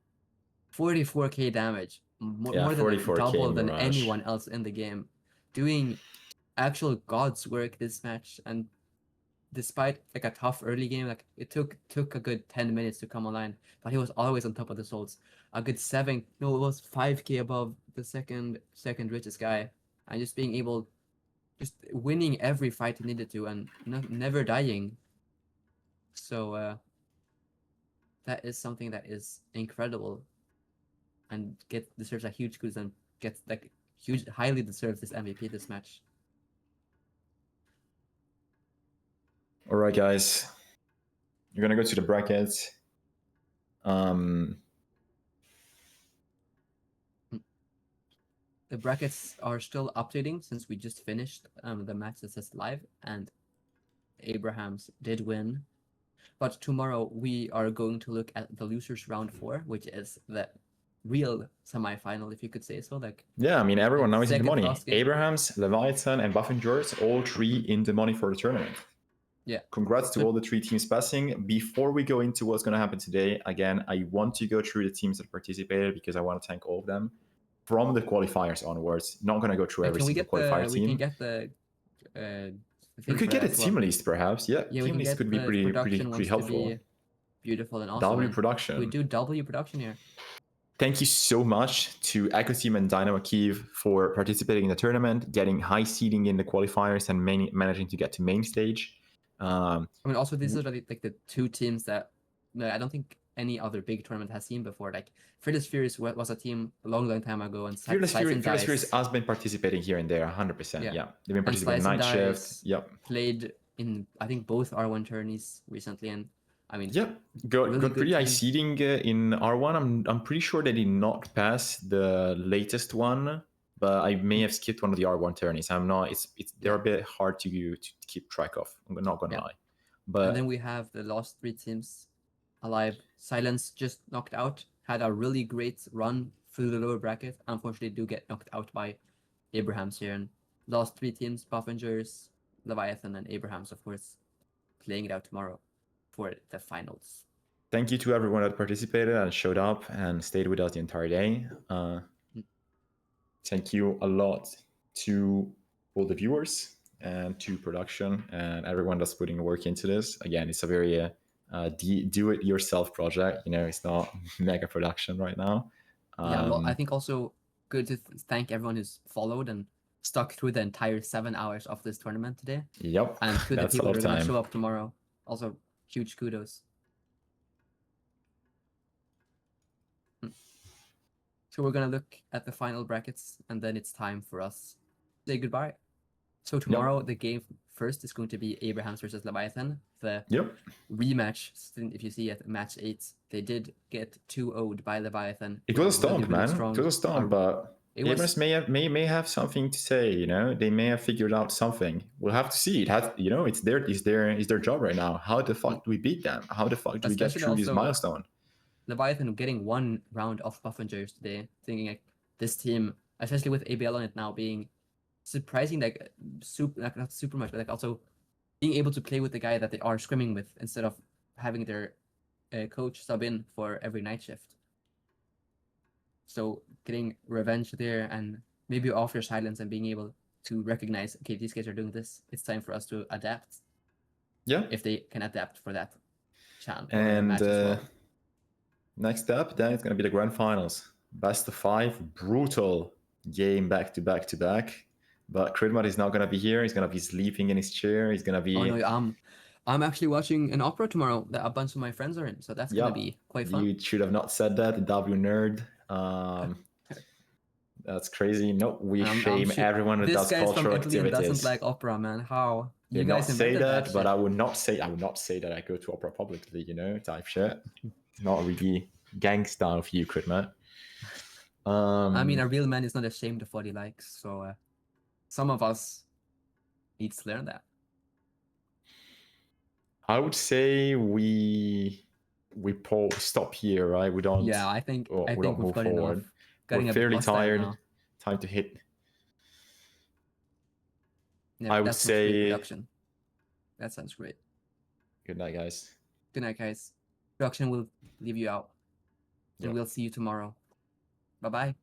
44k damage, Yeah, more than 44K double than Mirage. anyone else in the game, doing actual god's work this match. And despite like a tough early game, like it took a good 10 minutes to come online, but he was always on top of the souls. A good it was 5k above the second richest guy, and just being able, just winning every fight he needed to, and never dying. So that is something that is incredible, and deserves a huge kudos and gets like highly deserves this MVP this match. All right, guys, you're gonna go to the brackets. The brackets are still updating since we just finished the match that says live, and Abrahams did win. But tomorrow we are going to look at the losers round 4, which is the real semi-final, if you could say so. Like, Yeah, I mean, everyone now is in the second money. last game. Abrahams, Leviathan, and Buffingers, all 3 in the money for the tournament. Yeah. Congrats to all the 3 teams passing. Before we go into what's going to happen today, again, I want to go through the teams that participated because I want to thank all of them from the qualifiers onwards. Not going to go through every single qualifier team. We can get the. We could get a team list, perhaps. Yeah, team list could be pretty helpful. Beautiful and awesome. W production. We do W production here. Thank you so much to Echo Team and Dynamo Kyiv for participating in the tournament, getting high seeding in the qualifiers, and managing to get to main stage. I mean, also these are like the 2 teams that I don't think any other big tournament has seen before. Like Fearless Furies was a team a long time ago, and Fearless Furies has been participating here and there, 100%. Yeah, they've been participating in Night Shift. Yep. Played in I think both R1 tourneys recently, and I mean, got pretty high seeding in R1. I'm pretty sure they did not pass the latest one, but I may have skipped one of the R1 tourneys. I'm not. They're a bit hard to keep track of. I'm not gonna lie. But and then we have the last 3 teams alive. Silence just knocked out. Had a really great run through the lower bracket. Unfortunately, do get knocked out by Abrahams here. And last 3 teams: Buffingers, Leviathan, and Abrahams, of course, playing it out tomorrow for the finals. Thank you to everyone that participated and showed up and stayed with us the entire day. Thank you a lot to all the viewers and to production and everyone that's putting work into this. Again, it's a very do-it-yourself project. You know, it's not mega production right now. Well, I think also good to thank everyone who's followed and stuck through the entire 7 hours of this tournament today. Yep, and to the people that are going to show up tomorrow. Also, huge kudos. So we're going to look at the final brackets, and then it's time for us to say goodbye. So tomorrow, the game first is going to be Abrahams versus Leviathan. The rematch, if you see at match 8, they did get 2-0'd by Leviathan. It was a stomp, man. It was a stomp, but Abrahams may have something to say. You know, they may have figured out something. We'll have to see. It has, you know, it's their job right now. How the fuck do we beat them? How the fuck do we get through this milestone? Leviathan getting 1 round of Buffingers today, thinking like this team, especially with ABL on it now, being surprising, like not super much, but like also being able to play with the guy that they are scrimming with instead of having their coach sub in for every night shift. So getting revenge there, and maybe after silence and being able to recognize, okay, these guys are doing this. It's time for us to adapt. Yeah. If they can adapt for that chance. And match as well. Next up, then it's going to be the grand finals. Best of 5, brutal game back to back to back. But Kryddmått is not going to be here. He's going to be sleeping in his chair. He's going to be... Oh, no, I'm actually watching an opera tomorrow that a bunch of my friends are in. So that's going to be quite fun. You should have not said that, the W nerd. That's crazy. No, we shame everyone who does cultural activities. This guy from Italy doesn't like opera, man. How? You guys say that, but I would not say that I go to opera publicly, you know, type shit. Not really gangsta of you, Kryddmått. I mean, a real man is not ashamed of what he likes, so some of us need to learn that. I would say we stop here, right? We don't. Yeah, I think we don't we've move got forward. Enough. We're fairly tired. Time to hit. Yeah, I would say. Production. That sounds great. Good night, guys. Good night, guys. Production will leave you out. And we'll see you tomorrow. Bye-bye.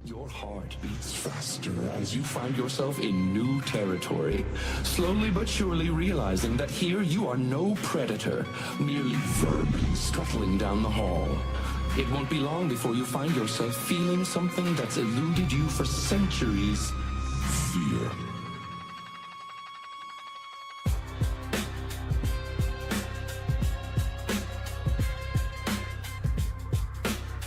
Your heart beats faster as you find yourself in new territory, slowly but surely realizing that here you are no predator, merely vermin scuttling down the hall. It won't be long before you find yourself feeling something that's eluded you for centuries. Fear.